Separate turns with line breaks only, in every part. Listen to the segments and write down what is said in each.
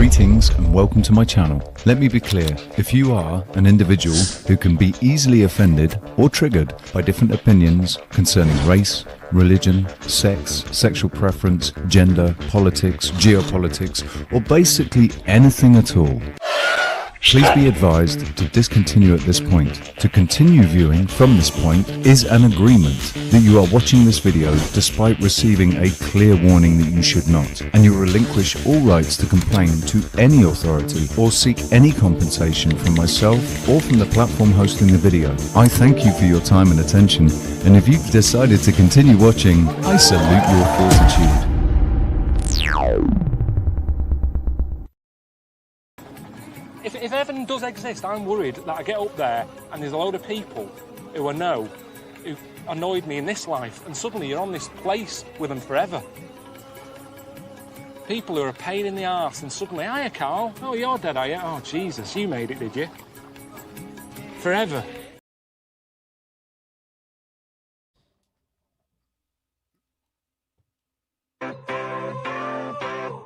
Greetings and welcome to my channel. Let me be clear, if you are an individual who can be easily offended or triggered by different opinions concerning race, religion, sex, sexual preference, gender, politics, geopolitics, or basically anything at all, please be advised to discontinue at this point. To continue viewing from this point is an agreement that you are watching this video despite receiving a clear warning that you should not, and you relinquish all rights to complain to any authority or seek any compensation from myself or from the platform hosting the video. I thank you for your time and attention, and if you've decided to continue watching, I salute your fortitude.
If heaven does exist, I'm worried that I get up there and there's a load of people who I know who annoyed me in this life, and suddenly you're on this place with them forever. People who are a pain in the arse, and suddenly, hiya Carl, oh you're dead, are you? Oh Jesus, you made it, did you? Forever.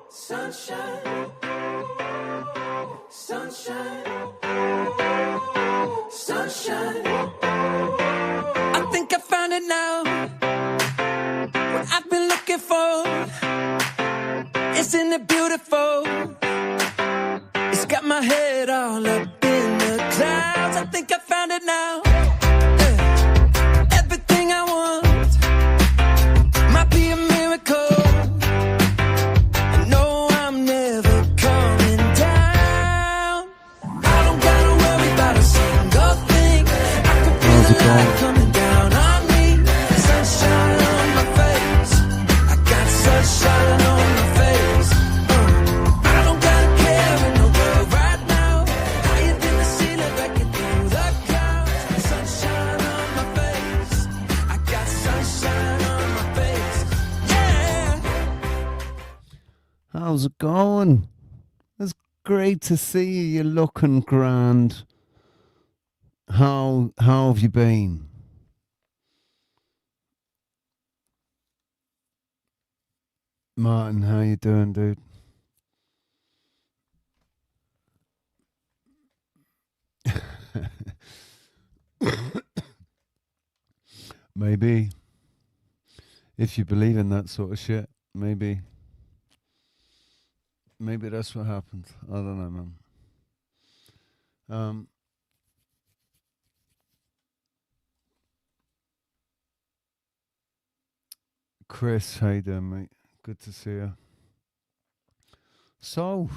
Sunshine, sunshine, sunshine. I think I found it now. What I've been looking for. Isn't it beautiful? It's got my head all up in the clouds. I think I found it now. Everything I want might be a miracle. Coming down on me, sunshine on my face. I got sunshine on my face. I don't got a care in the world right now. Higher than the ceiling, breaking through the clouds. Sunshine on my face. I got sunshine on my face. Yeah.
How's it going? It's great to see you. You're looking grand. How have you been? Martin, how you doing, dude? Maybe. If you believe in that sort of shit, maybe. Maybe that's what happened. I don't know, man. Chris, how you doing, mate? Good to see you. So,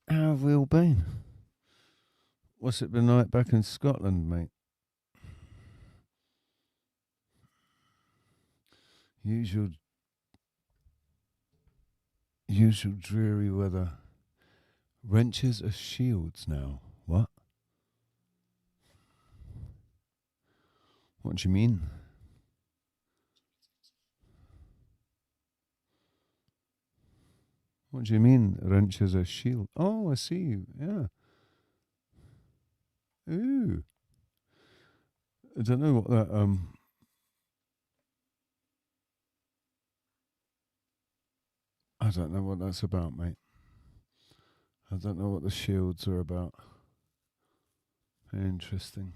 how have we all been? What's it been like back in Scotland, mate? Usual dreary weather. Wrenches are shields now. What? What do you mean? What do you mean, wrench is a shield? Oh, I see. Yeah. Ooh. I don't know what that, I don't know what that's about, mate. I don't know what the shields are about. Interesting.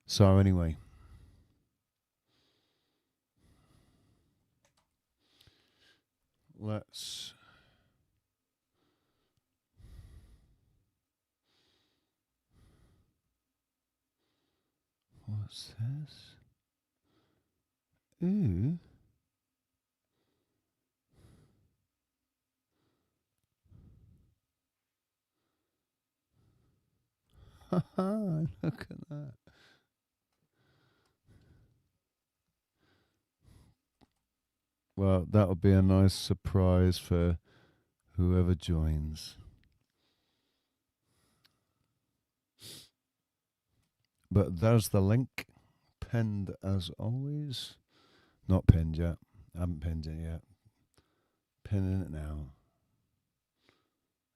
So anyway, what's this? Ooh. Haha, look at that. Well, that'll be a nice surprise for whoever joins. But there's the link, pinned as always. Not pinned yet. I haven't pinned it yet. Pinning it now.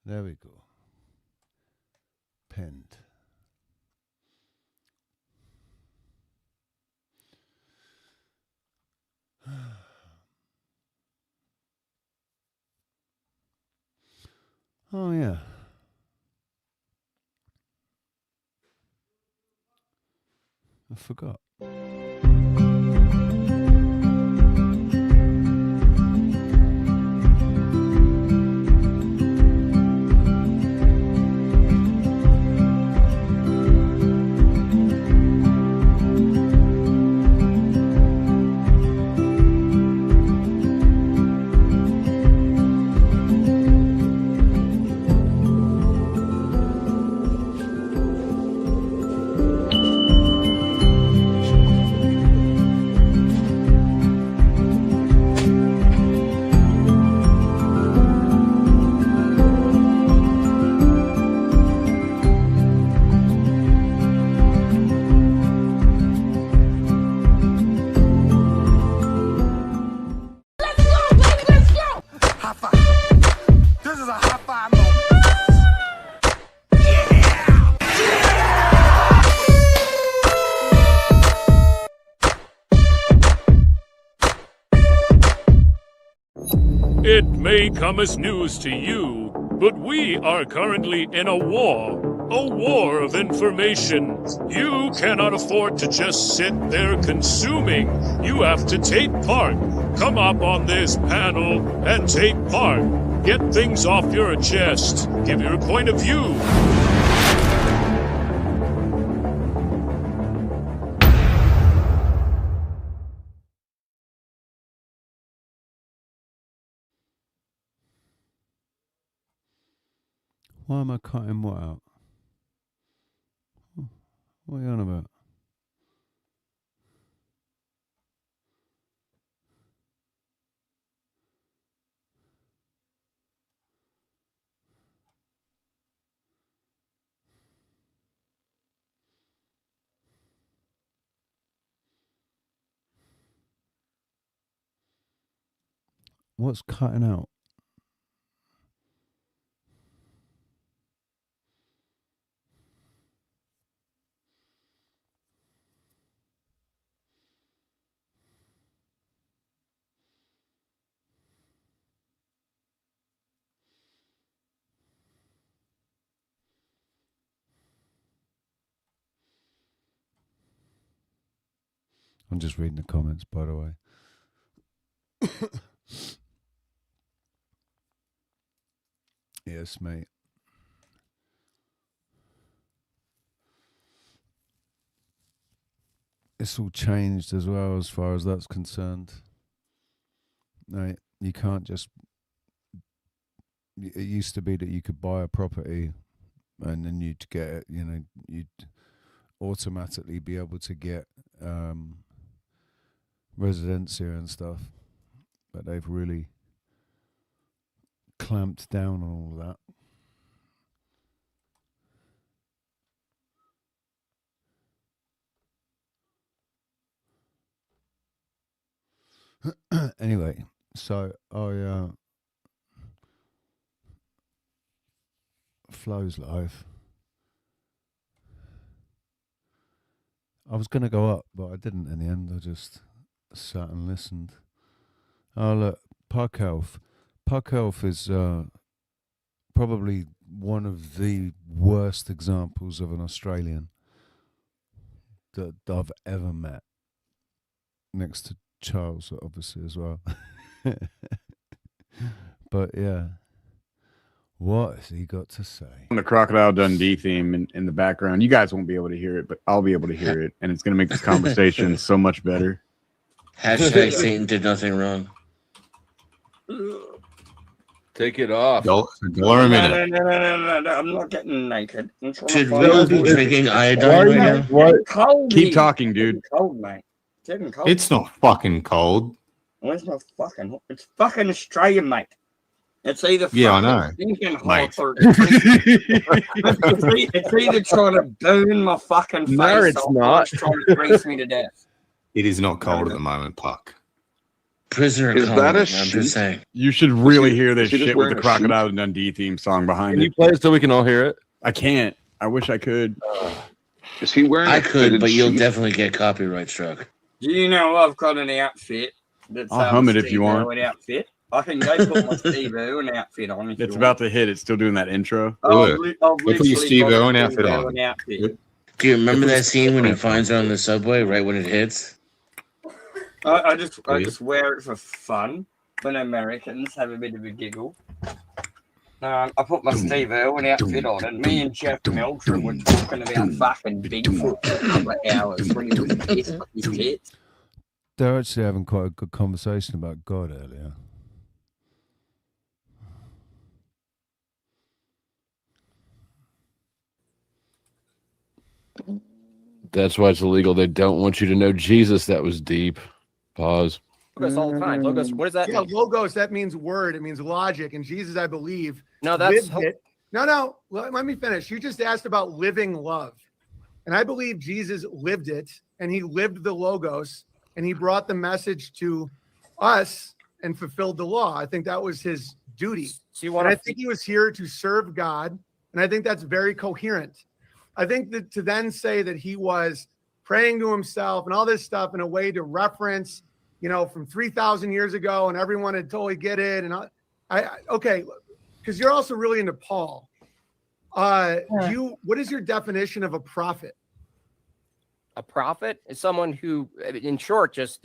There we go. Pinned. Oh, yeah. I forgot.
High five. This is a high five moment.
It may come as news to you, but we are currently in a war of information. You cannot afford to just sit there consuming. You have to take part. Come up on this panel and take part. Get things off your chest. Give your point of view.
Why am I cutting what out? What are you on about? What's cutting out? I'm just reading the comments, by the way. Yes, mate. It's all changed as well as far as that's concerned. No, you can't just... It used to be that you could buy a property and then you'd get it, you know, you'd automatically be able to get residencia and stuff. But they've really clamped down on all that. Anyway, so I Flo's live. I was going to go up, but I didn't in the end. I just sat and listened. Oh, look, Puck Elf. Puck Elf is probably one of the worst examples of an Australian that I've ever met. Next to Charles, obviously, as well. But yeah, what has he got to say?
On the Crocodile Dundee theme in the background, you guys won't be able to hear it, but I'll be able to hear it, and it's going to make this conversation so much better.
Hashtag Satan did nothing wrong.
Take it off.
No,
I'm not getting naked.
Should Will be drinking iodine right now?
Cold,
keep talking, dude.
It's cold, mate. It's getting cold.
It's not fucking cold.
Well, it's not fucking. It's fucking Australian, mate. It's either
Yeah, I know.
stinking hot
Mate.
or it's either trying to burn my fucking face
No, it's
off or
not.
it's trying to freeze me to death.
It is not cold at the moment, Puck.
Prisoner
Is
colony,
that a
I'm
sheep?
just saying.
You should really
Is he-
hear this
is he just
shit with the
wearing a sheep?
Crocodile Dundee theme song behind
Can you
it.
play it so we can all hear it?
I can't. I wish I could.
Is he wearing?
I
a
could,
fitted
but you'll
sheep?
definitely get copyright struck.
Do you know I've got an outfit that's
I'll hum it if you want.
outfit. I can go put my Steve Irwin outfit on. If
It's
you
about
want.
to hit. It's still doing that intro.
Oh,
Do
I've,
it.
li- I've
Go put your
literally
Steve
got a
Irwin
Steve
outfit on.
Irwin outfit.
Do you remember
Put
that
your
scene when he
Steve Irwin
finds her
outfit
on the subway right when it hits?
I just
Please.
wear it for fun when Americans have a bit of a giggle. I put my Steve Irwin outfit on, and me and Jeff Meldrum were talking about fucking Bigfoot for a couple of hours when he was pissed off his tits.
They're actually having quite a good conversation about God earlier.
That's why it's illegal. They don't want you to know Jesus. That was deep. Pause.
Logos all the time. Logos, what does that
Yeah,
mean?
logos, that means word. It means logic. And Jesus, I believe,
No, that's
lived it. No, let me finish. You just asked about living love. And I believe Jesus lived it, and he lived the logos, and he brought the message to us and fulfilled the law. I think that was his duty.
So you
And I
want
think he was here to serve God, and I think that's very coherent. I think that to then say that he was praying to himself and all this stuff in a way to reference, from 3,000 years ago, and everyone had totally get it. And okay, because you're also really into Paul. What is your definition of a prophet?
a prophet is someone who, in short, just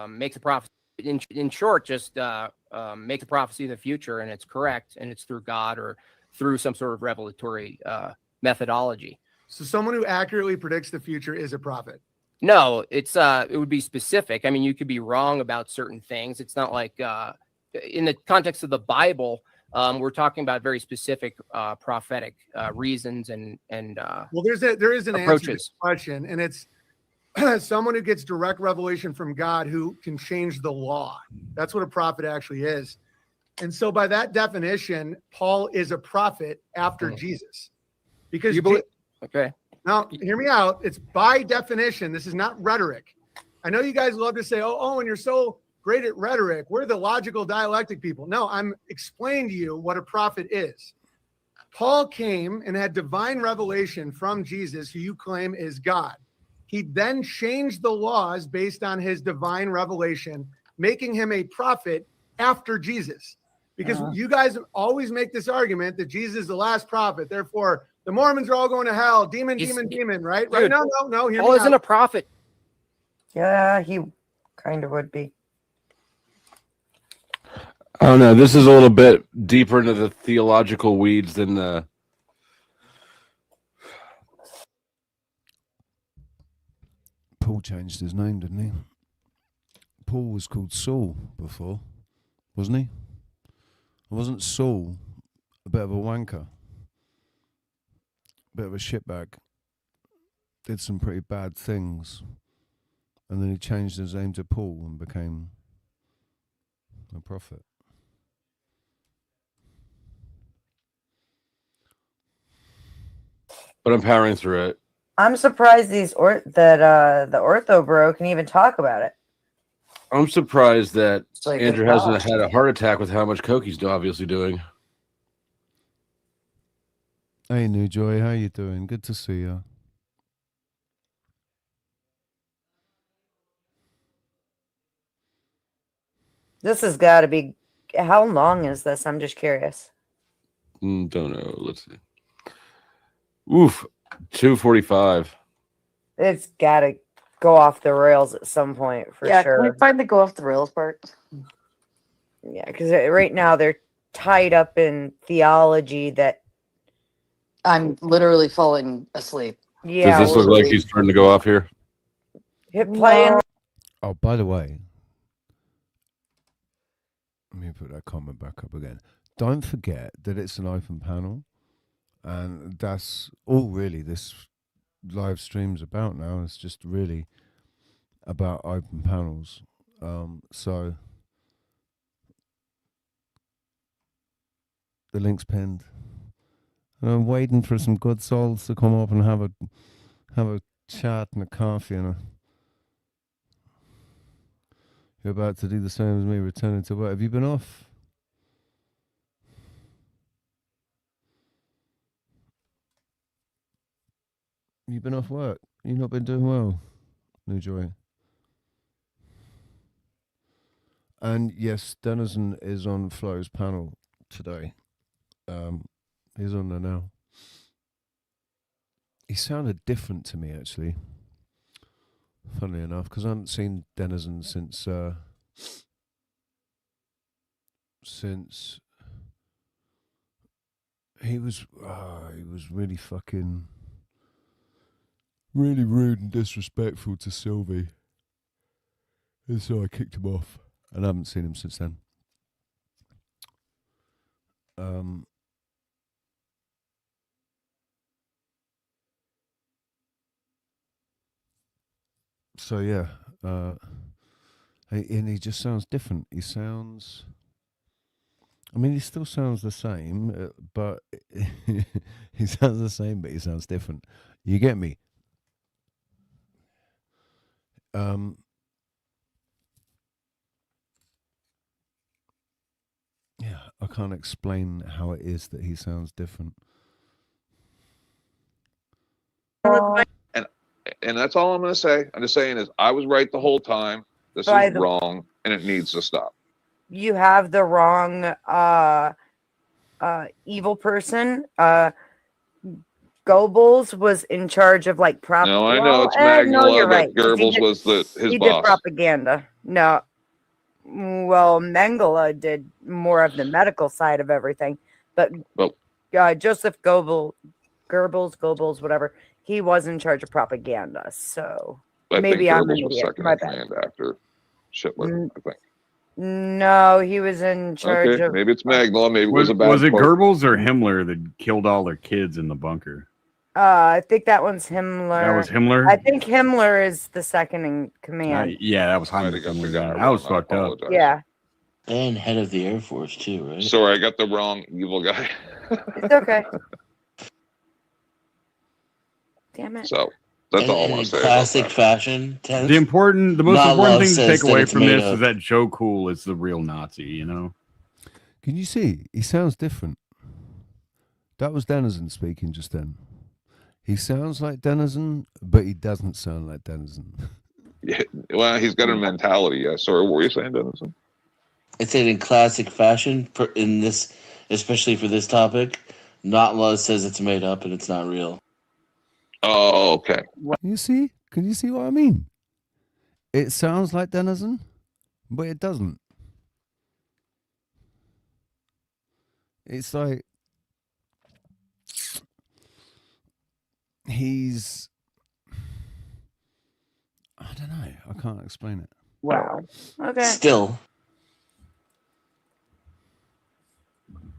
makes a prophecy. In short, just makes a prophecy in the future, and it's correct, and it's through God or through some sort of revelatory methodology.
So someone who accurately predicts the future is a prophet.
No, it would be specific. I mean, you could be wrong about certain things. It's not like in the context of the Bible, we're talking about very specific prophetic reasons and
well, there is an
approaches.
answer to this question, and it's someone who gets direct revelation from God who can change the law. That's what a prophet actually is. And so by that definition, Paul is a prophet after Jesus. Because
okay.
Now, hear me out. It's by definition. This is not rhetoric. I know you guys love to say, oh, and you're so great at rhetoric. We're the logical dialectic people. No, I'm explaining to you what a prophet is. Paul came and had divine revelation from Jesus, who you claim is God. He then changed the laws based on his divine revelation, making him a prophet after Jesus. Because you guys always make this argument that Jesus is the last prophet. Therefore, the Mormons are all going to hell. Demon, right?
Dude,
right? No.
Paul isn't a prophet.
Yeah, he kind of would be.
I don't know. This is a little bit deeper into the theological weeds than the.
Paul changed his name, didn't he? Paul was called Saul before, wasn't he? Wasn't Saul a bit of a wanker? Bit of a shitbag? Did some pretty bad things. And then he changed his name to Paul and became a prophet.
But I'm powering through it.
I'm surprised the ortho bro can even talk about it.
I'm surprised that
Like
Andrew hasn't had a heart attack with how much coke he's obviously doing.
Hey, New Joy, how you doing? Good to see you.
This has got to be. How long is this? I'm just curious.
Don't know. Let's see. Oof, 2:45.
It's got to go off the rails at some point for
Yeah,
sure.
can we find the go off the rails part?
Yeah, because right now they're tied up in theology that
I'm literally falling asleep.
Yeah.
Does this look like he's starting to go off here?
Hit play.
No.
Oh, by the way, let me put that comment back up again. Don't forget that it's an open panel, and that's all really this live stream's about now. It's just really about open panels. So the link's pinned. And I'm waiting for some good souls to come up and have a chat and a coffee and a. You're about to do the same as me, returning to work. Have you been off? You've been off work? You've not been doing well, New Joy. And yes, Denizen is on Flo's panel today. He's on there now. He sounded different to me, actually. Funnily enough, because I haven't seen Denizen since he was really fucking really rude and disrespectful to Sylvie, and so I kicked him off, and I haven't seen him since then. So yeah, and he just sounds different. He sounds, I mean, he still sounds the same, but he sounds the same, but he sounds different. You get me? Yeah, I can't explain how it is that he sounds different.
And that's all I'm going to say. I'm just saying is I was right the whole time. This is wrong, and it needs to stop.
You have the wrong evil person. Goebbels was in charge of like propaganda.
No, I know it's Magnola,
no, you're right.
but Goebbels was his
he
boss.
did propaganda. No, well, Mengele did more of the medical side of everything, but Joseph Goebbels, whatever, he was in charge of propaganda. So maybe I'm an idiot. My bad.
After Hitler, I think.
No, he was in charge of.
Maybe it's Magnola. Maybe it was a bad.
Was it
quote.
Goebbels or Himmler that killed all their kids in the bunker?
I think that one's Himmler.
That was Himmler?
I think Himmler is the second in command.
Yeah, that was Heinrich Himmler. I was fucked up.
Yeah.
And head of the Air Force too, right?
Sorry, I got the wrong evil guy.
It's okay. Damn it.
So that's all I want to say.
Classic fashion.
The most important thing to take away from this is that Joe Cool is the real Nazi, you know?
Can you see? He sounds different. That was Denizen speaking just then. He sounds like Denizen, but he doesn't sound like Denizen.
Yeah, well, he's got a mentality. Yeah. Sorry, what were you saying, Denizen?
I said in classic fashion, in this, especially for this topic, Notla says it's made up and it's not real.
Oh, okay.
You see? Can you see what I mean? It sounds like Denizen, but it doesn't. It's like he's, I don't know. I can't explain it.
Wow. Okay.
Still.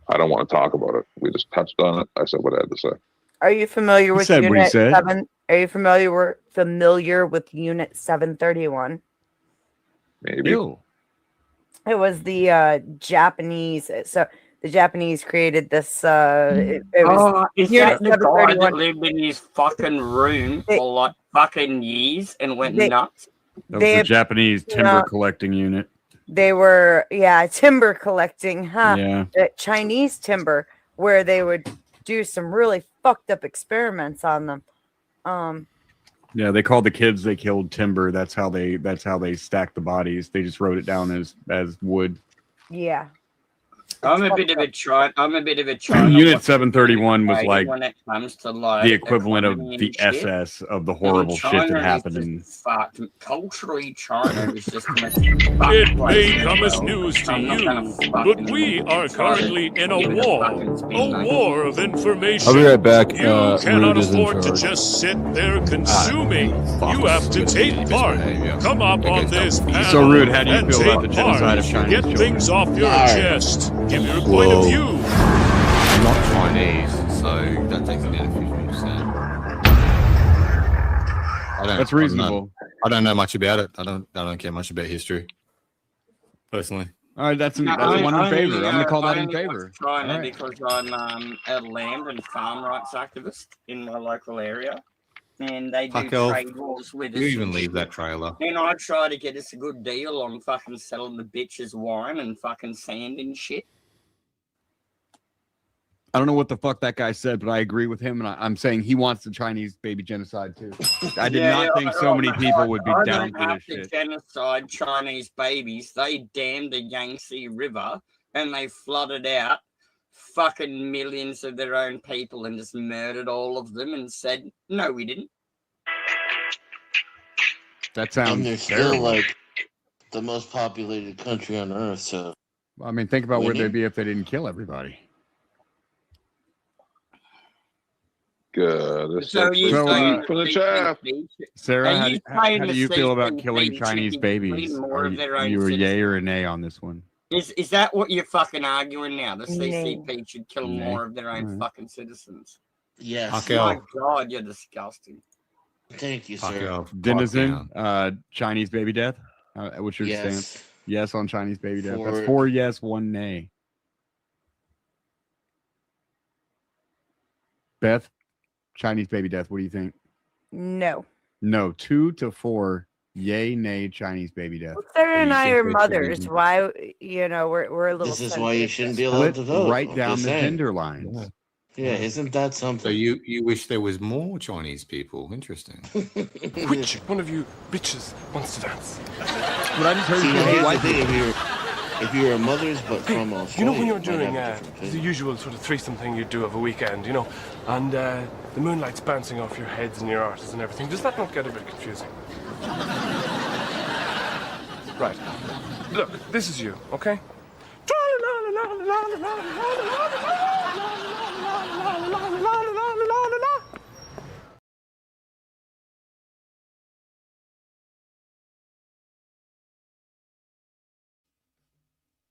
I don't want to talk about it. We just touched on it. I said what I had to say.
Are you familiar with Unit 7? Are you familiar with Unit 731?
Maybe.
Ew.
It was the Japanese. So the Japanese created this. It was
is
Unit
that the guy that
731.
lived in his fucking room for like fucking years and went nuts?
That was the Japanese timber collecting unit.
They were, timber collecting, huh?
Yeah.
Chinese timber, where they would do some really fucked up experiments on them.
Yeah, they called the kids they killed timber. That's how they stacked the bodies. They just wrote it down as wood.
Yeah.
I'm a bit of a China.
Unit 731 was like
when it comes to like
the equivalent of
economy
the
and shit.
SS of the horrible shit that happened in.
Culturally, China is just
It may come as news to you, but we are currently in a war of information.
I'll be right back.
You cannot
Rude is in
afford to
charge.
just sit there consuming. You have to take part. Come up on this panel
So, Rude, how do you
and
feel about the
take
genocide
part.
of Chinese
Get
children?
things off your chest. Give your point of view.
I'm not Chinese, so that takes it down 50%.
That's reasonable.
I don't know much about it. I don't care much about history, personally.
All right, that's one in favor. I'm going to call that in favor.
China because I'm a land and farm rights activist in my local area, and they do
Fuck off.
trade wars with us.
You even leave that trailer.
And I try to get us a good deal on fucking selling the bitches wine and fucking sand and shit.
I don't know what the fuck that guy said, but I agree with him, and I'm saying he wants the Chinese baby genocide too. I did not think so many people would be down for this shit.
Genocide Chinese babies. They dammed the Yangtze River and they flooded out fucking millions of their own people and just murdered all of them and said, no, we didn't.
That sounds
And they're
terrible.
still like the most populated country on earth. So
I mean, think about where
Winning?
they'd be if they didn't kill everybody.
Good. This
So
is
you
for
saying
the chaff.
Sarah,
Are
how,
you
how
saying
do
the
you feel about
CCP
killing
should
Chinese
be
babies?
killing more
Are
of their own
you a yay
citizens?
or a nay on this one?
Is that what you're fucking arguing now? The
Nay.
CCP should kill
Nay.
more of their own
Alright.
fucking citizens.
yes,
Okay.
My God, you're disgusting.
thank you,
Fuck
sir.
off.
Denizen, Chinese baby death. What's your stance?
Yes,
Yes on Chinese baby death. That's
For-
4 yes, 1 nay. Beth, Chinese baby death. What do you think?
No.
No, 2 to 4. Yay, nay, Chinese baby death.
Sarah and
you
I
think
are
they should
mothers.
be-
Why, we're a little.
this is why you
sensitive.
shouldn't be allowed to
Split
vote.
right
I'm
down
just
the
saying.
gender lines.
Yeah, isn't that something?
So you wish there was more Chinese people? Interesting.
Which one of you bitches wants to dance?
But I just heard
See,
you
now
say
here's the
white
thing:
people.
if you're a mother's, but from Australia,
You know when you're
it might have
doing
a different
the
opinion.
usual sort of threesome thing you do of a weekend, and the moonlight's bouncing off your heads and your arses and everything. Does that not get a bit confusing? Right. Look, this is you, okay?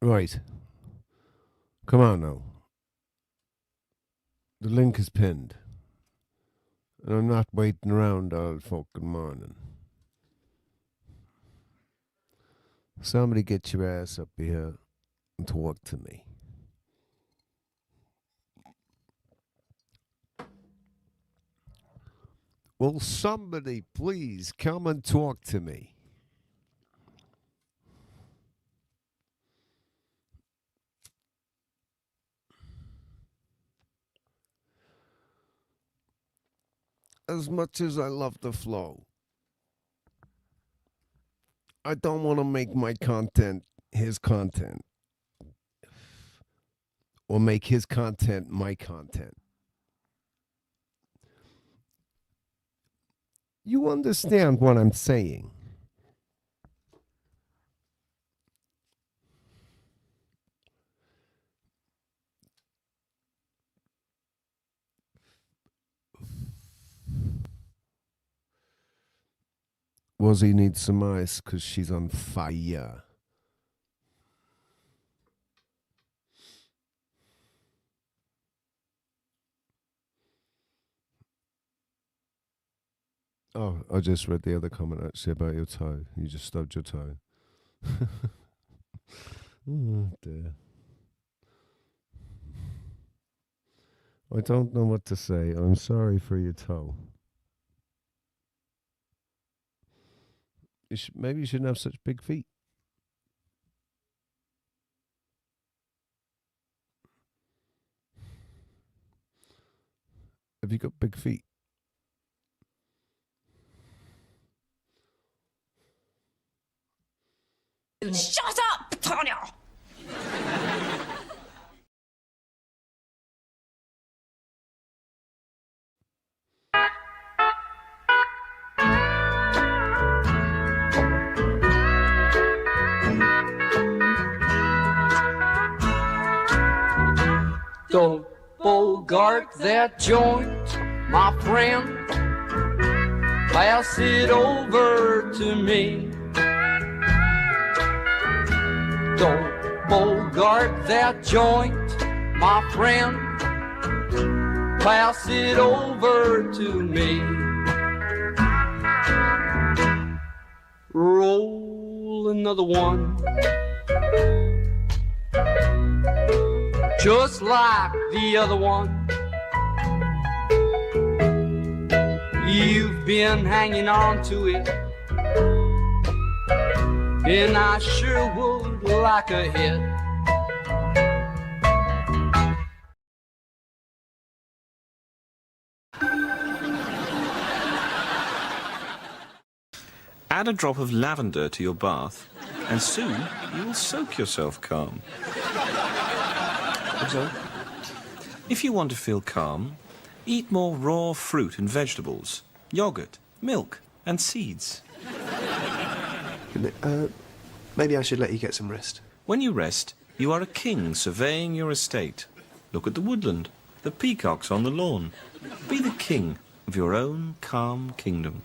Right. Come on now. The link is pinned. And I'm not waiting around all fucking morning. Somebody get your ass up here and talk to me. Will somebody please come and talk to me? As much as I love the flow, I don't want to make my content his content or make his content my content. You understand what I'm saying? Wazzy needs some ice because she's on fire. Oh, I just read the other comment actually about your toe. You just stubbed your toe. Oh dear. I don't know what to say. I'm sorry for your toe. Maybe you shouldn't have such big feet. Have you got big feet?
Shut up, Tanya!
Don't bogart that joint, my friend. Pass it over to me. Don't bogart that joint, my friend. Pass it over to me. Roll another one. Just like the other one. You've been hanging on to it, and I sure would like a hit.
Add a drop of lavender to your bath, and soon you will soak yourself calm. So, if you want to feel calm, eat more raw fruit and vegetables, yogurt, milk, and seeds.
Maybe I should let you get some rest.
When you rest, you are a king surveying your estate. Look at the woodland, the peacocks on the lawn. Be the king of your own calm kingdom.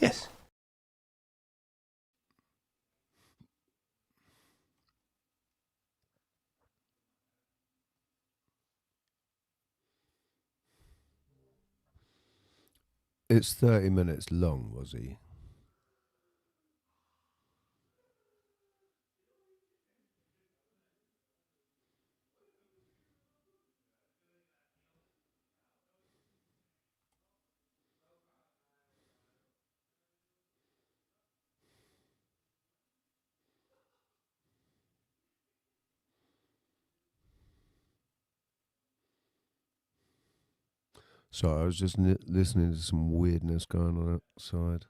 Yes.
It's 30 minutes long, was he? Sorry, I was just listening to some weirdness going on outside.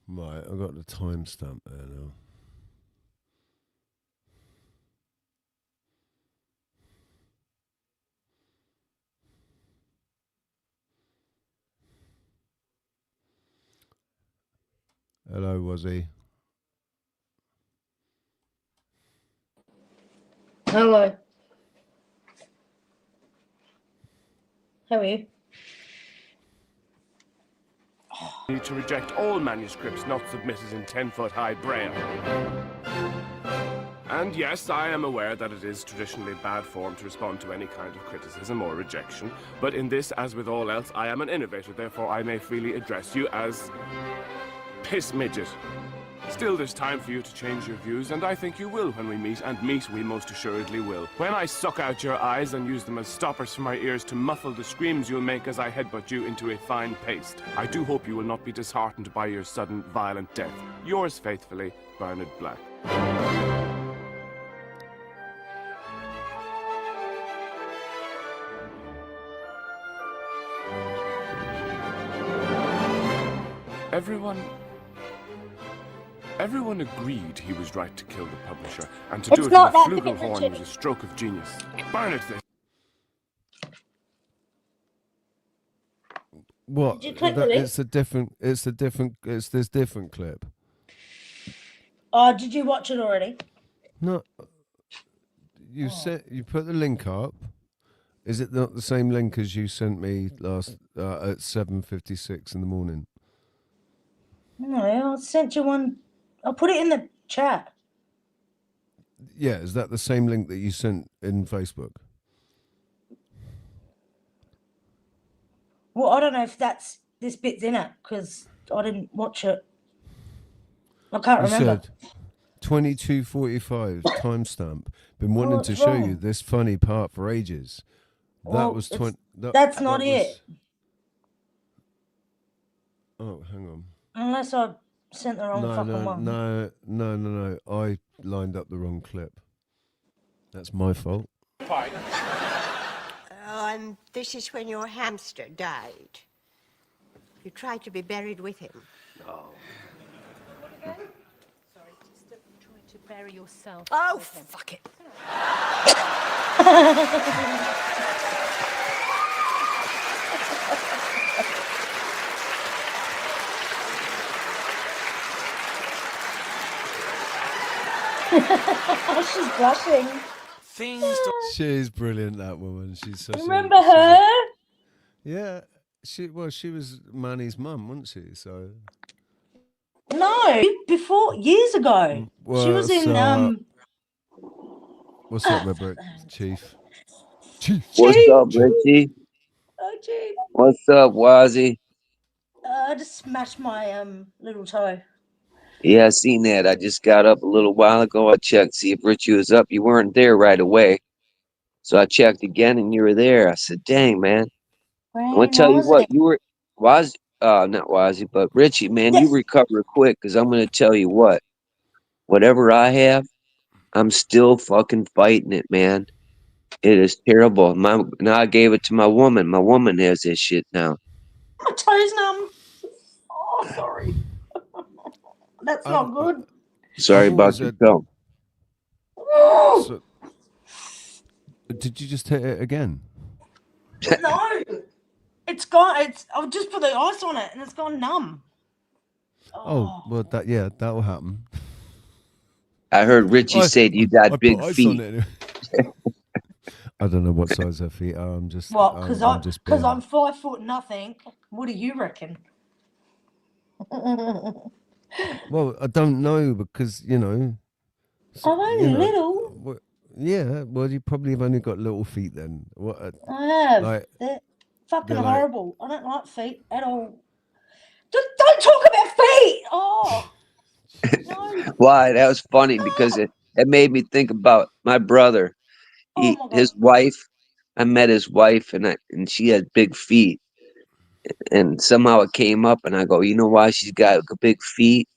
Right, I've got the timestamp there now. Hello, was he?
Hello. How are you?
To reject all manuscripts not submitted in 10-foot-high braille. And yes, I am aware that it is traditionally bad form to respond to any kind of criticism or rejection, but in this, as with all else, I am an innovator, therefore I may freely address you as Piss Midget. Still, there's time for you to change your views, and I think you will when we meet, and meet we most assuredly will. When I suck out your eyes and use them as stoppers for my ears to muffle the screams you'll make as I headbutt you into a fine paste, I do hope you will not be disheartened by your sudden, violent death. Yours faithfully, Bernard Black. Everyone agreed he was right to kill the publisher, and to do it with a flugelhorn was a stroke of genius. Burn it this.
What?
Did you click the link?
It's this different clip.
Oh, did you watch it already?
No. You you put the link up. Is it not the same link as you sent me last at 7:56 in the morning?
No, I sent you one. I'll put it in the chat.
Yeah, is that the same link that you sent in Facebook?
Well, I don't know if this bit's in it because I didn't watch it. I can't remember.
Said 22:45 timestamp. Been wanting
what's
to show
wrong?
you this funny part for ages. That
Well,
was 20.
That's not it.
Oh, hang on.
Unless I sent the wrong fucking one.
No. I lined up the wrong clip. That's my fault.
Oh, and this is when your hamster died. You tried to be buried with him. Oh.
Sorry, just trying to bury yourself.
Oh, fuck it.
She's blushing.
She's brilliant, that woman. She's such
Remember her?
Yeah. She was Manny's mum, wasn't she? So
No, before years ago. She was in
What's up, Robert? Chief.
What's up, Richie?
Oh, Chief.
What's up, Wazzy?
I just smashed my little toe.
Yeah, I seen that. I just got up a little while ago. I checked, see if Richie was up. You weren't there right away. So I checked again and you were there. I said, dang, man. I'm
Where
gonna tell you
was
what,
it?
you were not Wazzy, but Richie, man, you recover quick, because I'm gonna tell you what. Whatever I have, I'm still fucking fighting it, man. It is terrible. Now I gave it to my woman. My woman has this shit now.
My toe's numb. Oh, sorry. That's not good.
Sorry about your toe.
So, did you just hit it again?
No, it's gone. I've just put the ice on it and it's gone numb.
Oh, well, that will happen.
I heard Richie say you got big
put ice
feet.
on it. I don't know what size her feet are. I'm just
What? Because
I'm just
because
being-
I'm 5 foot nothing. What do you reckon?
Well, I don't know because
I'm only little.
Yeah, well, you probably have only got little feet then. What?
I have.
Like,
They're fucking
they're like-
horrible. I don't like feet at all. Don't talk about feet. Oh.
Why? That was funny because it made me think about my brother. His wife. I met his wife and she had big feet. And somehow it came up and I go, you know why she's got big feet?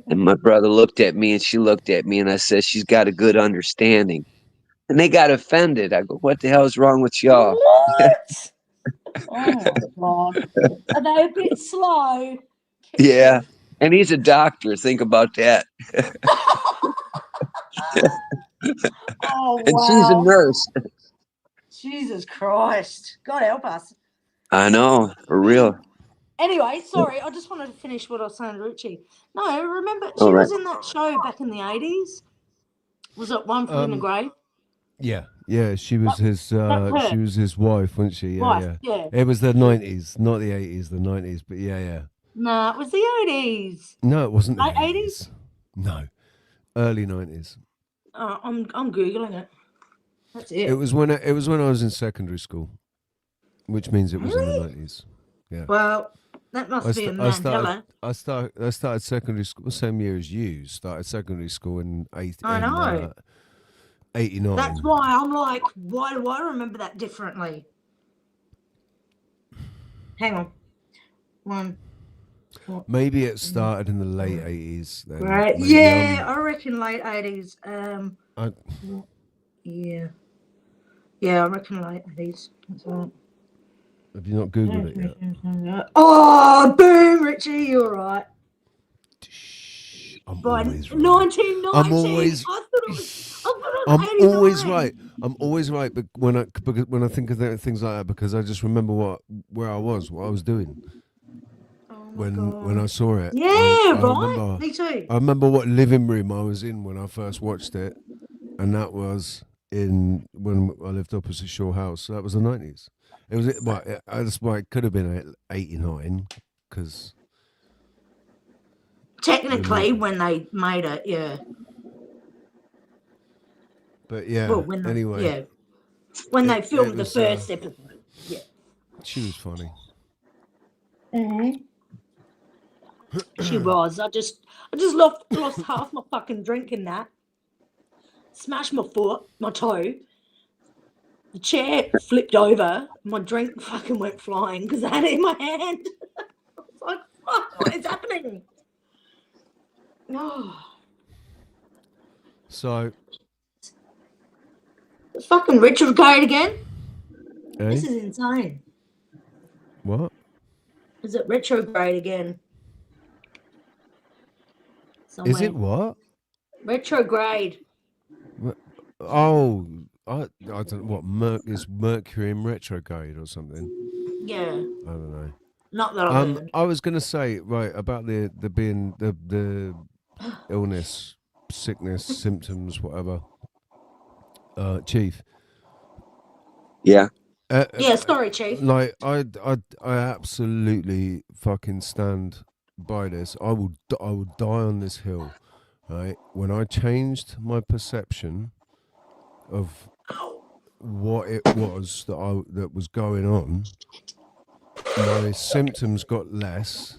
And my brother looked at me and she looked at me and I said, she's got a good understanding. And they got offended. I go, what the hell is wrong with y'all?
What? Oh my god. Are they a bit slow?
Yeah. And he's a doctor. Think about that.
Oh wow.
And she's a nurse.
Jesus Christ. God help us.
I know, for real.
Anyway, sorry, I just wanted to finish what I was saying to Richie. No, remember she
All right.
was in that show back in the 80s? Was it One Foot in the Grave?
Yeah, she was his
her.
she was his wife, wasn't she? Yeah,
Wife, yeah.
It was the 90s, not the 80s, the 90s, but yeah.
No, it was the 80s.
No, it wasn't the
Late
80s. No. Early 90s.
I'm googling it. That's it.
It was when I was in secondary school, which means it was in the 90s. Yeah.
Well, that must be a Mandela.
I started secondary school same year as you. Started secondary school in
I know.
89.
That's why I'm like, why do I remember that differently? Hang on.
Maybe it started in the late 80s. Then.
Right.
Maybe,
Yeah, I reckon late 80s. Yeah. Yeah, I reckon late 80s. That's right.
Have you not Googled it yet?
Oh, boom, Richie, you're right. By
always
1990.
I'm always-
I thought it was
I'm
89.
always right. I'm always right, but when I think of things like that, because I just remember what I was doing. When I saw it.
Yeah,
I
right.
remember,
Me too.
I remember what living room I was in when I first watched it, and that was when I lived opposite Shaw House. So that was the 90s. It was that's why it could have been 89 because
Technically, when they made it, yeah.
But yeah.
Well, when
anyway,
yeah, when they filmed the
was,
first episode, yeah.
She was funny.
She was. I just lost half my fucking drink in that. Smashed my foot, my toe. The chair flipped over. My drink fucking went flying because I had it in my hand. I was like, fuck, what is happening? Oh.
So.
It's fucking Richard Gate again.
Eh?
This is insane.
What?
Is it retrograde again? Somewhere.
Is it what?
Retrograde.
Oh, I don't know what is Mercury in retrograde or something.
Yeah.
I don't know.
Not that I heard.
I was gonna say about the being the illness, sickness, symptoms, whatever. Chief.
Yeah.
Yeah, sorry, Chief.
Like I absolutely fucking stand by this. I will die on this hill, right? When I changed my perception of what it was that was going on, my symptoms got less.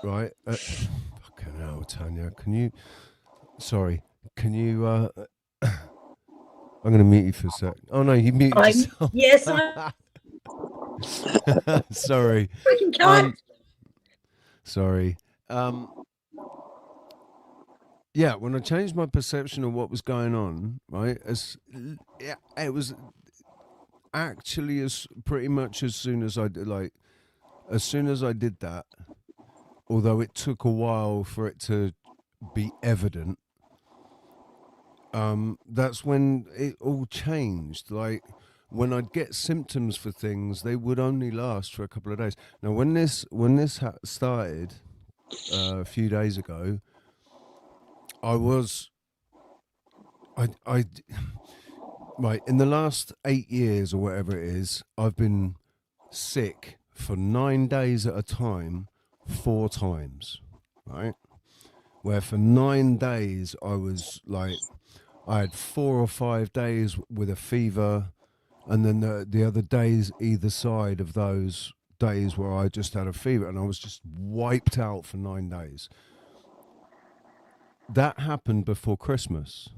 Right? Fucking hell, Tanya. Can you? Sorry. Can you? I'm going to mute you for a sec. Oh no, you muted yourself.
Yes, I
Sorry.
freaking can't.
Sorry. Yeah, when I changed my perception of what was going on, right? It was actually as pretty much as soon as I did, as soon as I did that. Although it took a while for it to be evident. That's when it all changed. Like when I'd get symptoms for things, they would only last for a couple of days. Now, when this started a few days ago, right, in the last 8 years or whatever it is, I've been sick for 9 days at a time, 4 times, right? Where for 9 days I was like, I had 4 or 5 days with a fever, and then the other days either side of those days where I just had a fever, and I was just wiped out for 9 days. That happened before Christmas.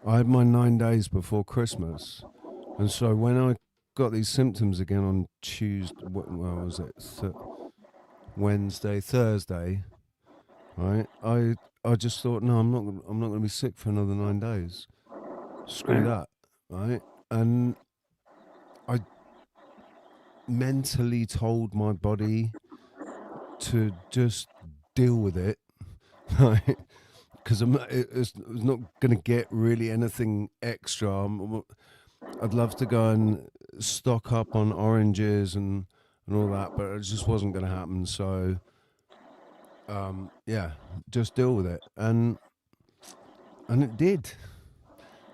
I had my 9 days before Christmas, and so when I got these symptoms again on Tuesday, what was it? Wednesday, Thursday, right? I just thought, no, I'm not going to be sick for another 9 days. Screw that, right? And I mentally told my body to just deal with it, right? Because it's not going to get really anything extra. I'd love to go and stock up on oranges and all that, but it just wasn't going to happen. So, yeah, just deal with it, and it did.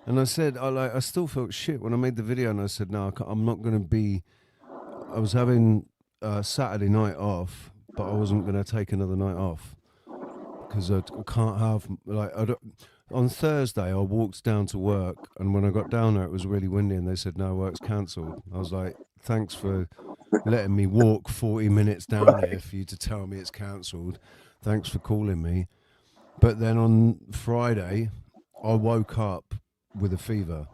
And I said, I still felt shit when I made the video, and I said, no, I'm not going to be. I was having Saturday night off, but I wasn't going to take another night off because I can't have on Thursday, I walked down to work, and when I got down there, it was really windy, and they said, no, work's cancelled. I was like, thanks for letting me walk 40 minutes down here for you to tell me it's cancelled. Thanks for calling me. But then on Friday, I woke up with a fever.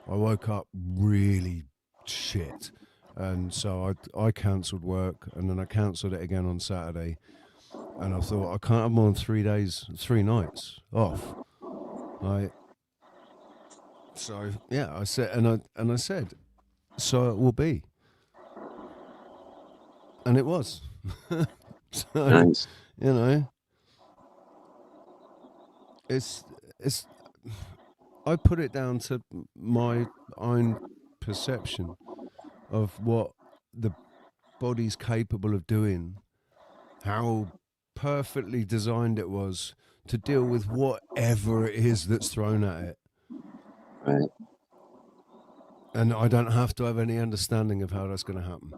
I woke up really shit. And so I cancelled work, and then I cancelled it again on Saturday. And I thought, I can't have more than 3 nights off. So yeah, I said, and I said, so it will be. And it was. So,
Nice.
you know, it's I put it down to my own perception of what the body's capable of doing, how perfectly designed it was to deal with whatever it is that's thrown at it.
Right.
And I don't have to have any understanding of how that's going to happen.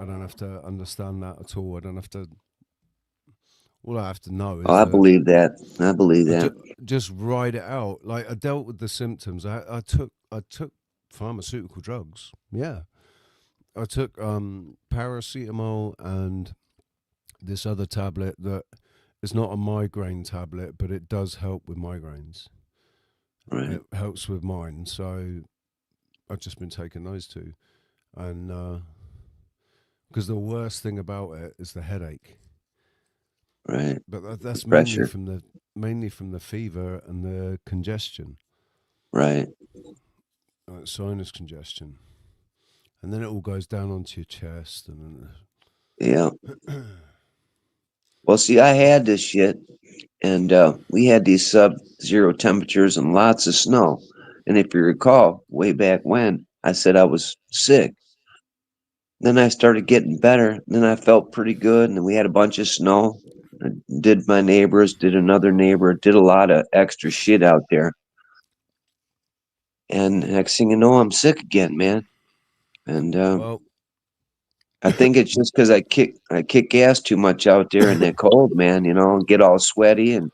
I don't have to understand that at all. I don't have to. All I have to know is.
I believe that. I believe that.
Just ride it out. Like I dealt with the symptoms. I took pharmaceutical drugs. Yeah, I took paracetamol and this other tablet that is not a migraine tablet, but it does help with migraines.
Right.
It helps with mine. So I've just been taking those two, and because the worst thing about it is the headache.
Right.
But that's
Pressure.
mainly from the fever and the congestion.
Right.
Sinus congestion. And then it all goes down onto your chest, and then
Yeah. Well, see, I had this shit, and we had these sub-zero temperatures and lots of snow. And if you recall, way back when, I said I was sick. Then I started getting better. Then I felt pretty good, and then we had a bunch of snow. I did my neighbors, did another neighbor, did a lot of extra shit out there. And next thing you know, I'm sick again, man. And
well,
I think it's just because I kick gas too much out there in that cold, man. You know, get all sweaty, and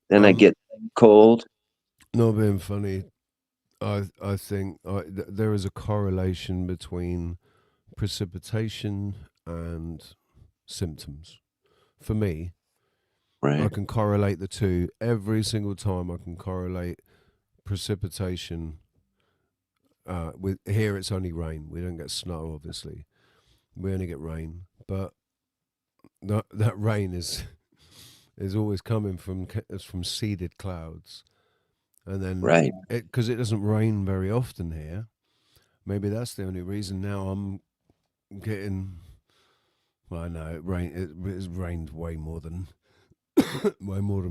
then I get cold.
Not being funny, I think there is a correlation between precipitation and symptoms. For me,
Right.
I can correlate the two every single time. I can correlate precipitation with here. It's only rain. We don't get snow, obviously. We only get rain, but that rain is always coming from seeded clouds, and then
Right.
because it doesn't rain very often here. Maybe that's the only reason now I'm getting. Well, no, it's rained way more than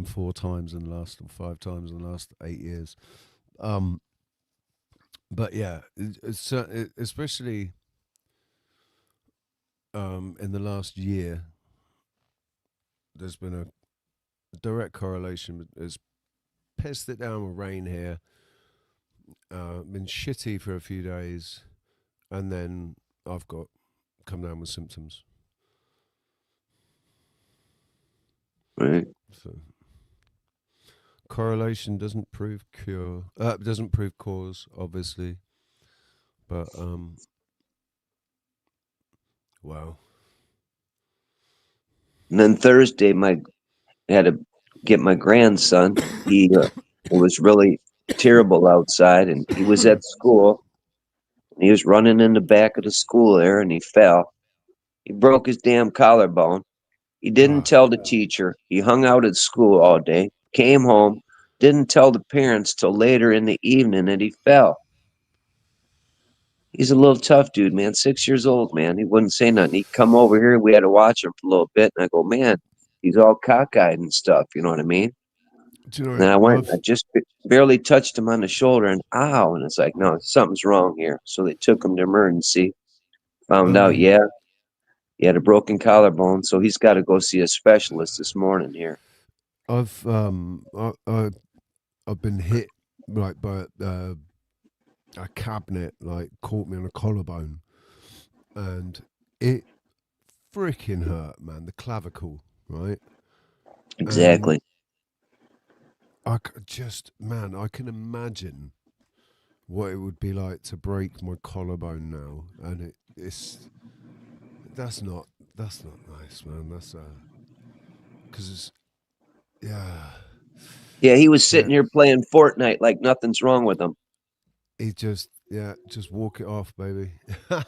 4 times in the last 5 times in the last 8 years. But yeah, it's especially in the last year, there's been a direct correlation. It's pissed it down with rain here. Been shitty for a few days, and then I've come down with symptoms.
Right.
So correlation doesn't prove cure. Doesn't prove cause, obviously. But wow.
And then Thursday, I had to get my grandson. It was really terrible outside, and he was at school. And he was running in the back of the school there, and he fell. He broke his damn collarbone. He didn't tell the teacher. He hung out at school all day, came home, didn't tell the parents till later in the evening that he fell. He's a little tough dude, man. 6 years old, man. He wouldn't say nothing. He'd come over here. We had to watch him for a little bit. And I go, man, he's all cockeyed and stuff. You know what I mean?
Do you know
And then I went, I just barely touched him on the shoulder and ow. And it's like, no, something's wrong here. So they took him to emergency. Found out, he had a broken collarbone. So he's got to go see a specialist this morning here.
I've been hit like by a cabinet, like caught me on a collarbone, and it freaking hurt, man. The clavicle, right?
Exactly.
I can imagine what it would be like to break my collarbone now, and that's not nice, man. That's because it's
Yeah, he was sitting here playing Fortnite like nothing's wrong with him.
He just walk it off, baby.
And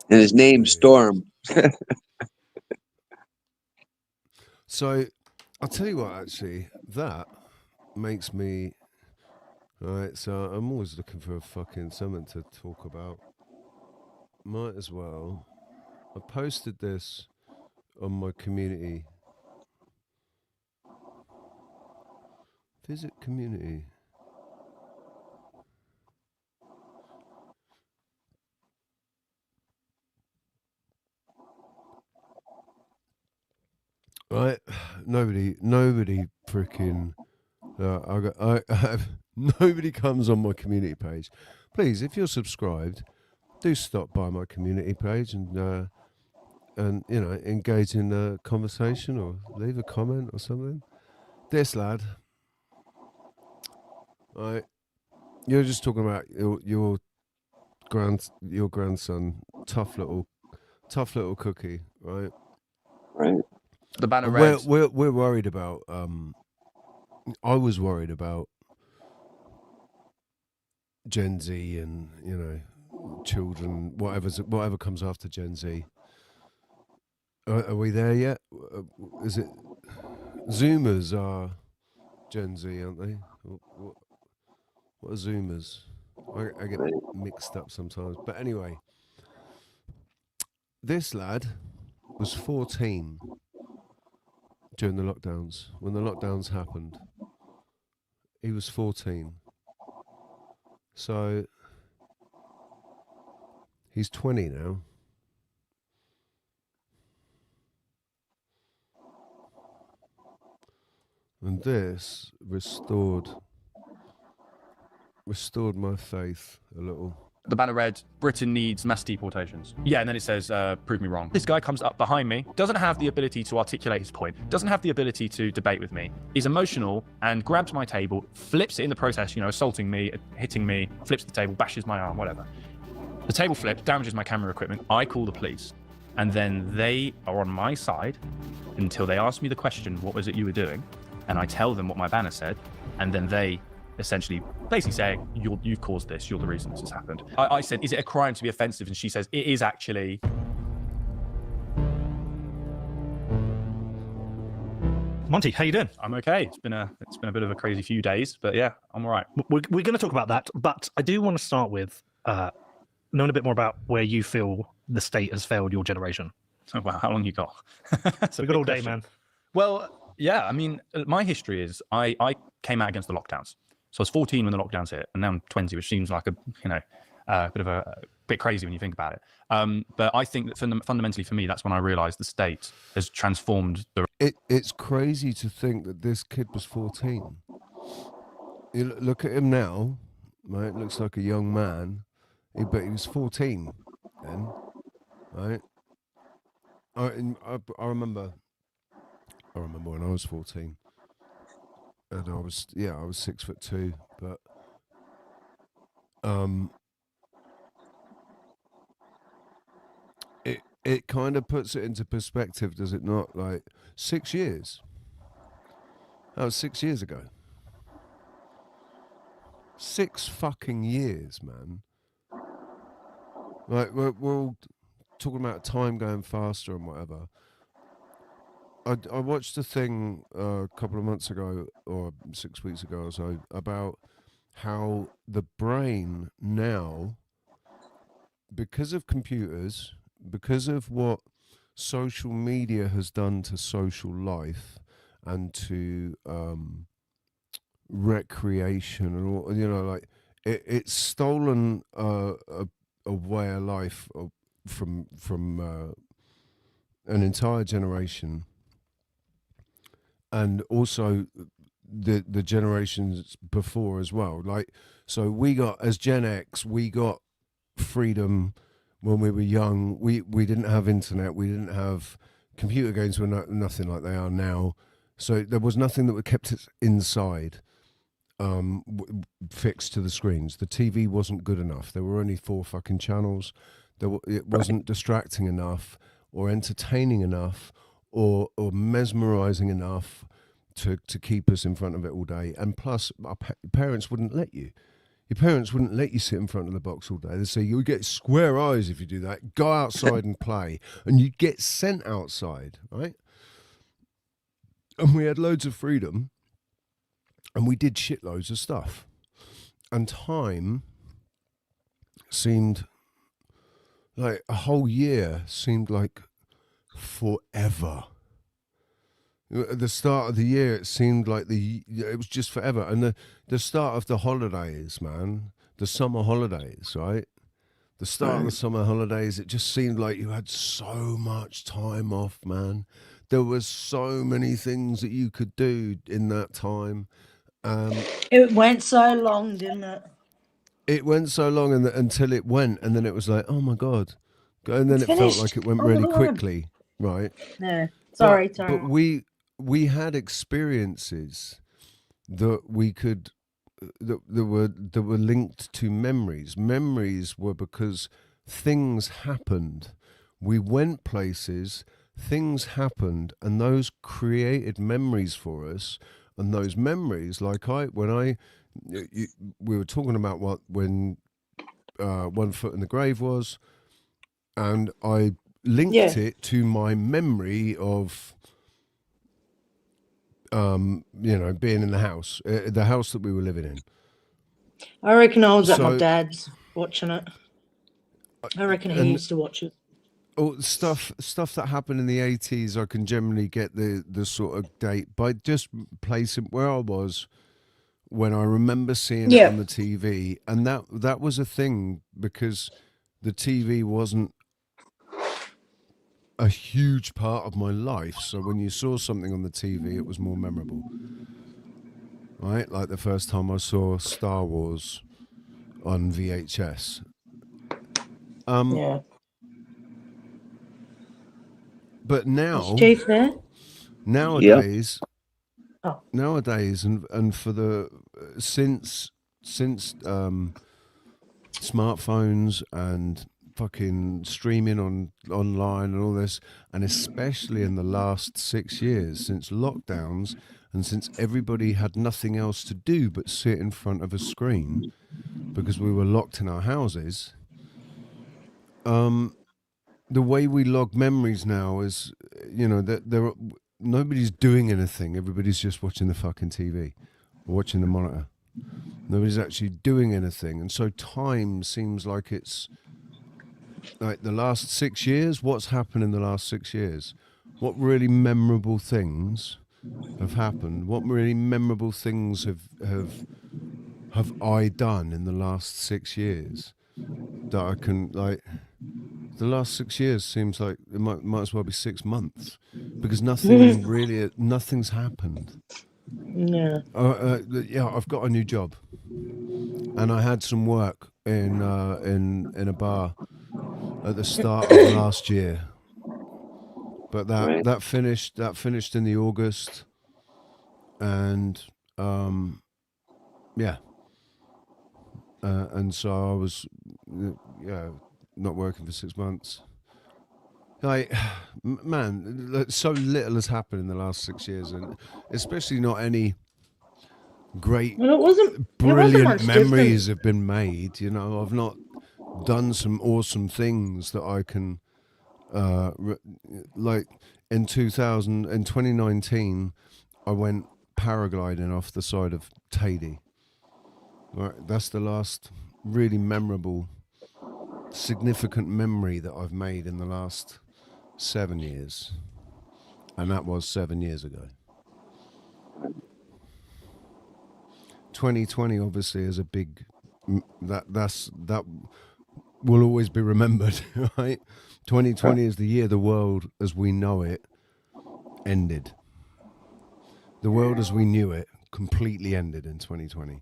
his name's Storm.
So, I'll tell you what, actually, that makes me... Alright, so I'm always looking for something to talk about. Might as well. I posted this on my community. Visit community. Right, nobody freaking. Nobody comes on my community page. Please, if you're subscribed, do stop by my community page and engage in a conversation or leave a comment or something. This lad, right? You're just talking about your grandson, tough little cookie, right?
Right.
The banner red.
We're worried about. I was worried about Gen Z and children, whatever comes after Gen Z. Are we there yet? Is it Zoomers are Gen Z, aren't they? What are Zoomers? I get mixed up sometimes. But anyway, this lad was 14 during the lockdowns. When the lockdowns happened, he was 14. So he's 20 now. And this restored my faith a little.
The banner read, Britain needs mass deportations. Yeah, and then it says, prove me wrong. This guy comes up behind me, doesn't have the ability to articulate his point, doesn't have the ability to debate with me, is emotional, and grabs my table, flips it in the process, assaulting me, hitting me, flips the table, bashes my arm, whatever. The table flips, damages my camera equipment. I call the police, and then they are on my side until they ask me the question, "What was it you were doing?" And I tell them what my banner said, and then they essentially basically say, "You've caused this. You're the reason this has happened." I said, "Is it a crime to be offensive?" And she says, "It is actually."
Monty, how you doing?
I'm okay. It's been a bit of a crazy few days, but yeah, I'm all right.
We're going to talk about that, but I do want to start with knowing a bit more about where you feel the state has failed your generation.
Oh, wow, how long you got?
We got all day, man.
Well, yeah, I mean, my history is I came out against the lockdowns. So I was 14 when the lockdowns hit, and now I'm 20, which seems like a bit crazy when you think about it. But I think that fundamentally for me, that's when I realized the state has transformed the.
It's crazy to think that this kid was 14. You look at him now, right? Looks like a young man, but he was 14 then, right? I remember when I was 14, and I was 6'2", but it kind of puts it into perspective, does it not? Like 6 years. That was 6 years ago. 6 fucking years, man. Like we're all talking about time going faster and whatever. I watched a thing a couple of months ago, or 6 weeks ago or so, about how the brain now, because of computers, because of what social media has done to social life and to recreation and all, like it's stolen a way of life from an entire generation, and also the generations before as well. Like, so we got, as Gen X, we got freedom when we were young. We didn't have internet, we didn't have computer games, were nothing like they are now. So there was nothing that would kept us inside, fixed to the screens. The TV wasn't good enough. There were only 4 fucking channels. It wasn't distracting enough, or entertaining enough, or mesmerizing enough to keep us in front of it all day. And plus, our parents wouldn't let you. Your parents wouldn't let you sit in front of the box all day. They'd say, "You get square eyes if you do that. Go outside and play." And you'd get sent outside, right? And we had loads of freedom, and we did shitloads of stuff. And time seemed like a whole year seemed like forever. At the start of the year, it seemed like it was just forever. And the start of the holidays, man, the summer holidays, right? The start of the summer holidays, it just seemed like you had so much time off, man. There was so many things that you could do in that time.
It went so long, didn't it?
It went so long until it went, and then it was like, oh my God. And then
It's
it felt
finished.
like it went
Oh,
really
Lord.
quickly, right?
No, sorry.
But we had experiences that we could that were linked to memories. Memories were because things happened. We went places, things happened, and those created memories for us. And those memories, like we were talking about when One Foot in the Grave was, and I linked it to my memory of being in the house that we were living in.
I reckon I was at my dad's watching it. I reckon he used to watch it.
Oh, stuff that happened in the 80s, I can generally get the sort of date by just placing where I was when I remember seeing it on the TV. And that was a thing because the TV wasn't a huge part of my life. So when you saw something on the TV, it was more memorable. Right? Like the first time I saw Star Wars on VHS. But now, nowadays, and for the since smartphones and fucking streaming online and all this, and especially in the last 6 years since lockdowns and since everybody had nothing else to do but sit in front of a screen because we were locked in our houses. The way we log memories now is, that nobody's doing anything. Everybody's just watching the fucking TV or watching the monitor. Nobody's actually doing anything, and so time seems like it's like the last 6 years. What's happened in the last 6 years? What really memorable things have happened? What really memorable things have I done in the last 6 years that I can like? The last 6 years seems like it might as well be 6 months because nothing's happened.
Yeah.
Yeah, I've got a new job, and I had some work in a bar at the start of last year, but that finished in the August, and yeah, and so I was not working for 6 months. Like, man, so little has happened in the last 6 years, and especially not any great, brilliant memories have been made. I've not done some awesome things that I can, like in 2019, I went paragliding off the side of Tady. Right, that's the last really memorable, significant memory that I've made in the last 7 years, and that was 7 years ago. 2020 obviously is a big that will always be remembered, right? 2020 is the year the world as we know it ended. The world as we knew it completely ended in 2020.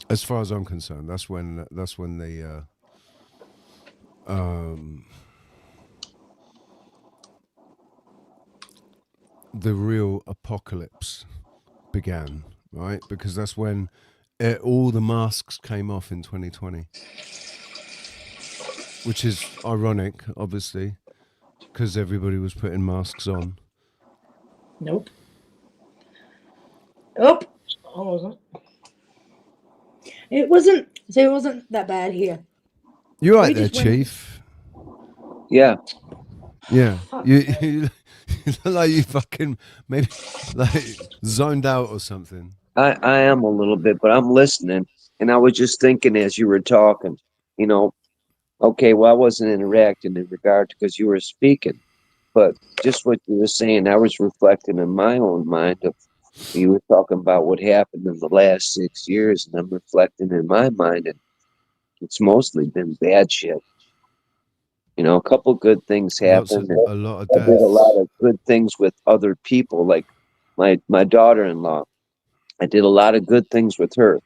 As far as I'm concerned, that's when the real apocalypse began, right? Because that's when all the masks came off in 2020, which is ironic, obviously, because everybody was putting masks on.
Nope. I wasn't. It wasn't that bad here.
You're right there, Chief.
Yeah.
Yeah. You look like you fucking maybe like zoned out or something.
I am a little bit, but I'm listening, and I was just thinking as you were talking, okay, well, I wasn't interacting in regard to because you were speaking, but just what you were saying, I was reflecting in my own mind of you were talking about what happened in the last 6 years, and I'm reflecting in my mind, and it's mostly been bad shit. A couple good things happened.
A lot of
I did a lot of good things with other people, like my daughter-in-law. I did a lot of good things with her.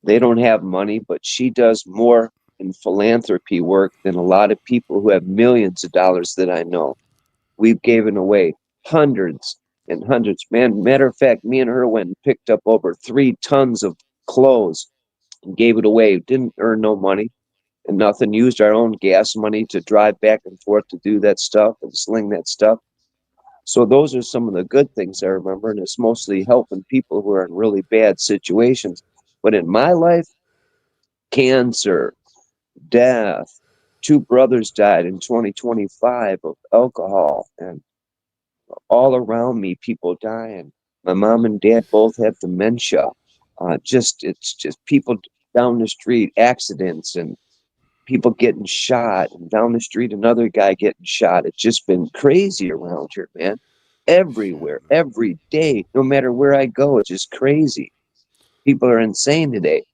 They don't have money, but she does more in philanthropy work than a lot of people who have millions of dollars that I know. We've given away hundreds and hundreds. Man, matter of fact, me and her went and picked up over 3 tons of clothes and gave it away. Didn't earn no money and nothing. Used our own gas money to drive back and forth to do that stuff and sling that stuff. So those are some of the good things I remember, and it's mostly helping people who are in really bad situations. But in my life, cancer, death, 2 brothers died in 2025 of alcohol, and all around me, people dying. My mom and dad both have dementia. It's just people down the street, accidents, and people getting shot, and down the street, another guy getting shot. It's just been crazy around here, man. Everywhere, every day, no matter where I go, it's just crazy. People are insane today.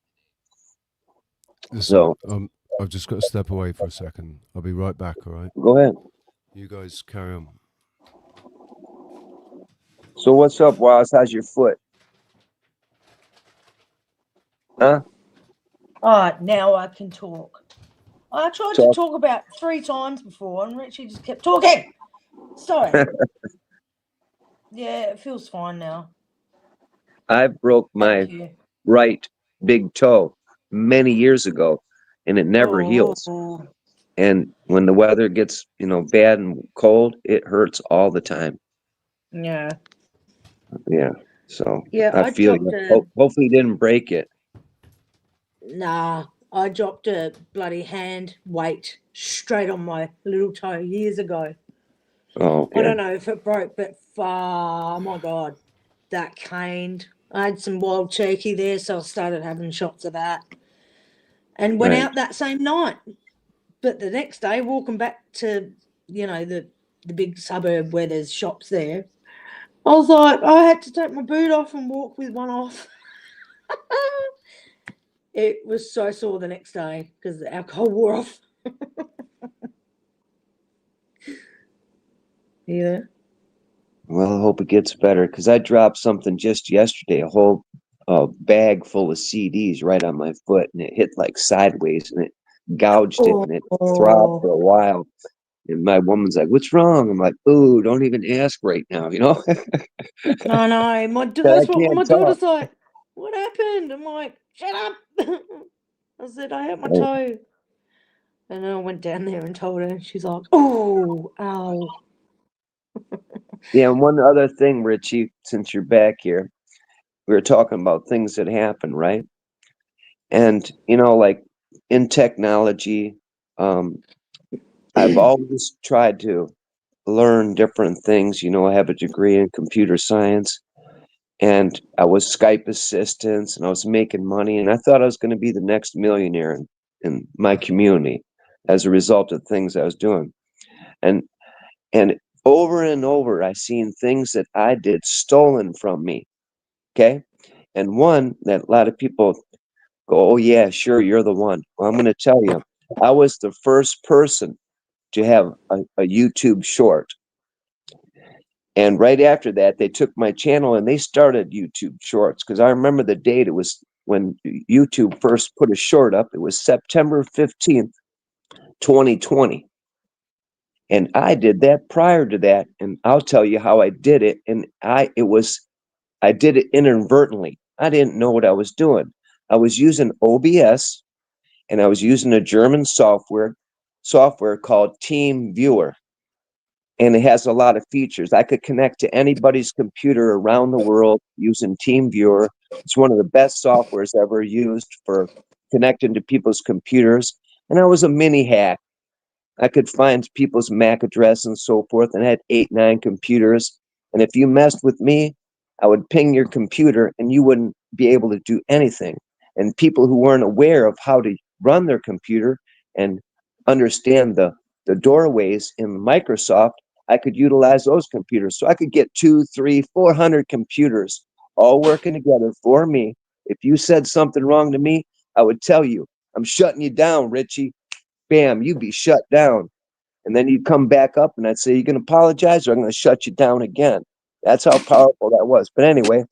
Listen, I've just got to step away for a second. I'll be right back, all right?
Go ahead.
You guys carry on.
So what's up, Waz? How's your foot? Huh?
Now I can talk. I tried to talk about 3 times before, and Richie just kept talking. Sorry. Yeah, it feels fine now.
I broke my right big toe many years ago, and it never heals. And when the weather gets, bad and cold, it hurts all the time.
Yeah.
Yeah. So
Yeah,
I
I
feel
dropped
you. Hopefully you didn't break it.
I dropped a bloody hand weight straight on my little toe years ago.
Oh, okay.
I don't know if it broke, but oh my God, that caned. I had some wild turkey there, so I started having shots of that. And went
Right.
out that same night. But the next day, walking back to, the big suburb where there's shops there, I was like, I had to take my boot off and walk with one off. It was so sore the next day because the alcohol wore off. Yeah.
Well, I hope it gets better, because I dropped something just yesterday, a whole bag full of CDs right on my foot, and it hit like sideways, and it gouged it, and it throbbed for a while. And my woman's like, "What's wrong?" I'm like, "Ooh, don't even ask right now,"
I know. That's what my daughter's like. What happened? I'm like, shut up. I said, I hurt my toe. And then I went down there and told her, and she's like, oh, ow.
Yeah, and one other thing, Richie, since you're back here, we were talking about things that happen, right? And, like in technology, I've always tried to learn different things. I have a degree in computer science, and I was Skype assistant, and I was making money, and I thought I was going to be the next millionaire in my community as a result of things I was doing. And over and over, I seen things that I did stolen from me. Okay. And one that a lot of people go, "Oh yeah, sure, you're the one." Well, I'm going to tell you, I was the first person to have a YouTube short. And right after that, they took my channel and they started YouTube shorts, because I remember the date. It was when YouTube first put a short up. It was September 15th, 2020. And I did that prior to that, and I'll tell you how I did it. And I did it inadvertently. I didn't know what I was doing. I was using OBS, and I was using a German software called Team Viewer. And it has a lot of features. I could connect to anybody's computer around the world using Team Viewer. It's one of the best softwares ever used for connecting to people's computers. And I was a mini hack. I could find people's MAC address and so forth, and I had 8, 9 computers. And if you messed with me, I would ping your computer and you wouldn't be able to do anything. And people who weren't aware of how to run their computer and understand the doorways in Microsoft, I could utilize those computers. So I could get 200, 300, 400 computers all working together for me. If you said something wrong to me, I would tell you, "I'm shutting you down, Richie." Bam, you'd be shut down. And then you'd come back up and I'd say, "You can apologize or I'm going to shut you down again." That's how powerful that was. But anyway,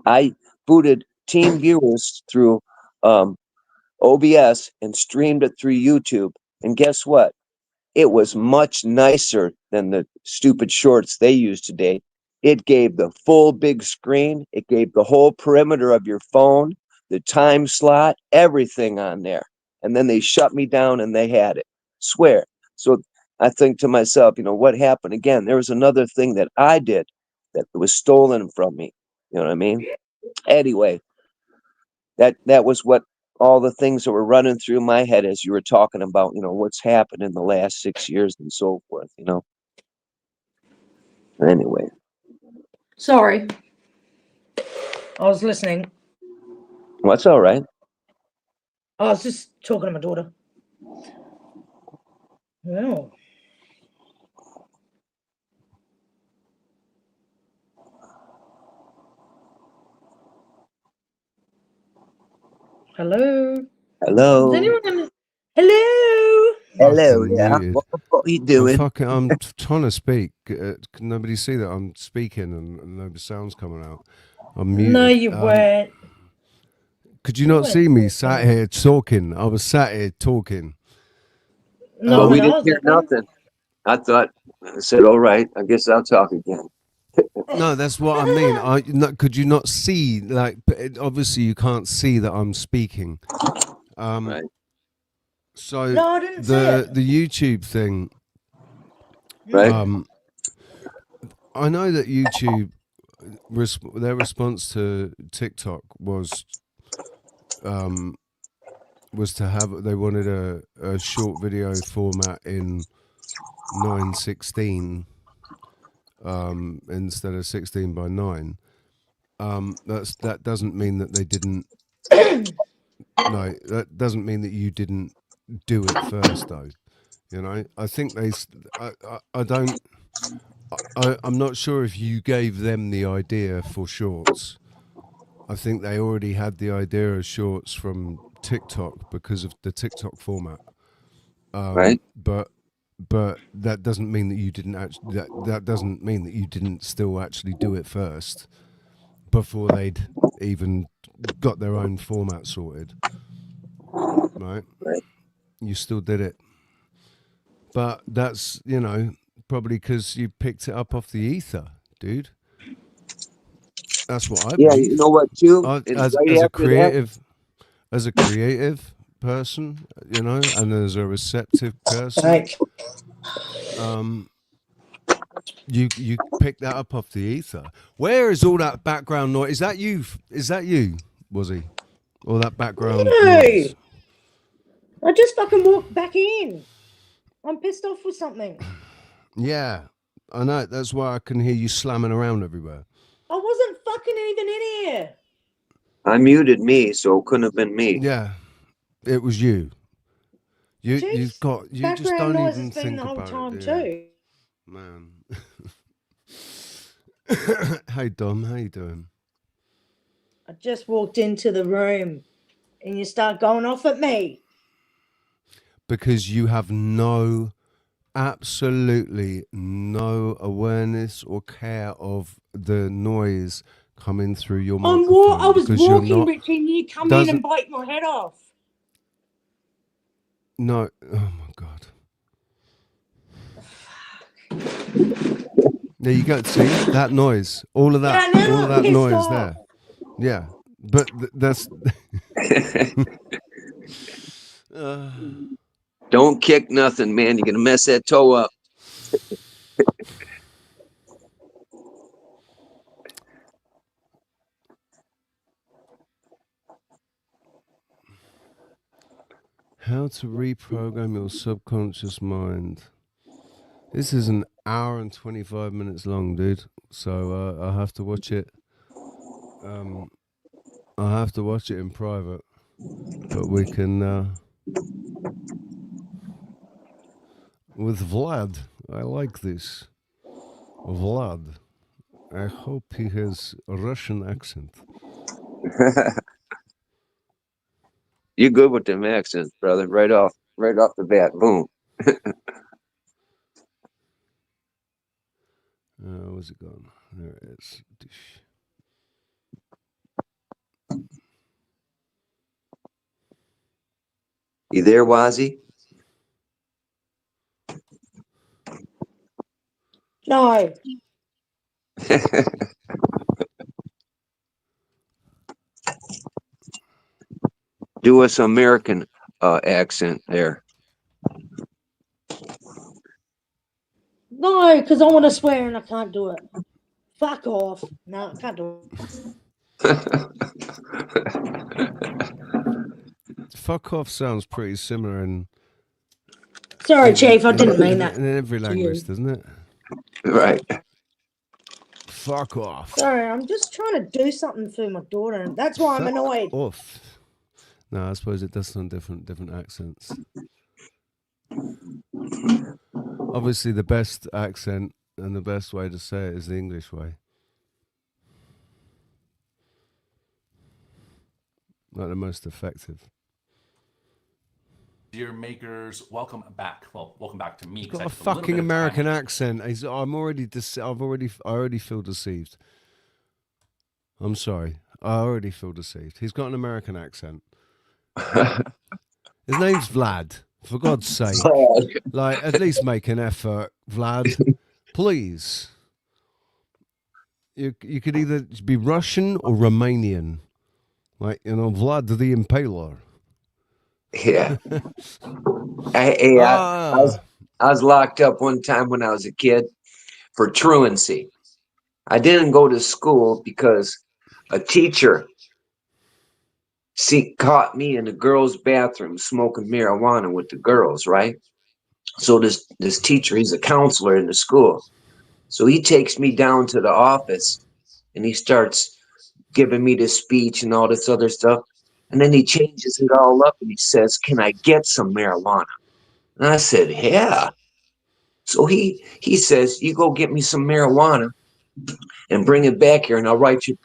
I booted Team Viewers through OBS and streamed it through YouTube. And guess what? It was much nicer than the stupid shorts they use today. It gave the full big screen. It gave the whole perimeter of your phone, the time slot, everything on there. And then they shut me down and they had it. Swear. So I think to myself, what happened? Again, there was another thing that I did that was stolen from me. You know what I mean? Anyway, that was what all the things that were running through my head as you were talking about, what's happened in the last 6 years and so forth, Anyway.
Sorry. I was listening.
Well, that's all right.
I was just talking to my daughter. Well. Hello.
Hello.
Is anyone? Hello.
Hello.
Fucking
Yeah.
muted.
What the fuck are you doing?
I'm trying to speak. Can nobody see that I'm speaking and no sound's coming out? I'm muted.
No, you weren't.
Could you not see me sat here talking? I was sat here talking.
No,
we didn't hear nothing. I said, all right, I guess I'll talk again.
No, that's what I mean. Could you not see? Like, obviously, you can't see that I'm speaking.
Right.
So
No, I didn't see
the
it.
YouTube thing.
Right.
I know that YouTube, their response to TikTok was to have, they wanted a short video format in 9:16 instead of 16 by 9. That doesn't mean that they didn't. No, that doesn't mean that you didn't do it first, though. You know, I think I'm not sure if you gave them the idea for shorts. I think they already had the idea of shorts from TikTok because of the TikTok format.
Right.
But that doesn't mean that you didn't actually. That doesn't mean that you didn't still actually do it first before they'd even got their own format sorted. Right.
Right.
You still did it. But that's, probably because you picked it up off the ether, dude. That's what I believe.
You know what, too?
As a creative person, and as a receptive person, you pick that up off the ether. Where is all that background noise? Is that you? Was he? Or that background noise?
I just fucking walked back in. I'm pissed off with something.
Yeah, I know. That's why I can hear you slamming around everywhere.
I wasn't fucking even in here.
I muted me, so it couldn't have been me.
Yeah, it was you. You just don't
noise
even
has been
think
the whole
about
time
it, do you?
too.
Man. Hey Dom, how you doing?
I just walked into the room and you start going off at me.
Because you have absolutely no awareness or care of the noise coming through your microphone.
I was walking between you come in and bite my head off.
No, oh my God. There you go. See that noise? All of that,
Yeah,
all of that noise there. Yeah, but that's.
Don't kick nothing, man. You're gonna mess that toe up.
How to reprogram your subconscious mind. This is an hour and 25 minutes long, dude. So I have to watch it. I have to watch it in private, but we can. With Vlad, I like this. Vlad, I hope he has a Russian accent.
You're good with them accents, brother. Right off the bat, boom.
Where's it gone? There it is.
You there, Wazzy?
No.
Do us American accent there.
No, because I want to swear and I can't do it. Fuck off. No, I can't do it.
Fuck off sounds pretty similar in.
Sorry, Chief, I didn't mean that.
In every language, doesn't it?
Right.
Fuck off.
Sorry, I'm just trying to do something for my daughter, and that's why I'm annoyed.
Off. No, I suppose it does sound different accents. Obviously, the best accent and the best way to say it is the English way. Like the most effective.
Dear makers, welcome back. Well, welcome back to me.
He's got a fucking American accent. I already feel deceived. I'm sorry. I already feel deceived. He's got an American accent. His name's Vlad. For God's sake. Like, at least make an effort, Vlad. Please. You could either be Russian or Romanian, like Vlad the Impaler.
Yeah. I was locked up one time when I was a kid for truancy. I didn't go to school because a teacher caught me in the girls' bathroom smoking marijuana with the girls, right? So this teacher, he's a counselor in the school. So he takes me down to the office and he starts giving me this speech and all this other stuff. And then he changes it all up and he says, "Can I get some marijuana?" And I said, "Yeah." So he says, "You go get me some marijuana and bring it back here and I'll write you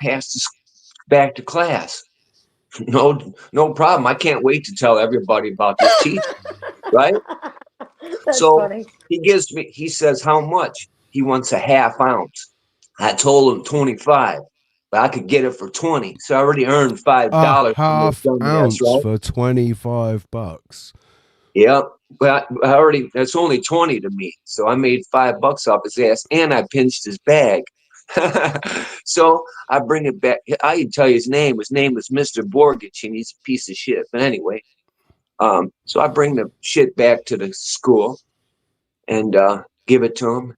back to class." No problem. I can't wait to tell everybody about this teacher, right?
That's
So
funny.
he says, "How much?" He wants a half ounce. I told him 25, but I could get it for 20. So I already earned $5.
A half ounce
right?
for $25.
Yep. But I already, that's only 20 to me. So I made $5 off his ass and I pinched his bag. So I bring it back. I can tell you his name. His name was Mr. Borgich and he's a piece of shit. But anyway, so I bring the shit back to the school and give it to him.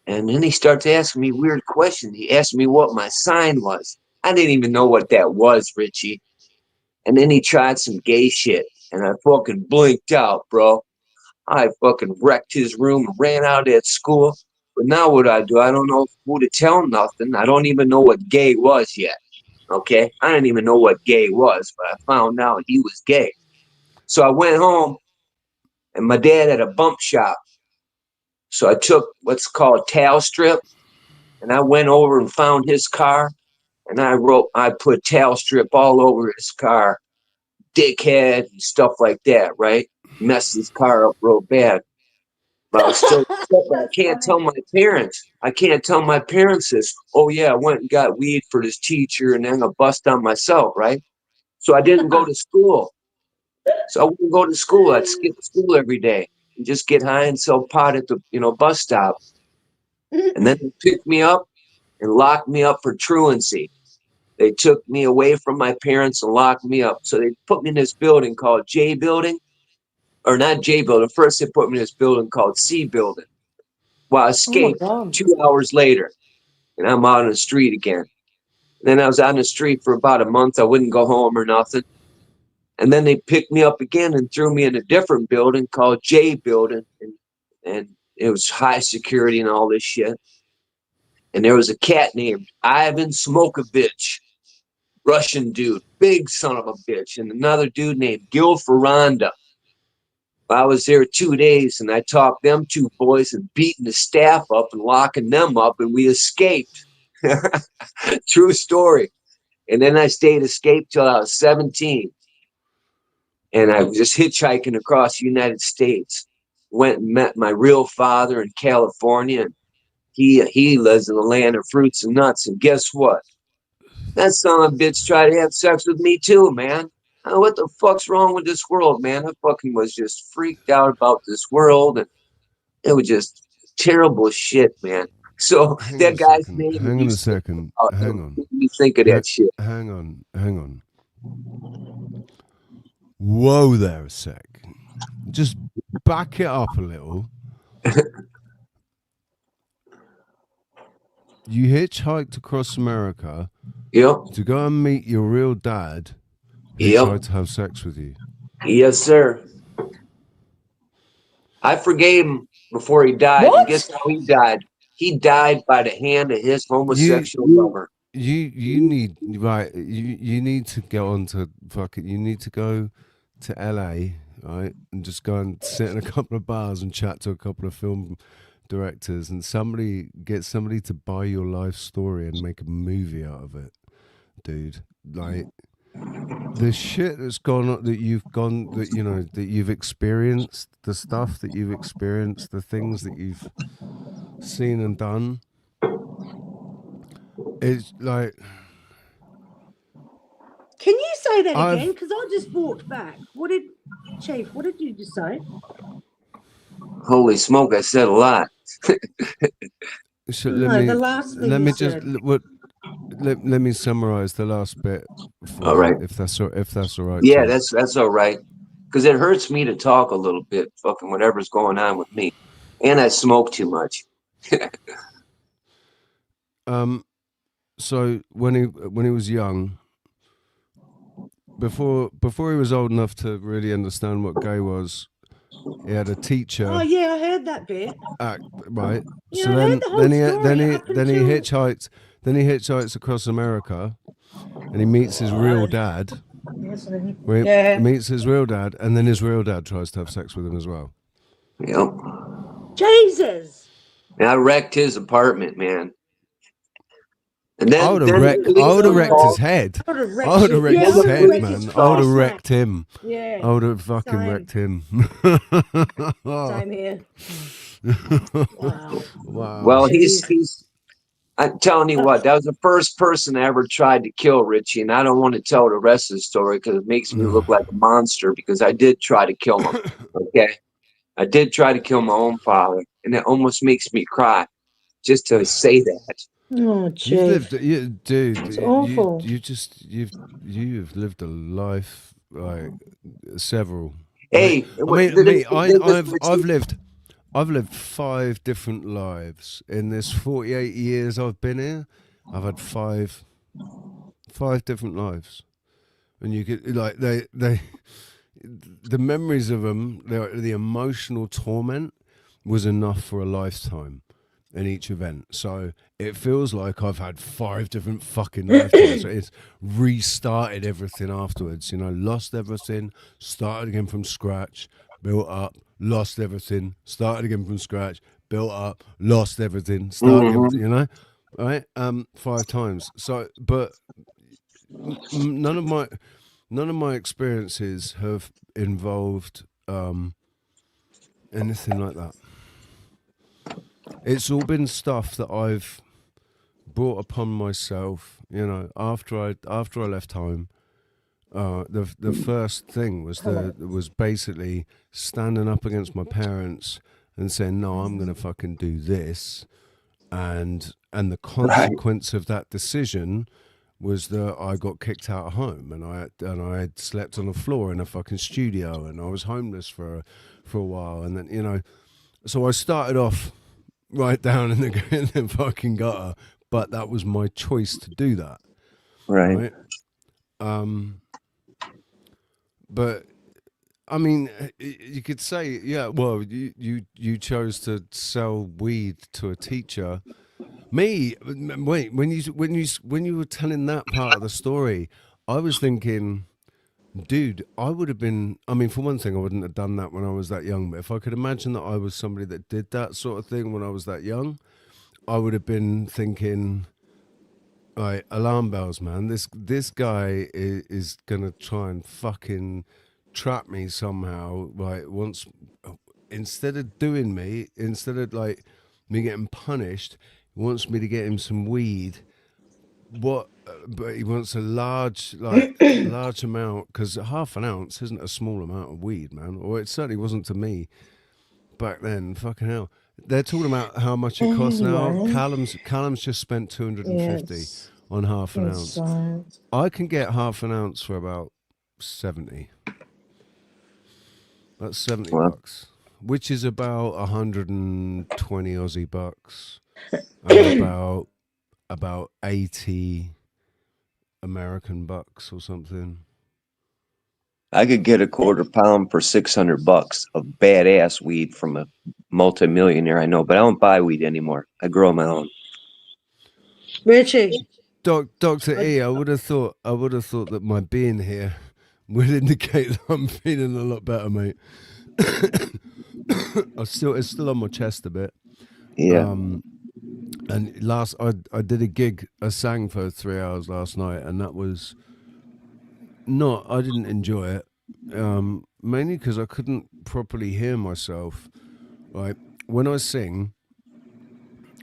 And then he starts asking me weird questions. He asked me what my sign was. I didn't even know what that was, Richie. And then he tried some gay shit. And I fucking blinked out, bro. I fucking wrecked his room and ran out of that school. But now what I do, I don't know who to tell nothing. I don't even know what gay was yet. Okay? I didn't even know what gay was, but I found out he was gay. So I went home and my dad had a bump shop. So I took what's called a towel strip and I went over and found his car and I put towel strip all over his car, dickhead and stuff like that, right? Messed his car up real bad. But I was still I can't tell my parents. I can't tell my parents this. Oh yeah, I went and got weed for this teacher and then I bust on myself, right? So I didn't go to school. So I wouldn't go to school. I'd skip school every day and just get high and sell pot at the bus stop. And then they picked me up and locked me up for truancy. They took me away from my parents and locked me up. So they put me in this building called J Building. Or not J Building. First they put me in this building called C Building. Well, I escaped 2 hours later. And I'm out on the street again. Then I was on the street for about a month. I wouldn't go home or nothing. And then they picked me up again and threw me in a different building called J Building. And it was high security and all this shit. And there was a cat named Ivan Smokovich, Russian dude, big son of a bitch. And another dude named Gil Ferranda. I was there 2 days and I talked them two boys and beating the staff up and locking them up and we escaped. True story. And then I escaped till I was 17. And I was just hitchhiking across the United States. Went and met my real father in California. And he lives in the land of fruits and nuts. And guess what? That son of a bitch tried to have sex with me too, man. What the fuck's wrong with this world, man? I fucking was just freaked out about this world. And it was just terrible shit, man. So that guy's name.
Hang on a second. Hang on.
You think of that shit.
Hang on. Whoa there a sec. Just back it up a little. You hitchhiked across America.
Yep.
To go and meet your real dad. He tried to have sex with you.
Yes, sir. I forgave him before he died.
What?
And guess how he died? He died by the hand of his homosexual lover.
You need you need to go on to you need to go to LA, right? And just go and sit in a couple of bars and chat to a couple of film directors and get somebody to buy your life story and make a movie out of it, dude. Like the shit that's gone on, that you've experienced, the stuff that you've experienced, the things that you've seen and done. It's like,
can you say that again? Because I just walked back. Chief, what did you just say?
Holy smoke, I said a lot.
So
the last thing
let me
you
just
said.
let me summarize the last bit for
All
you,
right.
if that's all right.
Yeah,
Tom.
that's all right. Because it hurts me to talk a little bit, fucking whatever's going on with me. And I smoke too much.
So when he was young, before he was old enough to really understand what gay was, he had a teacher.
Oh yeah, I heard that bit.
Right.
Yeah,
So
I heard the whole story up
then he
until-
hitchhikes across America, and he meets his real dad.
Yes,
He meets his real dad, and then his real dad tries to have sex with him as well.
Yep.
Jesus.
And I wrecked his apartment, man. And then
I would have wrecked his head. I would have wrecked his head, man. I would have wrecked him.
Yeah.
I would have fucking
Same.
wrecked him.
Same here. Wow.
Wow.
Well, he's. I'm telling you what, that was the first person I ever tried to kill, Richie, and I don't want to tell the rest of the story because it makes me look like a monster. Because I did try to kill him. Okay, I did try to kill my own father, and it almost makes me cry just to say that.
Oh,
You've
Jeff.
lived, dude.
It's awful.
You've lived a life like several.
Hey,
I've lived 5 different lives in this 48 years I've been here. I've had five different lives, and you could like the memories of them, the emotional torment was enough for a lifetime in each event. So it feels like I've had 5 different fucking lifetimes. So it's restarted everything afterwards, lost everything, started again from scratch, built up, lost everything, started again from scratch, built up, lost everything, started again, right? 5 times. So, but none of my experiences have involved anything like that. It's all been stuff that I've brought upon myself, after I left home. The first thing was basically standing up against my parents and saying, no, I'm gonna fucking do this, and the consequence of that decision was that I got kicked out of home, and I had slept on the floor in a fucking studio, and I was homeless for a while, and then so I started off right down in the fucking gutter, but that was my choice to do that,
right?
But I mean, you could say, yeah. Well, you chose to sell weed to a teacher. Me, wait. When you were telling that part of the story, I was thinking, dude, I would have been. I mean, for one thing, I wouldn't have done that when I was that young. But if I could imagine that I was somebody that did that sort of thing when I was that young, I would have been thinking, right, alarm bells, man. This guy is gonna try and fucking trap me somehow. Right, instead of like me getting punished, he wants me to get him some weed. But he wants a large amount, because half an ounce isn't a small amount of weed, man. Or it certainly wasn't to me back then. Fucking hell. They're talking about how much it costs now. Callum's just spent 250 on half an ounce. I can get half an ounce for about 70. That's 70 bucks, which is about 120 Aussie bucks, and about 80 American bucks or something.
I could get a quarter pound for $600 of badass weed from a multimillionaire I know, but I don't buy weed anymore. I grow my own.
Richie.
Dr. E, I would have thought that my being here would indicate that I'm feeling a lot better, mate. It's still on my chest a bit.
Yeah.
And I did a gig, I sang for 3 hours last night, and that was I didn't enjoy it, mainly because I couldn't properly hear myself. Right, when I sing,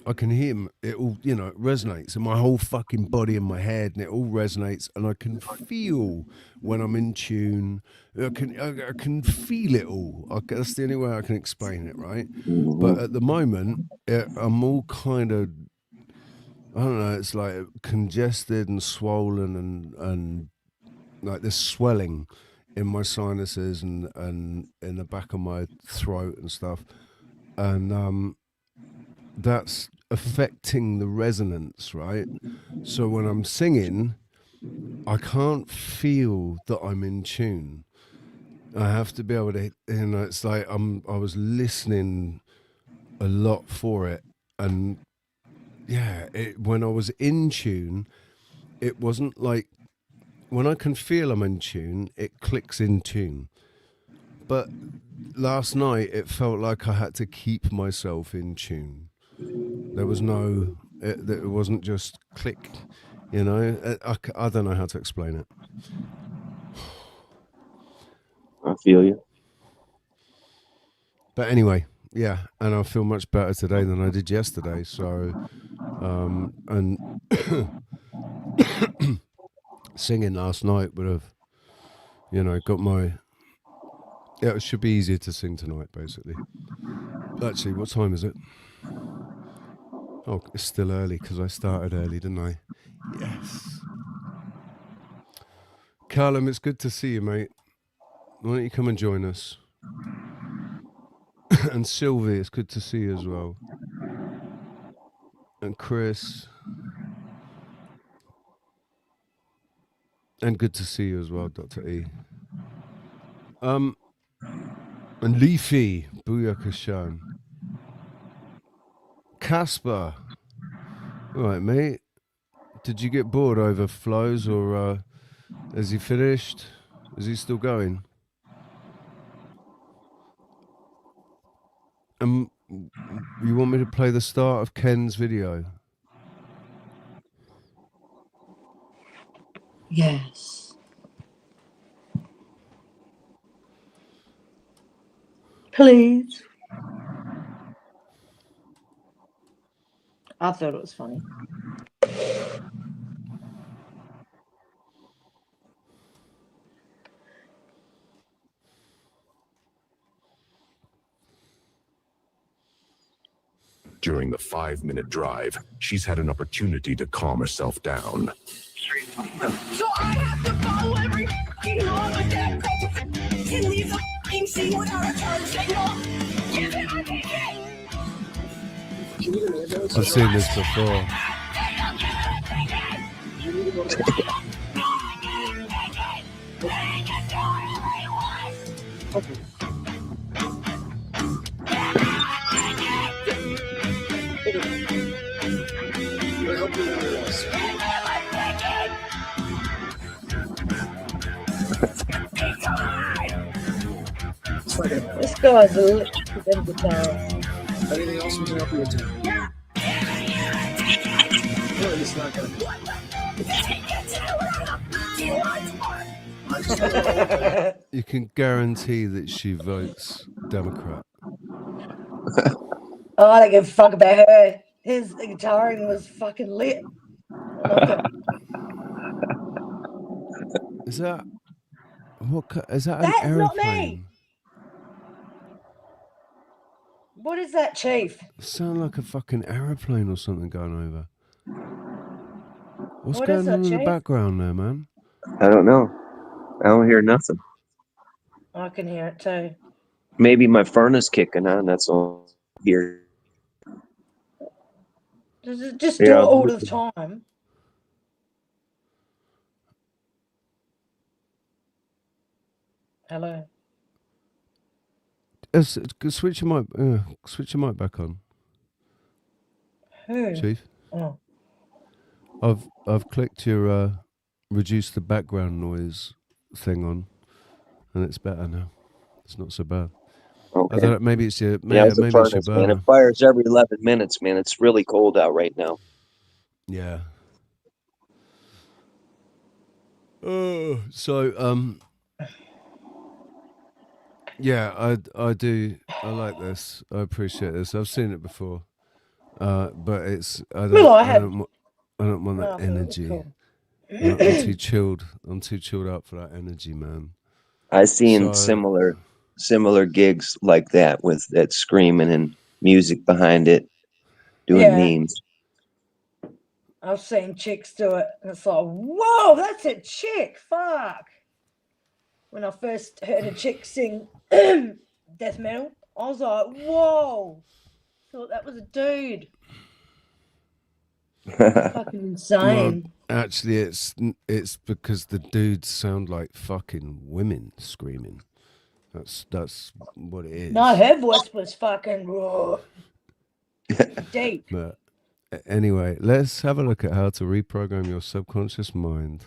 I can hear it all, it resonates in my whole fucking body and my head, and it all resonates, and I can feel when I'm in tune. I can feel it all. That's the only way I can explain it, right? But at the moment, I'm all kind of I don't know, it's like congested and swollen and like this swelling in my sinuses and in the back of my throat and stuff. And that's affecting the resonance, right? So when I'm singing, I can't feel that I'm in tune. I have to be able to, it's like I was listening a lot for it. And yeah, when I was in tune, it wasn't like, when I can feel I'm in tune, it clicks in tune. But last night, it felt like I had to keep myself in tune. There was no, it wasn't just click, I don't know how to explain it.
I feel you.
But anyway, yeah, and I feel much better today than I did yesterday. So, and singing last night would have, got my. Yeah, it should be easier to sing tonight, basically. Actually, what time is it? Oh, it's still early because I started early, didn't I? Yes. Callum, it's good to see you, mate. Why don't you come and join us? And Sylvie, it's good to see you as well. And Chris. And good to see you as well, Dr. E. And Leafy, Booyaka Shan. Casper. All right, mate. Did you get bored over flows, or has he finished? Is he still going? You want me to play the start of Ken's video?
Yes. Please. I thought it was funny.
During the 5-minute drive, she's had an opportunity to calm herself down.
So I have to follow every law of that and leave the scene without a turn signal. Give it a ticket.
I've seen this before.
This guy's a little bit guitar.
Anything else we can help you with today? Really, it's not gonna.
You can guarantee that she votes Democrat.
Oh, I don't give a fuck about her. His guitaring was fucking lit.
Is that is that
That's
an aeroplane?
not me. What is that, Chief?
Sound like a fucking aeroplane or something going over. What's
What
going
is
on
that,
in the
Chief?
background there, man?
I don't know. I don't hear nothing.
I can hear it too.
Maybe my furnace kicking on. That's all here.
Just do it all the time. Hello.
Switch your mic back on.
Who?
Chief.
Oh.
I've clicked your reduce the background noise thing on, and it's better now. It's not so bad.
Okay.
I don't know, maybe it's your
Yeah, it's a
maybe it's your
furnace, man.
burner.
It fires every 11 minutes, man. It's really cold out right now.
Yeah. So yeah, I do. I like this. I appreciate this. I've seen it before, but it's I don't want that energy.
Cool.
I'm too chilled. I'm too chilled out for that energy, man.
I seen similar gigs like that with that screaming and music behind it, doing memes.
I've seen chicks do it, and it's like, whoa, that's a chick. Fuck. When I first heard a chick sing death metal, I was like, whoa. Thought that was a dude. Fucking insane.
Well, actually, it's because the dudes sound like fucking women screaming. That's what it is.
No, her voice was fucking raw. Deep.
But anyway, let's have a look at how to reprogram your subconscious mind.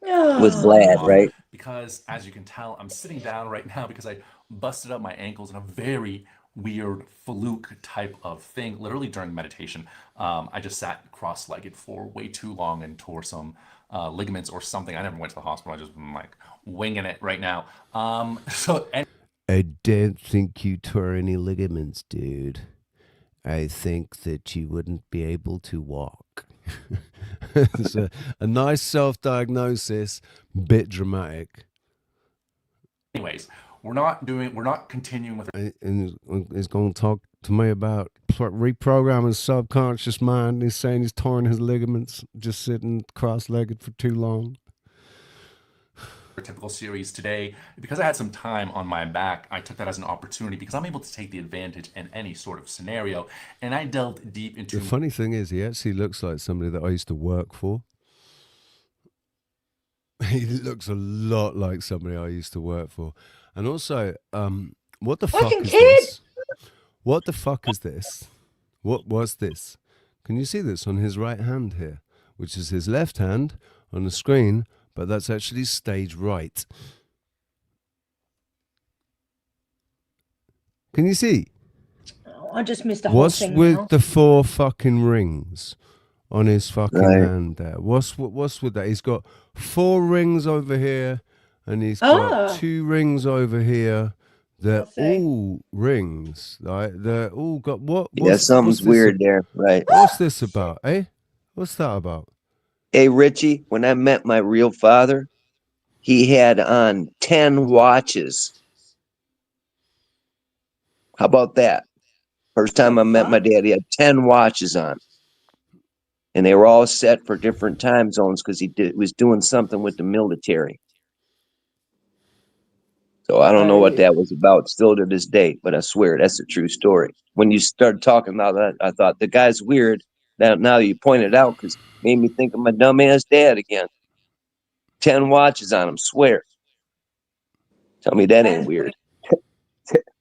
With Vlad, right?
Because as you can tell, I'm sitting down right now because I busted up my ankles in a very weird fluke type of thing. Literally during meditation, I just sat cross-legged for way too long and tore some ligaments or something. I never went to the hospital. I just am like winging it right now. I
don't think you tore any ligaments, dude. I think that you wouldn't be able to walk. It's a nice self-diagnosis, bit dramatic.
Anyways, we're not continuing with it.
And he's going to talk to me about reprogramming subconscious mind. He's saying he's torn his ligaments just sitting cross-legged for too long.
Typical series today. Because I had some time on my back, I took that as an opportunity because I'm able to take the advantage in any sort of scenario, and I delved deep into...
The funny thing is, he actually looks like somebody that I used to work for. He looks a lot like somebody I used to work for. And also, what the fuck is this? What the fuck is this? What was this? Can you see this on his right hand here, which is his left hand on the screen, but that's actually stage right. Can you see?
I just missed the whole
What's
thing.
with
now.
the 4 fucking rings on his fucking hand there? What's with that? He's got 4 rings over here, and he's got 2 rings over here. They're all rings, right? They're all got what?
Something's weird there, right?
What's this about, eh? What's that about?
Hey, Richie, when I met my real father, he had on 10 watches. How about that? First time I met my dad, he had 10 watches on. And they were all set for different time zones because he was doing something with the military. So I don't know what that was about still to this day, but I swear that's a true story. When you started talking about that, I thought the guy's weird. Now you pointed out because it made me think of my dumbass dad again. 10 watches on him, swear. Tell me that ain't weird.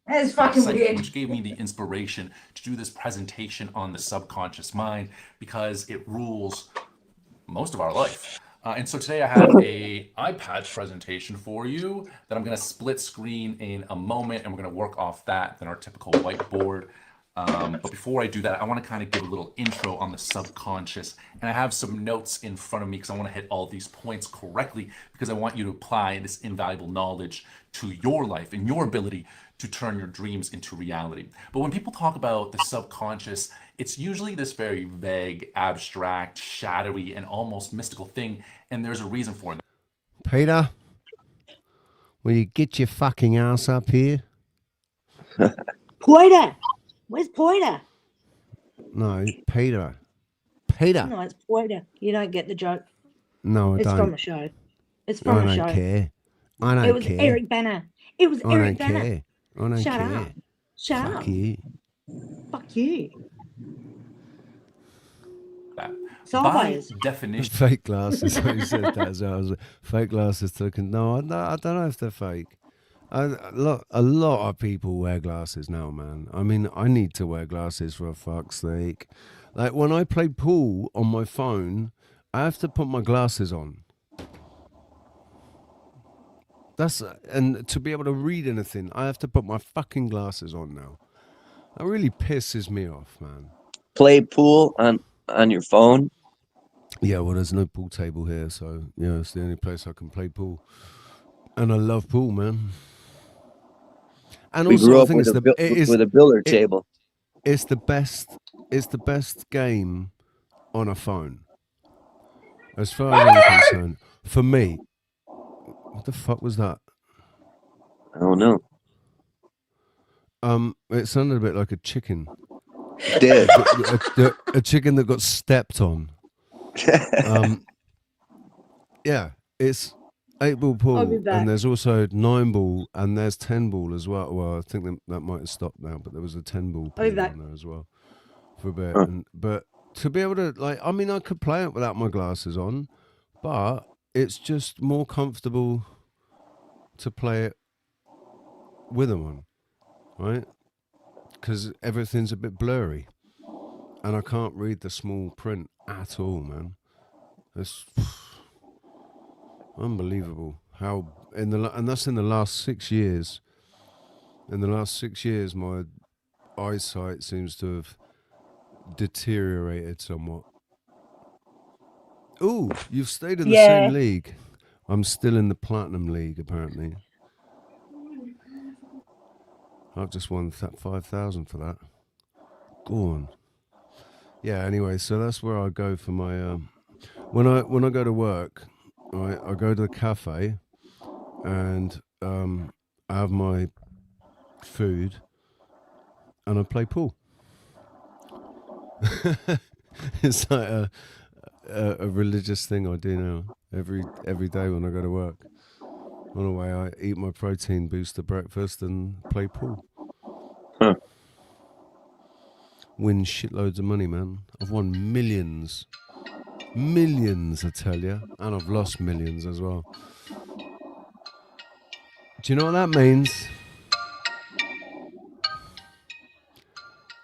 That is fucking weird.
Which gave me the inspiration to do this presentation on the subconscious mind because it rules most of our life. And so today I have a iPad presentation for you that I'm going to split screen in a moment, and we're going to work off that than our typical whiteboard. But before I do that, I want to kind of give a little intro on the subconscious. And I have some notes in front of me because I want to hit all these points correctly because I want you to apply this invaluable knowledge to your life and your ability to turn your dreams into reality. But when people talk about the subconscious, it's usually this very vague, abstract, shadowy, and almost mystical thing. And there's a reason for it.
Peter, will you get your fucking ass up here?
Pointer! Where's Pointer?
No, Peter. Peter.
No, it's Pointer. You don't get the joke.
No, I
It's
don't.
from a show. It's from a show.
I don't care. I don't care.
It was Eric Banner. It was
I
Eric
don't
Banner.
care. I don't
Shut
care.
up. Shut
Fuck
up.
you.
Fuck you.
By
Sideways.
definition.
Fake glasses. I said that as well. I was like, fake glasses. No, I don't know if they're fake. A lot of people wear glasses now, man. I mean, I need to wear glasses for fuck's sake. Like when I play pool on my phone, I have to put my glasses on. And to be able to read anything, I have to put my fucking glasses on now. That really pisses me off, man.
Play pool on your phone?
Yeah, well, there's no pool table here, so yeah, it's the only place I can play pool. And I love pool, man. And
We
also,
grew
I
up
think
with
it's
a billiard table.
It's the best game on a phone, as far as I'm concerned. For me, what the fuck was that?
I don't know.
It sounded a bit like a chicken.
It did.
A chicken that got stepped on. Yeah, it's 8-ball
I'll be
pool,
back.
and there's also 9-ball, and there's 10-ball as well. Well, I think that might have stopped now, but there was a 10-ball
I'll be
pool
back.
on there as well for a bit. But to be able to, like, I mean, I could play it without my glasses on, but it's just more comfortable to play it with them on, right? Because everything's a bit blurry, and I can't read the small print at all, man. It's unbelievable how and that's in the last 6 years. In the last 6 years, my eyesight seems to have deteriorated somewhat. Ooh, you've stayed in the same league. I'm still in the Platinum League, apparently. I've just won 5,000 for that. Go on. Yeah. Anyway, so that's where I go for my when I go to work. Right, I go to the cafe, and I have my food, and I play pool. It's like a religious thing I do now. Every day when I go to work. On the way, I eat my protein booster breakfast and play pool. Win shitloads of money, man. I've won millions. Millions, I tell you. And I've lost millions as well. Do you know what that means?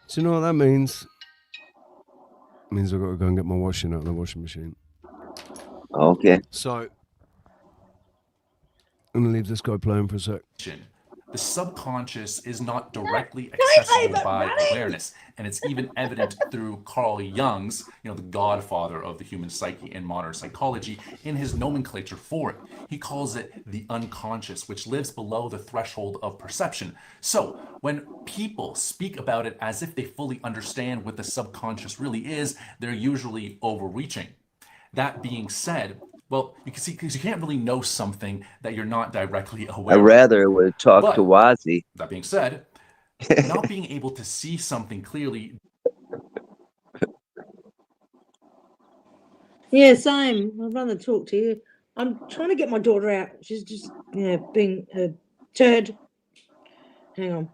Do you know what that means? It means I've got to go and get my washing out of the washing machine.
Okay.
So, I'm going to leave this guy playing for a sec.
The subconscious is not directly accessible by awareness, and it's even evident through Carl Jung's, the godfather of the human psyche in modern psychology, in his nomenclature for it. He calls it the unconscious, which lives below the threshold of perception. So, when people speak about it as if they fully understand what the subconscious really is, they're usually overreaching. That being said, well, you can see, because you can't really know something that you're not directly aware
I
of.
rather would talk
But
to Wazzy.
that being said, not being able to see something clearly.
Yeah, same. I'd rather talk to you. I'm trying to get my daughter out. She's just, being a turd. Hang on.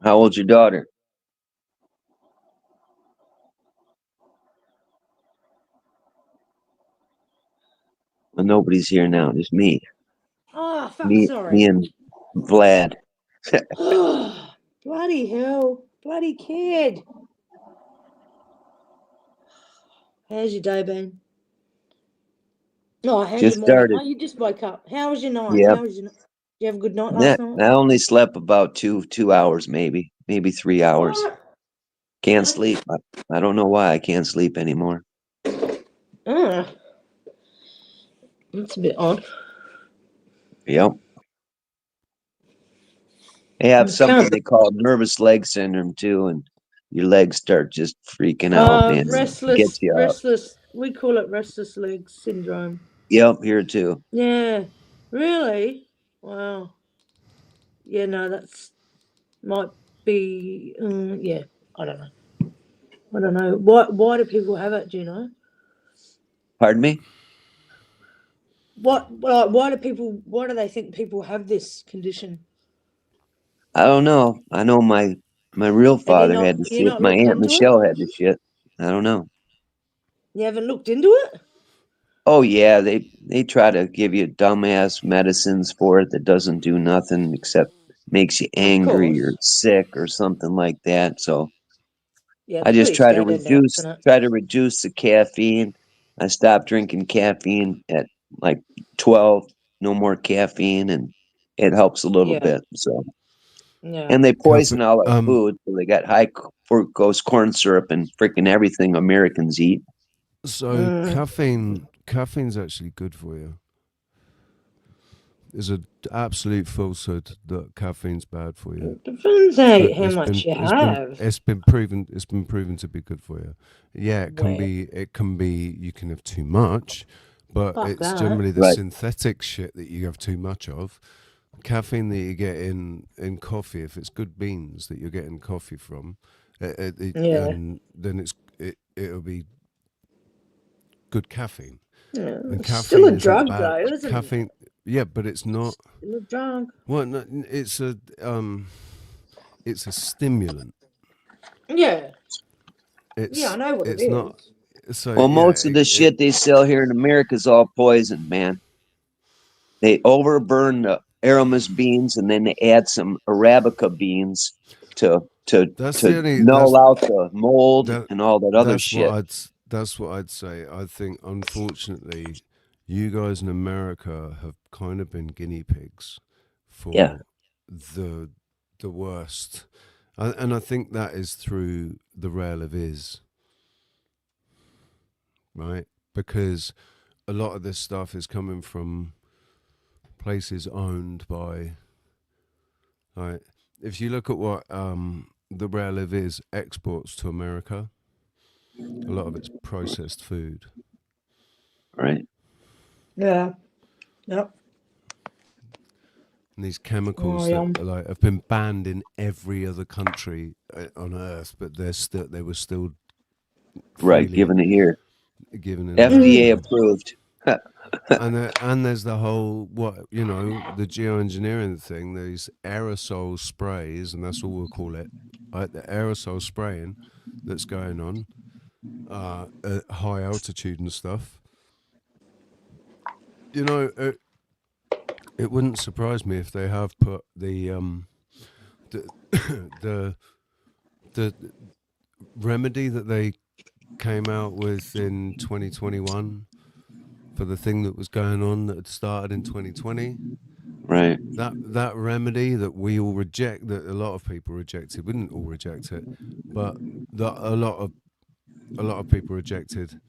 How old's your daughter? Well, nobody's here now. Just me.
Oh, fuck,
Me
sorry.
and Vlad.
Bloody hell. Bloody kid. How's your day been? No, how's
Just
your morning?
started.
Oh, you just woke up. How was your night?
Yep.
How was your night? Did you have a good night
Yeah,
last night?
I only slept about two hours, maybe 3 hours.
What?
Can't sleep. I don't know why I can't sleep anymore.
That's a bit odd.
Yep. They have
You
something
can't-
they call nervous leg syndrome too, and your legs start just freaking out, man.
Restless.
Gets you up.
Restless. We call it restless leg syndrome.
Yep, here too.
Yeah. Really? Wow. Yeah, no, that's might be. Yeah, I don't know. Why do people have it? Do you know?
Pardon me?
Why do they think people have this condition?
I don't know. I know my real father had the
you
shit.
not
My
looked
Aunt
into it?
Michelle had the shit. I don't know.
You haven't looked into it?
Oh yeah, they try to give you dumbass medicines for it that doesn't do nothing except makes you angry or sick or something like that. So
Yeah,
I just
pretty
try to
standard now, isn't it?
reduce the caffeine. I stopped drinking caffeine at like 12. No more caffeine, and it helps a little
Yeah.
bit. So,
Yeah.
and they poison all our food. So they got high fructose corn syrup and freaking everything Americans eat.
So caffeine's actually good for you. There's an absolute falsehood that caffeine's bad for you.
Depends how much you have.
It's been proven to be good for you. Yeah, it can be. You can have too much, but
Fuck
it's
that.
generally the
Right.
synthetic shit that you have too much of. Caffeine that you get in coffee, if it's good beans that you're getting coffee from,
Yeah.
and then it'll be good caffeine.
Yeah,
And
it's
caffeine
still a
isn't
drug,
bad.
though, isn't it?
Caffeine, yeah, but it's not.
Still a drug.
Well, no, it's a stimulant.
Yeah.
It's
Yeah, I know what it
it's
is.
not. So
Well,
yeah,
most of the shit they sell here in America is all poison, man. They overburn the Aramis beans and then they add some Arabica beans to
That's the only
null out the mold and all that other shit.
That's what I'd say. I think, unfortunately, you guys in America have kind of been guinea pigs for the worst, and I think that is through the rail of is, right? Because a lot of this stuff is coming from places owned by, like, if you look at what the rail of is exports to America, a lot of it's processed food.
Right.
Yeah. Yep.
And these chemicals
Oh,
that like have been banned in every other country on earth, but they were still
Right, given it here.
Given it
FDA approved.
and there's the whole the geoengineering thing. These aerosol sprays, and that's all we'll call it. Right, the aerosol spraying that's going on at high altitude and stuff. It wouldn't surprise me if they have put the remedy that they came out with in 2021 for the thing that was going on that had started in 2020.
Right.
That remedy that we all reject, that a lot of people rejected. We didn't all reject it, but that a lot of people rejected.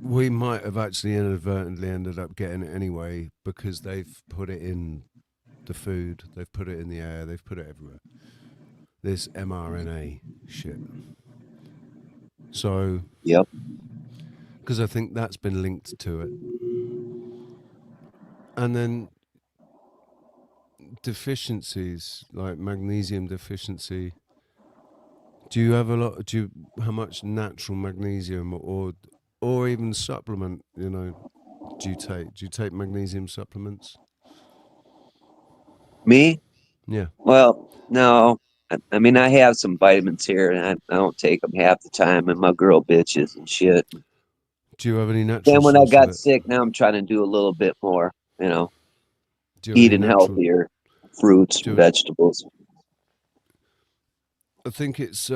We might have actually inadvertently ended up getting it anyway because they've put it in the food, they've put it in the air, they've put it everywhere. This mRNA shit. So,
yep.
Because I think that's been linked to it. And then deficiencies, like magnesium deficiency. Do you have how much natural magnesium or even supplement, do you take? Do you take magnesium supplements?
Me?
Yeah.
Well, no. I mean, I have some vitamins here, and I don't take them half the time, and my girl bitches and shit.
Do you have any natural?
Then when I got sick, now I'm trying to do a little bit more, eating healthier fruits, vegetables.
I think it's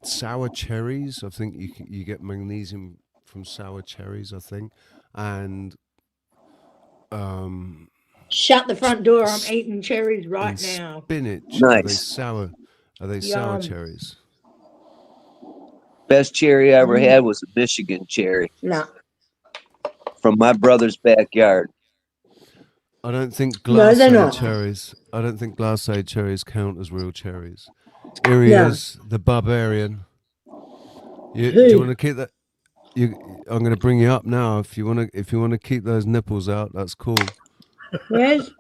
sour cherries. I think you get magnesium from sour cherries, I think, and
shut the front door. I'm eating cherries right now.
Spinach.
Nice.
Are they sour cherries?
Best cherry I ever had was a Michigan cherry.
No.
From my brother's backyard.
I don't think glacé cherries. I don't think glacé cherries count as real cherries. Here he is, the barbarian. Do you want to keep that? I'm going to bring you up now. If you want to keep those nipples out, that's cool.
Where's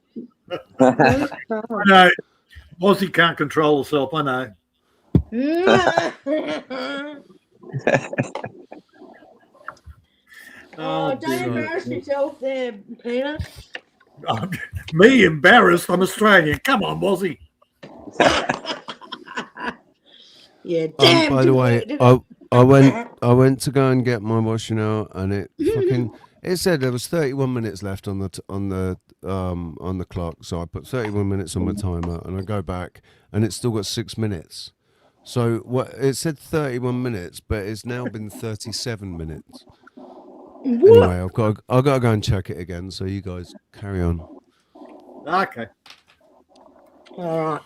I know. Ozzy can't control herself. I know.
Oh, don't embarrass yourself there, Peter.
Me embarrassed? I'm Australian. Come on, Ozzy.
Yeah, damn.
By the way, I went to go and get my washing out, and it said there was 31 minutes left on the clock, so I put 31 minutes on my timer, and I go back, and it's still got 6 minutes. So it said 31 minutes, but it's now been 37 minutes.
What?
Anyway, I've got to go and check it again. So you guys carry on.
Okay.
All right.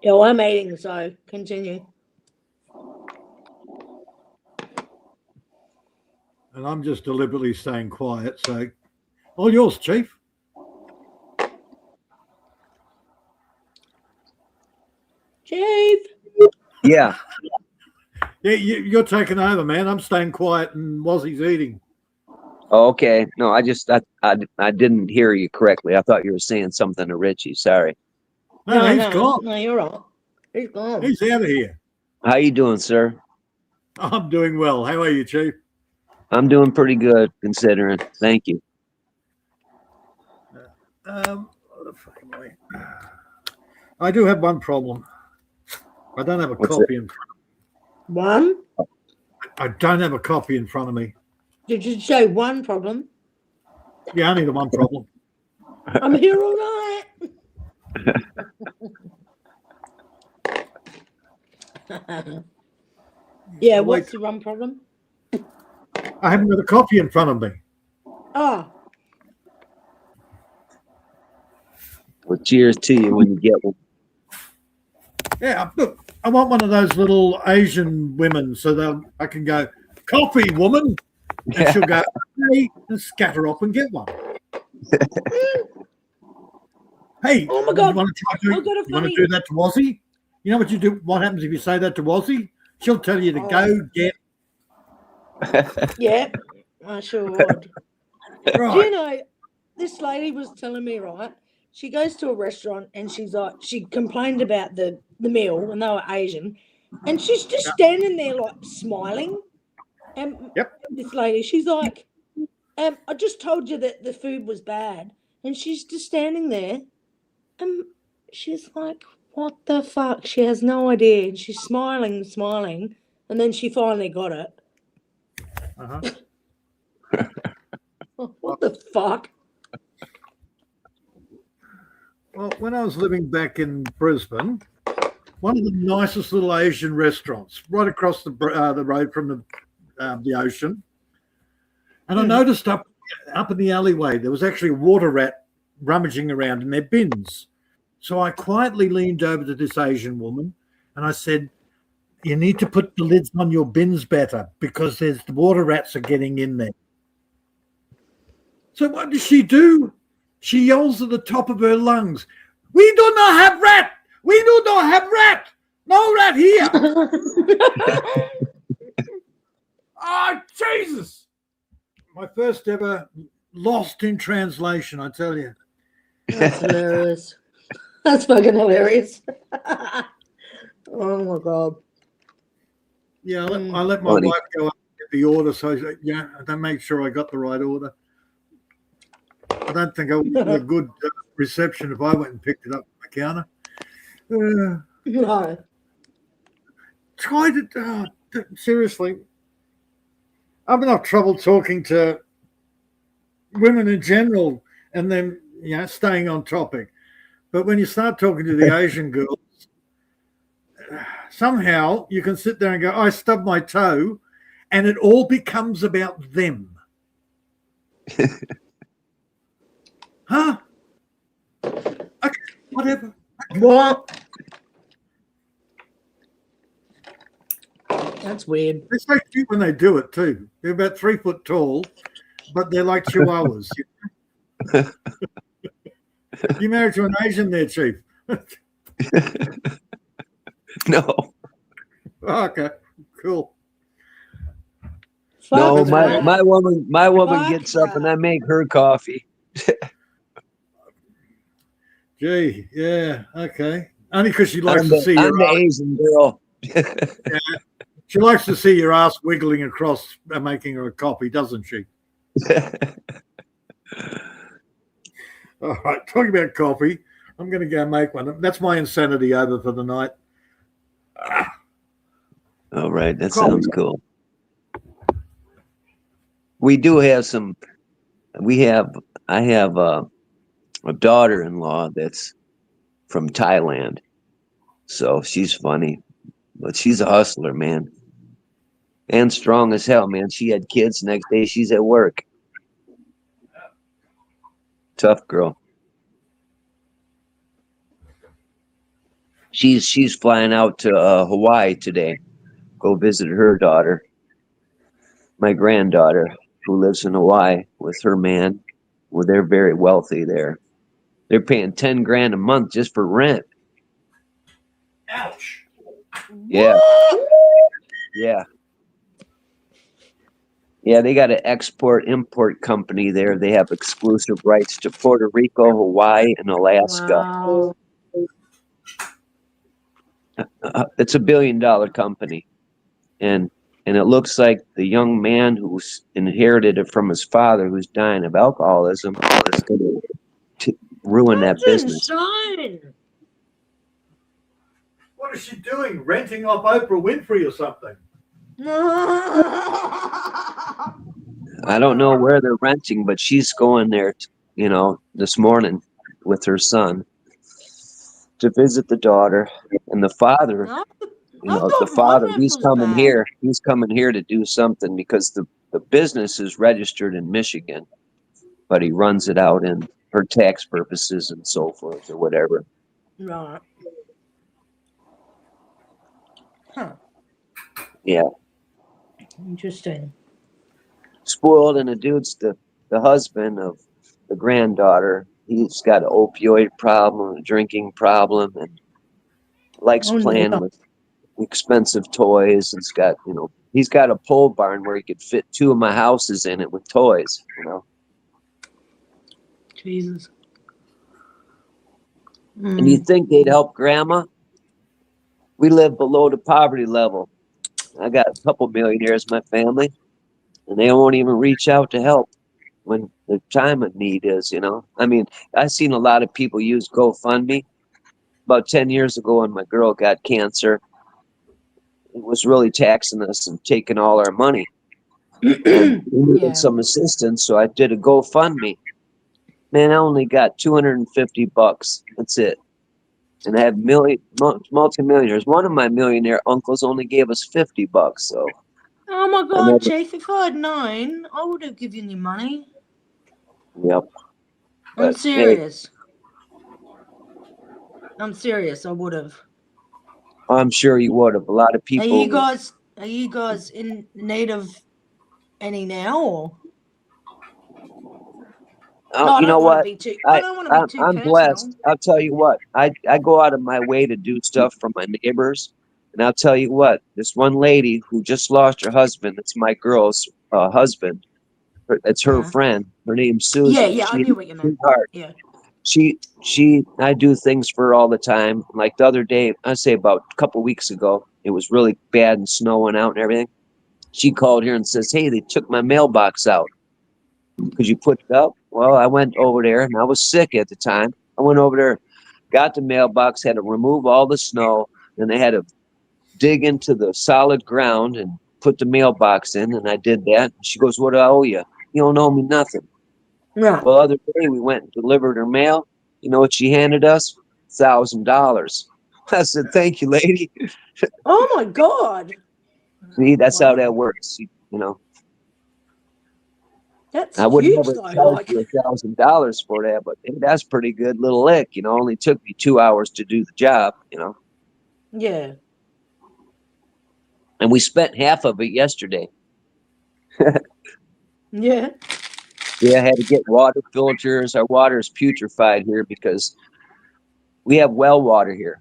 Yo, I'm eating, so continue.
And I'm just deliberately staying quiet. So, all yours, Chief.
Chief.
Yeah.
Yeah, you're taking over, man. I'm staying quiet and Wazzy's eating.
Okay. No, I didn't hear you correctly. I thought you were saying something to Richie. Sorry.
No, he's gone.
No, you're right. He's gone.
He's out of here.
How you doing, sir?
I'm doing well. How are you, Chief?
I'm doing pretty good considering. Thank you.
What the fuck am I do have one problem. I don't have a
What's
copy
it?
in front
One?
I don't have a copy in front of me.
Did you say one problem?
Yeah, only the one problem.
I'm here all night. Yeah, what's the one problem?
I haven't got a copy in front of me.
Oh,
Well, cheers to you when you get one.
Yeah, look, I want one of those little Asian women so that I can go, coffee, woman. And she'll go, hey, and scatter off and get one. Hey,
oh my God.
you want to try
I got a
you want to
funny-
do that to Ozzy? You know what you do? What happens if you say that to Ozzy? She'll tell you to go get.
yeah, I sure would.
Right.
Do you know, this lady was telling me, right? She goes to a restaurant and she's like, she complained about the meal and they were Asian, and she's just standing there like smiling. And this lady, she's like, I just told you that the food was bad, and she's just standing there, and she's like, what the fuck? She has no idea, and she's smiling, and then she finally got it.
Uh-huh.
What the fuck?
Well, when I was living back in Brisbane, one of the nicest little Asian restaurants right across the road from the ocean, and I noticed up in the alleyway there was actually a water rat rummaging around in their bins. So I quietly leaned over to this Asian woman and I said, "You need to put the lids on your bins better because the water rats are getting in there." So what does she do? She yells at the top of her lungs, "We do not have rat! We do not have rat! No rat here!" Oh, Jesus! My first ever lost in translation, I tell you.
That's hilarious. That's fucking hilarious. Oh my God.
Yeah, I let my wife go up and get the order, so I don't make sure I got the right order. I don't think I would have a good reception if I went and picked it up from the counter.
No.
Tried it. Seriously. I've enough trouble talking to women in general and then, staying on topic. But when you start talking to the Asian girls, somehow you can sit there and go, "I stubbed my toe," and it all becomes about them. Huh? Okay, whatever.
What? That's weird.
They're so cute when they do it too. They're about 3 foot tall, but they're like chihuahuas. You married to an Asian there, Chief?
No.
Okay, cool.
No, my woman gets up and I make her coffee.
Gee, yeah, okay. Only because she likes
I'm
to see
the
your ass.
Asian girl.
Yeah, she likes to see your ass wiggling across making her a coffee, doesn't she? All right, talking about coffee, I'm going to go make one. That's my insanity over for the night.
All right, that sounds cool. We do have some. I have a daughter-in-law that's from Thailand, so she's funny, but she's a hustler, man, and strong as hell, man. She had kids. Next day, she's at work. Tough girl. She's flying out to Hawaii today. Go visit her daughter, my granddaughter, who lives in Hawaii with her man. Well, they're very wealthy there. They're paying $10,000 a month just for rent.
Ouch.
Yeah. Yeah. Yeah, they got an export-import company there. They have exclusive rights to Puerto Rico, Hawaii, and Alaska.
Wow.
It's $1 billion company, and it looks like the young man who's inherited it from his father, who's dying of alcoholism, is going to ruin that business.
Insane.
What is she doing? Renting off Oprah Winfrey or something?
I don't know where they're renting, but she's going there, this morning with her son to visit the daughter, and the father. The father, he's coming here. He's coming here to do something because the business is registered in Michigan, but he runs it out for tax purposes and so forth or whatever.
Right. Huh.
Yeah.
Interesting.
Spoiled, and the dude's the husband of the granddaughter. He's got an opioid problem, a drinking problem, and likes playing with expensive toys. And he's got a pole barn where he could fit 2 of my houses in it with toys.
Jesus.
And you'd think they'd help grandma. We live below the poverty level. I got a couple millionaires in my family, and they won't even reach out to help when the time of need is, I mean, I've seen a lot of people use GoFundMe. About 10 years ago when my girl got cancer, it was really taxing us and taking all our money. And we needed some assistance, so I did a GoFundMe. Man, I only got $250. That's it. And I have multimillionaires. One of my millionaire uncles only gave us $50. So.
Oh my God, Chief! If I had known, I would have given you money.
Yep.
I'm serious. I'm serious. I would have.
I'm sure you would have. A lot of people.
Are you guys in need of any now? Or?
You know what?
I don't want to be too
I'm
personal.
blessed. I'll tell you what. I go out of my way to do stuff for my neighbors, and I'll tell you what. This one lady who just lost her husband. It's my girl's husband. It's her friend. Her name's Susan.
Yeah, I knew what you meant. Yeah.
I do things for her all the time. Like the other day, I'd say about a couple weeks ago, it was really bad and snowing out and everything. She called here and says, "Hey, they took my mailbox out. Could you put it up?" Well, I went over there, and I was sick at the time. I went over there, got the mailbox, had to remove all the snow, and they had to dig into the solid ground and put the mailbox in, and I did that. She goes, "What do I owe you?" "You don't owe me nothing."
Right.
Well, the other day we went and delivered her mail. You know what she handed us? $1,000. I said, "Thank you, lady."
Oh my God.
See, that's how that works.
That's
I would
huge,
never
though.
charge you $1,000 for that, but hey, that's pretty good little lick. Only took me 2 hours to do the job.
Yeah.
And we spent half of it yesterday.
Yeah.
Yeah, I had to get water filters. Our water is putrefied here because we have well water here.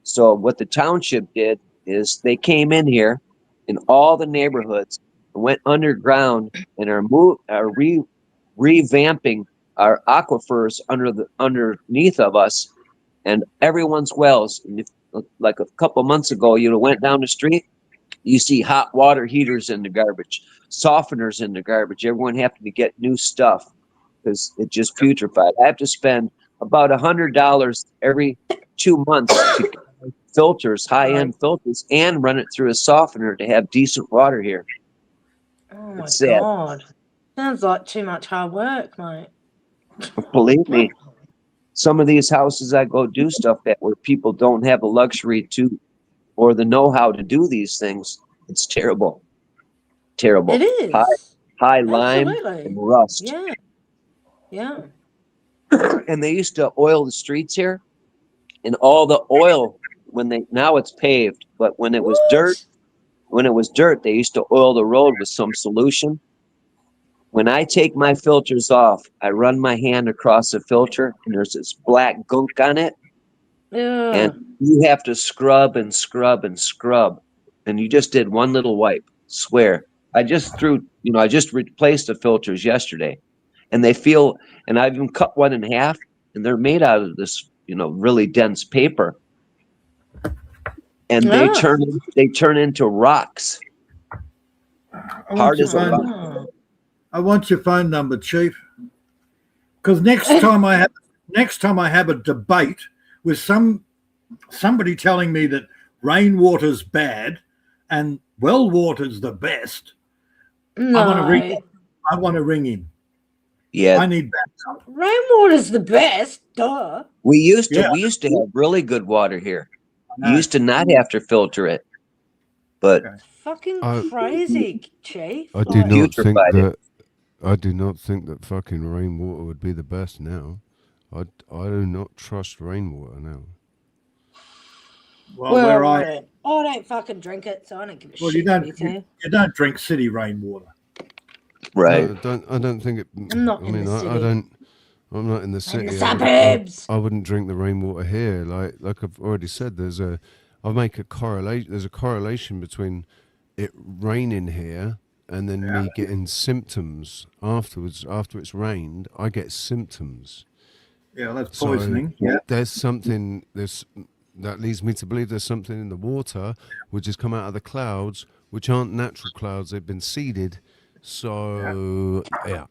So what the township did is they came in here in all the neighborhoods and went underground and are revamping our aquifers underneath of us and everyone's wells. And like a couple months ago, went down the street, you see hot water heaters in the garbage, softeners in the garbage. Everyone having to get new stuff because it just putrefied. I have to spend about $100 every 2 months to get filters, high-end filters, and run it through a softener to have decent water here.
Oh my
It's sad.
God. Sounds like too much hard work, mate.
Believe me, some of these houses I go do stuff at where people don't have the luxury to or the know-how to do these things. It's terrible. Terrible.
It is.
High lime
Absolutely.
and rust.
Yeah. Yeah.
And they used to oil the streets here, and all the oil now it's paved, but when it was dirt, they used to oil the road with some solution. When I take my filters off, I run my hand across the filter, and there's this black gunk on it.
Yeah.
And you have to scrub and scrub and scrub. And you just did one little wipe. Swear. I just replaced the filters yesterday, and they feel. And I've even cut one in half, and they're made out of this, really dense paper, and they turn into rocks. Hard as a rock.
I want your phone number, Chief. Because next time I have a debate with somebody telling me that rainwater's bad and well water's the best,
No.
I want to ring him.
Yeah,
I need backup.
Rainwater's the best. Duh.
We used to have really good water here. You used to not have to filter it, but
Fucking crazy, Chief.
I do not think that fucking rainwater would be the best now. I do not trust rainwater now.
Well, where
I don't fucking drink it, so I don't give a shit.
You don't drink city rainwater,
right?
No, I don't think it.
I'm not in the city.
I'm not in the city.
In the suburbs.
I wouldn't drink the rainwater here. Like I've already said, I make a correlation. There's a correlation between it raining here and then me getting symptoms afterwards. After it's rained, I get symptoms.
Yeah, that's poisoning. So
there's something. That leads me to believe there's something in the water which has come out of the clouds, which aren't natural clouds. They've been seeded. So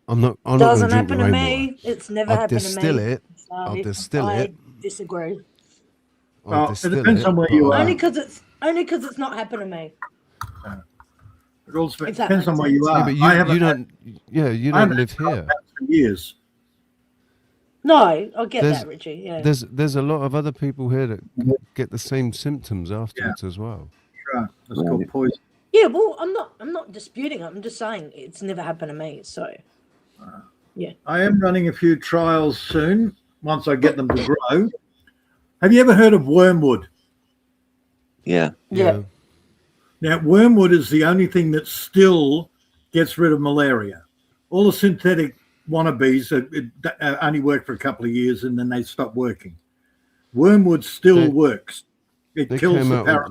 I'm not going to drink
happen
the
to
rainwater.
me. It's never happened to me.
I'll distill it.
I disagree.
It depends on where you are.
Only because it's not happened to me.
It also depends on where you are.
Yeah, but you don't. Yeah, you don't live here.
For years.
No, I get that, Richie. Yeah.
There's a lot of other people here that get the same symptoms afterwards as well.
Right. That's called poison.
Yeah, well, I'm not disputing it. I'm just saying it's never happened to me. So, yeah.
I am running a few trials soon. Once I get them to grow. Have you ever heard of wormwood?
Yeah.
Now, wormwood is the only thing that still gets rid of malaria. All the synthetic wannabes only work for a couple of years and then they stop working. Wormwood still works. It kills the parasite.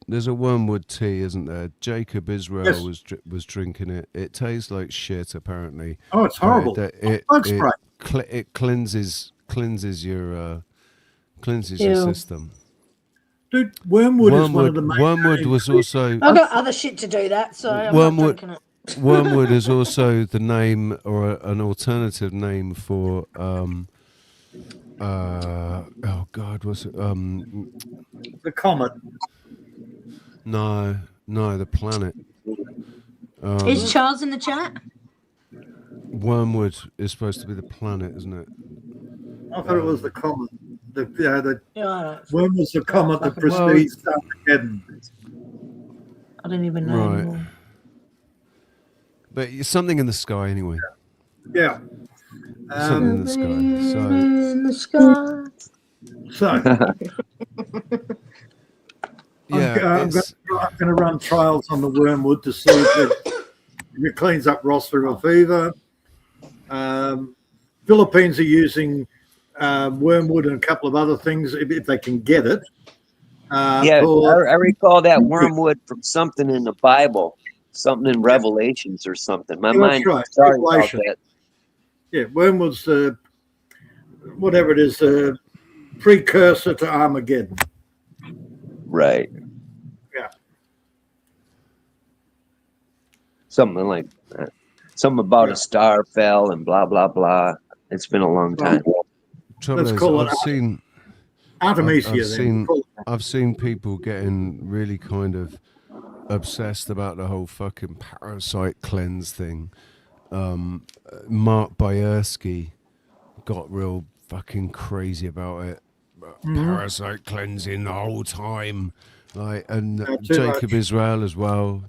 There's a wormwood tea, isn't there? Jacob Israel was drinking it. It tastes like shit, apparently.
Oh, it's horrible.
It cleanses your system.
Dude, wormwood is one of the main.
Wormwood was also.
I've got other shit to do that, so I'm not drinking it.
Wormwood is also the name or an alternative name for oh God, what's it?
The comet.
No, the planet.
Is Charles in the chat?
Wormwood is supposed to be the planet, isn't it?
I thought it was the comet. Wormwood's the comet that precedes Armageddon.
I don't even know anymore.
But something in the sky, anyway.
Yeah.
Something
in the sky.
So. I'm going to run trials on the wormwood to see if it cleans up Ross River fever. Philippines are using wormwood and a couple of other things if they can get it.
I recall that wormwood from something in the Bible. Something in Revelations or something. My mind.
Right.
Sorry about that.
Yeah, wormwood's whatever it is, precursor to Armageddon.
Right.
Yeah.
Something like that. Something about a star fell and blah blah blah. It's been a long time.
Trouble is, I've seen people getting really kind of obsessed about the whole fucking parasite cleanse thing. Mark Byersky got real fucking crazy about it. Parasite cleansing the whole time, and Jacob Israel as well.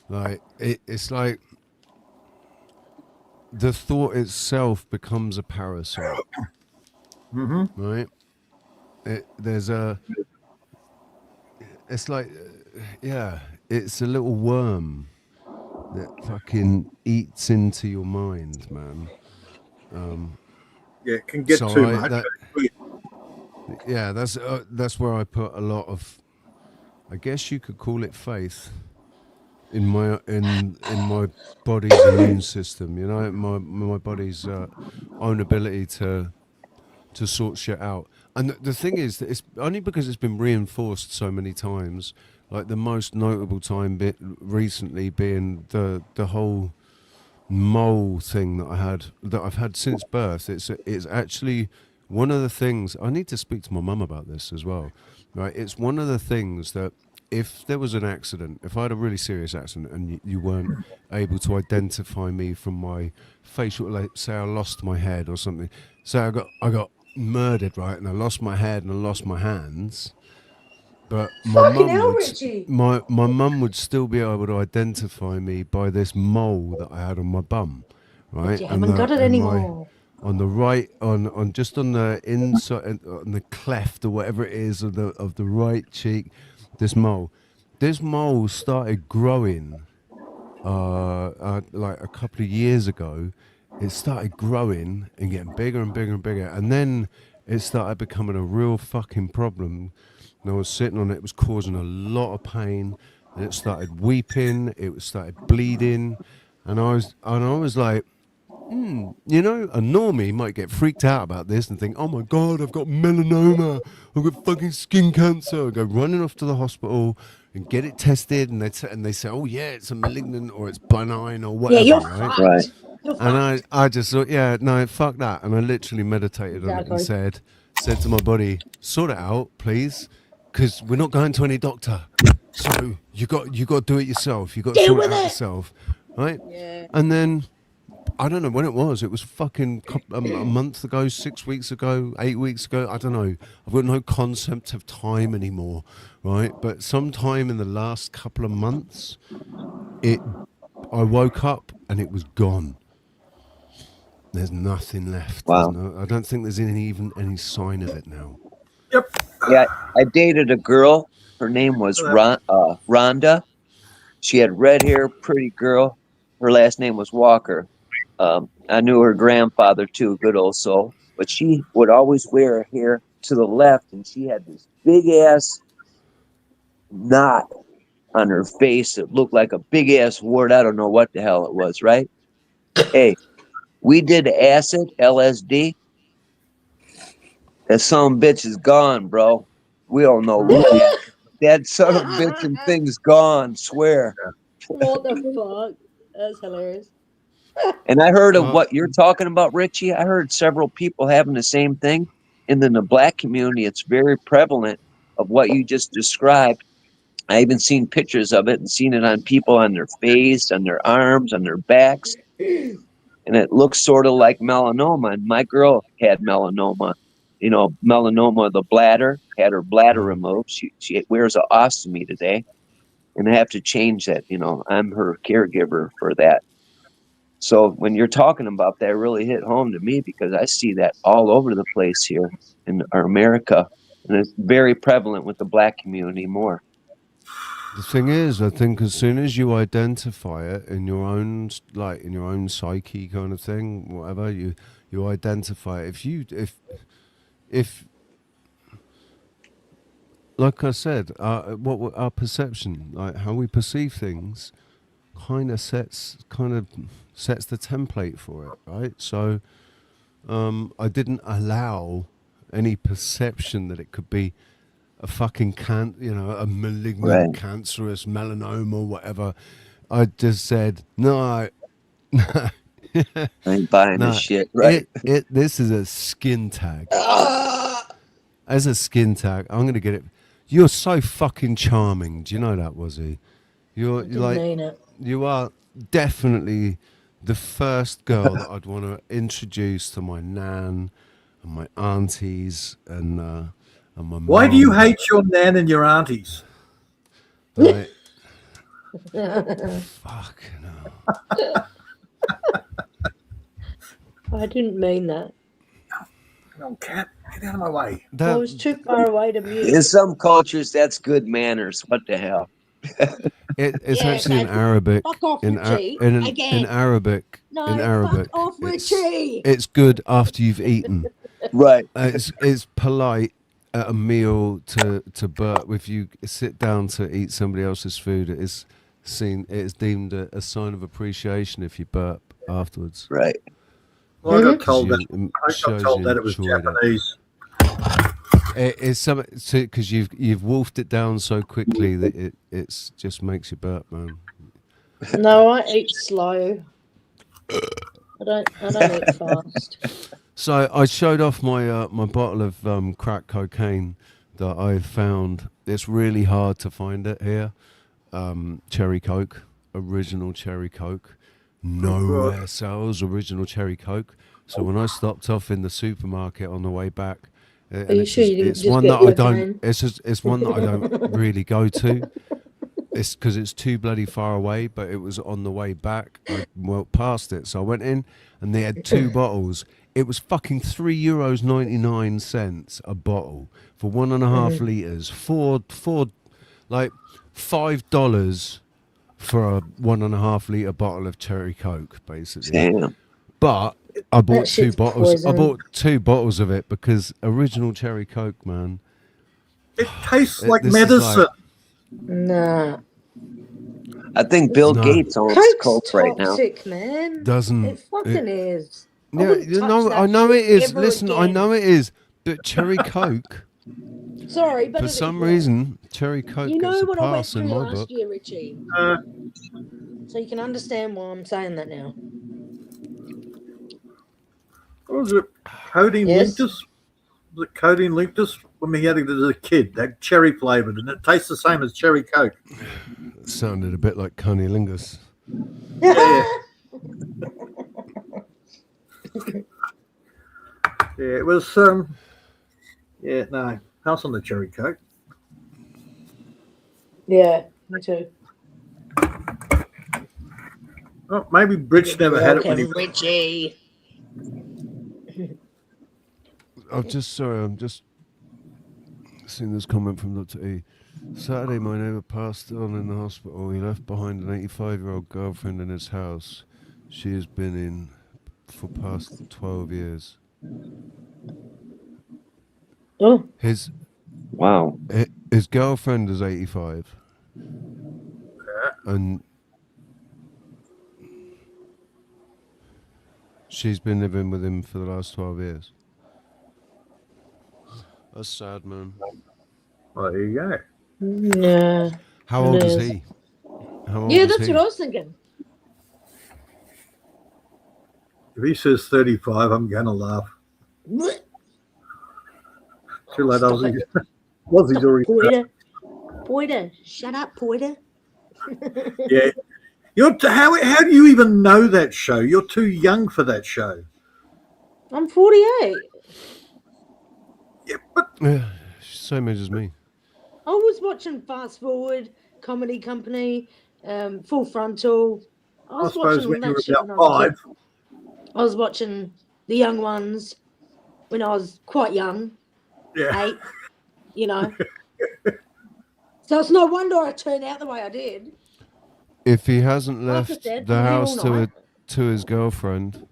Like it's like the thought itself becomes a parasite, right? It's like, it's a little worm that fucking eats into your mind, man.
It can get too much.
That's where I put a lot of, I guess you could call it faith, in my body's immune system. You know, my body's own ability to sort shit out. And the thing is that it's only because it's been reinforced so many times. Like the most notable time recently being the whole mole thing that I've had since birth. It's actually one of the things I need to speak to my mum about this as well. Right, it's one of the things that if there was an accident, if I had a really serious accident and you weren't able to identify me from my facial, like say I lost my head or something, say I got murdered, right, and I lost my head and I lost my hands, but my mum would still be able to identify me by this mole that I had on my bum, right?
You haven't got it anymore.
On the right, on just on the inside, on the cleft or whatever it is of the right cheek, this mole started growing, like a couple of years ago. It started growing and getting bigger and bigger and bigger, and then it started becoming a real fucking problem. And I was sitting on it; it was causing a lot of pain, and it started weeping. It started bleeding, and I was like. You know, a normie might get freaked out about this and think, oh my God, I've got melanoma, I've got fucking skin cancer. I go running off to the hospital and get it tested, and they say, oh yeah, it's a malignant or it's benign or whatever.
Yeah, you're
right?
fucked. You're
And
fucked.
I just thought, yeah, no, fuck that. And I literally meditated on it and said to my body, sort it out, please, because we're not going to any doctor. So you got to do it yourself. You got to
Deal
sort it
with
out
it.
yourself, right?
Yeah.
And then. I don't know when it was. It was fucking a month ago, 6 weeks ago, 8 weeks ago. I don't know. I've got no concept of time anymore, right? But sometime in the last couple of months, I woke up and it was gone. There's nothing left.
Wow.
I don't think there's even any sign of it now.
Yeah, I dated a girl. Her name was Rhonda. She had red hair, pretty girl. Her last name was Walker. I knew her grandfather too, good old soul. But she would always wear her hair to the left, and she had this big ass knot on her face. It looked like a big ass wart. I don't know what the hell it was, right? Hey, we did acid, LSD. That son of a bitch is gone, bro. We don't know what that son of a bitch and thing's gone, swear.
What the fuck? That's hilarious.
And I heard of what you're talking about, Richie. I heard several people having the same thing. And in the black community, it's very prevalent of what you just described. I even seen pictures of it and seen it on people on their face, on their arms, on their backs. And it looks sort of like melanoma. And my girl had melanoma. You know, melanoma of the bladder, had her bladder removed. She wears an ostomy today. And I have to change that. You know, I'm her caregiver for that. So when you're talking about that, it really hit home to me because I see that all over the place here in our America. And it's very prevalent with the black community more.
The thing is, I think as soon as you identify it in your own, like in your own psyche kind of thing, whatever, you identify it. If like I said, what our perception, like how we perceive things, kind of sets the template for it, right? So I didn't allow any perception that it could be a fucking a malignant, cancerous melanoma or whatever. I just said no.
I ain't buying this shit, right?
This is a skin tag. As a skin tag, I'm gonna get it. You're so fucking charming. Do you know that, Wazzy? You're like
mean it.
You are definitely the first girl that I'd want to introduce to my nan and my aunties and my mum.
Why do you hate your nan and your aunties?
Like, fucking hell.
I didn't mean that.
Come on, cat, get out of my way.
I was too far away to mute.
In some cultures, that's good manners. What the hell?
It's actually in Arabic.
Fuck off,
in
Richie.
in Arabic.
No,
in Arabic,
fuck off, Richie.
it's good after you've eaten.
Right.
It's polite at a meal to if you sit down to eat somebody else's food. It's seen it's deemed a sign of appreciation if you burp afterwards.
Right.
Well, I got
'Cause
told
you-
that.
it
I got
shows
told
you
that it was
enjoyed it.
Japanese.
It's something because you've wolfed it down so quickly that it's just makes you burp, man.
No, I eat slow. I don't eat fast.
So I showed off my my bottle of crack cocaine that I found. It's really hard to find it here. Cherry Coke, original Cherry Coke. Nowhere sells original Cherry Coke. So when I stopped off in the supermarket on the way back, and
you
it's,
sure you didn't
it's
just
one
get
that I don't.
cocaine?
It's one that I don't really go to. It's because it's too bloody far away. But it was on the way back. I walked past it, so I went in, and they had 2 bottles. It was fucking €3.99 a bottle for 1.5 liters. Four, like $5 for a 1.5 liter bottle of Cherry Coke, basically.
Damn.
But I bought
That
2
shit's
bottles.
poison.
I bought 2 bottles of it because original Cherry Coke, man.
It tastes like
This is
medicine.
like-
Nah.
I think Bill
No.
Gates owns
Coke's
Coke right now.
toxic, man.
Doesn't
It fucking is. I
Yeah,
wouldn't
you
touch
know,
that
I know it
shit
is.
ever
Listen, I
again.
know it is. But Cherry Coke,
Sorry, but
for some reason, Cherry Coke
you know
gets a
what I went
pass in
through
my
last
book.
year, Richie. So you can understand why I'm saying that now.
What was it? Codeine
Yes.
Linctus? Was it Codeine Linctus? When we had it as a kid, that cherry flavored, and it tastes the same as Cherry Coke.
It sounded a bit like cunnilingus.
Yeah. Yeah, it was. Yeah, no, pass on the Cherry Coke.
Yeah, me too.
Oh, maybe Bridge never had it when he.
Richie.
I'm just seeing this comment from Dr. E. Saturday, my neighbour passed on in the hospital. He left behind an 85-year-old girlfriend in his house. She has been in for past 12 years.
Oh.
His
Wow.
His girlfriend is 85. And she's been living with him for the last 12 years. That's sad, man.
Well, there you go.
Yeah.
How old is he? How old
Yeah,
is
that's
he?
what I was thinking.
If he says 35, I'm going to laugh. Too late, Ozzy. Ozzy's already.
Poiter, shut up, Poiter.
Yeah. How do you even know that show? You're too young for that show.
I'm 48.
Yeah, same age as me.
I was watching Fast Forward, Comedy Company, Full Frontal.
I suppose when you were
shit
about
when I was a
5.
kid. I was watching The Young Ones when I was quite young.
Yeah.
8, you know. So it's no wonder I turned out the way I did.
If he hasn't
Like I
left
said,
the
I'm here
house
all night.
to his girlfriend,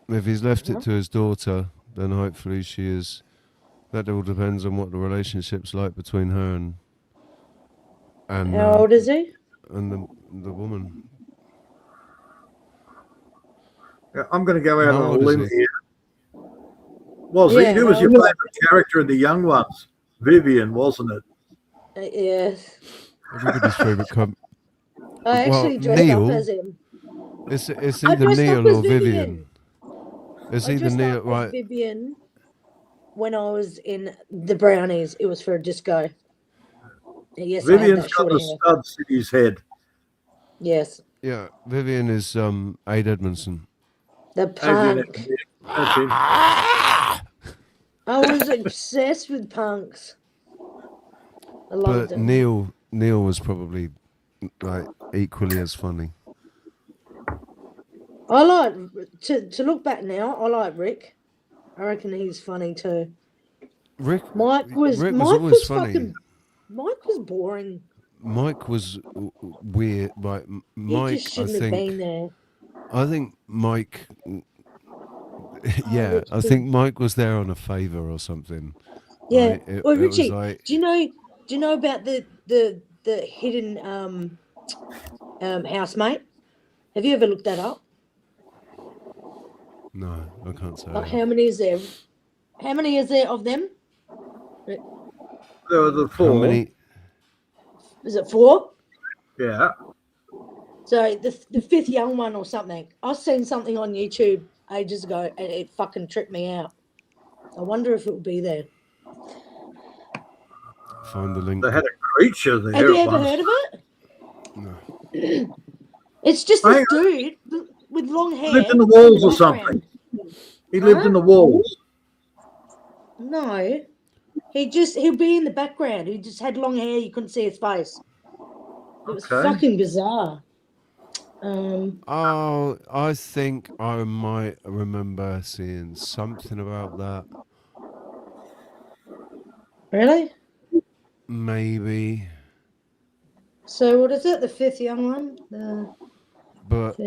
if he's left it to his daughter, then hopefully she is. That all depends on what the relationship's like between her and
How old is he?
and the woman.
Yeah, I'm going to go out
How
on a
old is
limb
he?
here.
Yeah,
who was your
how old is
favourite character in The Young Ones? Vivian, wasn't it?
Yes.
Everybody's favourite
I actually dressed
Neil.
up as him.
It's
I
either
dressed up
Neil
as
or Vivian. It's
I
either
dressed
Neil,
up
right?
as Vivian when I was in the Brownies. It was for a disco. Yes, I had
Vivian's
that
got
short
the
hair.
studs in his head.
Yes.
Yeah, Vivian is Aid Edmondson.
The punk.
That's him.
I was obsessed with punks. I loved
But
them.
Neil was probably like equally as funny.
I like to look back now. I like Rick. I reckon he's funny too. Mike was
always funny.
fucking. Mike was boring.
Mike was weird. Like
He
Mike,
just
I
shouldn't have been
think.
there.
I think Mike. Yeah, I think Mike was there on a favour or something.
Yeah.
Like,
Well,
it was
Richie,
like,
do you know about the the hidden housemate? Have you ever looked that up?
No, I can't say.
Like, how many is there? How many is there of them?
There were the
How
4.
many?
Is it 4?
Yeah.
So the 5th young one or something. I've seen something on YouTube ages ago, and it fucking tripped me out. I wonder if it will be there.
Find the link.
They had a creature there.
Have you
at
ever
once.
heard of it?
No.
It's just
Hang
this dude with long hair.
He lived in the walls or
background.
something. He lived in the walls.
No. He'll be in the background. He just had long hair. You couldn't see his face. It was
Okay.
fucking bizarre.
Oh, I think I might remember seeing something about that.
Really?
Maybe,
So what is it? The 5th young one?
but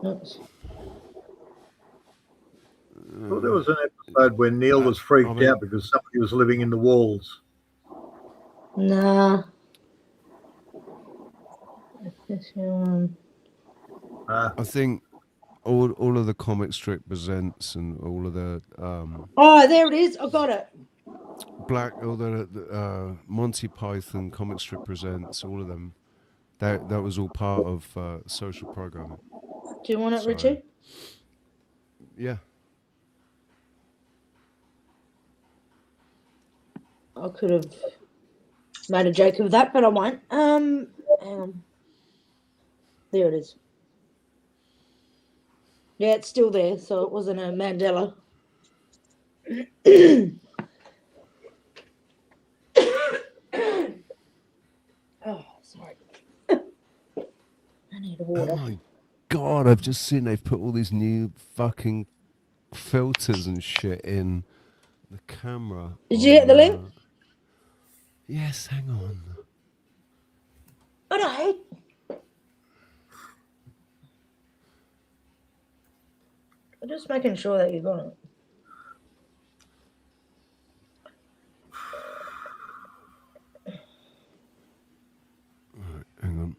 Oops.
Well, there was an episode where Neil was freaked out because somebody was living in the walls.
Nah. The 5th young one.
I think all of the comic strip presents and all of the
Oh, there it is. I got it.
all the Monty Python comic strip presents, all of them. That was all part of social programming.
Do you want it,
Sorry.
Richie?
Yeah.
I could have made a joke of that, but I won't. Hang on. There it is. Yeah, it's still there, so it wasn't a Mandela. Oh, sorry. I need a water.
Oh my god! I've just seen they've put all these new fucking filters and shit in the camera.
Did you get the link?
Yes. Hang on.
Oh, no. I'm just making sure that you got it.
Right, hang on.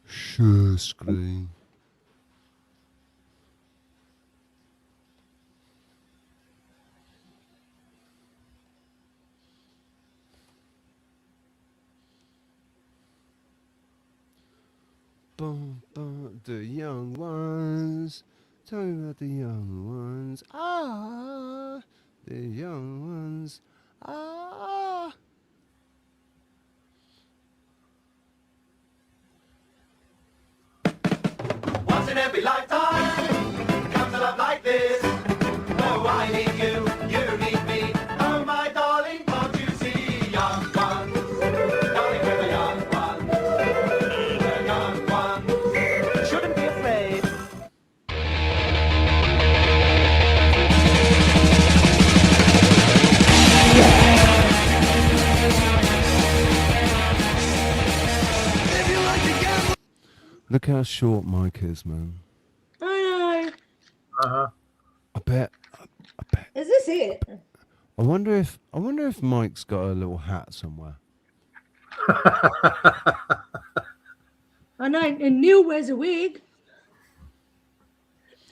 Share screen. Boom, boom, the young ones. Tell me about the young ones. Ah, the young ones. Ah.
Once in every lifetime comes a love like this. Oh, I need you, you need me. Oh, my darling, can't you see? Young ones, darling, we're the young ones. The young ones shouldn't be afraid.
Look how short Mike is, man.
I
Uh-huh.
I bet.
know. Is this it?
I wonder if Mike's got a little hat somewhere.
I know. And Neil wears a wig.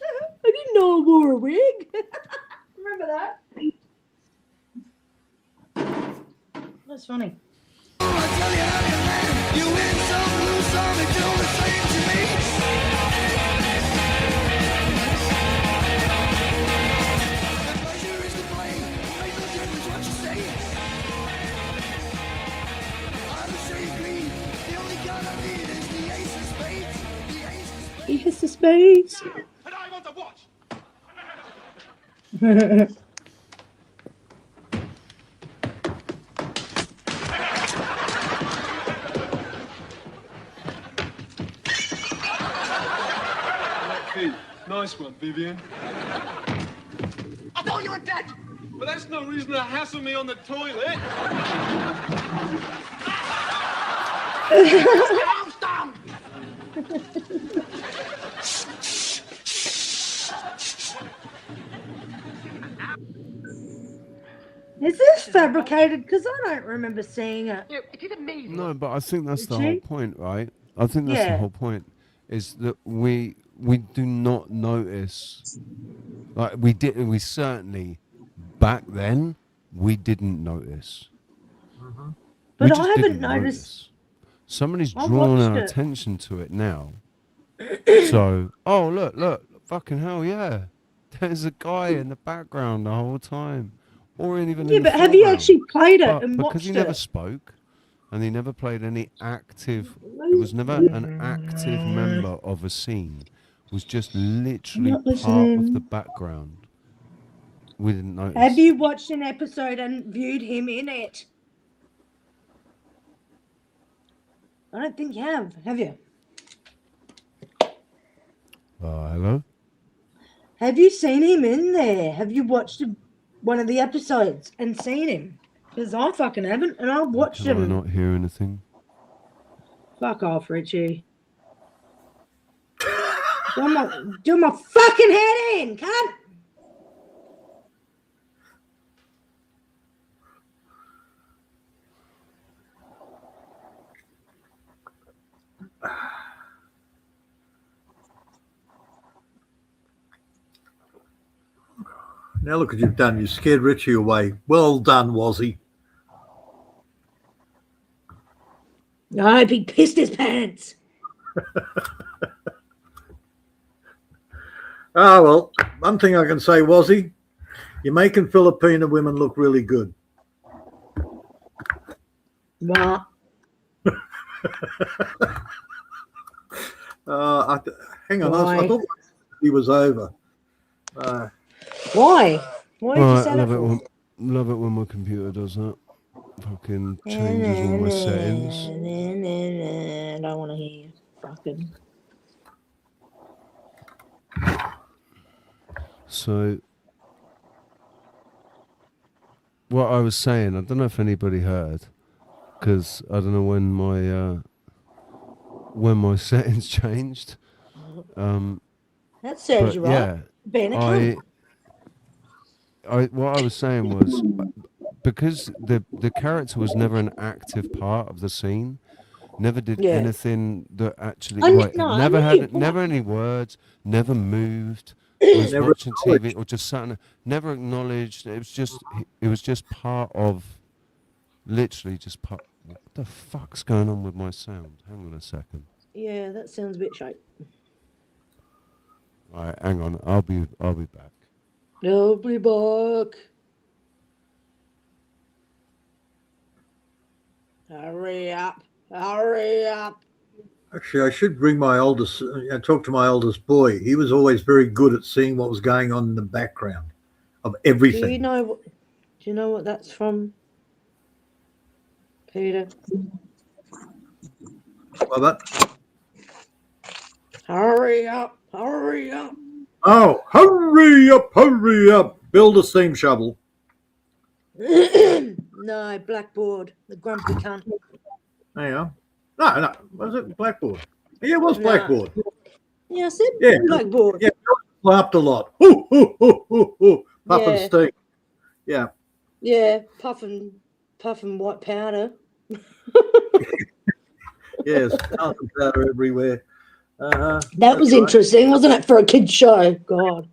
I didn't know I wore a wig. Remember that? That's funny.
You win some, lose some, and do the same to me. The pleasure is to blame. Make no difference what you say. I'm a shade green. The only gun I need is the ace of spades. The ace of spades.
He has the spades.
And I want the watch.
Nice one, Vivian.
I thought you were dead.
But that's no reason to hassle me on the toilet.
Stop!
Is this fabricated? Because I don't remember seeing it.
No, but I think that's the
Did
whole
you?
point, right? I think that's the
Yeah.
whole point, is that we do not notice, like we certainly back then we didn't notice.
But
We
I
just
haven't
didn't
noticed.
notice. Somebody's
I
drawn
watched
our
it.
attention to it now. So, oh look, fucking hell, yeah! There's a guy in the background the whole time, or even
Yeah,
in the
but have you
foreground.
actually played it
But
and
because he
watched
never
it?
spoke, and he never played any active, it was never an active member of a scene. It was just literally
Not
part of the
listening.
background. We didn't notice.
Have you watched an episode and viewed him in it? I don't think you have you?
Hello?
Have you seen him in there? Have you watched one of the episodes and seen him? Because I fucking haven't, and I've watched
Can I
him.
not hear anything?
Fuck off, Richie. do my fucking head in, cunt!
Now look what you've done. You scared Richie away. Well done, Wazzy.
I hope he pissed his pants.
Ah, well, one thing I can say, Wazzy, you're making Filipino women look really good.
What?
Hang on,
Why?
I thought he was over.
Why? Why did you
Right,
say that for?
love it when my computer does that. Fucking changes all my settings.
I don't want to hear you. Fucking.
So, what I was saying, I don't know if anybody heard, because I don't know when my settings changed.
That serves you right.
Yeah,
Being a cunt.
what I was saying was, because the character was never an active part of the scene, never did
Yeah.
anything that actually
I kn-
like,
no, I
never
know
had
your
never
point.
any words, never moved, was
Never
watching TV
acknowledged.
or just sat in, never acknowledged. It was just part of, literally just part. What the fuck's going on with my sound? Hang on a second.
Yeah, that sounds a bit shite.
All right, hang on. I'll be back.
I'll be back. Hurry up. Hurry up.
Actually, I should bring my oldest, talk to my oldest boy. He was always very good at seeing what was going on in the background of
Do
everything.
you know what that's from, Peter?
Well, that.
Hurry up. Hurry up.
Oh, hurry up. Build a steam shovel.
No, blackboard. The grumpy cunt.
There you are. No. Was it blackboard? Yeah, it was
No.
blackboard.
Yeah, I said
Yeah.
blackboard.
Yeah, laughed a lot. Puffing
Yeah.
steam. Yeah.
Yeah, puffing white powder.
Yes, puffing powder everywhere.
That
That's
was
right.
interesting, wasn't it, for a kid's show? God.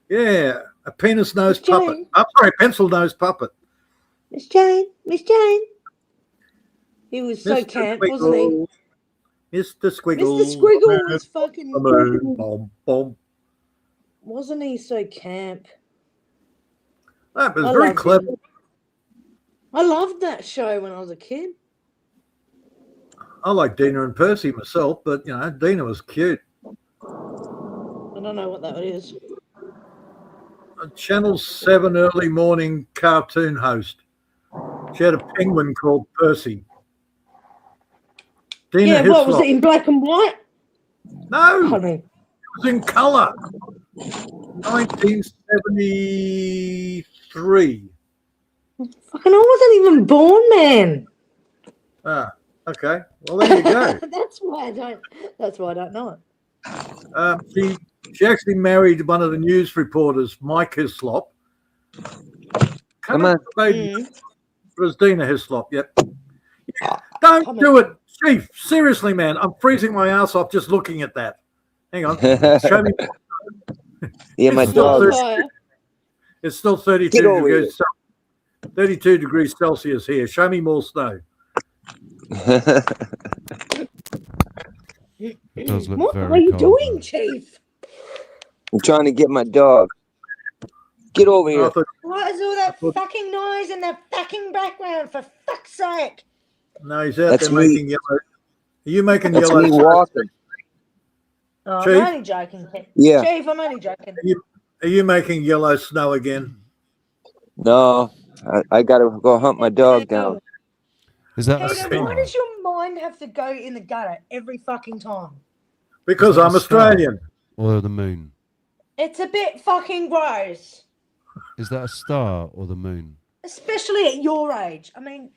Yeah, a penis nose
Miss
puppet.
Jane.
I'm sorry, pencil nose puppet.
Miss Jane. He was so
Mr.
camp, wasn't he?
Squiggle. Mr. Squiggle.
Mr. Squiggle was fucking.
Boom, boom.
Wasn't he so camp?
That was
I
very
loved
clever.
him. I loved that show when I was a kid.
I like Dina and Percy myself, but Dina was cute.
I don't know what that is.
A Channel 7 early morning cartoon host. She had a penguin called Percy. Dina
Yeah, what was
Hislop.
it, in black and white?
No,
Honey.
it was in colour. 1973.
Fucking, I wasn't even born, man.
Ah, okay. Well, there you go.
That's why I don't know it.
She actually married one of the news reporters, Mike Hislop. Come
on.
Rosdina Hislop, yep. Don't do it, Chief. Seriously, man. I'm freezing my ass off just looking at that. Hang on. Show me.
Yeah, my
It's still
dog.
30 It's still 32
Get over
degrees. 32 degrees Celsius here. Show me more snow.
It does look
What
very
are you
cold,
doing,
man.
Chief?
I'm trying to get my dog. Get over here.
What is all that fucking noise in the fucking background, for fuck's sake?
No, he's out
That's
there
me.
making yellow. Are you making
That's
yellow
me
snow?
walking.
Oh,
Chief?
I'm only joking.
Yeah.
Chief, I'm only joking.
Are you making yellow snow again?
No, I gotta go hunt my dog down.
Is that a
Peter,
star?
why does your mind have to go in the gutter every fucking time?
Because
Is that
I'm
a star
Australian.
Or the moon?
It's a bit fucking gross.
Is that a star or the moon?
Especially at your age. I mean,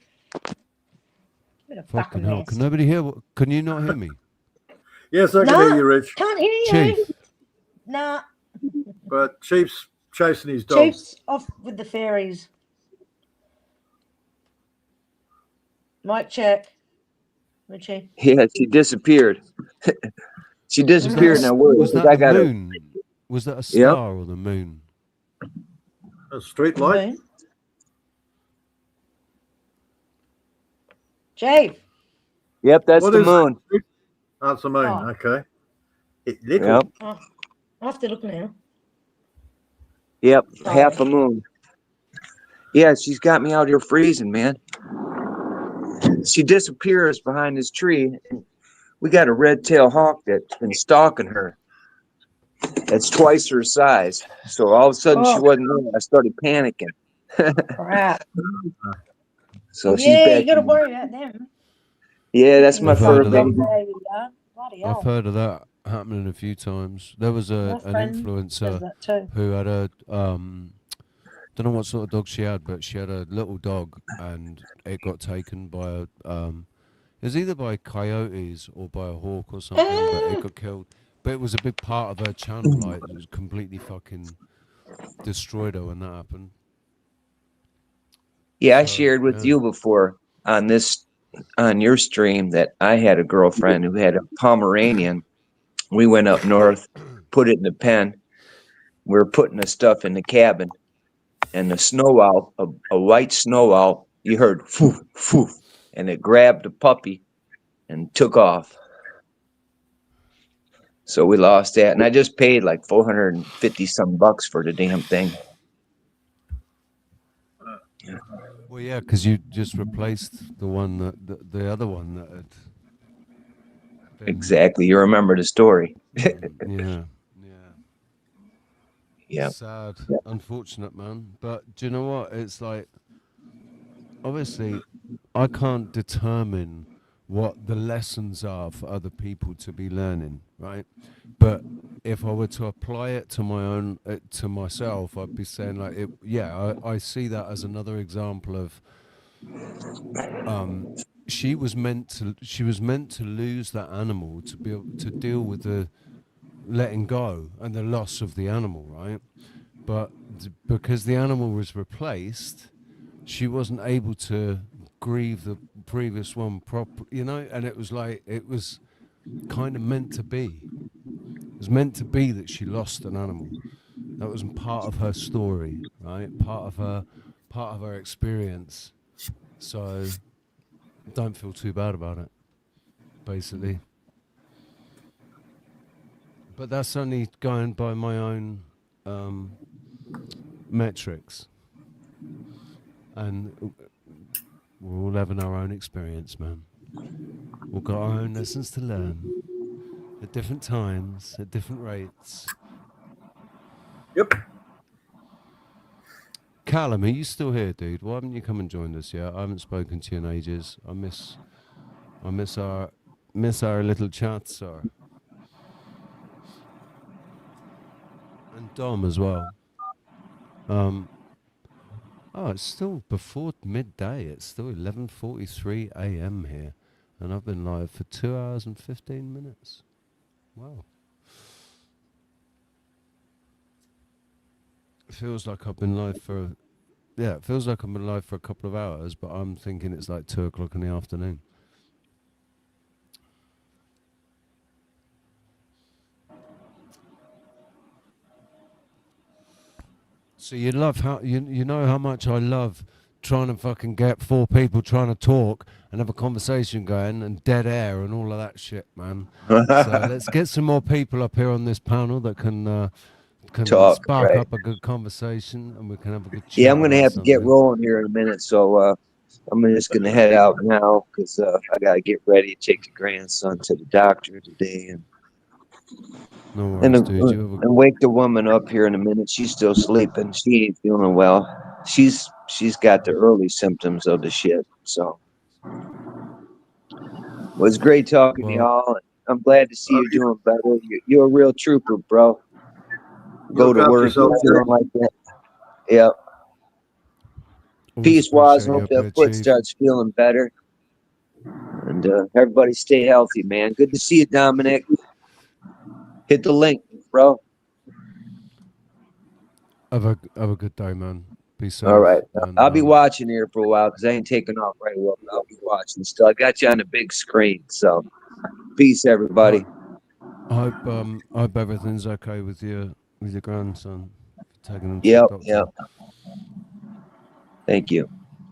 bit of
Fucking
fucking
hell.
mess.
Can nobody hear? Can you not hear me?
Yes, I can
Nah,
hear you, Rich.
can't hear you.
Chief.
Nah,
But Chief's chasing his dog.
Chief's off with the fairies. Mic check. Richie.
Yeah, she disappeared. She disappeared. Now where?
Was that
I
the
got
moon? Was that a star or the moon?
A street light.
Chief.
Yep, that's
What
the
is
moon.
it? That's the moon.
Oh.
Okay. Little.
Yep.
Oh, I'll have to look now.
Yep,
Sorry.
half a moon. Yeah, she's got me out here freezing, man. She disappears behind this tree. And we got a red-tailed hawk that's been stalking her. That's twice her size. So all of a sudden she
Oh.
wasn't there. I started panicking.
Crap.
So she's
Yeah,
back.
you got to worry about them.
Yeah, that's my
I've
fur
heard of that.
baby.
Bloody
I've
hell.
heard of that happening a few times. There was
My
an
friend does
influencer
that too.
who had a don't know what sort of dog she had, but she had a little dog, and it got taken by it was either by coyotes or by a hawk or something, but it got killed. But it was a big part of her channel, like it was completely fucking destroyed her when that happened.
Yeah, I
So,
shared with
yeah.
you before on your stream that I had a girlfriend who had a Pomeranian. We went up north, put it in the pen. We were putting the stuff in the cabin, and the snow owl, a white snow owl, you heard foof, foof, and it grabbed the puppy and took off. So we lost that, and I just paid like $450 some for the damn thing.
Well, yeah, because you just replaced the one the other one that had.
Exactly, you remember the story.
Yeah.
Yeah.
Sad, unfortunate, man. But do you know what? It's like, obviously, I can't determine what the lessons are for other people to be learning, right? But if I were to apply it to my own, to myself, I'd be saying like, I see that as another example of, she was meant to lose that animal to be able to deal with the letting go and the loss of the animal, right? But because the animal was replaced, she wasn't able to grieve the previous one properly, and it was like, it was kind of meant to be. It was meant to be that she lost an animal. That was part of her story, right? Part of her experience. So don't feel too bad about it, basically. But that's only going by my own metrics. And we're all having our own experience, man. We've got our own lessons to learn at different times, at different rates.
Yep.
Callum, are you still here, dude? Why haven't you come and joined us yet? I haven't spoken to you in ages. I miss our little chat, sir. And Dom as well. It's still before midday. It's still 11:43 a.m. here, and I've been live for 2 hours and 15 minutes. Wow. It feels like I've been live for yeah, it feels like I'm alive for a couple of hours, but I'm thinking it's like 2 o'clock in the afternoon. So you love you know how much I love trying to fucking get 4 people trying to talk and have a conversation going and dead air and all of that shit, man. So let's get some more people up here on this panel that can
Talk,
spark
right.
up a good conversation and we can have a good chat.
Yeah, I'm going to
about
have to get
something.
rolling here in a minute. So I'm just going to head out now because I got to get ready to take the grandson to the doctor today.
No worries,
And
dude. You have a
wake the woman up here in a minute. She's still sleeping. She ain't feeling well. She's got the early symptoms of the shit. So it was great talking to y'all. And I'm glad to see you doing better. You're a real trooper, bro. Go to work feeling like that. Yep. Peace, Waz. Hope that foot starts feeling better. And everybody stay healthy, man. Good to see you, Dominic. Hit the link, bro.
Have a good day, man. Be safe.
All right.
And,
I'll be watching here for a while because I ain't taking off right away. But I'll be watching still. I got you on the big screen. So peace, everybody.
I hope everything's okay with your grandson. Taking him to
Yep,
the doctor.
yep. Thank you.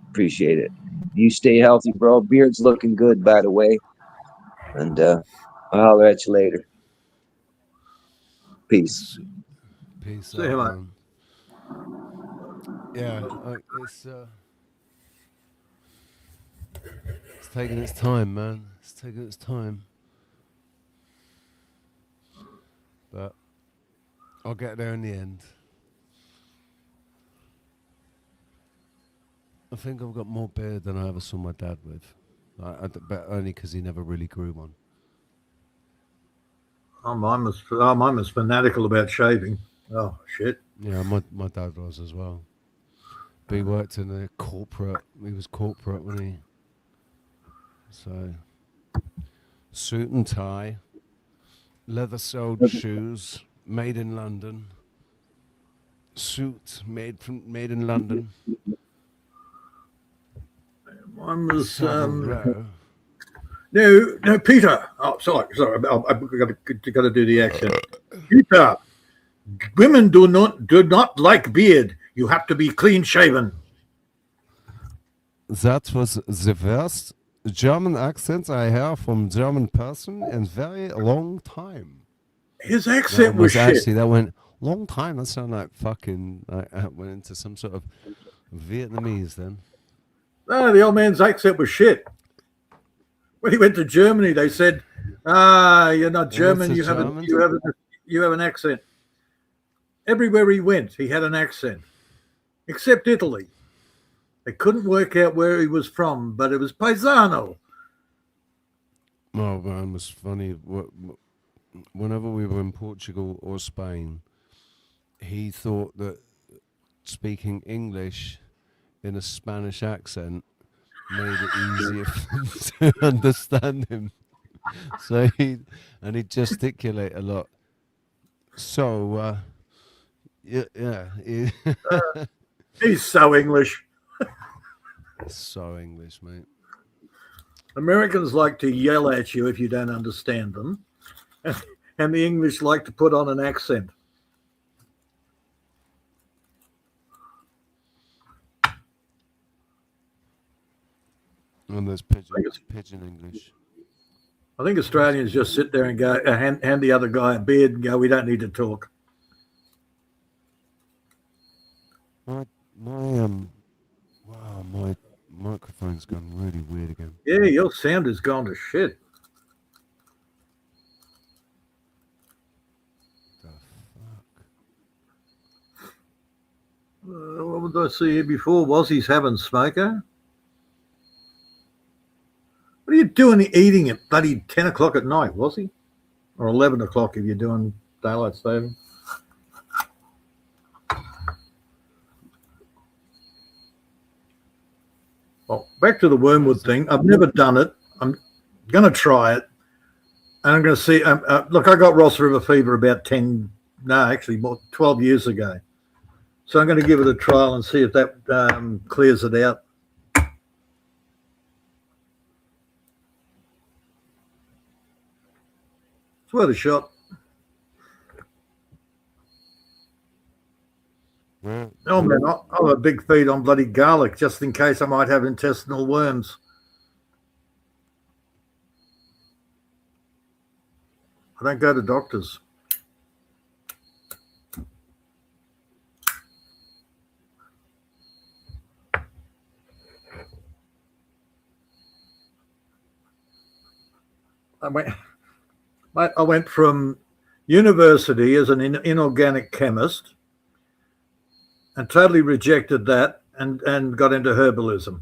Appreciate it. You stay healthy, bro. Beard's looking good, by the way. And I'll holler at you later. Peace.
Peace
See
out,
you, mate.
man. Yeah, it's taking its time, man. It's taking its time. But I'll get there in the end. I think I've got more beard than I ever saw my dad with. But only because he never really grew one.
mine was fanatical about shaving. Oh, shit.
Yeah, my dad was as well. But he worked in a corporate. He was corporate when he. So, suit and tie, leather-soled shoes, made in London. Suit made in London.
Mine was
Savile
no, Peter. Oh, sorry. I've got to do the accent. Peter, women do not like beard. You have to be clean shaven.
That was the first German accent I hear from German person in very long time.
His accent was shit.
Actually, that went long time. That sounded like fucking. I went into some sort of Vietnamese then.
No, the old man's accent was shit. When he went to Germany, they said, you're not German. You have an accent." Everywhere he went, he had an accent, except Italy. They couldn't work out where he was from, but it was paisano.
Oh man, it was funny. Whenever we were in Portugal or Spain, he thought that speaking English in a Spanish accent made it easier to understand him. So he'd gesticulate a lot. So yeah.
He's so English.
So English, mate.
Americans like to yell at you if you don't understand them, and the English like to put on an accent.
And there's pigeon English.
I think Australians just sit there and go, hand the other guy a beard and go, "We don't need to talk."
My microphone's gone really weird again.
Yeah, your sound has gone to shit. What did I see here before? Wazzy's having smoker. What are you doing eating at bloody 10 o'clock at night, Wazzy? Or 11 o'clock if you're doing daylight saving? Well, back to the wormwood thing. I've never done it. I'm going to try it. And I'm going to see. Look, I got Ross River fever about 12 years ago. So I'm going to give it a trial and see if that clears it out. It's worth a shot. Oh man, I'll have a big feed on bloody garlic just in case I might have intestinal worms. I don't go to doctors. I went from university as an inorganic chemist and totally rejected that and got into herbalism.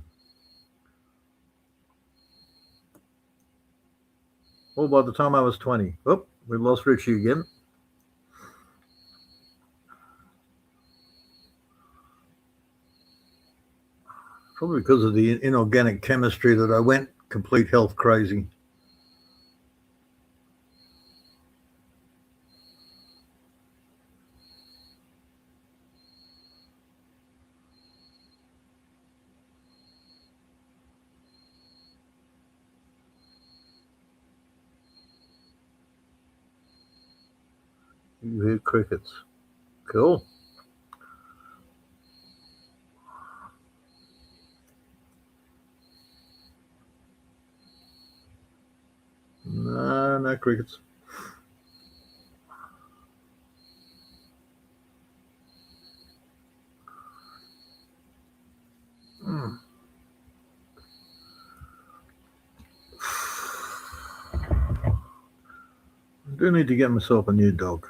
All by the time I was 20. Oh, we lost Richie again. Probably because of the inorganic chemistry that I went complete health crazy. You hear crickets. Cool. No, no crickets. I do need to get myself a new dog.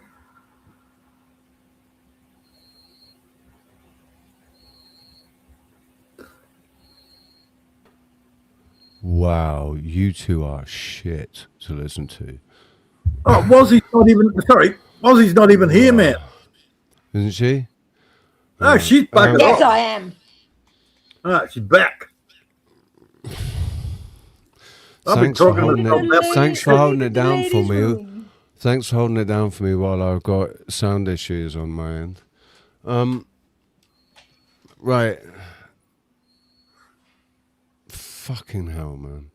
Wow, you two are shit to listen to.
Oh, Ozzy's not even here, man.
Isn't she?
Oh, she's back.
Yes, I am.
Oh, she's back. I've been talking
Thanks for holding it down for me. Thanks for holding it down for me while I've got sound issues on my end. Right. Fucking hell, man.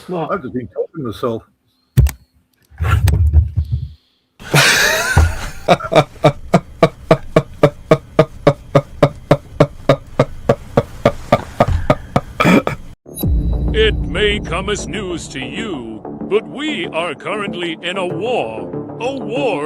Well, I've just been talking to myself.
It may come as news to you, but we are currently in a war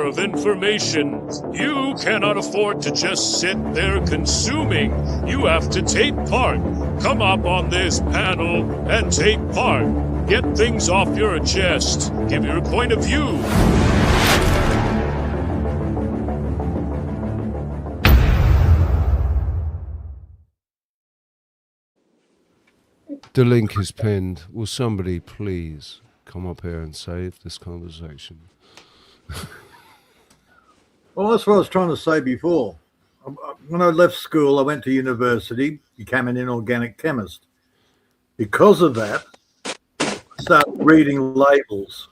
of information. You cannot afford to just sit there consuming. You have to take part. Come up on this panel and take part. Get things off your chest. Give your point of view.
The link is pinned. Will somebody please come up here and save this conversation?
Well, that's what I was trying to say before. When I left school, I went to university, became an inorganic chemist. Because of that, I started reading labels.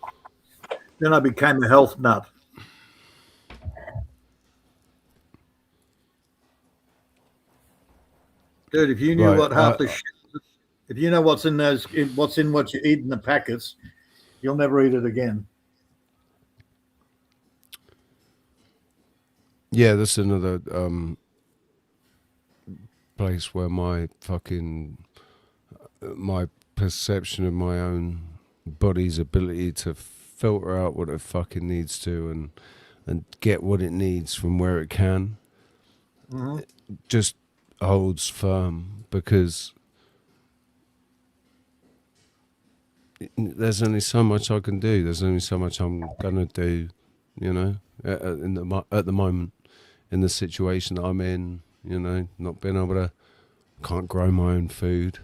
Then I became a health nut. Dude, if you knew what half the shit, if you know what's in what you eat in the packets, you'll never eat it again.
Yeah, that's another place where my perception of my own body's ability to filter out what it fucking needs to and get what it needs from where it can just holds firm, because there's only so much I can do. There's only so much I'm gonna do, you know, at the moment, in the situation that I'm in, you know, not being able to, can't grow my own food.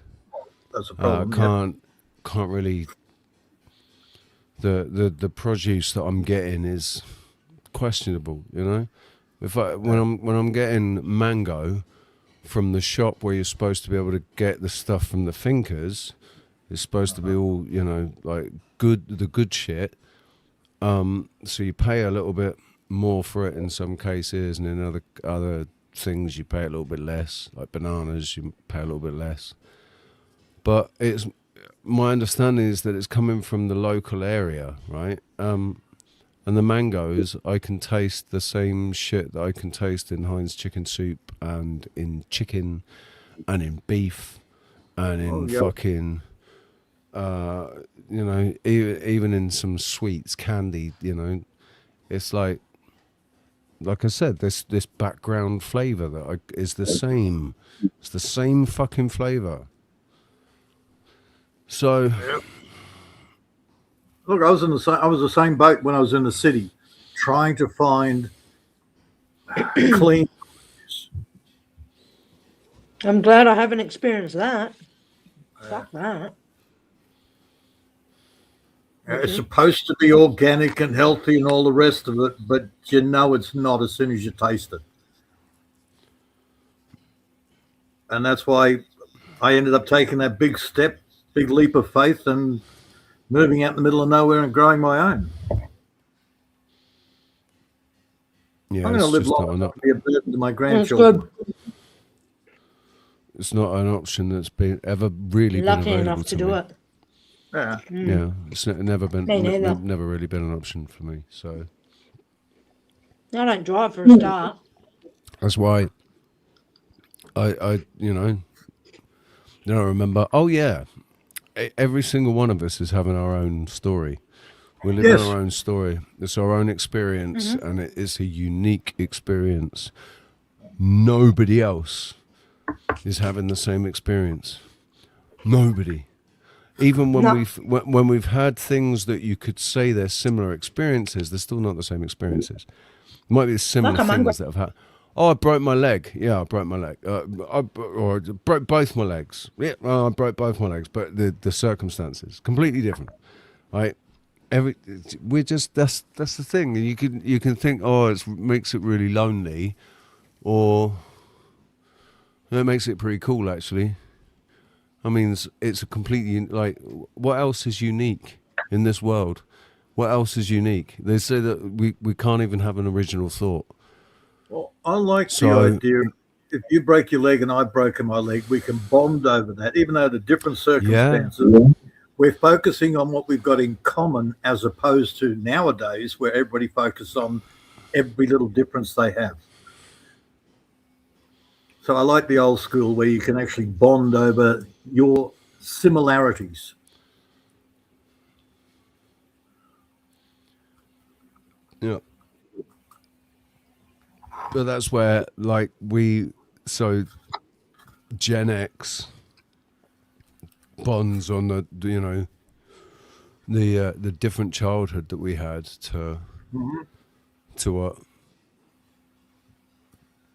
That's a problem.
Can't really. The produce that I'm getting is questionable, you know. When I'm getting mango from the shop where you're supposed to be able to get the stuff from the thinkers, it's supposed to be all, you know, like the good shit. So you pay a little bit more for it in some cases, and in other things you pay a little bit less. Like bananas, you pay a little bit less. But it's my understanding is that it's coming from the local area, right? And the mangoes, I can taste the same shit that I can taste in Heinz chicken soup and in chicken and in beef and in fucking, you know, even in some sweets, candy, you know. It's like I said, this background flavour that is the same. It's the same fucking flavour. So...
Look, I was the same boat when I was in the city, trying to find clean.
I'm glad I haven't experienced that. Fuck that.
It's supposed to be organic and healthy and all the rest of it, but you know it's not as soon as you taste it. And that's why I ended up taking that big leap of faith and moving out in the middle of nowhere and growing my own.
Yeah,
I'm going to live
just
long enough to be a burden to my grandchildren.
It's not an option that's ever really
Lucky
been available
enough to
me.
do it.
Yeah.
Yeah, it's never been,
Me neither.
never really been an option for me. So
I don't drive for a start.
that's why I you know, I remember. Oh yeah, every single one of us is having our own story. We're living our own story. It's our own experience, and it is a unique experience. Nobody else is having the same experience. Nobody. Even when we've had things that you could say they're similar experiences, they're still not the same experiences. It might be similar things that I've had. Oh, I broke my leg. Yeah, I broke my leg. Or I broke both my legs. Yeah, I broke both my legs. But the circumstances completely different, right? We're just that's the thing. You can think, oh, it makes it really lonely, or it makes it pretty cool actually. I mean, it's a completely, like, what else is unique in this world? What else is unique? They say that we can't even have an original thought.
Well, I like the idea, if you break your leg and I've broken my leg, we can bond over that, even though the different circumstances. Yeah. We're focusing on what we've got in common, as opposed to nowadays where everybody focuses on every little difference they have. So I like the old school where you can actually bond over your similarities.
Yeah. But that's where, like, so Gen X bonds on the different childhood that we had to what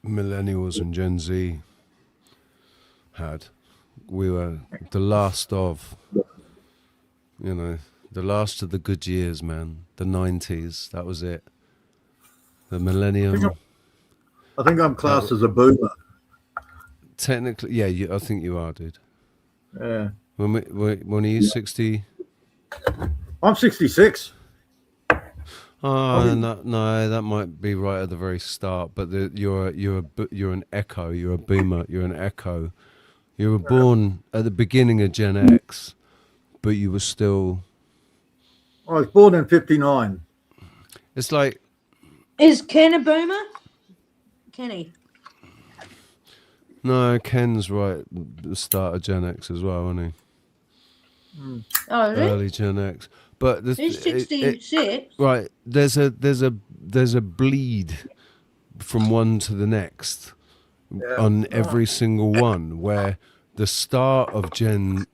millennials and Gen Z had. We were the last of, the last of the good years, man. The 90s, that was it. The millennium.
I think I'm classed as a boomer.
Technically, yeah, I think you are, dude.
Yeah.
When are you 60?
I'm 66.
Oh, no, that might be right at the very start. But you're an echo. You're a boomer. You're an echo. You were born at the beginning of Gen X, but you were still.
I was born in '59.
It's like.
Is Ken a boomer? Kenny.
No, Ken's right at the start of Gen X as well, isn't he?
Oh, really?
Early Gen X. But
he's 66.
Right, there's a bleed from one to the next on every single one, where the start of Gen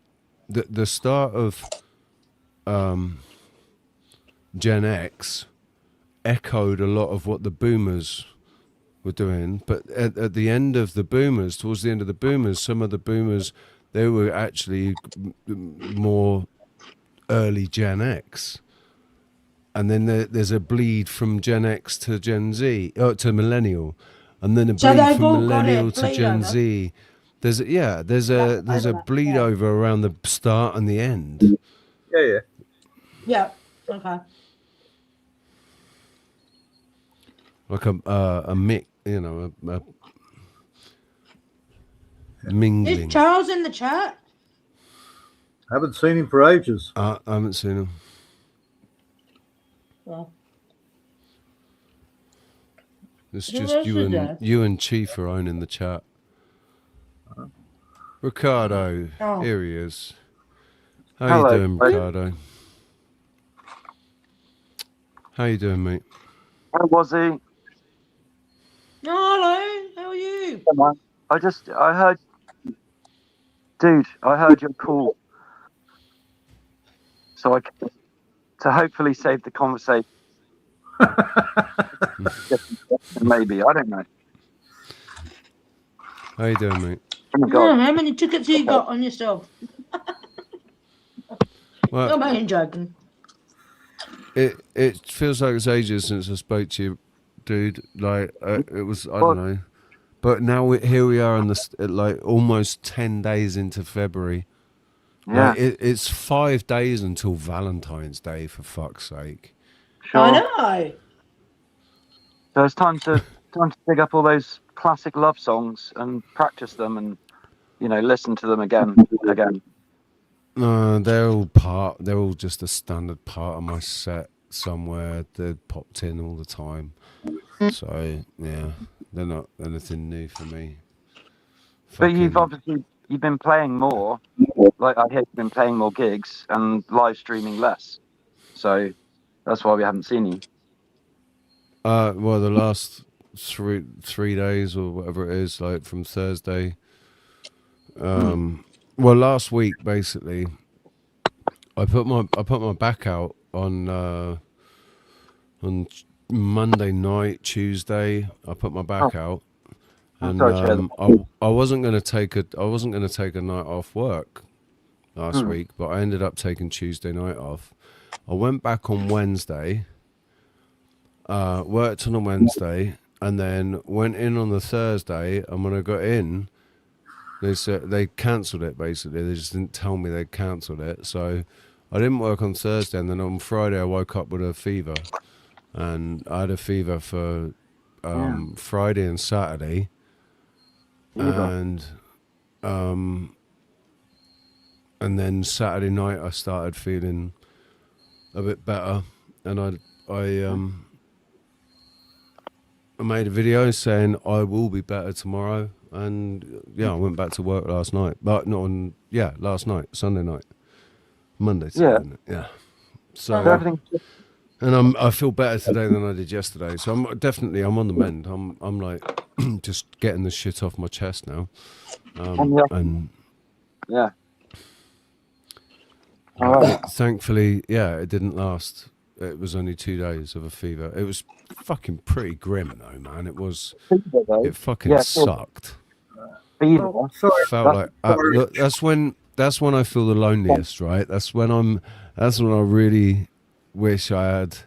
X echoed a lot of what the boomers were doing, but at the end of the boomers, towards the end of the boomers, some of the boomers, they were actually more early Gen X, and then there's a bleed from Gen X to Gen Z, to millennial, and then a bleed from millennial to Gen Z. There's a bleed over around the start and the end.
Yeah.
Yeah. Okay.
like a mix, you know, a mingling.
Is Charles in the chat?
Haven't seen him for ages.
I haven't seen him.
Well,
It's
who
just
else is there?
you and Chief are owning the chat. Ricardo,
Oh.
here he is. How
Hello,
you doing,
mate.
Ricardo? How you doing, mate?
How was he?
Oh, hello. How are you?
I heard, dude, I heard your call. So to hopefully save the conversation. Maybe, I don't know.
How you doing, mate?
Oh my God.
How many tickets have you got on yourself?
Well,
I'm only joking.
it feels like it's ages since I spoke to you, dude. Like it was, I don't know. But now here we are on this, like almost 10 days into February.
Yeah.
Like, it's 5 days until Valentine's Day, for fuck's sake.
Sure.
I know.
So it's time to dig up all those classic love songs and practice them and, you know, listen to them again.
No, they're all just a standard part of my set somewhere. They're popped in all the time. So yeah, they're not anything new for me.
But you've been playing more. Like I hear you've been playing more gigs and live streaming less. So that's why we haven't seen you.
Well, the last three days or whatever it is, like from Thursday. Well, last week basically, I put my back out on Monday night, Tuesday. I put my back out, and I wasn't gonna take a night off work last week, but I ended up taking Tuesday night off. I went back on Wednesday. Worked on a Wednesday and then went in on the Thursday, and when I got in, they said they cancelled it. Basically, they just didn't tell me they cancelled it. So I didn't work on Thursday, and then on Friday I woke up with a fever, and I had a fever for Friday and Saturday, and then Saturday night I started feeling a bit better, and I made a video saying I will be better tomorrow, and I went back to work last night, but not on last night, Sunday night, Monday, yeah. So, and I feel better today than I did yesterday. So I'm on the mend. I'm like just getting the shit off my chest now, and thankfully, it didn't last. It was only 2 days of a fever. It was fucking pretty grim though, man. It fucking sucked. Felt like look, that's when I feel the loneliest, right? That's when I really wish I had.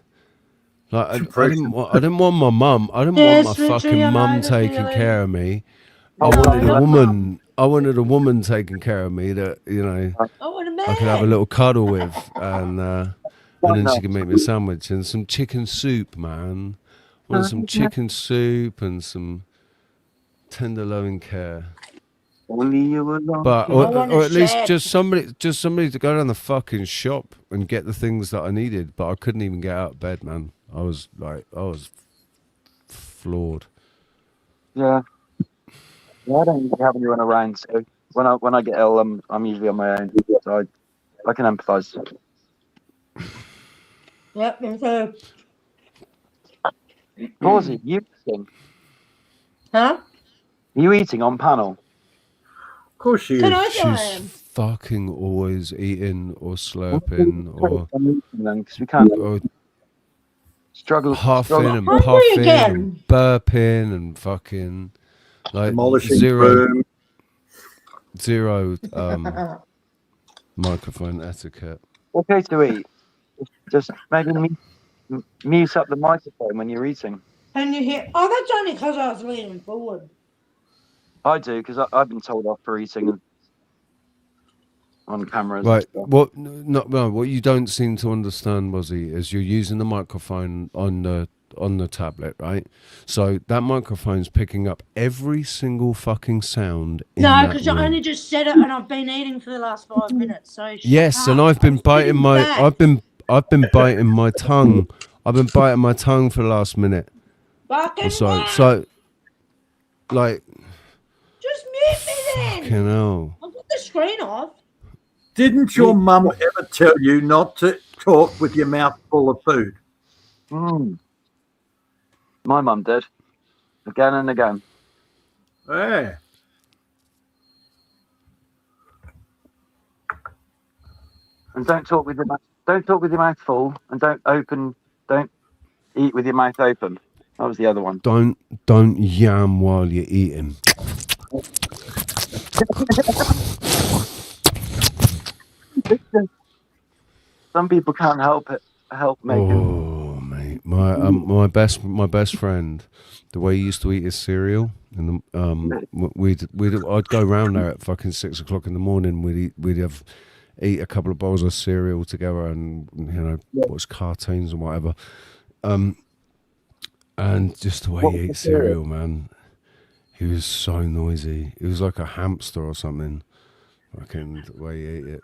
Like I didn't want my mum. I didn't want my fucking mum taking care of me. I wanted a woman. I wanted a woman taking care of me that I could have a little cuddle with, and then she could make me a sandwich and some chicken soup, man. I wanted some chicken soup and some tender loving care.
Only you alone.
But or at least just somebody to go down the fucking shop and get the things that I needed. But I couldn't even get out of bed, man. I was floored.
Yeah. I don't usually have anyone around, so when I get ill, I'm usually on my own. So I can empathise.
Yep, and so.
Rosie, you eating?
Huh?
Are you eating on panel?
Of course she is.
She's fucking always eating or slurping or
we can't struggle
huffing and puffing and burping and fucking like zero microphone etiquette.
Okay to eat. Just maybe mute up the microphone when you're eating.
Can you hear? Oh, that's only because I was leaning forward.
I do, because I've been told off for eating on cameras.
Right. What you don't seem to understand, Wazzy, is you're using the microphone on the the tablet, right? So that microphone's picking up every single fucking sound in
No,
that
because I
room.
only just said it and I've been eating for the last 5 minutes. So shut
Yes, and
up.
I've been biting
sitting
my
back.
I've been biting my tongue. I've been biting my tongue for the last minute
Fucking
or so.
what?
So like
Just mute me then.
fucking hell.
I've got the screen off.
Didn't your mum ever tell you not to talk with your mouth full of food?
My mum did. Again and again.
Yeah.
And don't talk with your mouth full, and don't eat with your mouth open. That was the other one.
Don't yam while you're eating.
Some people can't help making.
Oh mate, my best friend, the way he used to eat his cereal, and I'd go round there at fucking 6 o'clock in the morning. We'd eat a couple of bowls of cereal together, and watch cartoons and whatever. And just the way he ate cereal, man, he was so noisy. He was like a hamster or something. Fucking the way he ate it.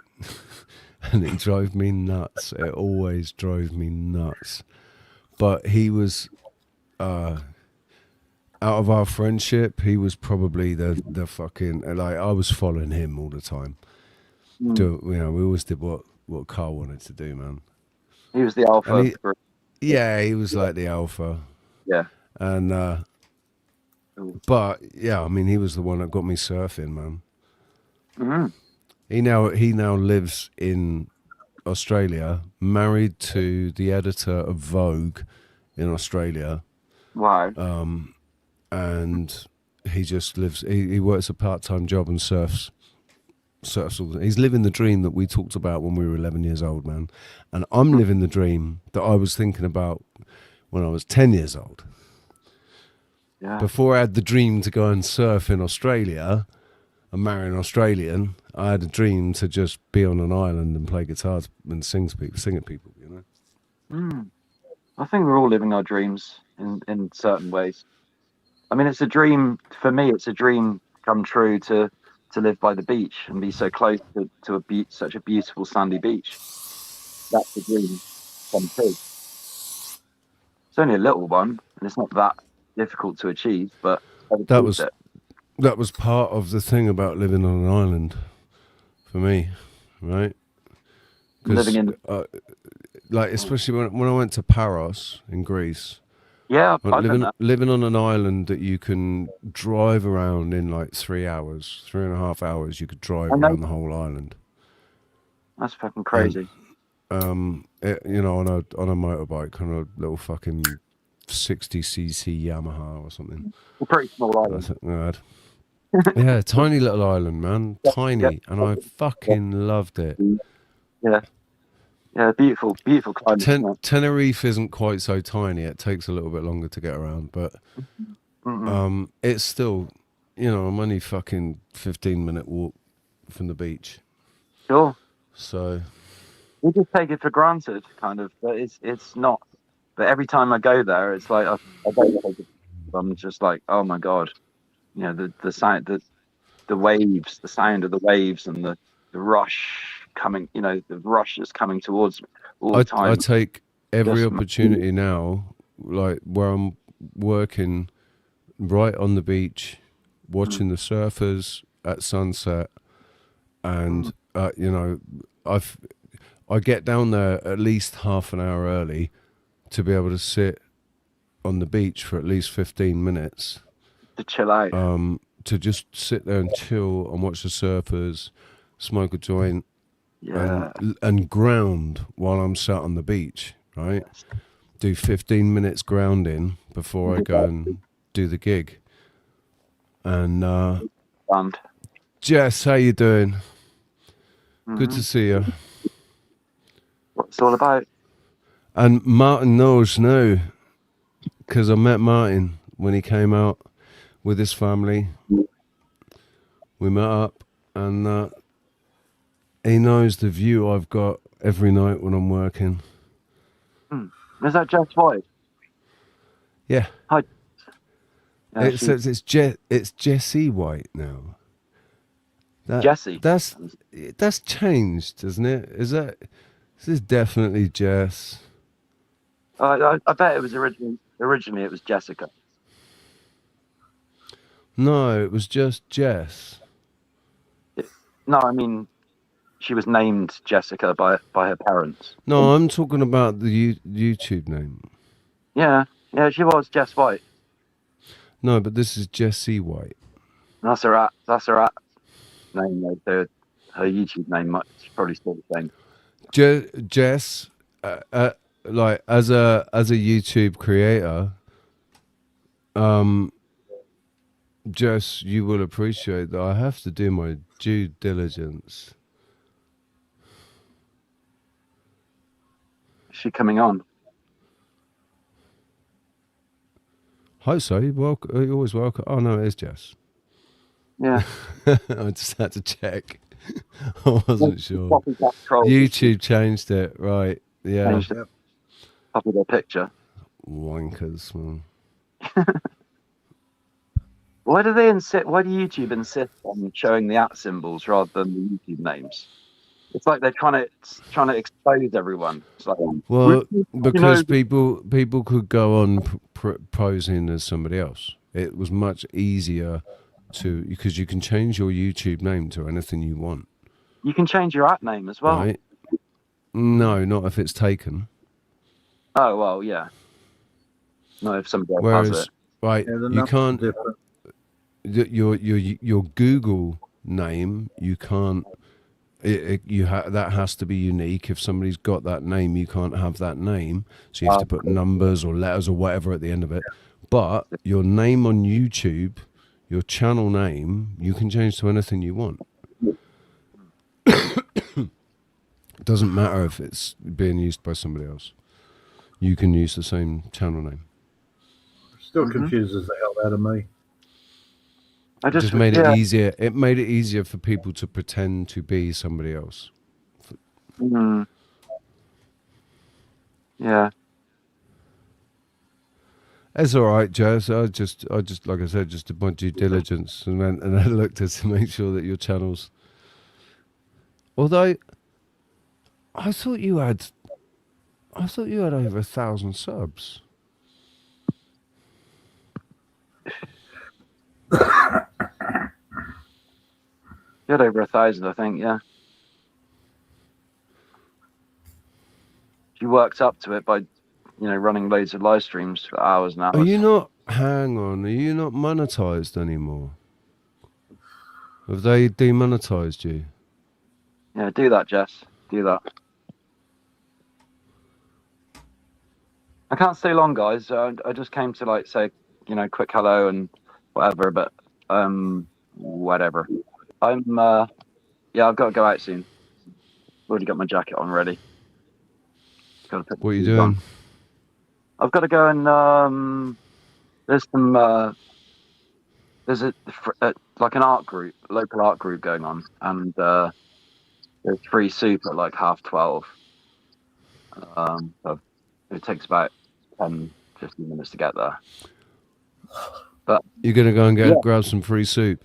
And it drove me nuts. It always drove me nuts. But he was, out of our friendship, he was probably the fucking, like, I was following him all the time. We always did what Carl wanted to do, man.
He was the alpha.
And he was like the alpha.
Yeah.
And, but yeah, I mean, he was the one that got me surfing, man.
Mm-hmm.
He now lives in Australia, married to the editor of Vogue in Australia.
Wow.
And he just lives. He works a part-time job and surfs. He's living the dream that we talked about when we were 11 years old, man. And I'm living the dream that I was thinking about when I was 10 years old.
Yeah.
Before I had the dream to go and surf in Australia and marry an Australian, I had a dream to just be on an island and play guitars and sing at people, you know?
I think we're all living our dreams in certain ways. I mean, it's a dream, for me, it's a dream come true to live by the beach and be so close to such a beautiful sandy beach. That's the dream come true. It's only a little one, and it's not that difficult to achieve, but
that was part of the thing about living on an island for me, right?
Living in,
like, especially when I went to Paros in Greece.
Yeah,
living on an island that you can drive around in like 3 hours, 3.5 hours. You could drive around the whole island.
That's fucking crazy.
On a motorbike, on a little fucking 60cc Yamaha or something.
A pretty small island.
Yeah, tiny little island, man. Tiny. And I fucking loved it.
Yeah. Yeah, beautiful climate.
Tenerife isn't quite so tiny. It takes a little bit longer to get around, but it's still, I'm only fucking 15-minute walk from the beach.
Sure.
So
we just take it for granted, kind of, but it's not. But every time I go there, it's like I'm just like, oh my god, the sound, the waves, the sound of the waves, and the rush coming, the rush is coming towards me all the time.
I take every opportunity now, like where I'm working right on the beach, watching the surfers at sunset, and I get down there at least half an hour early to be able to sit on the beach for at least 15 minutes
to chill out,
to just sit there and chill and watch the surfers, smoke a joint.
Yeah.
And ground while I'm sat on the beach, right? Do 15 minutes grounding before I go and do the gig. And Jess, how you doing? Good to see you.
What's it all about?
And Martin knows now, because I met Martin when he came out with his family. We met up, and he knows the view I've got every night when I'm working.
Is that Jeff's wife?
Yeah.
Hi. Yeah,
It says it's Jessie White now.
Jessie.
That's changed, isn't it? This is definitely Jess.
I bet it was originally it was Jessica.
No, it was just Jess.
No, I mean, she was named Jessica by her parents.
No, I'm talking about the YouTube name.
Yeah, she was Jess White.
No, but this is Jessie White.
That's her at name. Her YouTube name is probably still the same.
Jess, like as a YouTube creator, Jess, you will appreciate that I have to do my due diligence.
Is she coming on?
Hi, so you're always welcome. Oh no, it is Jess.
Yeah.
I just had to check. I wasn't sure. YouTube changed it, right? Yeah.
Changed it. Copy their picture.
Wankers, man.
Why do YouTube insist on showing the @ symbols rather than the YouTube names? It's like they're trying to expose everyone. It's like,
well, because people could go on posing as somebody else. It was much easier because you can change your YouTube name to anything you want.
You can change your @ name as well.
Right? No, not if it's taken.
Oh well, yeah. No, if somebody else has it.
Right, you can't. Your Google name, you can't. That has to be unique. If somebody's got that name, you can't have that name. So you have to put numbers or letters or whatever at the end of it. But your name on YouTube, your channel name, you can change to anything you want. It doesn't matter if it's being used by somebody else. You can use the same channel name.
Still confuses the hell out of me.
It just made it easier. It made it easier for people to pretend to be somebody else.
Yeah.
It's all right, Jess. I just like I said, just did my due diligence and I looked at to make sure that your channels. Although, I thought you had over 1,000 subs.
You had over 1,000, I think. Yeah. She worked up to it by, running loads of live streams for hours and hours.
Are you not? Hang on. Are you not monetized anymore? Have they demonetized you?
Yeah, do that, Jess. Do that. I can't stay long, guys. I just came to say, quick hello and whatever. But whatever. I've got to go out soon. Already got my jacket on ready.
What are you doing?
I've got to go and there's some there's an art group, local art group going on, and there's free soup at 12:30. So it takes about 10-15 minutes to get there. But
you're gonna go and grab some free soup.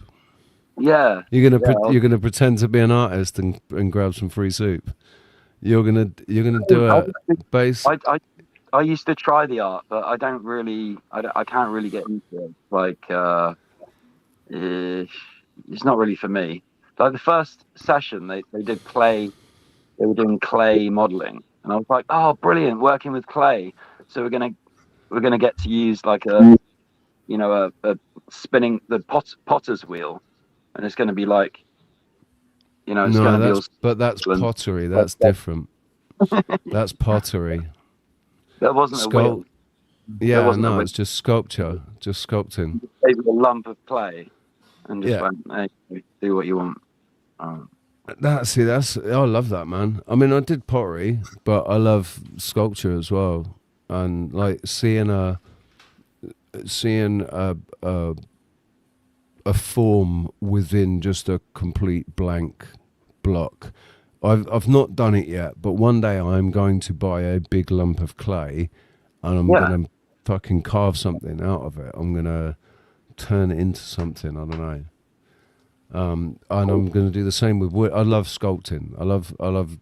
Yeah.
You're gonna pretend to be an artist and grab some free soup. You're gonna do it.
I used to try the art, but I can't really get into it. It's not really for me. Like the first session, they did clay. They were doing clay modeling, and I was like, "Oh, brilliant! Working with clay." So we're gonna get to use a spinning the potter's wheel, and it's going to be
that's pottery. That's different. That's pottery.
That wasn't a wheel.
Yeah, no, it's just sculpture, just sculpting.
Take a lump of clay and just went, hey, do what you want.
I love that, man. I mean, I did pottery, but I love sculpture as well, and seeing a form within just a complete blank block. I've not done it yet, but one day I'm going to buy a big lump of clay, and I'm fucking carve something out of it. I'm gonna turn it into something. I don't know. And I'm gonna do the same with wood. I love sculpting. I love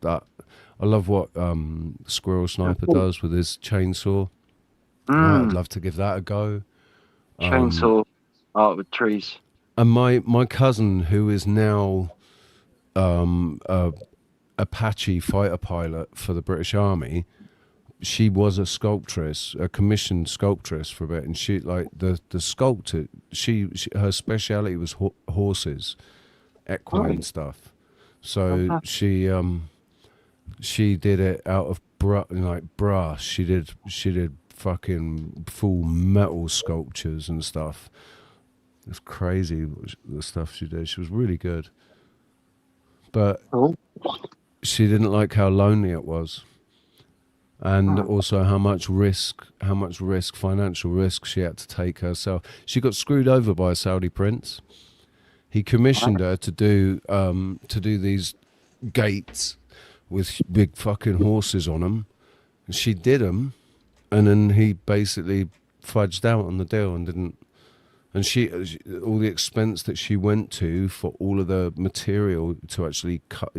that. I love what Squirrel Sniper does with his chainsaw. I'd love to give that a go.
Chainsaw art with trees.
And my cousin, who is now a Apache fighter pilot for the British Army, she was a sculptress, a commissioned sculptress for a bit, and she like the sculptor. She her speciality was horses, equine stuff. So she did it out of brass. She did fucking full metal sculptures and stuff. It's crazy the stuff she did. She was really good, but she didn't like how lonely it was, and also how much financial risk she had to take herself. She got screwed over by a Saudi prince. He commissioned her to do these gates with big fucking horses on them. And she did them, and then he basically fudged out on the deal and didn't. And she all the expense that she went to for all of the material to actually cut,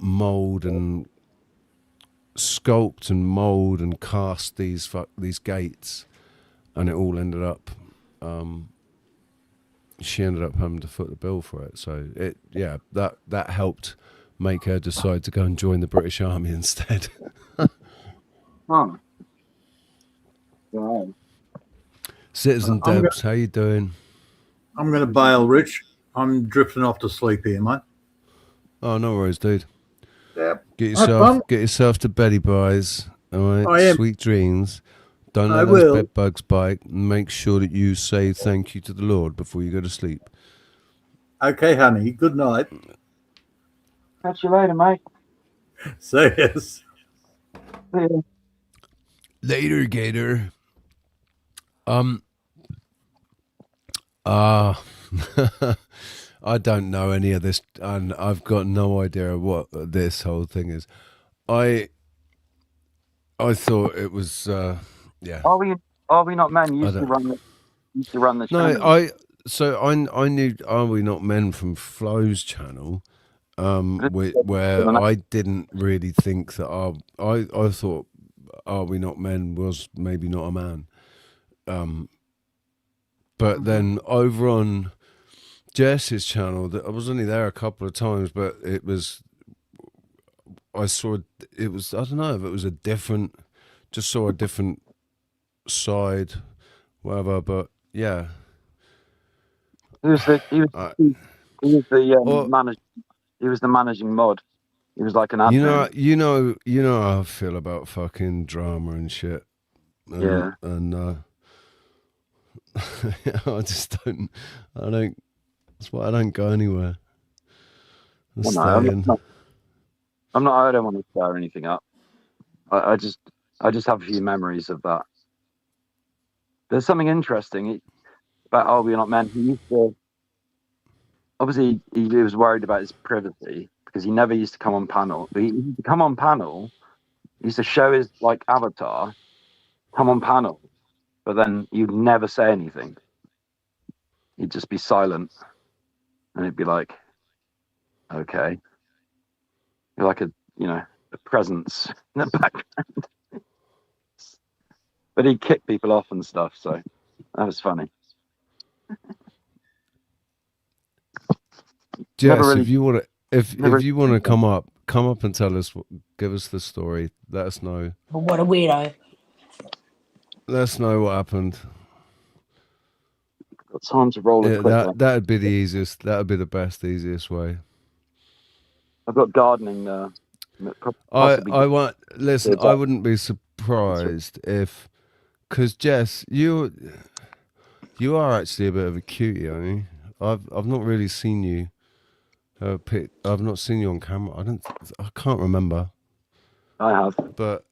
mold and sculpt and mold and cast these gates, and it all ended up. She ended up having to foot the bill for it. So that helped make her decide to go and join the British Army instead.
Wow. Wow.
Citizen Debs, how you doing?
I'm going to bail, Rich. I'm drifting off to sleep here, mate.
Oh, no worries, dude.
Yep.
Get
Have
yourself to beddy, boys. All right,
I am.
sweet dreams. Don't
I
let those
will.
bed bugs bite. Make sure that you say thank you to the Lord before you go to sleep.
Okay, honey. Good night.
Catch you later, mate.
Say yes.
Later, Gator. I don't know any of this, and I've got no idea what this whole thing is. I thought it was yeah.
Are we not men? Used to run the channel.
No, I knew Are We Not Men from Flo's channel, where I didn't really think that I thought Are We Not Men was maybe not a man. But then over on Jess's channel, I was only there a couple of times, but I don't know if it was a different side, whatever, but yeah.
He was the manager. He was the managing mod. He was like an admin.
You know how I feel about fucking drama and shit. And I just don't. That's why I don't go anywhere.
I don't want to stir anything up. I just have a few memories of that. There's something interesting about Are We Not Men. He used to. Obviously, he was worried about his privacy because he never used to come on panel. But he used to come on panel. He used to show his avatar, come on panel, but then you'd never say anything. He'd just be silent, and it'd be like, okay, you're like a presence in the background. But he'd kick people off and stuff, so that was funny.
Jess, if you want to come up and tell us, give us the story. Let us know.
What a weirdo.
Let us know what happened.
Got time to roll it quicker.
That'd be the easiest. That would be the best, easiest way.
I've got gardening.
I wouldn't be surprised if, because Jess, you are actually a bit of a cutie, aren't you? I've not really seen you. I've not seen you on camera. I can't remember.
I have.
But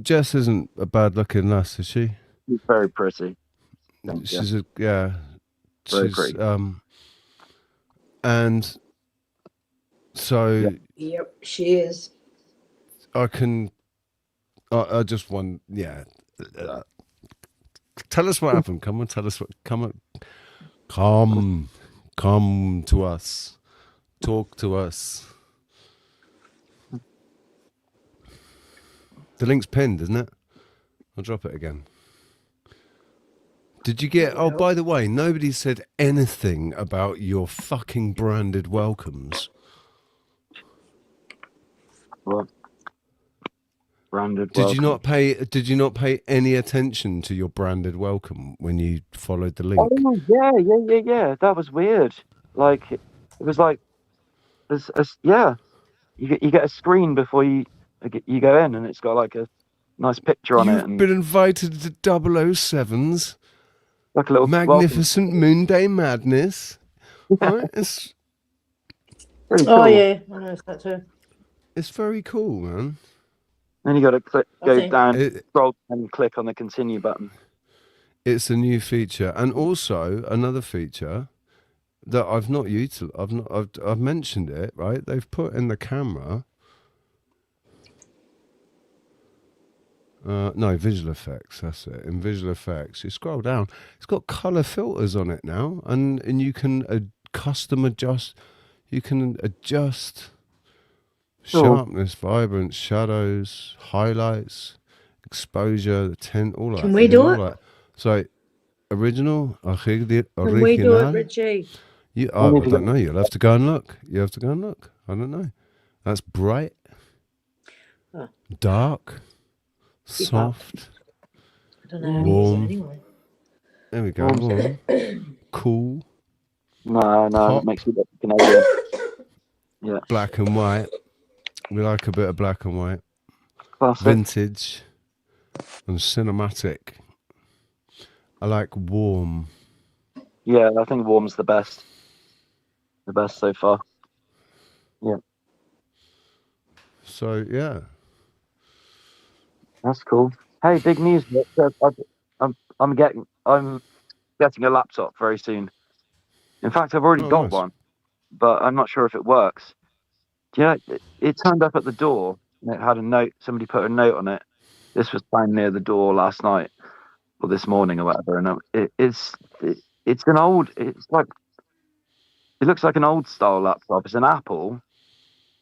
Jess isn't a bad looking lass, is she?
She's very pretty.
She's
very pretty.
And so
Yep, she is.
I can I just want, yeah. Tell us what happened. Come on, tell us what. Come to us. Talk to us. The link's pinned, isn't it? I'll drop it again. Did you get? Oh, by the way, nobody said anything about your fucking branded welcomes.
What? Branded
Did
welcome.
you not pay any attention to your branded welcome when you followed the link?
Oh yeah. That was weird. Like it was like, yeah. You get a screen before you go in, and it's got like a nice picture on it.
You've
And
been invited to 007's
like a little
magnificent Moon Day Madness. Right? It's
pretty
Oh
cool.
yeah, I noticed that too.
It's very cool, man.
Then you got to go
Okay.
down, scroll, and click on the continue button.
It's a new feature, and also another feature that I've not utilized. I've mentioned it, right? They've put in the camera. No, visual effects. That's it. In visual effects, you scroll down. It's got color filters on it now, and you can custom adjust. You can adjust sharpness, vibrance, shadows, highlights, exposure, the tint, all that.
Can we do it?
That. So, original.
Can we do it, Richie?
I don't know. You'll have to go and look. I don't know. That's bright, dark, soft,
I don't know how
warm.
to use it anyway.
There we go. Warm, cool.
No,
Pop.
that makes me look Canadian. Yeah.
Black and white. We like a bit of black and white.
Classic.
Vintage and cinematic. I like warm.
Yeah, I think warm's the best. The best so far. Yeah.
So yeah.
That's cool. Hey, big news! I'm getting a laptop very soon. In fact, I've already got
nice.
one, but I'm not sure if it works. Yeah, it turned up at the door and it had a note. Somebody put a note on it. This was found near the door last night or this morning or whatever. And it's an old. It's like it looks like an old style laptop. It's an Apple,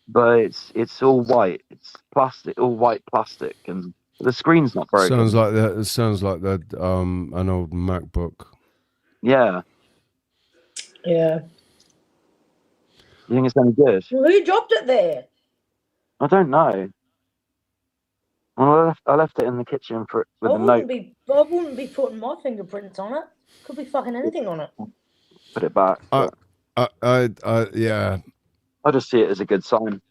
but it's all white. It's plastic, all white plastic, and the screen's not broken.
Sounds like that. It sounds like that. An old MacBook.
Yeah.
Yeah.
You think it's any good?
Well, who dropped it there?
I don't know. Well, I left it in the kitchen with a note.
I wouldn't be putting my fingerprints on it. Could be fucking anything on it.
Put it back.
Yeah.
I just see it as a good sign.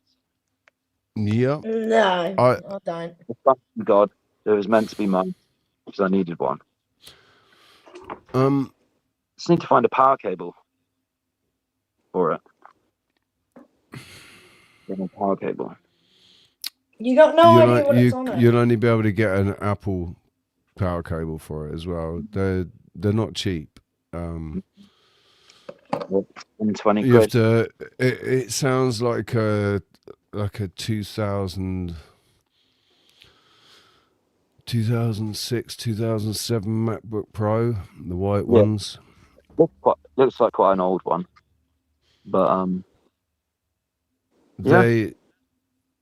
Yeah.
No, I don't.
Thank God, it was meant to be mine because I needed one. Just need to find a power cable for it. A power cable.
You got no idea what it's on it.
You'll only be able to get an Apple power cable for it as well. They're not cheap.
20
you
quid.
have to. It sounds like a 2006, 2007 MacBook Pro, the white ones.
Looks like quite an old one, but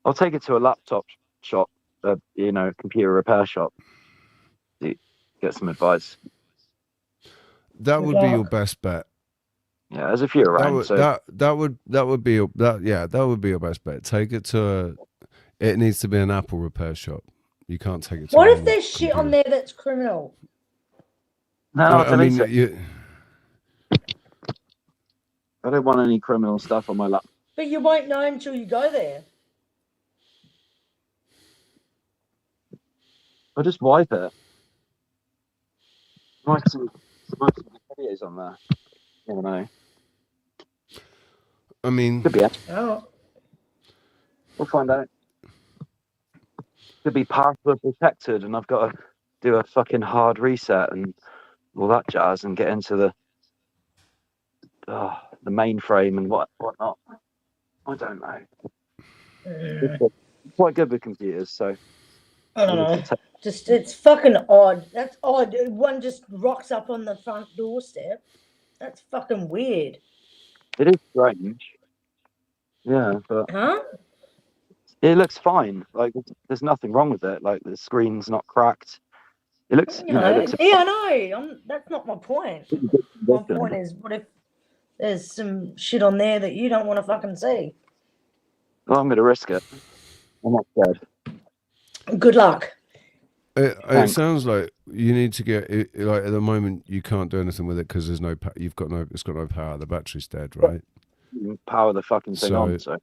I'll take it to a laptop shop, computer repair shop, to get some advice.
That would be your best bet.
Yeah, there's a few around.
That would be your best bet. Take it to it needs to be an Apple repair shop. You can't take it to
What if there's shit on there that's criminal?
No,
I mean,
I don't want any criminal stuff on my laptop.
But you won't know until you go there.
I'll just wipe it. Might some videos on there. I don't know.
I mean,
could be.
Oh.
We'll find out. Could be password protected, and I've got to do a fucking hard reset and all that jazz, and get into the mainframe and whatnot. I don't know. It's quite good with computers, so
I don't know. Just it's fucking odd. That's odd. One just rocks up on the front doorstep. That's fucking weird.
It is strange. Yeah, but
Huh?
it looks fine. Like there's nothing wrong with it. Like the screen's not cracked. It looks,
You
you know,
know,
it looks.
yeah, I know. That's not my point. My point is, what if there's some shit on there that you don't want to fucking see?
Well, I'm going to risk it. I'm not scared.
Good luck.
It sounds like you need to get it, like at the moment you can't do anything with it because there's no it's got no power. The battery's dead, right?
You can power the fucking thing on. So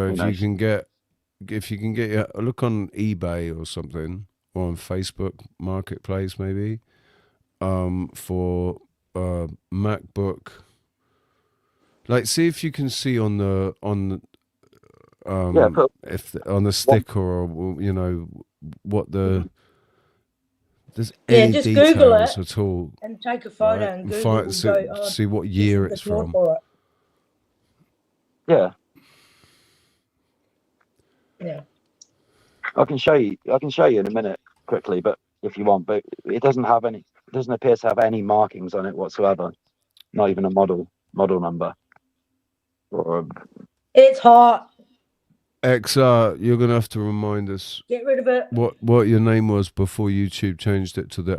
if you can get look on eBay or something, or on Facebook Marketplace maybe, for MacBook. Like, see if you can see on the if on the sticker or you know what the there's any
just Google
details
it
at all,
and take a photo and Google it and go,
see what year it's from.
Yeah.
Yeah.
I can show you in a minute quickly, but if you want, but it doesn't appear to have any markings on it whatsoever. Not even a model number.
It's hot.
XR, you're gonna have to remind us.
Get rid of it.
What your name was before YouTube changed it to the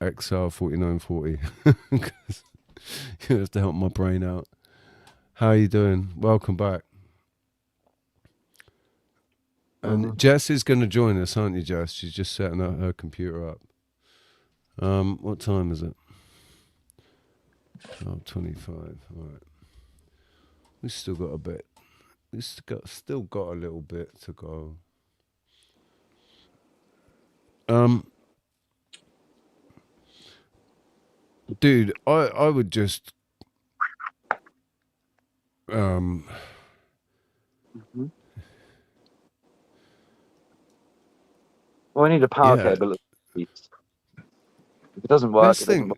@XR4940. You have to help my brain out. How are you doing? Welcome back. And Jess is going to join us, aren't you, Jess? She's just setting her computer up. What time is it? 12:25. All right. We've still got a bit. We've still got a little bit to go. Dude, I would just
Well, I need a power cable. If it doesn't work,
best thing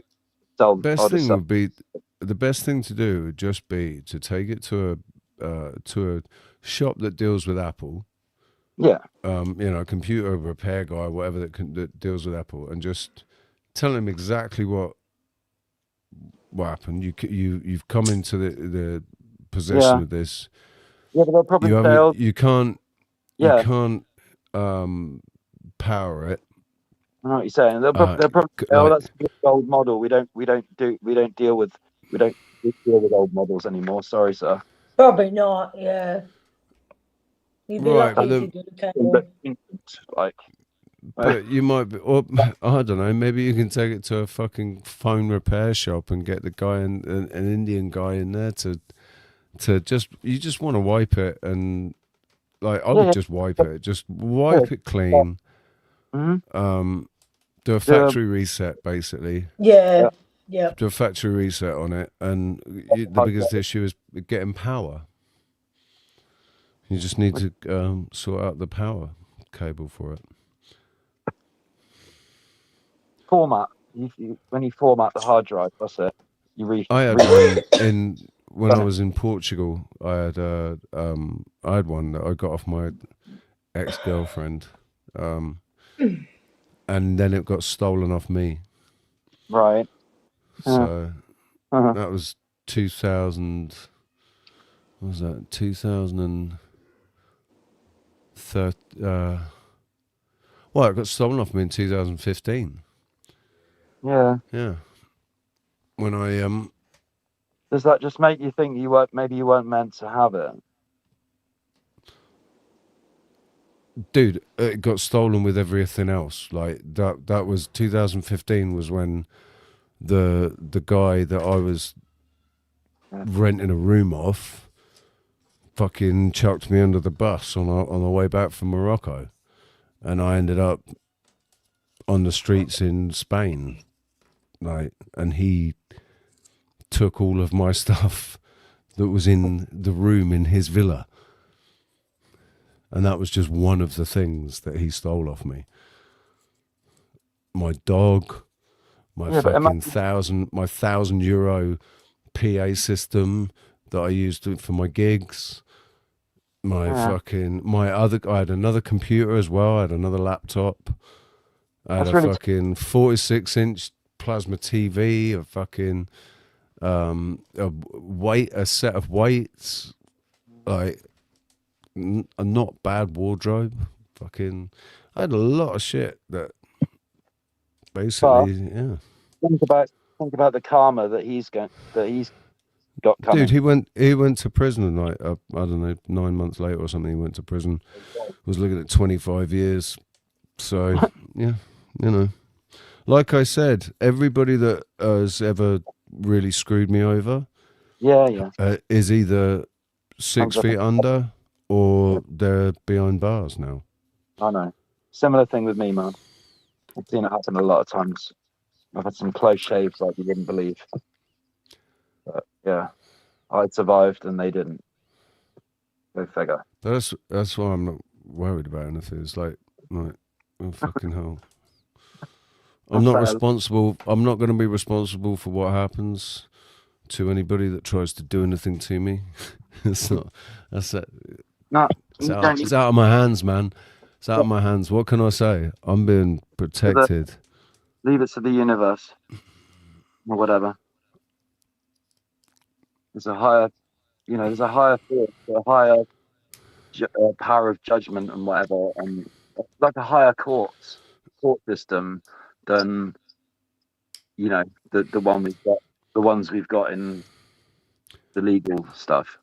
would be the best thing to do would just be to take it to a shop that deals with Apple.
Yeah.
You know, a computer repair guy, whatever that deals with Apple, and just tell him exactly what happened. You've come into the possession of this.
Yeah, but they'll probably fail.
You can't power it.
I know what you're saying. They'll probably fail. That's a good old model. We don't deal with old models anymore. Sorry, sir.
Probably not. Yeah. You'd be lucky if you did a cable.
But you might be, or I don't know. Maybe you can take it to a fucking phone repair shop and get the guy an Indian guy in there to just want to wipe it and like I would just wipe it, it clean. Do a factory reset basically.
Yeah. Yeah.
Do a factory reset on it, and the biggest issue is getting power. You just need to sort out the power cable for it.
Format. When you format the hard drive, that's it.
I had one when I was in Portugal. I had one that I got off my ex-girlfriend, and then it got stolen off me.
Right.
So that was 2000. What was that? 2013. Well, it got stolen off me in 2015.
Yeah.
Yeah. When I
Does that just make you think you weren't meant to have it?
Dude, it got stolen with everything else. Like that was 2015 was when the guy that I was renting a room off fucking chucked me under the bus on the way back from Morocco, and I ended up on the streets in Spain, like, and he took all of my stuff that was in the room in his villa, and that was just one of the things that he stole off me. My dog, my fucking €1,000 PA system that I used for my gigs. I had another computer as well. I had another laptop. I had
That's
a
really
fucking 46-inch plasma TV, a fucking a set of weights, like a not bad wardrobe. Fucking, I had a lot of shit that basically, yeah.
Think about the karma that he's got coming.
Dude, he went to prison like I don't know, 9 months later or something. He went to prison. Was looking at 25 years. So yeah, you know, like I said, everybody that has ever really screwed me over, is either 6 feet under or they're behind bars now.
I know. Similar thing with me, man. I've seen it happen a lot of times. I've had some close shaves like you wouldn't believe. But yeah, I survived and they didn't. Go figure.
That's why I'm not worried about anything. It's like oh, fucking hell. I'm not responsible. I'm not going to be responsible for what happens to anybody that tries to do anything to me. It's not. That's it.
No,
it's out of my hands, man. It's out of my hands. What can I say? I'm being protected.
Leave it to the universe, or whatever. There's a higher force, a higher power of judgment and whatever, and like a higher court system than the ones we've got in the legal stuff.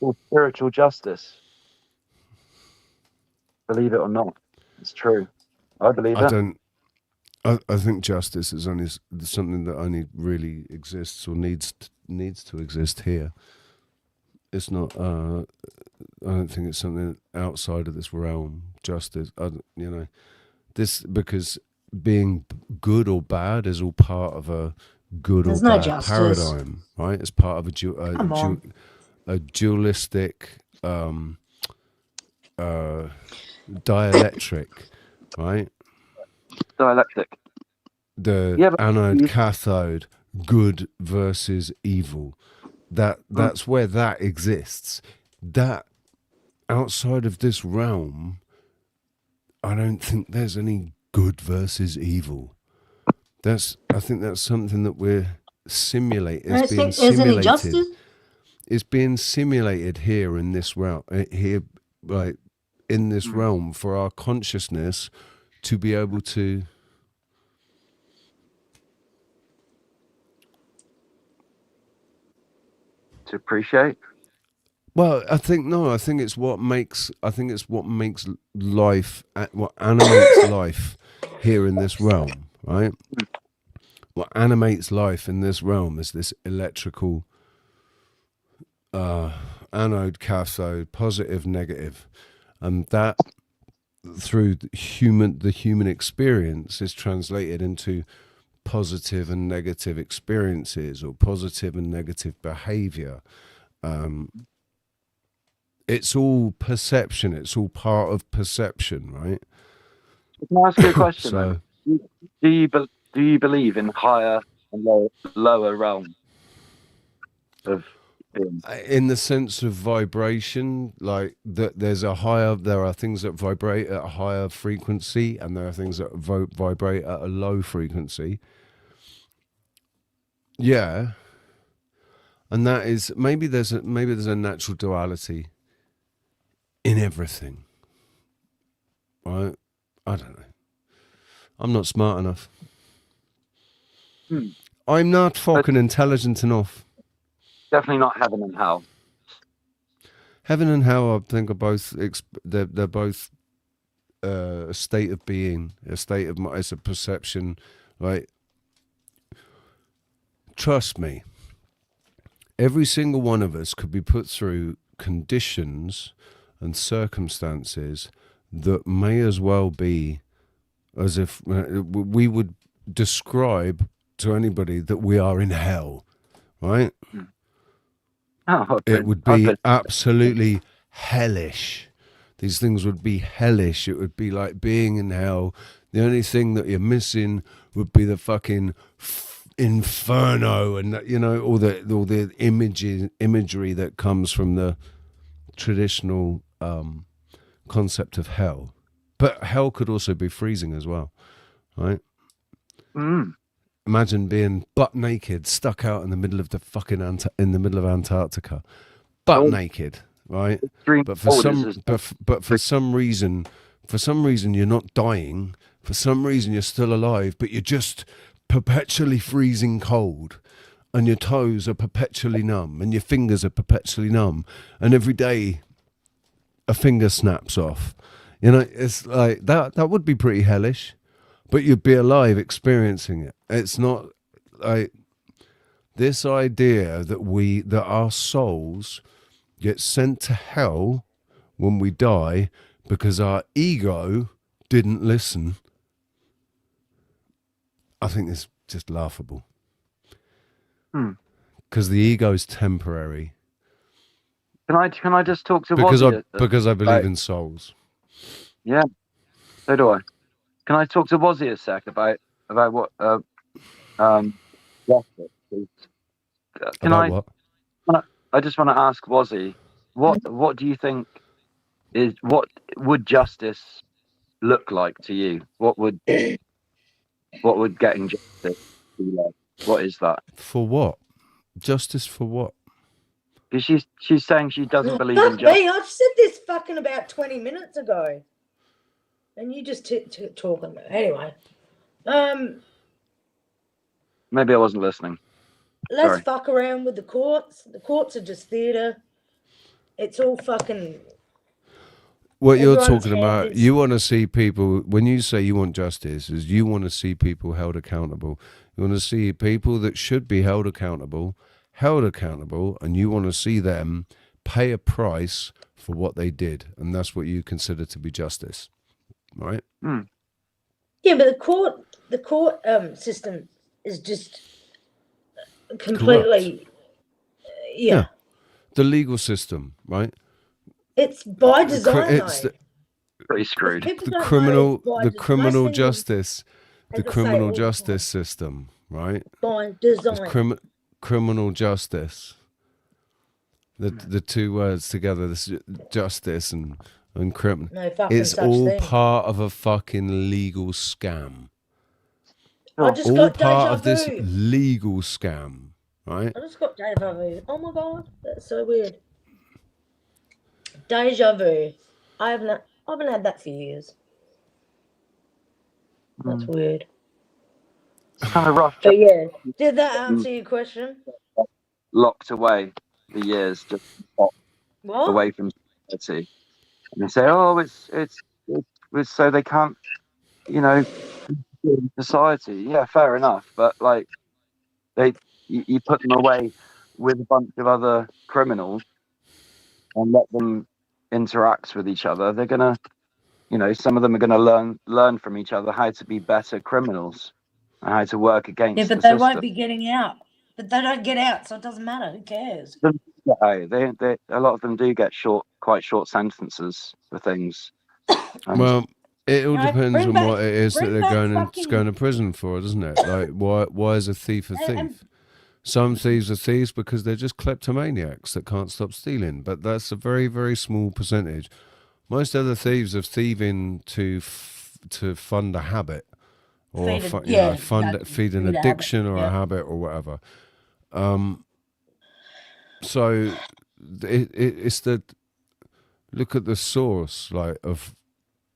Or spiritual justice. Believe it or not, it's true. I believe it.
I think justice is only something that only really exists or needs to exist here. It's not. I don't think it's something outside of this realm. Justice, this because being good or bad is all part of a good or bad paradigm, right? It's part of a dualistic dialectric, right?
Dialectic.
The anode, cathode, good versus evil. That's where that exists. That outside of this realm, I don't think there's any good versus evil. I think that's something that we're simulating. It's being simulated. It's being simulated here in this realm. Here, like in this realm, for our consciousness to be able to.
To appreciate.
Well, I think it's what makes life, what animates life here in this realm, right? What animates life in this realm is this electrical anode, cathode, positive, negative, and that through the human experience is translated into positive and negative experiences or positive and negative behavior. It's all perception. It's all part of perception, right?
Can I ask you a question? So, do you believe in higher and lower realm of being?
In the sense of vibration, like that, there are things that vibrate at a higher frequency, and there are things that vibrate at a low frequency. Yeah, and that is maybe there's a natural duality in everything, right? I don't know. I'm not smart enough. I'm not fucking intelligent enough.
Definitely not heaven and hell.
Heaven and hell, I think, are both they're both a state of being, it's a perception. Right? Trust me. Every single one of us could be put through conditions and circumstances that may as well be as if we would describe to anybody that we are in hell, right? It would be absolutely hellish. These things would be hellish. It would be like being in hell. The only thing that you're missing would be the fucking inferno and all the imagery that comes from the traditional concept of hell. But hell could also be freezing as well, right? Imagine being butt naked, stuck out in the middle of the fucking in the middle of Antarctica, butt naked, right? But for some reason, you're not dying. For some reason, you're still alive, but you're just perpetually freezing cold, and your toes are perpetually numb, and your fingers are perpetually numb, and every day a finger snaps off. It's like that. That would be pretty hellish, but you'd be alive experiencing it. It's not like this idea that our souls get sent to hell when we die because our ego didn't listen. I think it's just laughable. Because the ego is temporary.
Can I just talk to
because
Wozzy?
because I believe in souls.
Yeah, so do I. Can I talk to Wozzy a sec about what
What?
I just want to ask Wozzy, what do you think what would justice look like to you? What would getting justice be like? What is that?
For what? Justice for what?
Because she's saying she doesn't believe in
Fuck
justice.
me, I've said this fucking about 20 minutes ago. And you just talking. Anyway.
Maybe I wasn't listening.
Let's
Sorry.
fuck around with the courts. The courts are just theatre. It's all fucking...
What you're
everyone's
talking
head
about,
is-
you want to see people, when you say you want justice, is you want to see people held accountable. You want to see people that should be held accountable, and you want to see them pay a price for what they did. And that's what you consider to be justice, right?
Yeah, but the court system is just completely... Yeah.
The legal system, right?
It's by design,
It's
though.
Pretty screwed.
People
the
don't know
criminal,
it's by
the
design.
criminal
Most things are
justice, the
as I say
criminal
all the
justice system, right?
by
It's
design.
criminal justice. The two words together, this justice and criminal.
No fucking
It's
such
all
thing.
part of a fucking legal scam.
I just
All
got
part
deja
of this
vu.
legal scam, right?
I just got deja vu. Oh my god, that's so weird. Deja vu. I haven't had that for years. That's weird.
It's kind of rough.
But yeah, did that answer your question?
Locked away for years, just
What?
away from society, and they say, "Oh, it's so they can't, society." Yeah, fair enough, but like you put them away with a bunch of other criminals and let them interact with each other. They're gonna, some of them are gonna learn from each other how to be better criminals and how to work against
Yeah,
the
but they
system.
won't be getting out. But they don't get out, so it doesn't matter. Who cares?
They a lot of them do get quite short sentences for things.
Well, it all
No,
depends
bring
on
back-
what it is that
bring
they're
back
going
fucking-
to prison for, doesn't it? Like, why is a thief a thief? Some thieves are thieves because they're just kleptomaniacs that can't stop stealing, but that's a very, very small percentage. Most other thieves are thieving to fund a habit, or
Feed a-
feed an
feed a habit,
addiction or
yeah.
a habit or whatever. So it's the look at the source, like of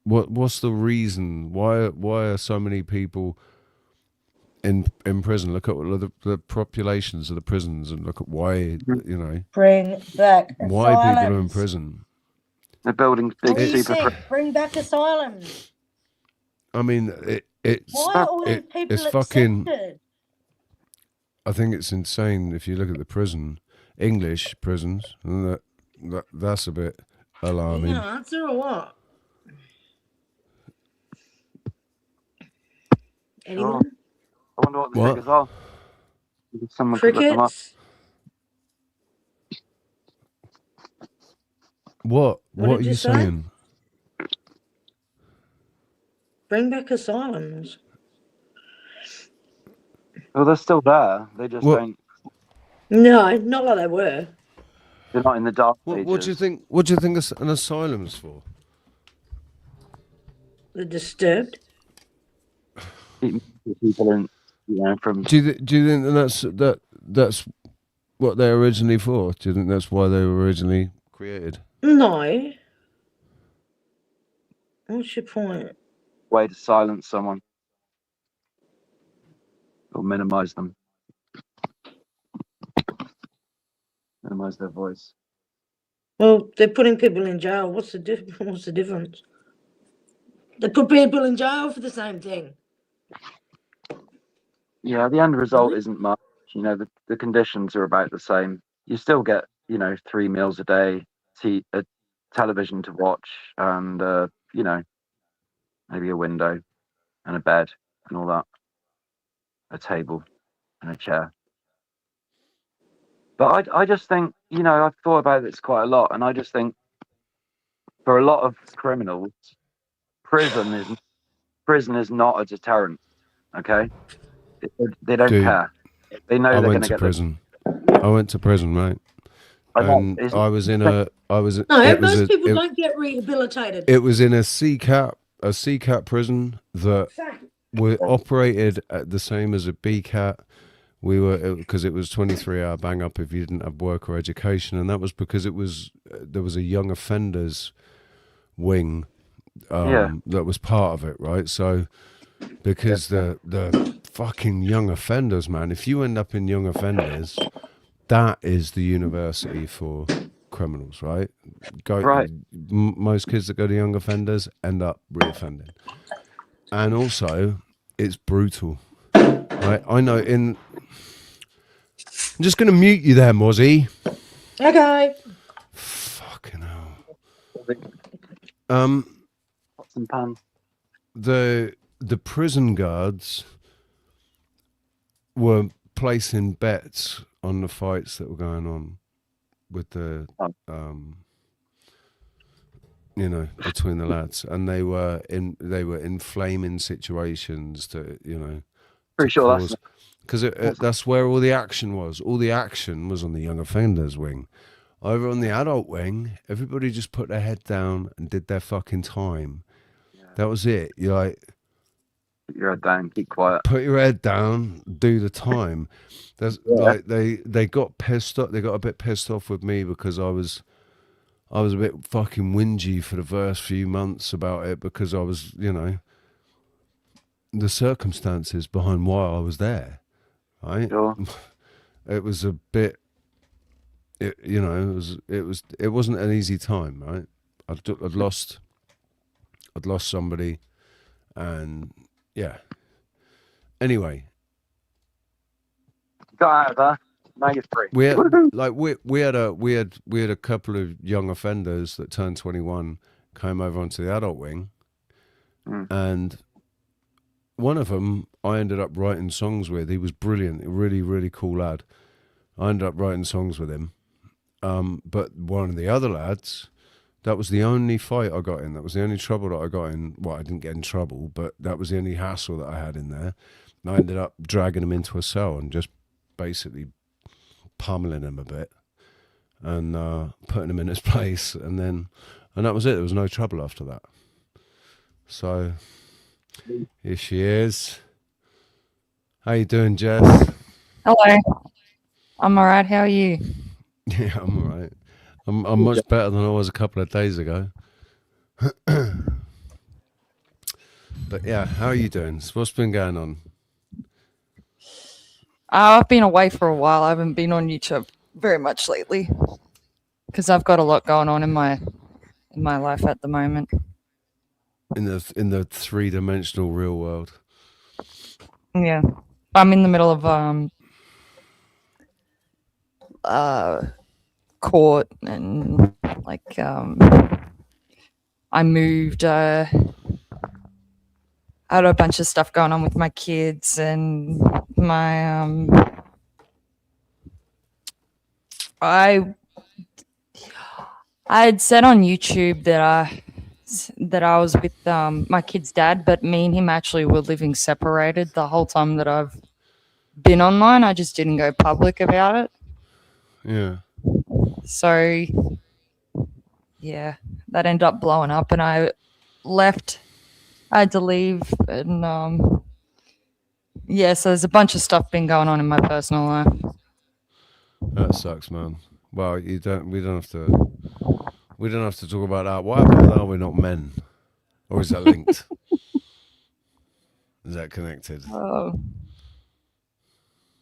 what's the reason why are so many people in prison? Look at the populations of the prisons and look at why
Bring back
why people are in
asylums.
prison.
They're building big
What do you
super.
say? Bring back asylums.
I mean, it's
Why are all these people
it's fucking.
accepted?
I think it's insane if you look at the English prisons, and that's a bit alarming.
You answer or what? Anyone?
I wonder what the
What?
figures are. Maybe someone could look them up.
Crickets?
What
What
are
did
you
you say?
saying?
Bring back asylums.
Well, they're still there. They just
What-
don't.
No, not like they were.
They're not in the dark ages.
What do you think? What do you think an asylum's for?
They're disturbed.
Keep people in, from.
Do you think that's what they're originally for? Do you think that's why they were originally created?
No. What's your point?
Way to silence someone or minimize them, minimize their voice.
Well, they're putting people in jail. What's the difference? They put people in jail for the same thing.
Yeah, the end result isn't much. The conditions are about the same. You still get 3 meals a day, a television to watch, and maybe a window and a bed and all that, a table and a chair. But I just think, I've thought about this quite a lot, and I just think for a lot of criminals, prison is not a deterrent. Okay, they don't care. They know they're going to get
prison. I went to prison, mate. And I was in a. I was.
No,
it was
most people
it-
don't get rehabilitated.
It was in a CCAT prison that were operated at the same as a BCAT. We were, because it was 23-hour bang up if you didn't have work or education, and that was because there was a young offenders wing that was part of it, right? So because the fucking young offenders, man, if you end up in young offenders, that is the university for criminals, right?
Right.
Most kids that go to young offenders end up reoffending, and also it's brutal, right? I know. I'm just going to mute you there, Mozzie.
Okay.
Fucking hell.
Pots and pans.
The prison guards were placing bets on the fights that were going on with the between the lads, and they were inflaming situations to
Pretty sure that's
because that's where all the action was. All the action was on the young offenders wing. Over on the adult wing, everybody just put their head down and did their fucking time. That was it. You're like,
put your head down, keep quiet.
Put your head down, do the time. There's like they got pissed off. They got a bit pissed off with me because I was a bit fucking whingy for the first few months about it because I was, the circumstances behind why I was there, right?
Sure.
It was a bit. It wasn't an easy time, right? I'd lost somebody, and yeah. Anyway,
got out of there. Now you're free.
We had a couple of young offenders that turned 21, came over onto the adult wing, and one of them I ended up writing songs with. He was brilliant, a really, really cool lad. I ended up writing songs with him. But one of the other lads, that was the only fight I got in. That was the only trouble that I got in. Well, I didn't get in trouble, but that was the only hassle that I had in there. And I ended up dragging him into a cell and just basically pummeling him a bit and putting him in his place. And that was it. There was no trouble after that. So here she is. How you doing, Jess?
Hello. I'm all right. How are you?
Yeah, I'm all right. I'm much better than I was a couple of days ago. But yeah, how are you doing? So what's been going on?
I've been away for a while. I haven't been on YouTube very much lately because I've got a lot going on in my life at the moment.
In the three-dimensional real world.
Yeah, I'm in the middle of court and I moved. I had a bunch of stuff going on with my kids and my I had said on YouTube that I was with my kid's dad, but me and him actually were living separated the whole time that I've been online. I just didn't go public about it.
Yeah.
So, yeah, that ended up blowing up, and I left. I had to leave, and yeah, so there's a bunch of stuff been going on in my personal life.
That sucks, man. Well, we don't have to talk about that. What happened with Are We Not Men? Or is that linked? Is that connected?
Oh.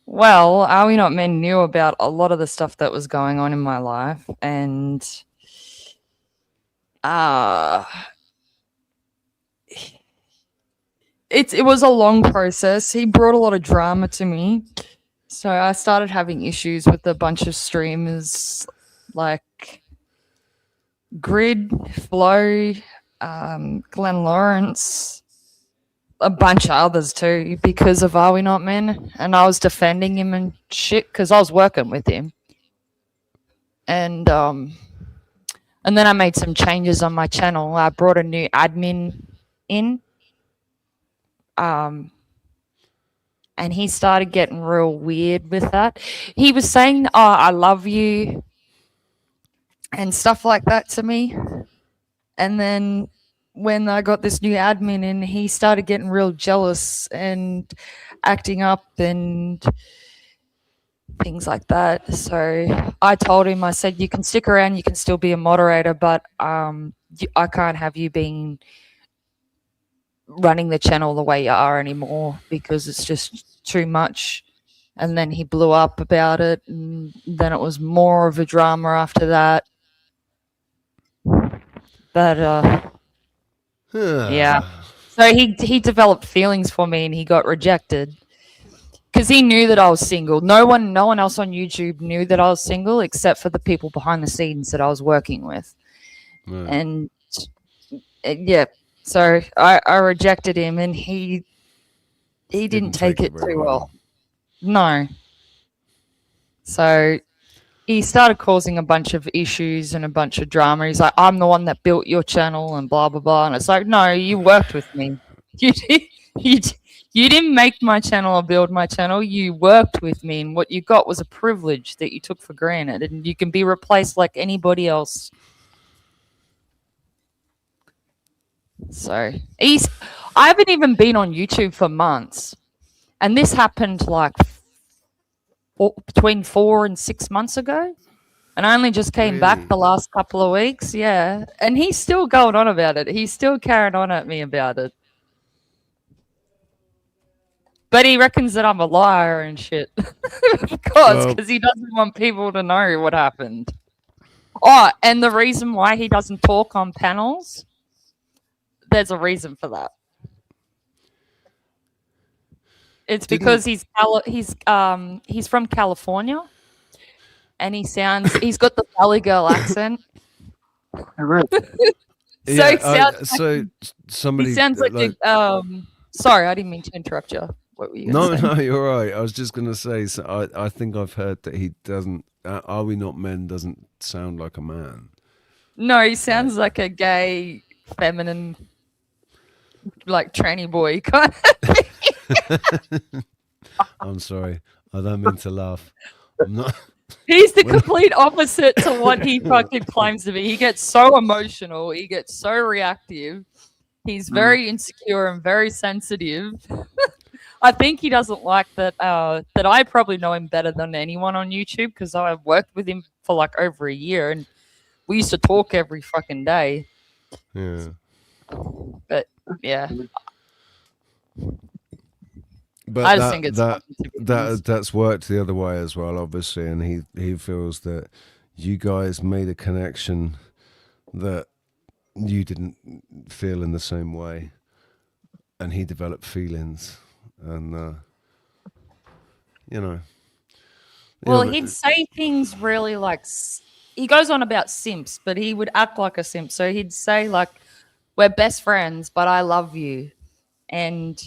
Well, Are We Not Men knew about a lot of the stuff that was going on in my life, and it was a long process. He brought a lot of drama to me. So I started having issues with a bunch of streamers like Grid, Flow, Glenn Lawrence, a bunch of others too, because of Are We Not Men? And I was defending him and shit because I was working with him. And then I made some changes on my channel. I brought a new admin in. And he started getting real weird with that. He was saying, "Oh, I love you," and stuff like that to me. And then when I got this new admin in, he started getting real jealous and acting up and things like that. So I told him, I said, "You can stick around, you can still be a moderator, but I can't have you being running the channel the way you are anymore because it's just too much." And then he blew up about it, and then it was more of a drama after that. But yeah. So he developed feelings for me, and he got rejected because he knew that I was single. No one else on YouTube knew that I was single except for the people behind the scenes that I was working with.
Right.
And yeah, so I rejected him, and he didn't take it too well. No. So he started causing a bunch of issues and a bunch of drama. He's like, "I'm the one that built your channel," and blah blah blah. And it's like, no, you worked with me. You didn't make my channel or build my channel. You worked with me, and what you got was a privilege that you took for granted, and you can be replaced like anybody else. So I haven't even been on YouTube for months, and this happened like between 4 and 6 months ago, and I only just came back the last couple of weeks. Yeah, and he's still going on about it. He's still carrying on at me about it, but he reckons that I'm a liar and shit. Of course, because he doesn't want people to know what happened. Oh, and the reason why he doesn't talk on panels, there's a reason for that. It's because he's from California, and he's got the Valley Girl accent.
Somebody.
He sounds like sorry, I didn't mean to interrupt you. What were you gonna say?
No, you're right. I was just gonna say. So I think I've heard that he doesn't. Are We Not Men doesn't sound like a man.
No, he sounds like a gay, feminine, like tranny boy kind of.
I'm sorry. I don't mean to laugh. I'm not.
He's the complete opposite to what he fucking claims to be. He gets so emotional. He gets so reactive. He's very insecure and very sensitive. I think he doesn't like that that I probably know him better than anyone on YouTube because I've worked with him for like over a year, and we used to talk every fucking day.
Yeah.
But yeah.
But
I just think it's
that's worked the other way as well, obviously, and he feels that you guys made a connection that you didn't feel in the same way, and he developed feelings, and you know.
Well, he'd say things really like he goes on about simps, but he would act like a simp. So he'd say like, "We're best friends, but I love you," and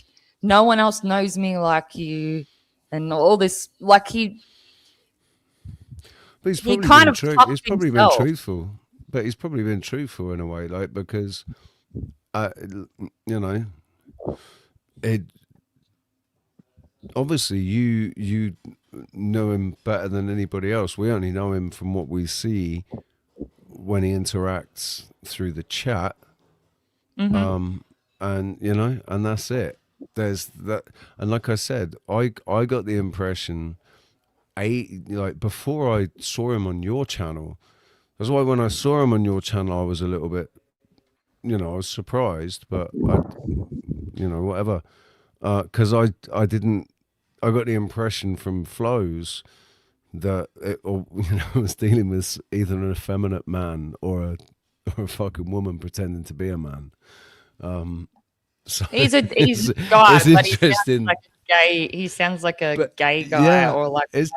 no one else knows me like you, and all this. Like he.
But he's probably
kind
been
of
true. He's probably been truthful, but he's probably been truthful in a way, like because, you know, obviously you know him better than anybody else. We only know him from what we see when he interacts through the chat.
Mhm.
And you know, and that's it. There's that, and like I said, I got the impression, like before I saw him on your channel. That's why when I saw him on your channel, I was a little bit, you know, I was surprised, but I, you know, whatever, because I got the impression from flows that it, or you know, was dealing with either an effeminate man or a fucking woman pretending to be a man. So
He's a guy,
it's
but he sounds
interesting.
like a gay. He sounds like a gay guy,
Yeah,
or like
it's,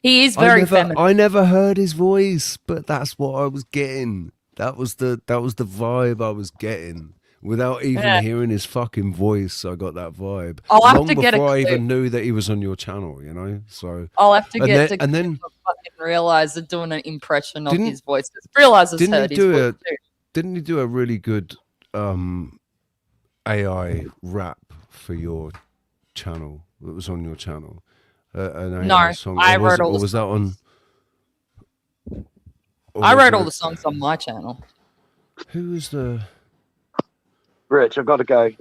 he is very feminine.
I never heard his voice, but that's what I was getting. That was the vibe I was getting. Without even
Yeah.
hearing his fucking voice, I got that vibe.
I'll have
Long
to get a
before I
clue.
even knew that he was on your channel, you know. So
I'll have to
and
get
then,
to
and then
fucking realize that doing an impression of
Didn't-
his voice. Realizes
didn't he
heard his
do
voice
a
too.
didn't he do a really good AI rap for your channel that was on your channel? An
No,
AI song,
I
or was,
wrote all
or
the
was that on? or
I
was
wrote all
it-
the songs on my channel.
Who was the?
Rich, I've got to go.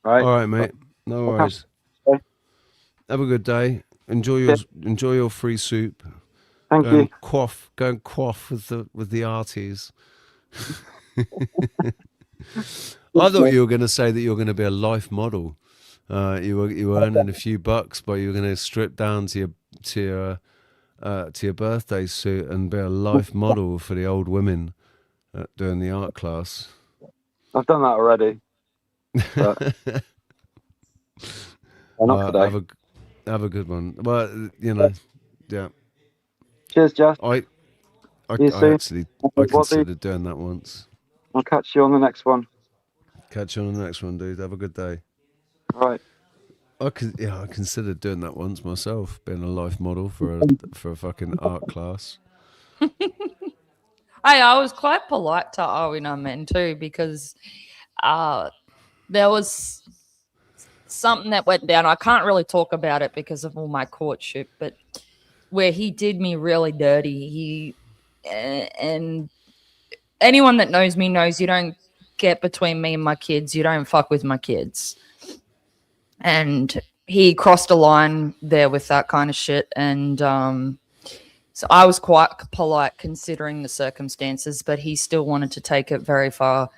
Right.
All right, mate. No
Okay.
worries. Have a good day. Enjoy your free soup.
Thank
Go
you.
and quaff with the arties. I thought you were going to say that you're going to be a life model. You were earning a few bucks, but you were going to strip down to your birthday suit and be a life model for the old women doing the art class.
I've done that already. But not today.
Have a good one. Well, you know, yeah.
Cheers, Jeff.
I
See you soon.
actually
What do-
considered doing that once.
I'll catch you on the next one.
Catch you on the next one, dude. Have a good day.
Right.
I considered doing that once myself, being a life model for a fucking art class.
I was quite polite to Owen I men too, because there was something that went down. I can't really talk about it because of all my courtship, but where he did me really dirty. And anyone that knows me knows you don't get between me and my kids. You don't fuck with my kids. And he crossed a line there with that kind of shit. And so I was quite polite considering the circumstances, but he still wanted to take it very far.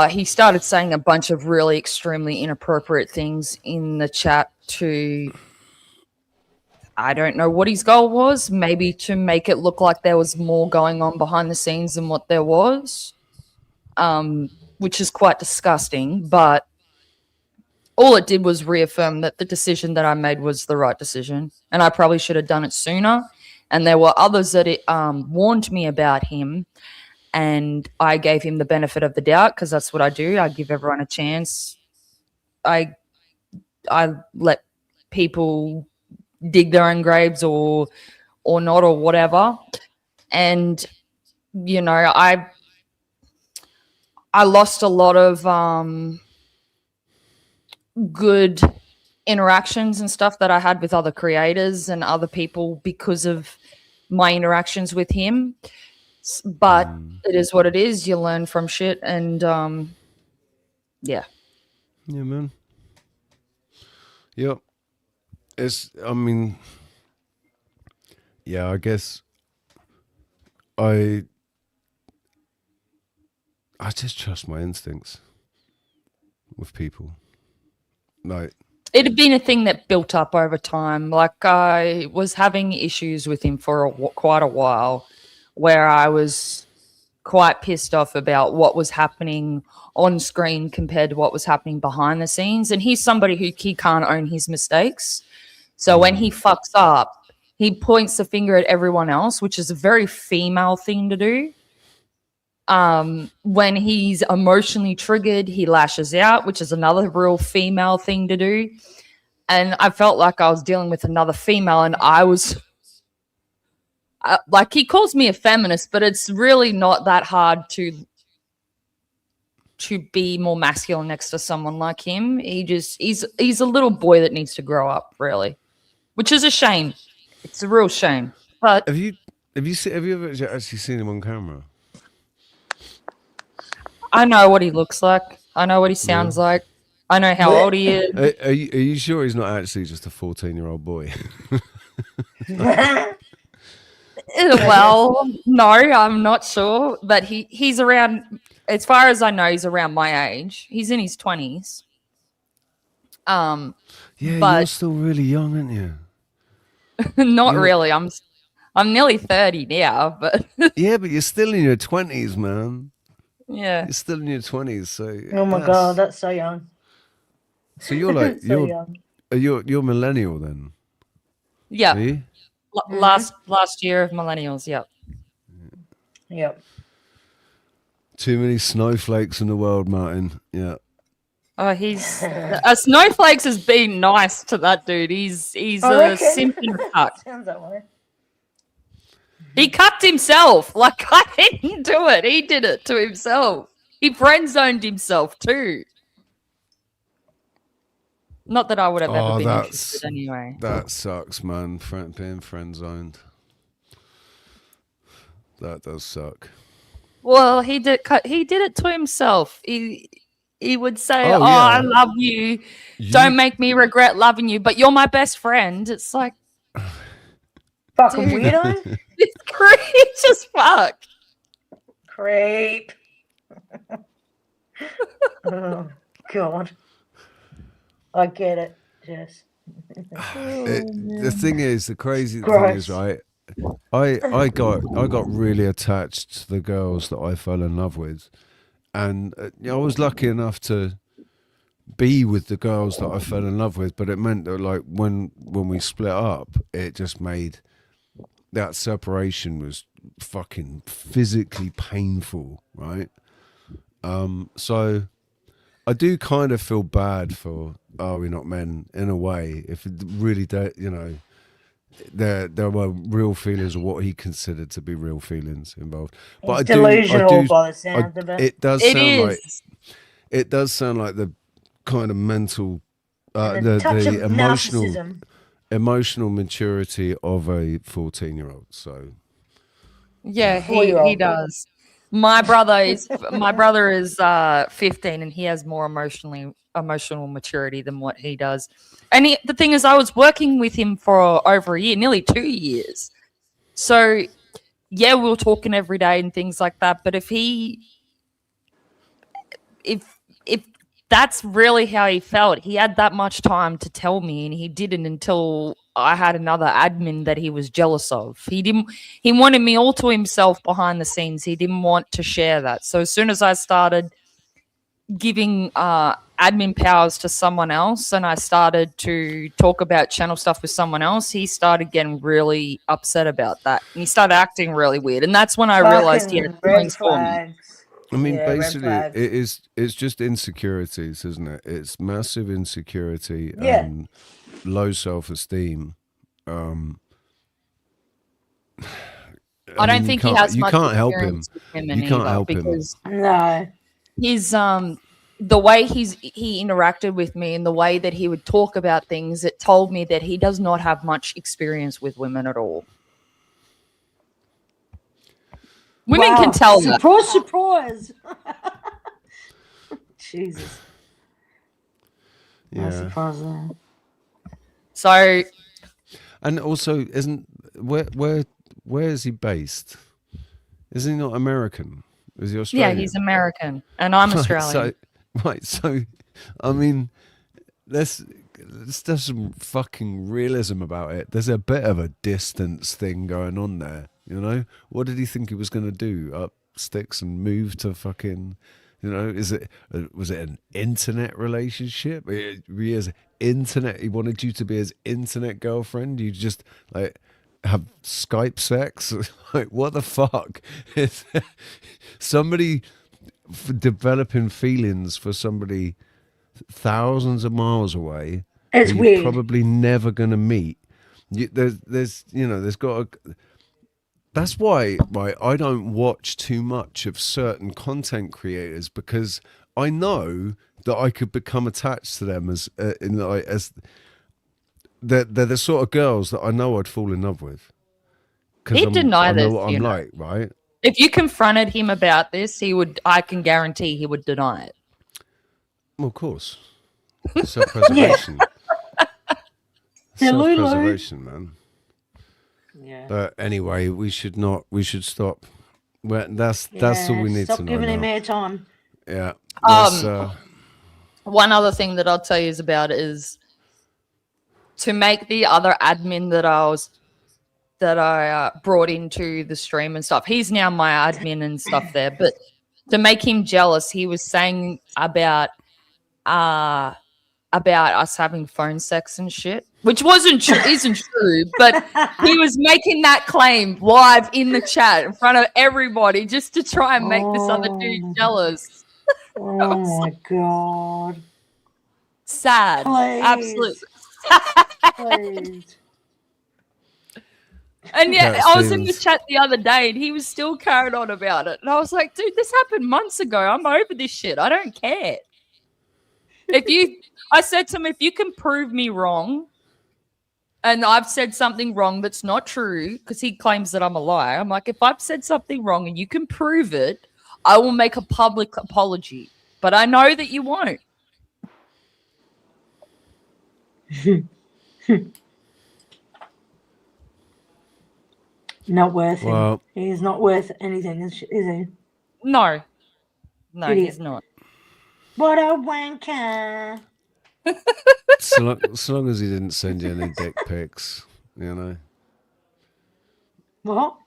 He started saying a bunch of really extremely inappropriate things in the chat to, I don't know what his goal was, maybe to make it look like there was more going on behind the scenes than what there was, which is quite disgusting. But all it did was reaffirm that the decision that I made was the right decision, and I probably should have done it sooner. And there were others that warned me about him, and I gave him the benefit of the doubt because that's what I do. I give everyone a chance. I let people dig their own graves or not or whatever. And you know, I lost a lot of good interactions and stuff that I had with other creators and other people because of my interactions with him. But it is what it is. You learn from shit, and yeah.
Yeah, man. Yep. I mean, yeah, I guess I just trust my instincts with people. Like,
It had been a thing that built up over time. Like, I was having issues with him for quite a while, where I was quite pissed off about what was happening on screen compared to what was happening behind the scenes. And he's somebody who he can't own his mistakes. So when he fucks up, he points the finger at everyone else, which is a very female thing to do. When he's emotionally triggered, he lashes out, which is another real female thing to do. And I felt like I was dealing with another female, and I was like, he calls me a feminist, but it's really not that hard to to be more masculine next to someone like him. He's a little boy that needs to grow up, really, which is a shame. It's a real shame. But
have you ever actually seen him on camera?
I know what he looks like. I know what he sounds like. I know how old he is.
Are you sure he's not actually just a 14-year-old boy?
Well, no, I'm not sure, but he's around. As far as I know, he's around my age. He's in his 20s.
Yeah,
but
you're still really young, aren't you?
not really. I'm nearly 30 now, but
yeah, but you're still in your 20s, man.
Yeah,
you're still in your 20s. So
Oh my god, that's so young.
So you're like
So young.
you're millennial then.
yeah.
Are you?
Last year of millennials. Yep.
Yep.
Too many snowflakes in the world, Martin. Yeah.
Oh, he's Snowflakes has been nice to that dude. He's a simp and cuck.
Sounds that way.
He cucked himself. Like, I didn't do it. He did it to himself. He friend zoned himself too. Not that I would have ever been interested anyway.
That sucks, man. Being friend zoned. That does suck.
Well, he did it to himself. He would say,
Oh, yeah.
I love you. Don't make me regret loving you, but you're my best friend." It's like,
fucking
dude,
weirdo.
It's cringe as fuck.
Creep. Oh god. I get it, Jess.
The thing is, the crazy thing
Gross.
is, right? I got really attached to the girls that I fell in love with, and I was lucky enough to be with the girls that I fell in love with. But it meant that, like, when we split up, it just made that separation was fucking physically painful, right? So I do kind of feel bad for Are We Not Men in a way. If it really, there were real feelings of what he considered to be real feelings involved. But
He's delusional by the sound of it.
It does sound like the kind of mental,
And a touch of
the
narcissism.
emotional maturity of a 14-year-old. So
Yeah, he does. My brother is 15, and he has more emotional maturity than what he does. And the thing is, I was working with him for over a year, nearly 2 years. So yeah, we were talking every day and things like that. But if that's really how he felt, he had that much time to tell me, and he didn't until I had another admin that he was jealous of. He wanted me all to himself behind the scenes. He didn't want to share that. So as soon as I started giving admin powers to someone else, and I started to talk about channel stuff with someone else, he started getting really upset about that. And he started acting really weird. And that's when I realized he had feelings for me.
I mean,
Yeah, red
basically,
flags.
it's just insecurities, isn't it? It's massive insecurity
Yeah.
and low self-esteem.
I don't think he has much
can't help him.
experience with women
You can't
either,
help him.
because
No.
his the way he interacted with me and the way that he would talk about things, it told me that he does not have much experience with women at all. Women can tell that.
Surprise, surprise. Jesus.
Yeah.
Surprise there.
So,
and also, where is he based? Is he not American? Is he Australian?
yeah, he's American and I'm Australian.
So, I mean, let's have some fucking realism about it. There's a bit of a distance thing going on there, you know? What did he think he was going to do? Up sticks and move to fucking, you know? Was it an internet relationship? He wanted you to be his internet girlfriend? You just, like, have Skype sex? Like, what the fuck? Somebody developing feelings for somebody thousands of miles away,
it's
who
weird.
you're probably never gonna meet. There's got a. That's why I don't watch too much of certain content creators, because I know that I could become attached to them as they're the sort of girls that I know I'd fall in love with.
He'd deny
I know
this,
what I'm
you know.
like, right?
If you confronted him about this, he would. I can guarantee he would deny it.
Well, of course. Self-preservation. Self-preservation, man.
Yeah.
But anyway, we should stop. Well, that's all we need
Stop
to know
giving him
now.
airtime.
Yeah.
One other thing that I'll tell you about is to make the other admin that I brought into the stream and stuff. He's now my admin and stuff there, but to make him jealous, he was saying about us having phone sex and shit, which isn't true, but he was making that claim live in the chat in front of everybody just to try and make this other dude jealous.
Oh my god.
Sad.
Please.
Absolutely.
Please.
And yeah,
Cat
I was in the
Stevens.
chat the other day and he was still carrying on about it. And I was like, dude, this happened months ago. I'm over this shit. I don't care. I said to him, if you can prove me wrong and I've said something wrong that's not true, because he claims that I'm a liar. I'm like, if I've said something wrong and you can prove it, I will make a public apology. But I know that you won't.
Not worth him.
Well-
He's not worth anything, is he?
No. No,
Idiot.
he's not.
What a wanker.
So long as he didn't send you any dick pics, you know.
What?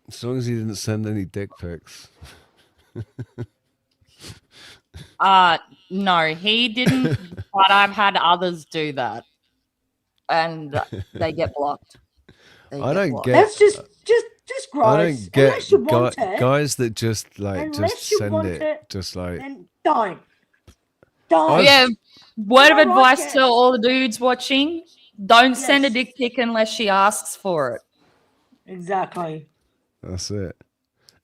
As long as he didn't send any dick pics.
No, he didn't, but I've had others do that. And they get blocked.
I don't get.
That's just gross.
I don't get
Unless you want it,
guys that just
unless
just
you
send
want
it, just like.
then don't. Don't.
Yeah, word of
I don't like
advice
it.
to all the dudes watching: don't send a dick pic unless she asks for it.
Exactly.
That's it.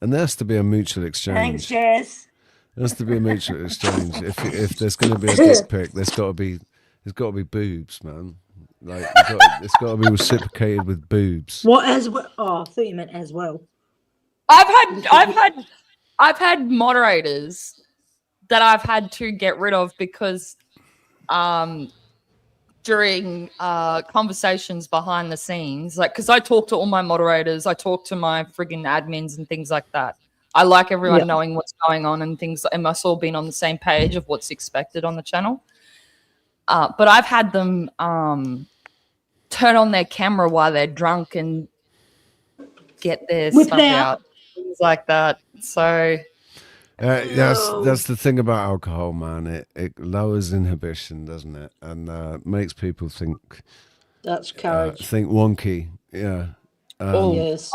And there has to be a mutual exchange.
Thanks, Jess.
There has to be a mutual exchange. If there's going to be a dick pic, there's got to be boobs, man. Like it's got to be reciprocated with boobs.
What as well? Oh, I thought you meant as well.
I've had moderators that I've had to get rid of because during conversations behind the scenes, like, because I talk to all my moderators, I talk to my friggin' admins and things like that. I like everyone knowing what's going on and things, and us all being on the same page of what's expected on the channel. But I've had them turn on their camera while they're drunk and get their
Whip
stuff
it out.
out, things like that. So
That's the thing about alcohol, man. It lowers inhibition, doesn't it? And makes people think
That's courage.
think wonky. Yeah.
Yes.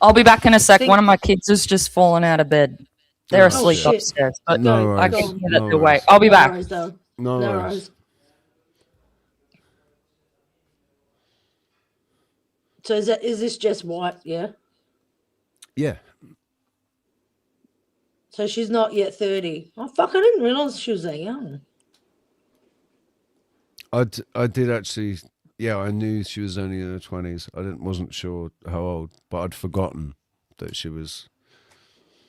I'll be back in a sec. One of my kids has just fallen out of bed. They're asleep
shit.
upstairs, but
No
I
worries.
can hear
No
that they're awake.
worries.
I'll be back.
worries, though.
No
No
worries.
worries. So is this just white? Yeah.
Yeah.
So she's not yet 30. Oh fuck! I didn't realize she was that young.
I did actually. Yeah, I knew she was only in her 20s. Wasn't sure how old, but I'd forgotten that she was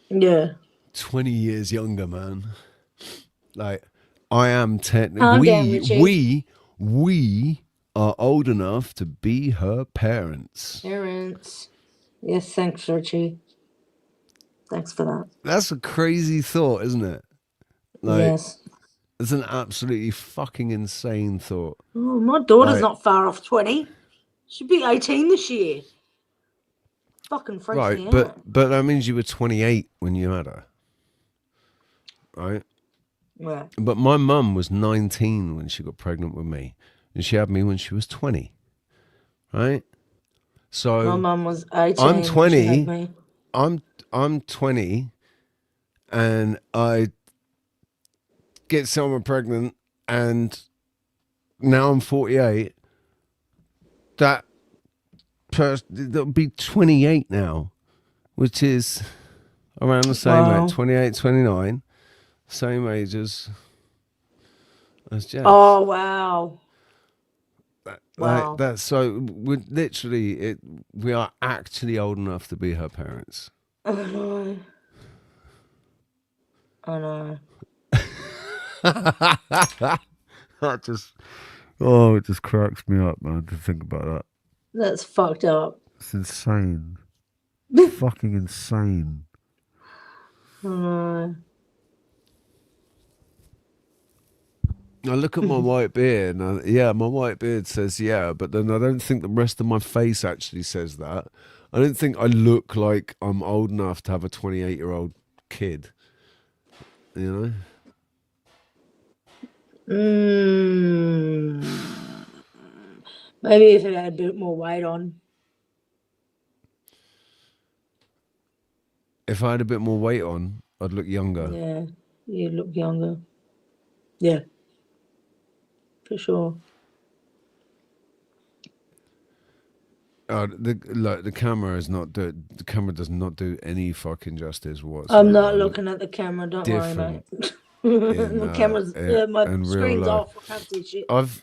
Yeah.
20 years younger, man. Like, I am 10.
Calm down, Richie.
We are old enough to be her parents.
Parents. Yes, thanks, Richie. Thanks for that.
That's a crazy thought, isn't it? Like,
Yes.
it's an absolutely fucking insane thought.
Oh, my daughter's
Right.
not far off 20. She'll be 18 this year. Fucking freaks
Right,
me out.
but that means you were 28 when you had her. Right?
Right.
But my mum was 19 when she got pregnant with me, and she had me when she was 20. Right? So
My mum was 18.
I'm
when she
20.
had me.
I'm 20, and I get someone pregnant, and now I'm 48. That'll be 28 now, which is around the same
Wow.
age, 28, 29. Same age as Jeff.
Oh wow. Wow.
That's so. We're literally. We are actually old enough to be her parents.
I know. I know.
That just. Oh, it just cracks me up, man, to think about that.
That's fucked up.
It's insane. It's fucking insane.
I know.
I look at my white beard, and my white beard says yeah, but then I don't think the rest of my face actually says that. I don't think I look like I'm old enough to have a 28-year-old kid. You know?
Maybe if it had a bit more weight on.
If I had a bit more weight on, I'd look younger.
Yeah, you look younger. Yeah, for sure.
The camera is not the camera does not do any fucking justice whatsoever.
I'm not looking at the camera. Don't worry, mate. The camera's my screen's off. I can't see shit.
I've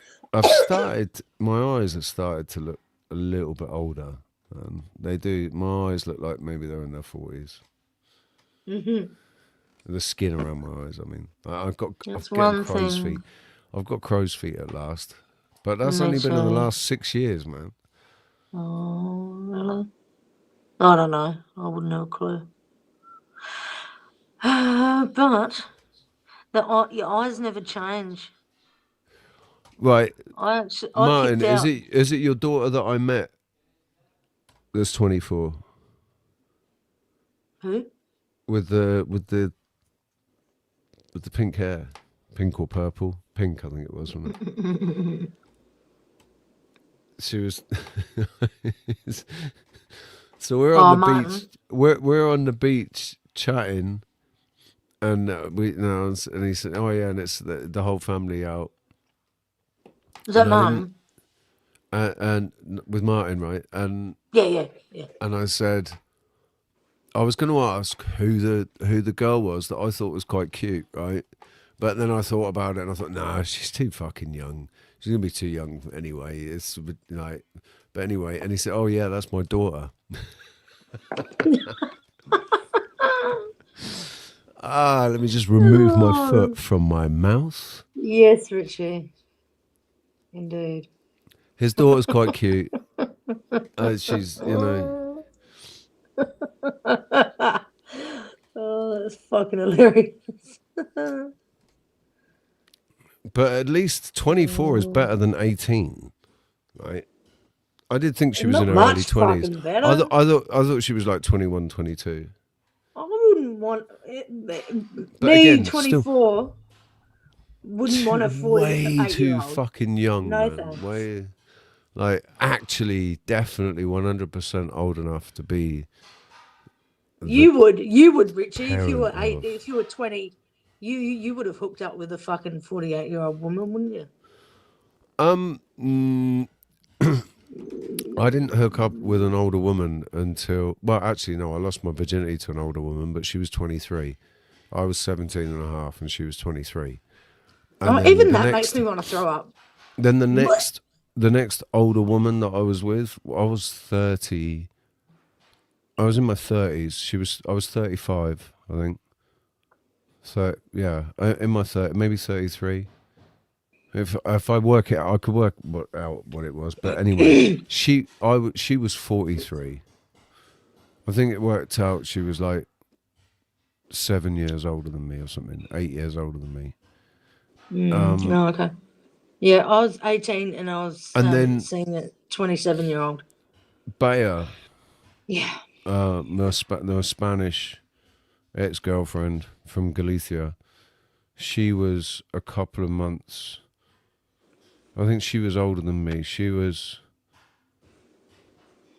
started. My eyes have started to look a little bit older. They do. My eyes look like maybe they're in their 40s. The skin around my eyes. I mean, I've getting crow's feet. I've got crow's feet at last, but that's only been in the last 6 years, man.
Oh, really? I don't know. I wouldn't have a clue. But your eyes never change.
Right,
I
Martin,
kicked out.
is it your daughter that I met? That's 24.
Who?
With the pink hair, pink or purple, pink I think it was, wasn't it? She was. So we're on the beach. We're on the beach chatting, and and he said, "Oh yeah," and it's the whole family out.
Is that Mum?
And with Martin, right? And
Yeah.
And I said, I was going to ask who the girl was that I thought was quite cute, right? But then I thought about it and I thought, nah, she's too fucking young. She's gonna be too young anyway. It's like, but anyway. And he said, "Oh yeah, that's my daughter." Let me just remove my foot from my mouth.
Yes, Richie. Indeed.
His daughter's quite cute. She's,
Oh, that's fucking hilarious.
But at least 24 is better than 18, right? I did think she was
Not
in her
much
early 20s.
fucking better.
I thought she was like 21, 22.
I wouldn't want it.
But
Me,
again,
24, wouldn't want a 40
way too
8-year-old.
fucking young,
No
man.
thanks.
Way, like, actually, definitely 100% old enough to be.
You would, Richie, if you were
parent
if you were 20, you would have hooked up with a fucking 48-year-old woman, wouldn't you?
I didn't hook up with an older woman until, well, actually, no, I lost my virginity to an older woman, but she was 23. I was 17 and a half and she was 23. And
Even that makes me want to throw up.
Then the next older woman that I was with, I was 30. I was in my 30s. I was 35, I think. So, yeah, in my 30s, maybe 33. If I work it out, I could work out what it was. But anyway, she was 43. I think it worked out she was like 7 years older than me or something, 8 years older than me.
Oh, okay. Yeah, I was 18 and I was
then
seeing a 27-year-old.
Bea.
Yeah.
My Spanish ex-girlfriend from Galicia. She was a couple of months. I think she was older than me. She was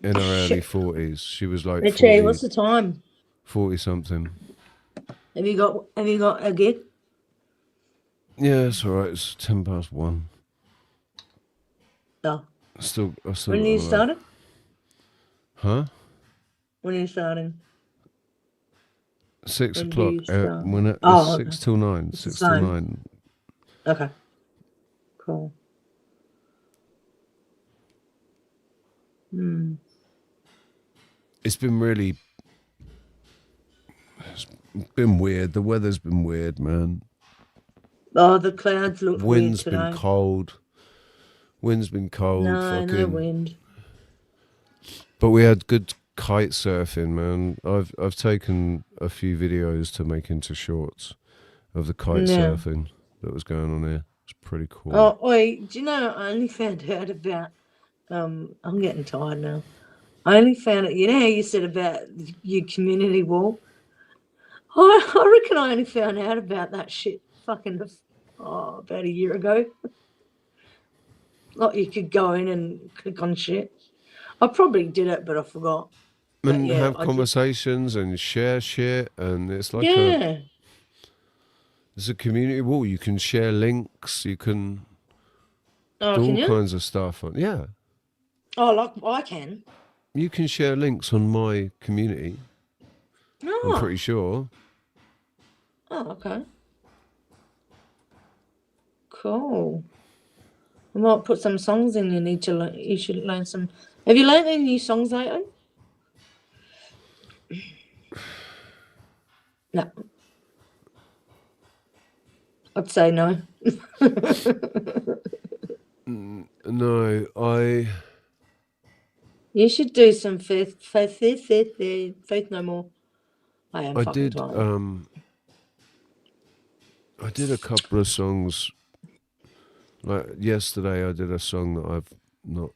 in her early 40s. She was like
Richie,
40,
what's the time?
40 something.
Have you got a gig?
Yeah, it's all right. It's 1:10.
No.
I still
When are you starting?
Huh?
When are you starting?
6
When do
o'clock.
you start?
When it's
Oh,
6
okay.
till 9.
It's the
6 till
same.
9.
Okay. Cool. Hmm.
It's been really. It's been weird. The weather's been weird, man.
Oh, the clouds look weird
Wind's
today.
been cold. Wind's been cold.
No, no wind.
But we had good kite surfing, man. I've taken a few videos to make into shorts of the kite
Yeah.
surfing that was going on here. It's pretty cool.
Oh, wait, do you know, I only found out about, I'm getting tired now. I only found out, you know how you said about your community wall? I reckon I only found out about that shit fucking, about a year ago. Like you could go in and click on shit. I probably did it, but I forgot. But
And
yeah,
have
I did.
conversations and share shit, and it's like
Yeah.
it's a community wall. You can share links. You can
Oh,
do
can
all
you?
kinds of stuff. Yeah,
Oh, like I can.
you can share links on my community. I'm
Oh.
pretty sure.
Oh, okay. Cool. I might put some songs in. You should learn some. Have you learned any new songs lately? No. I'd say no.
No,
You should do some faith no more. I am
I
fucking
did.
tired.
I did a couple of songs. Like yesterday, I did a song that I've not,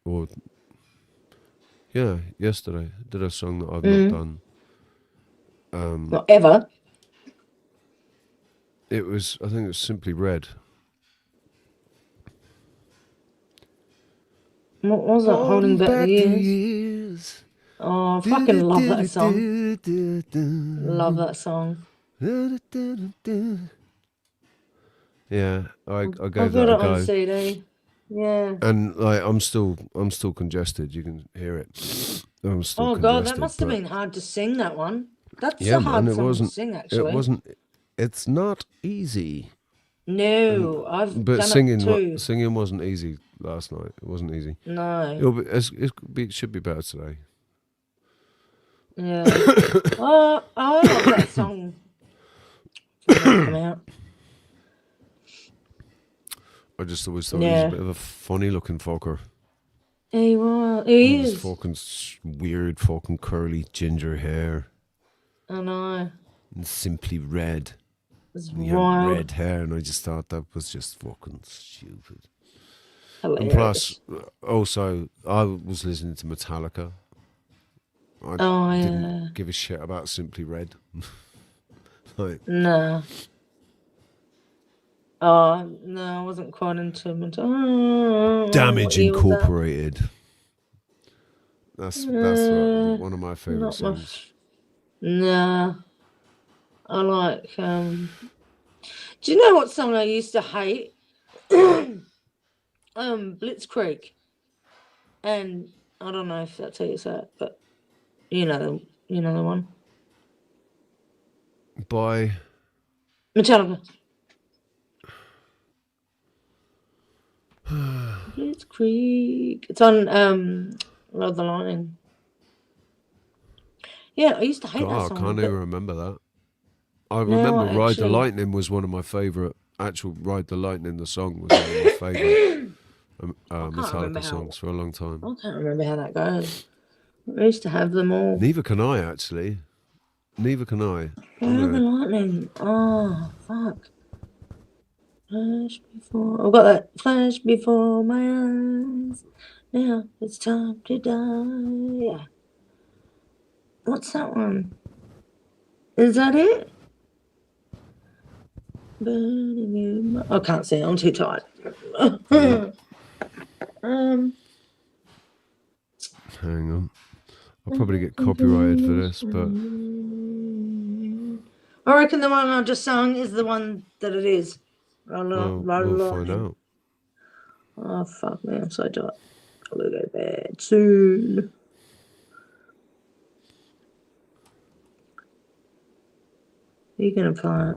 or yeah, yesterday I did a song that I've not done.
Not ever.
It was, I think it was Simply Red.
What was it? Holding back the years. Oh, I fucking love that song. Love that song.
Yeah, I gave
I've
that
got
a
it on
go.
CD. Yeah.
And like I'm still congested. You can hear it. I'm still
Oh
congested.
god, that must have
but-
been hard to sing that one. That's
Yeah,
a hard
man, it
song
wasn't.
to sing, actually.
It wasn't. It's not easy.
No, I've
But
done
singing,
it too.
singing wasn't easy last night. It wasn't easy.
No.
It should be better today.
Yeah. Oh, I love that song. When it came out.
I just always thought he was
Yeah.
a bit of a funny looking fucker.
He was. He
With his
is.
fucking weird, fucking curly ginger hair
I know.
and simply red.
It's
And he had
wild.
red hair, and I just thought that was just fucking stupid.
Hilarious.
And plus, also, I was listening to Metallica. I didn't give a shit about Simply Red. Like,
No. Oh, no, I wasn't quite into it. Oh,
Damage
what year was that?
Incorporated. That's one of my favorite
not my
songs.
Nah. I like, do you know what song I used to hate? Blitzkrieg. And I don't know if that's how you say it, but you know the one.
By
Metallica. Blitzkrieg. It's on Ride the Lightning. Yeah, I used to hate
God,
that
I
song.
can't
but
even remember that. I
No,
remember Ride the
actually-
Lightning was one of my favorite. Actual Ride the Lightning, the song was one of my favorite
remember
Metallica
how-
songs for a long time.
I can't remember how that goes. I used to have them all.
Neither can I, actually. Neither can I.
Ride the Lightning. Oh, fuck. Flash before. I've got that. Flash before my eyes. Now it's time to die. Yeah. What's that one? Is that it? Burning in my... I can't see. I'm too tired.
Hang on. I'll probably get copyrighted for this, but
I reckon the one I just sung is the one that it is.
we'll find out.
Oh, fuck me. I'm so tired. I'll go to bed soon. You can apply it.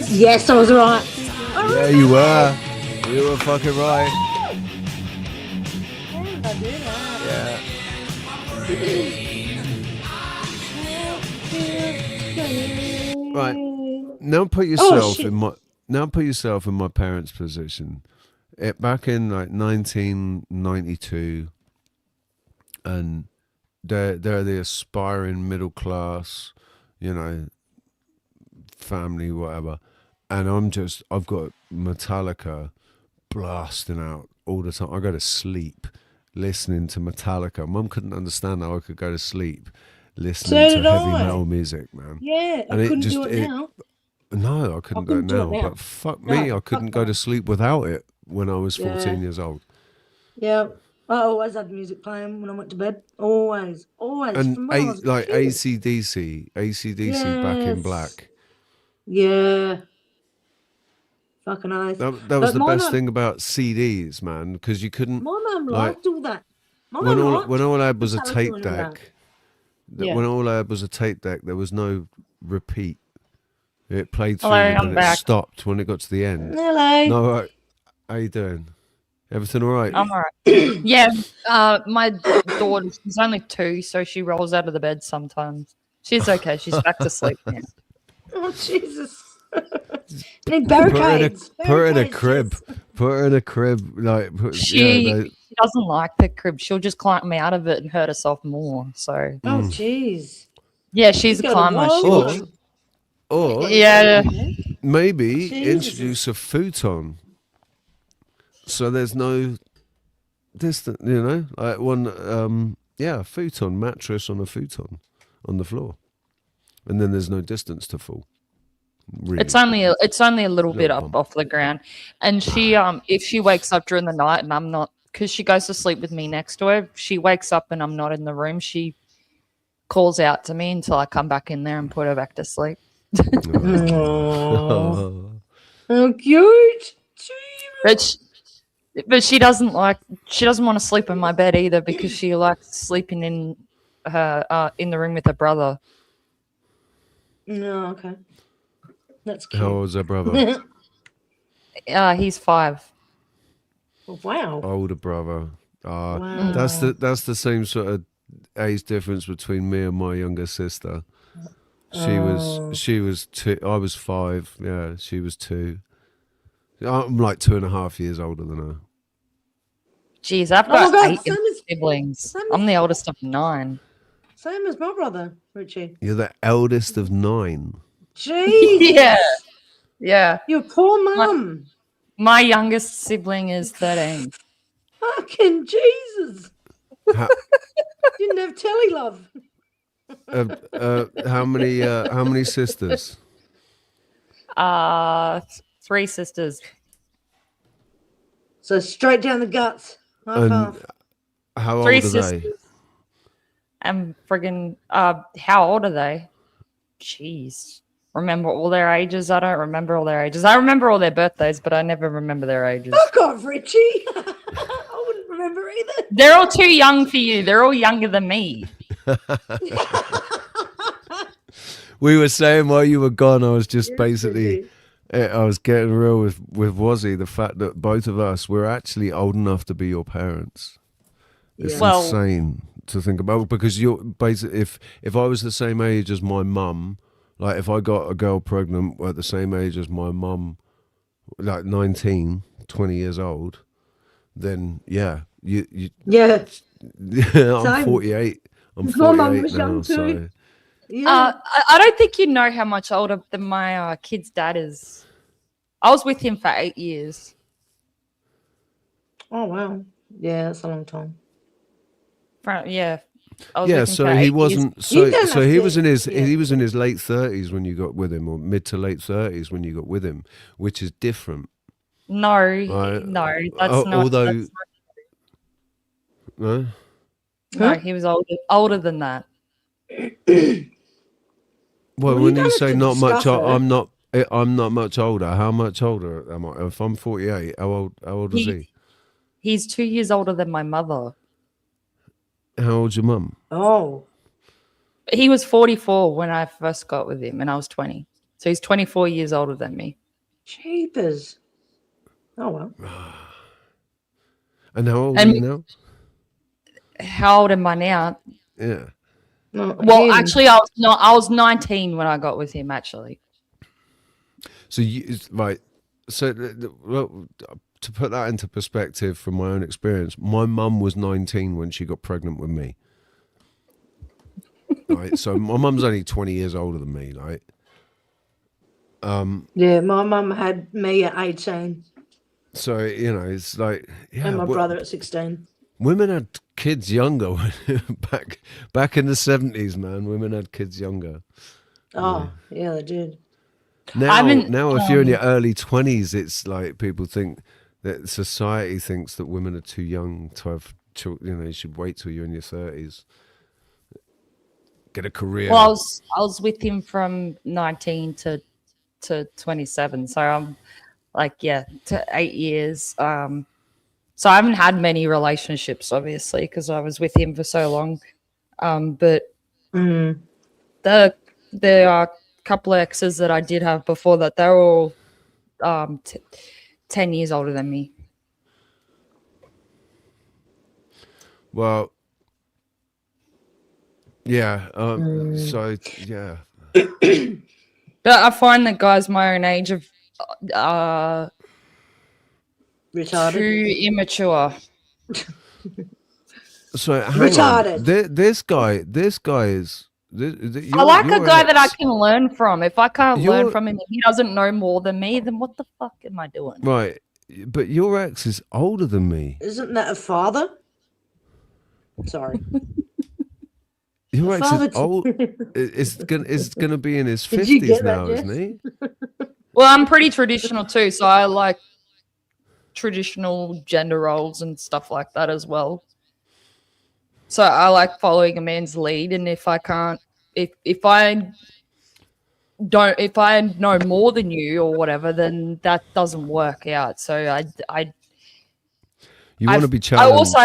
Yes, I was right.
Yeah, you were. You were fucking right. Yeah. Right. Now put yourself in my parents' position. Back in like 1992, and they're the aspiring middle class, family, whatever. And I've got Metallica blasting out all the time. I go to sleep listening to Metallica. Mum couldn't understand how I could go to sleep listening to heavy metal music, man.
Yeah,
And
I couldn't do it now.
No, I couldn't do it now. But fuck me, I couldn't go to sleep without it when I was 14 years old.
Yeah, I always had music playing when I went to bed. Always.
And
from when I was a
like
kid.
AC/DC, Back in Black.
Yeah. Fucking nice.
That was the best thing about CDs, man, because you couldn't.
My mum liked all that.
When all I had was a tape
Metallica
deck.
Yeah.
When all I had was a tape deck, there was no repeat. It played through
Hello,
and
I'm
then
back.
it stopped when it got to the end.
Hello.
No, right. How you doing? Everything all right?
I'm alright. Yeah, my daughter, she's only 2, so she rolls out of the bed sometimes. She's okay. She's back to sleep now.
Oh, Jesus. Need barricades.
Put her in a crib. Put her in a crib.
She doesn't like the crib. She'll just climb out of it and hurt herself more. So.
Oh, jeez.
Yeah, she's a
You go to
climber.
war.
Or
yeah,
maybe
Jesus.
introduce a futon. So there's no distance, like one, a futon, mattress on a futon on the floor. And then there's no distance to fall. Really.
it's only a little bit up off the ground. And she, if she wakes up during the night and I'm not, because she goes to sleep with me next to her, she wakes up and I'm not in the room, she calls out to me until I come back in there and put her back to sleep.
Oh, how cute.
But she doesn't want to sleep in my bed either because she likes sleeping in the room with her brother.
No, okay. That's cute.
How old's her brother?
He's 5.
Wow.
Older brother.
Wow.
That's the same sort of age difference between me and my younger sister. She was 2. I was 5. Yeah, she was 2. I'm like 2.5 years older than her.
Jeez, I've
Oh my
got
God,
8
same as-
siblings.
same as-
I'm the oldest of 9.
Same as my brother, Richie.
You're the eldest of 9.
Jeez.
Yeah.
You poor mum.
My youngest sibling is 13.
Fucking Jesus.
How,
Didn't have telly love.
how many sisters?
3 sisters.
So straight down the guts.
And how old
3
are
sisters.
they?
And friggin' how old are they? Jeez. Remember all their ages? I don't remember all their ages. I remember all their birthdays, but I never remember their ages.
Fuck off, Richie. I wouldn't remember either.
They're all too young for you. They're all younger than me.
We were saying while you were gone, I was just basically, I was getting real with Wazzy, the fact that both of us, we're actually old enough to be your parents. It's
Yeah. Well-
insane to think about, because you're basically, if I was the same age as my mum, Like if I got a girl pregnant at the same age as my mum, like 19, 20 years old, then yeah, you
Yeah.
yeah, I'm
Same.
48. I'm
My mum
48
was
now,
young too.
so
Yeah.
I don't think you know how much older than my kid's dad is. I was with him for 8 years.
Oh wow. Yeah, that's a long time.
Yeah. I was
yeah,
with him
so
for
he
8 years.
wasn't.
You
So
don't
so
have
he
to-
was in his
yeah.
he was in his late 30s when you got with him, or mid to late 30s when you got with him, which is different.
No,
Right?
no, that's not.
Although
That's
no,
not no, he was older than that.
well,
Well, you
when
don't
you
have
say
to
not much,
discuss it.
I'm not much older. How much older am I? If I'm 48, how old is he?
He's 2 years older than my mother.
How old's your mum?
Oh.
He was 44 when I first got with him, and I was 20. So he's 24 years older than me.
Jeepers. Oh well.
And how old
And-
are you now?
How old am I now?
Yeah.
No,
Well,
him.
actually, I was 19 when I got with him. Actually,
So right. So well, to put that into perspective from my own experience, my mum was 19 when she got pregnant with me. Right. So my mum's only 20 years older than me. Right.
Yeah, my mum had me at 18
So it's like yeah.
and my brother at 16.
Women had kids younger back in the 70s, man. Women had kids younger.
Oh, yeah, they did.
Now, if you're in your early 20s, it's like people think that society thinks that women are too young to have children. You should wait till you're in your 30s. Get a career.
well, I was with him from 19 to 27. So I'm like, to 8 years. So I haven't had many relationships, obviously, because I was with him for so long. But there are a couple of exes that I did have before that. They're all 10 years older than me.
Well, yeah. So yeah.
But I find that guys my own age are
Retarded.
too immature.
So hang
Retarded.
on. This guy is.
I like a
your
guy that I
ex-
can learn from. If I can't learn
You're-
from him and he doesn't know more than me, then what the fuck am I doing?
Right, but your ex is older than me.
Isn't that a father? Sorry.
Your ex
father
is old. Is gonna be in his
Did you
50s
get that,
now,
Jess?
isn't he?
Well, I'm pretty traditional too, so I like traditional gender roles and stuff like that as well. So I like following a man's lead, and if I can't, if I know more than you or whatever, then that doesn't work out. So
You want to be
I
challenged.
also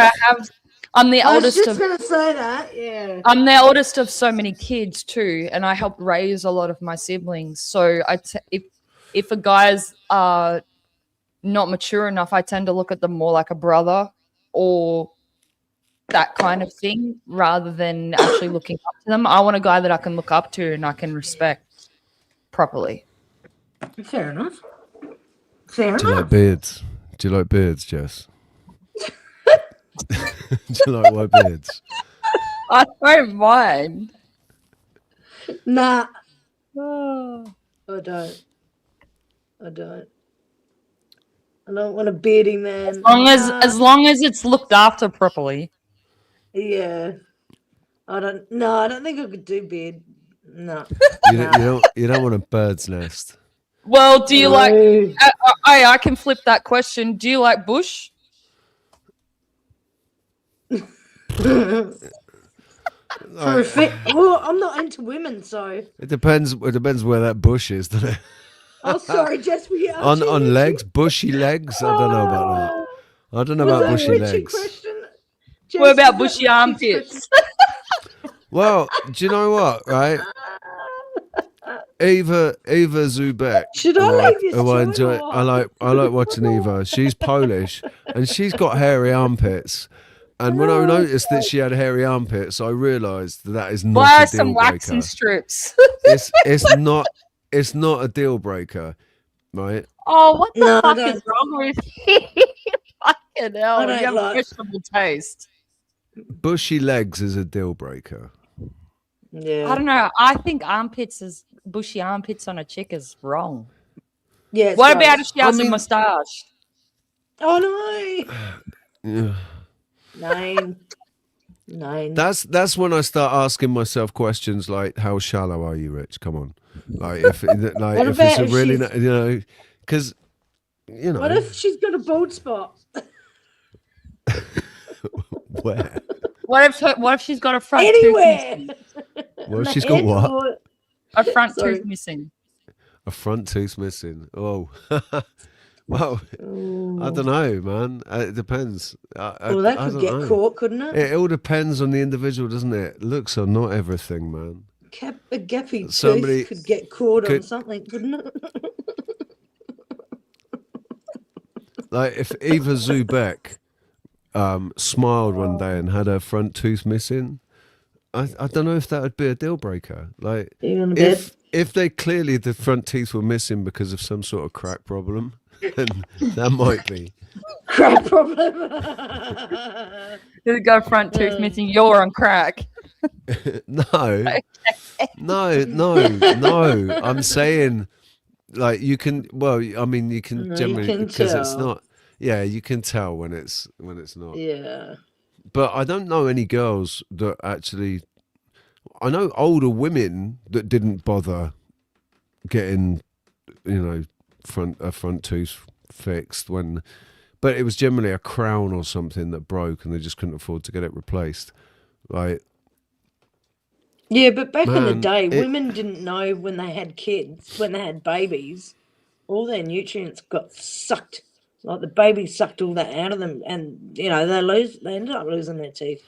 I'm the
I was
eldest
just
of
going to say that, yeah.
I'm the oldest of so many kids too, and I helped raise a lot of my siblings. So if a guy's not mature enough, I tend to look at them more like a brother or that kind of thing, rather than actually looking up to them. I want a guy that I can look up to and I can respect properly.
Fair enough. Fair
Do you like
enough.
beards? Do you like beards, Jess? Do you like white beards?
I don't mind.
Nah,
Oh.
I don't. I don't want a bearding man.
As long as it's looked after properly.
Yeah. I don't think I could do beard. No.
You don't want a bird's nest.
Well, do you
No.
like? I can flip that question. Do you like bush?
For a fit. Well, I'm not into women, so.
It depends where that bush is, doesn't it?
Oh, sorry, Jess. We are
on legs, bushy legs. I don't know about that. I don't know
Was
about
that a
bushy
Richie
legs.
question?
What
Jess,
about
was that
bushy armpits?
Well, do you know what? Right, Eva Zubek.
Should I
right,
leave this
who I
joint
enjoy.
or
I like watching Eva. She's Polish and she's got hairy armpits. And when I noticed that she had hairy armpits, I realised that is not
Buy
a
some
deal
waxing
breaker.
strips.
It's not a deal breaker, right?
Oh, what the
No, I
fuck
don't-
is wrong with you? Fucking hell,
I don't
you have
like-
questionable taste.
Bushy legs is a deal breaker.
Yeah.
I don't know. I think bushy armpits on a chick is wrong.
Yeah. it's
What
gross.
about if she has a moustache?
Oh
Yeah.
no. Nine.
That's when I start asking myself questions like, "How shallow are you, Rich? Come on, like if
What
if
about
it's a
if
really
she's-
because
What if she's got a bald spot?
where
What if she's got a front
Anywhere.
tooth missing?
What if she's got what?
A front
Sorry.
tooth missing.
A front tooth missing. Oh, well, I don't know, man. It depends.
Well, that
I
could
don't
get
know.
caught, couldn't it?
It all depends on the individual, doesn't it? Looks are not everything, man.
A gappy
Somebody
tooth could get caught on
could-
something, couldn't it?
Like if Eva Zubek smiled one day and had her front tooth missing, I don't know if that would be a deal breaker. Like
Even a bit.
if they clearly the front teeth were missing because of some sort of crack problem, then that might be.
Crack problem.
You go front tooth missing. You're on crack.
No. I'm saying, like you can. Well, I mean, you can
No, you
generally
can
because it's
tell.
not. Yeah, you can tell when it's not.
Yeah.
But I don't know any girls that actually. I know older women that didn't bother getting, a front tooth fixed but it was generally a crown or something that broke and they just couldn't afford to get it replaced. Like,
Yeah, but back in the
Man,
day,
it-
women didn't know when they had kids, when they had babies, all their nutrients got sucked. Like the baby sucked all that out of them, and they ended up losing their teeth.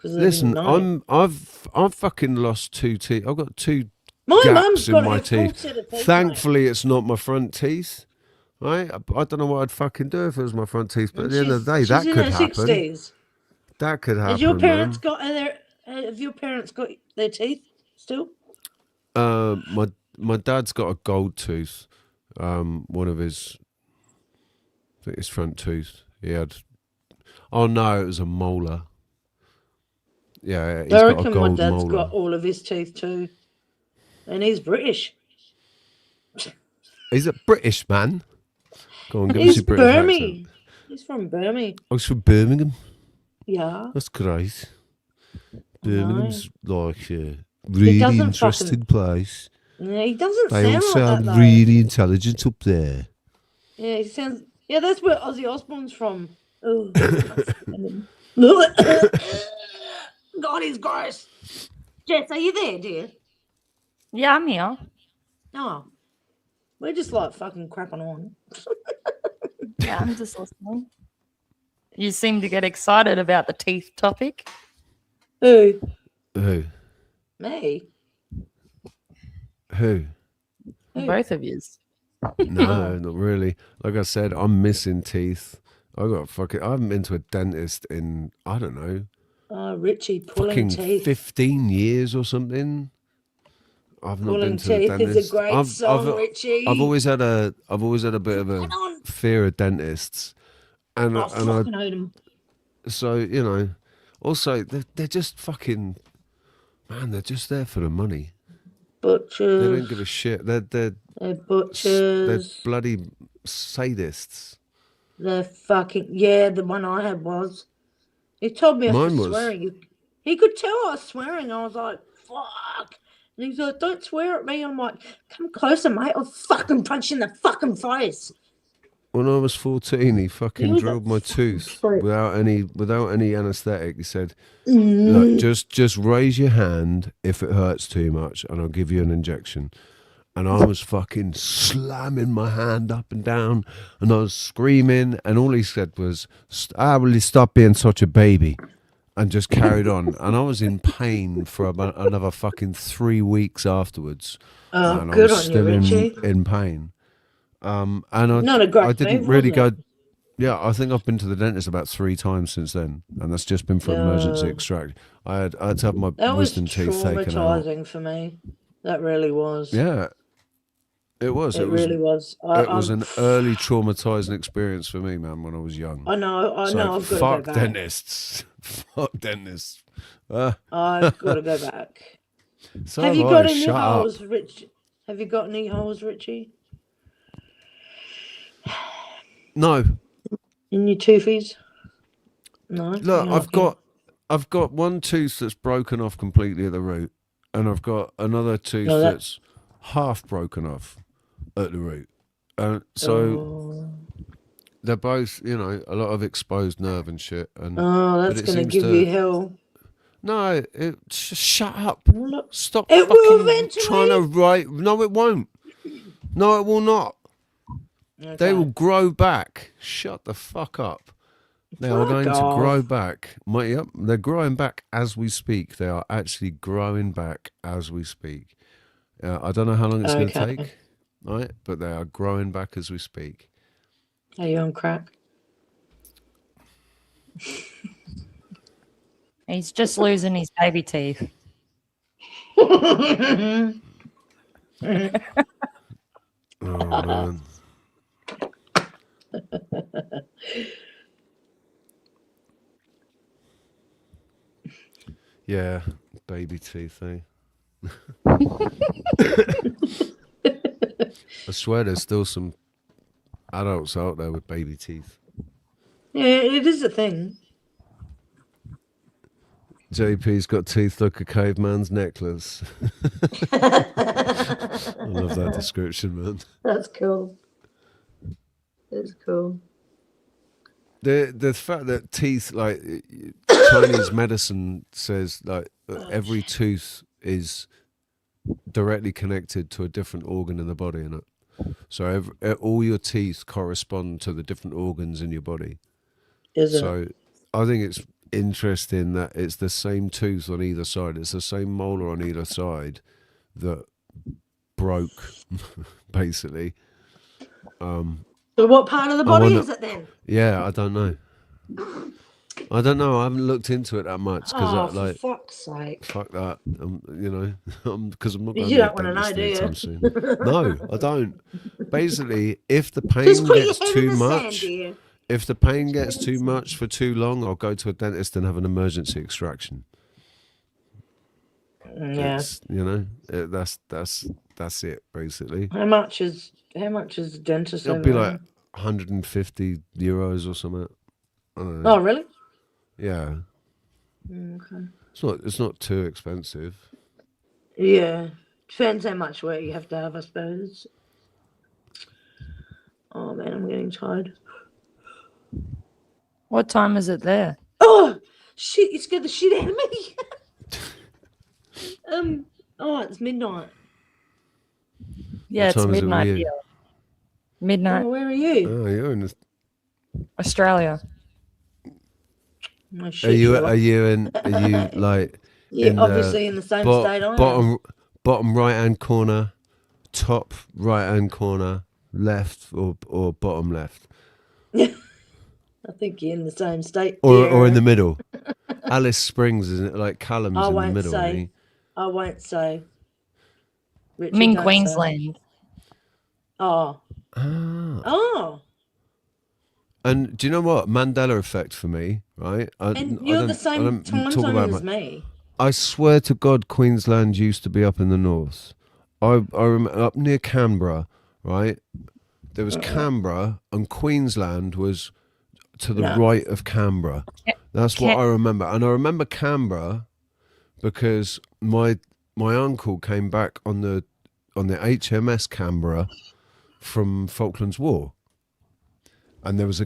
'Cause they
listen,
didn't know.
I've fucking lost 2 teeth. I've got 2
My
gaps
mum's
in
got
my
a full
teeth.
set of teeth,
Thankfully, it's not my front teeth. Right? I don't know what I'd fucking do if it was my front teeth, but at the end of the day, that
she's in
could
her
happen.
60s.
That could happen.
Has your parents
man.
got have your parents got their teeth still?
My dad's got a gold tooth. One of his, I think his front tooth. He had. Oh no, it was a molar. Yeah, he's
I
got a
reckon my
gold
dad's
molar.
got all of his teeth too, and he's British.
He's a British man. Go on, give us
He's
your British accent.
Birmingham. He's from Birmingham.
Oh, he's from Birmingham.
Yeah.
That's great. Birmingham's like a
He
really
doesn't
interesting place.
Yeah, he doesn't
They all
sound like
sound
that though.
really intelligent up there.
Yeah, he sounds. Yeah, that's where Ozzy Osbourne's from. Oh. God, he's gross. Jess, are you there, dear?
Yeah, I'm here.
Oh, we're just like fucking crapping on.
Yeah, I'm just listening. You seem to get excited about the teeth topic.
Who?
Who?
Me?
Who?
Both of yous.
No, not really. Like I said, I'm missing teeth. I haven't been to a dentist in, I don't know,
Oh, Richie pulling
fucking
teeth.
15 years or something. I've not
Pulling
been to a
teeth is a
dentist.
great song, Richie.
I've always had a bit of a fear of dentists, and
I
and
fucking hate 'em.
so also they're just fucking man. They're just there for the money.
Butchers.
They don't give a shit. They're
butchers.
They're bloody sadists.
The fucking the one I had was. He told me I
Mine
was
was.
swearing. He could tell I was swearing. I was like, fuck. And he's like, don't swear at me. I'm like, come closer, mate. I'll fucking punch you in the fucking face.
When I was 14, he fucking
was a
drilled my tooth
prick.
without any anaesthetic. He said,
Mm.
"Look, just raise your hand if it hurts too much, and I'll give you an injection." And I was fucking slamming my hand up and down, and I was screaming, and all he said was, will you stop being such a baby?" And just carried on. And I was in pain for about another fucking 3 weeks afterwards.
Oh,
and
good
I was
on you,
still
Richie.
in pain. And
Not a great
I didn't
move,
really
wasn't
Yeah, I think I've been to the dentist about 3 times since then, and that's just been for emergency
Yeah.
extract. I had to have my
That was
wisdom teeth taken out.
traumatizing for me. That really was.
Yeah, it was.
It really was.
It was an early traumatizing experience for me, man, when I was young.
I know.
It's like,
I've got to go
fuck
back.
dentists. Fuck dentists.
I've got to go back.
So
Have you
have
got
I.
any
Shut up.
holes, Rich? Have you got any holes, Richie?
No.
In your toothies? No.
Look,
You're lucky.
I've got one tooth that's broken off completely at the root, and I've got another tooth
No, that-
that's half broken off at the root. So they're both, a lot of exposed nerve and shit. And
Oh,
but
that's
it
gonna
seems
give
to,
you hell.
No, shut up. Stop
It will
fucking
eventually.
trying to write. No, it won't. No, it will not. They
Okay.
will grow back. Shut the fuck up. They are
Fuck
going to
off.
grow back. Yep, they're growing back as we speak. They are actually growing back as we speak. I don't know how long it's going to
Okay.
take, right? But they are growing back as we speak.
Are you on crack?
He's just losing his baby teeth.
Oh man. Yeah, baby teeth, eh? I swear there's still some adults out there with baby teeth.
Yeah, it is a thing.
JP's got teeth like a caveman's necklace. I love that description, man.
That's cool. It's cool.
The fact that teeth, like Chinese medicine says, like every tooth is directly connected to a different organ in the body, innit? So all your teeth correspond to the different organs in your body.
Is it?
So I think it's interesting that it's the same tooth on either side. It's the same molar on either side that broke, basically.
So what part of the body is it then?
Yeah, I don't know. I don't know. I haven't looked into it that much because,
For fuck's sake.
fuck that. Because I'm not
You
going to be
don't
a
wanna know,
dentist
do you?
anytime soon. No, I don't. Basically, if the pain
Just put your
gets
head in
too
the sand,
much,
dear.
if the pain gets too much for too long, I'll go to a dentist and have an emergency extraction.
Yeah.
That's it basically.
How much is the dentist?
It'll
over
be
there?
like 150 euros or something. I don't know.
Oh, really?
Yeah.
Okay.
It's not too expensive.
Yeah. Depends how much weight you have to have, I suppose. Oh man, I'm getting tired.
What time is it there?
Oh shit! You scared the shit out of me. Oh, it's midnight.
Yeah,
What
it's
time is it with
midnight
you?
here. Midnight.
Oh, where are you?
Oh, you're in.
Australia.
Oh,
Are
shit,
you
Sherlock.
like
Yeah,
in
obviously in the same state I am.
bottom right hand corner, top right hand corner, left or bottom left,
I think you're in the same state.
or in the middle? Alice Springs, isn't it? Like Callum's
I
in the
won't
middle, isn't
say.
he?
I won't say. Richard,
I'm in
don't say.
Queensland.
Oh.
Ah.
Oh.
And do you know what? Mandela effect for me, right?
And you're the same time zone as me.
I swear to God, Queensland used to be up in the north. I remember up near Canberra, right? There was Canberra, and Queensland was to the right of Canberra. That's what I remember, and I remember Canberra because my uncle came back on the HMS Canberra from Falklands War. And there was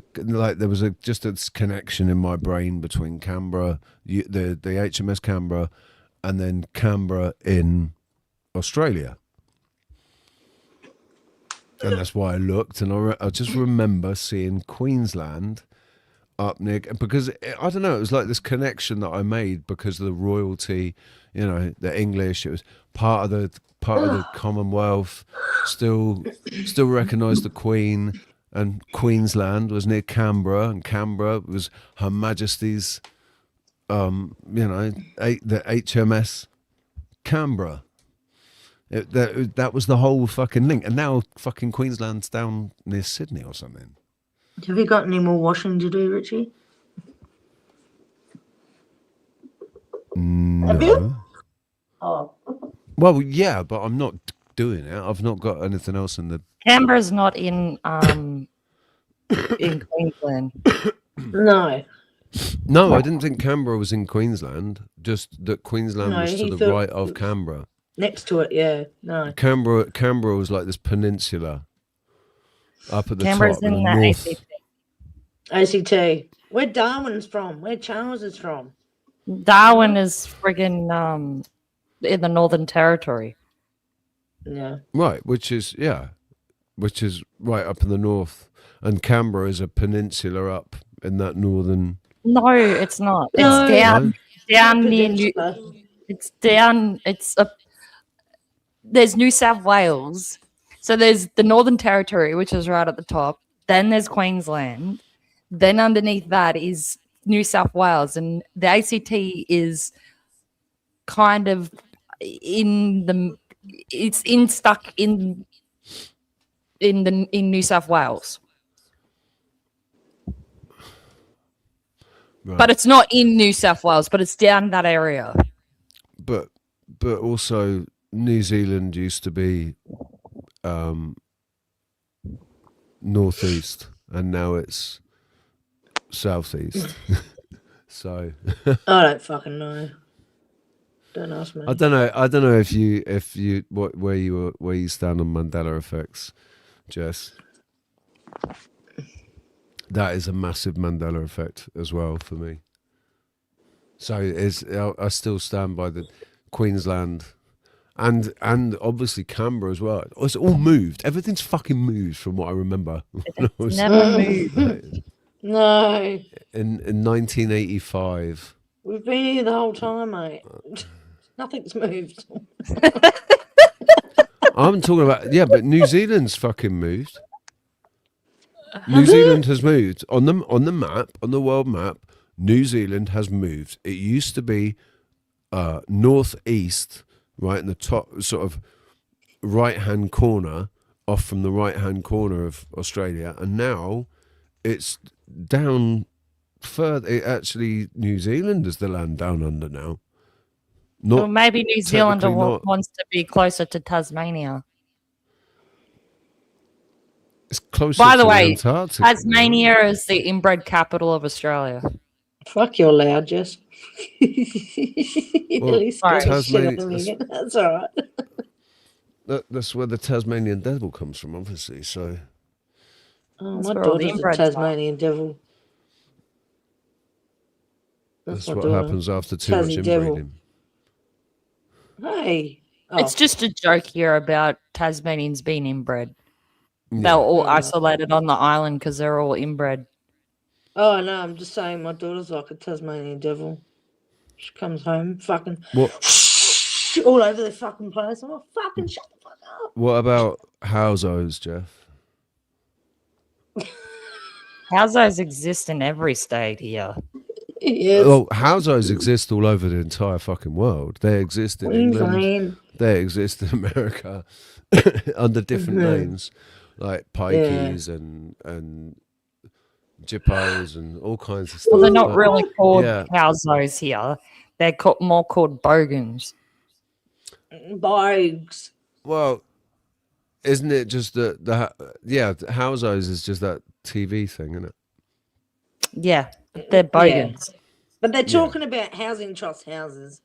just a connection in my brain between Canberra, the HMS Canberra, and then Canberra in Australia. And that's why I looked, and I just remember seeing Queensland up near, because I don't know, it was like this connection that I made because of the royalty, the English. It was part of the Commonwealth, still recognised the Queen. and Queensland was near Canberra, and Canberra was Her Majesty's, the HMS Canberra. That was the whole fucking link, and now fucking Queensland's down near Sydney or something.
Have you got any more washing to do, Richie?
No.
Have you? Oh.
Well, yeah, but I'm not doing it. I've not got anything else in the.
Canberra's not in Queensland.
No.
No, I didn't think Canberra was in Queensland. Just that Queensland was to the right of Canberra.
Next to it, yeah. No.
Canberra was like this peninsula up at the
Canberra's
top.
in
the
the
north.
ACT.
ACT. Where Darwin's from? Where Charles is from?
Darwin is friggin' in the Northern Territory.
Yeah.
Right, which is right up in the north, and Canberra is a peninsula up in that northern.
No, it's not.
No.
It's down near
Peninsula.
It's down. There's New South Wales, so there's the Northern Territory, which is right at the top. Then there's Queensland. Then underneath that is New South Wales, and the ACT is kind of stuck in New South Wales.
Right.
But it's not in New South Wales, but it's down that area.
But also New Zealand used to be northeast, and now it's southeast. So
I don't fucking know. Don't ask me.
I don't know if you where you stand on Mandela effects, Jess. That is a massive Mandela effect as well for me. So I still stand by the Queensland and obviously Canberra as well. It's all moved. Everything's fucking moved from what I remember.
It's never moved.
No.
In 1985.
We've been here the whole time, mate. Nothing's moved.
I'm talking about but New Zealand's fucking moved. New Zealand has moved on the map, on the world map. New Zealand has moved. It used to be northeast, right in the top, sort of right-hand corner, off from the right-hand corner of Australia, and now it's down further. Actually, New Zealand is the land down under now.
Well, maybe New Zealand
technically not.
wants to be closer to Tasmania.
It's closer
By the
to
way,
Antarctica.
Tasmania is the inbred capital of Australia.
Fuck, you're loud, Jess.
Well,
Tasmania. That's all right.
That's where the Tasmanian devil comes from, obviously. So,
my daughter's a Tasmanian devil.
that's
my
what
daughter.
happens after too much
Tassie devil.
inbreeding.
Hey.
It's just a joke here about Tasmanians being inbred. They're all isolated on the island because they're all inbred.
Oh, no, I'm just saying my daughter's like a Tasmanian devil. She comes home fucking all over the fucking place. I'm like, fucking shut the fuck up.
What about houseos, Jeff?
Houseos exist in every state here.
Yes.
Well, houseos exist all over the entire fucking world. They exist in England.
Queensland.
They exist in America under different names, like pikeys and jippos and all kinds of stuff.
Well, they're not
But,
really called
yeah.
houseos here. They're more called bogans.
Bogs.
Well, isn't it just the houseos is just that TV thing, isn't it?
Yeah, they're bogans.
Yeah. But they're talking about housing trust houses.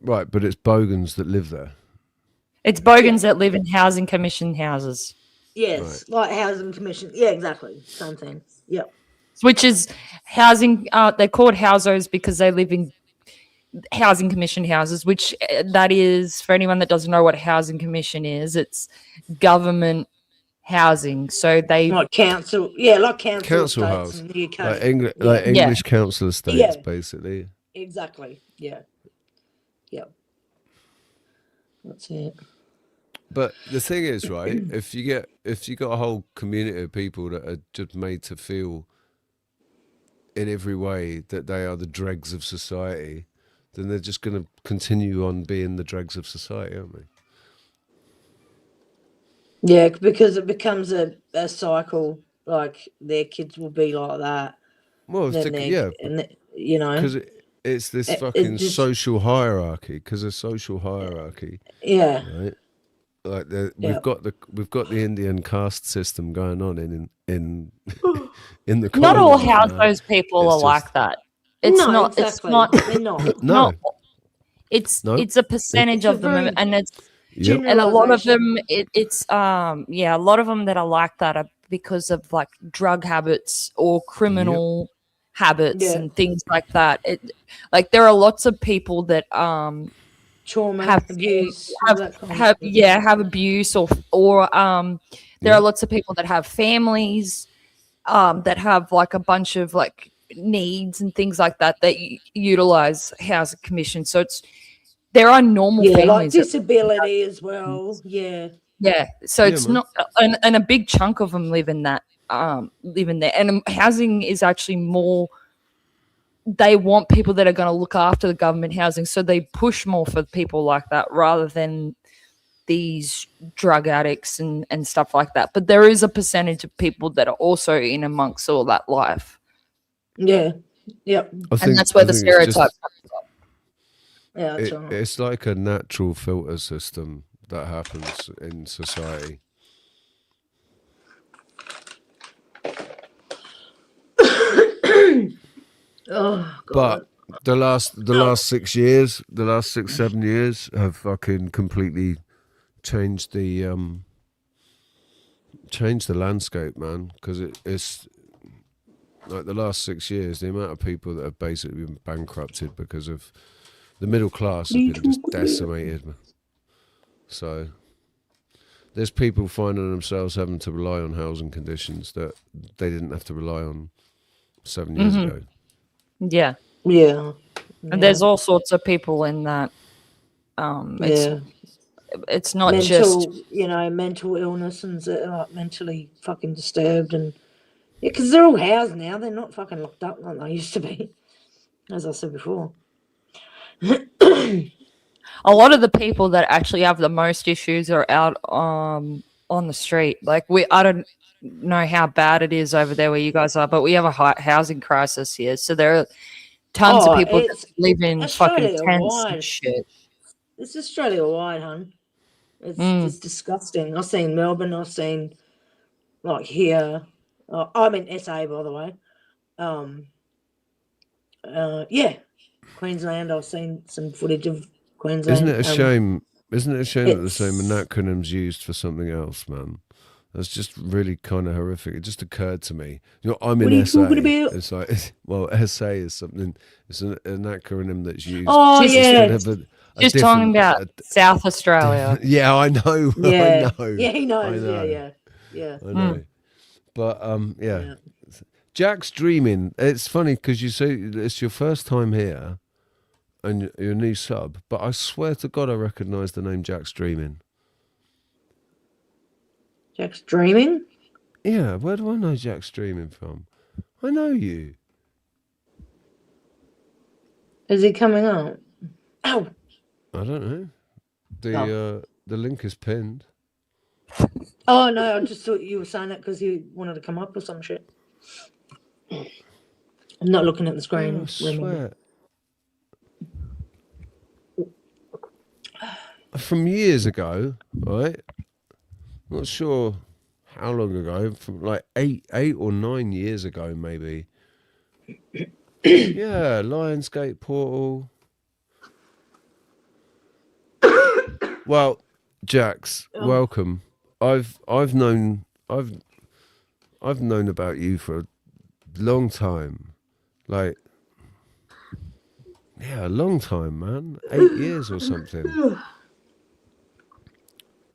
Right, but it's bogans that live there.
It's bogans that live in housing commission houses.
Yes, like housing commission. Yeah, exactly. Same thing. Yep.
Which is housing. They're called houseos because they live in housing commission houses, which that is, for anyone that doesn't know what a housing commission is, it's government housing. So they
like council, like council estates
house,
in the UK.
like English council estates, basically.
Exactly. Yeah. Yep. That's it.
But the thing is, right? If you got a whole community of people that are just made to feel in every way that they are the dregs of society, then they're just going to continue on being the dregs of society, aren't they?
Yeah, because it becomes a cycle. Like their kids will be like that.
Well,
Then you know,
because it's this
it
fucking
just
social hierarchy. Because of social hierarchy,
yeah,
right? Like
yeah.
we've got the Indian caste system going on in the
Not all
colonies, man.
households people
It's
are like
just-
that. It's
No,
not.
exactly.
It's not.
They're not.
It's
No.
not. It's
No.
it's a percentage
It's a
of them,
very
and it's
Yep.
and a lot of
generalization.
them. It's yeah, a lot of them that are like that are because of like drug habits or criminal habits
Yeah.
and things like that. Like there are lots of people that
Trauma,
have
abuse, all that kind of stuff.
have abuse or there are lots of people that have families that have like a bunch of like needs and things like that that utilize housing commission. So there are normal
Yeah, like
families
disability as well. Yeah.
so
Yeah,
it's
man.
not and a big chunk of them live in that live in there, and housing is actually more, they want people that are going to look after the government housing, so they push more for people like that rather than these drug addicts and stuff like that. But there is a percentage of people that are also in amongst all that life,
Yeah. Yep.
and that's where the
it's just-
stereotype comes from.
Yeah, that's right.
It's like a natural filter system that happens in society.
Oh God.
But the last 6 years, the last 6-7 years have fucking completely changed the landscape, man. Because it's like the last 6 years, the amount of people that have basically been bankrupted because of the middle class has been just decimated, man. So there's people finding themselves having to rely on housing conditions that they didn't have to rely on 7 years ago.
Yeah.
Yeah.
And there's all sorts of people in that. It's not
mental,
just
mental illness and like mentally fucking disturbed, and yeah, because they're all housed now. They're not fucking locked up like they used to be, as I said before.
a lot of the people that actually have the most issues are out on the street. Like I don't know how bad it is over there where you guys are, but we have a housing crisis here. So there are tons of people that live in fucking tents and shit.
It's Australia wide, hun. It's disgusting. I've seen Melbourne. I've seen like here. I'm in SA, by the way. Yeah, Queensland. I've seen some footage of Queensland.
Isn't it a shame? Isn't it a shame that the same acronym's used for something else, man? That's just really kind of horrific. It just occurred to me. I'm in SA. It's like, well, SA is something. It's an acronym that's used.
Oh yeah.
Just talking about South Australia.
Yeah, I know.
Yeah.
I know.
Yeah, he knows.
I know.
Yeah.
I know. But yeah. Jack's dreaming. It's funny because you say it's your first time here, and you're a new sub. But I swear to God, I recognise the name Jack's dreaming.
Jack's dreaming?
Yeah, where do I know Jack's dreaming from? I know you.
Is he coming up? Ow!
I don't know. The link is pinned.
Oh no, I just thought you were saying that because you wanted to come up or some shit. I'm not looking at the screen.
I swear. From years ago, right? Not sure how long ago. From like 8 or 9 years ago, maybe. Yeah, Lionsgate Portal. Well, Jax, welcome. I've known about you for a long time. Like, yeah, a long time, man. 8 years or something.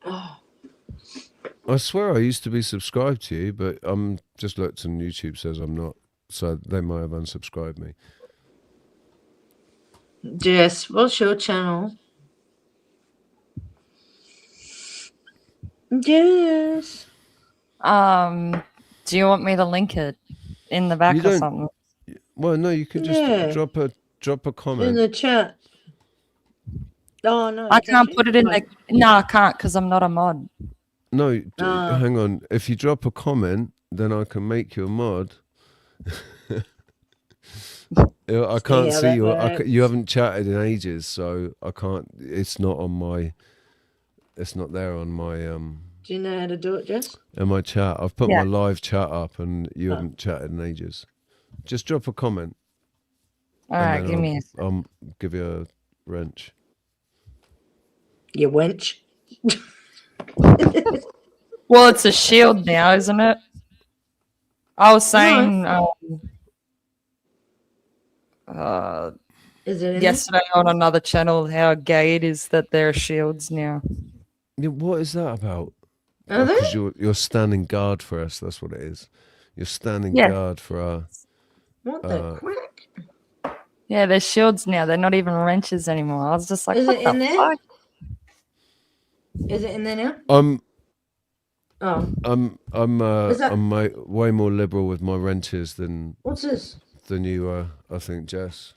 I swear I used to be subscribed to you, but I'm just looked and YouTube says I'm not, so they might have unsubscribed me.
Jess, what's your channel? Yes.
Do you want me to link it in the back
You
or
don't-
something?
Well, no, you can just
Yeah.
drop a
In
comment.
the chat. Oh no.
I
you
can't
change
put it in the.
like-
No, I can't because I'm not a mod.
No,
Ah.
hang on. If you drop a comment, then I can make you a mod. I can't
how
see
that
you.
works.
You haven't chatted in ages, so I can't. It's not on my. It's not there on my
Do you know how to do it, Jess?
in my chat. I've put
Yeah.
my live chat up, and you
Oh.
haven't chatted in ages. Just drop a comment.
All
and
right,
then
give me a.
I'll give you a wrench.
You wench.
Well, it's a shield now, isn't it? I was saying
Is it in
yesterday on another channel how gay it is that there are shields now.
Yeah, what is that about?
Are they?
Because you're standing guard for us. That's what it is. You're standing
Yeah.
guard for our.
What the crack?
Yeah, they're shields now. They're not even wrenches anymore. I was just like,
Is
what
it
the
in there?
fuck?
Is it in there now?
I'm
Oh. Is that-
I'm way more liberal with my wrenches than
What's this?
you are. I think, Jess.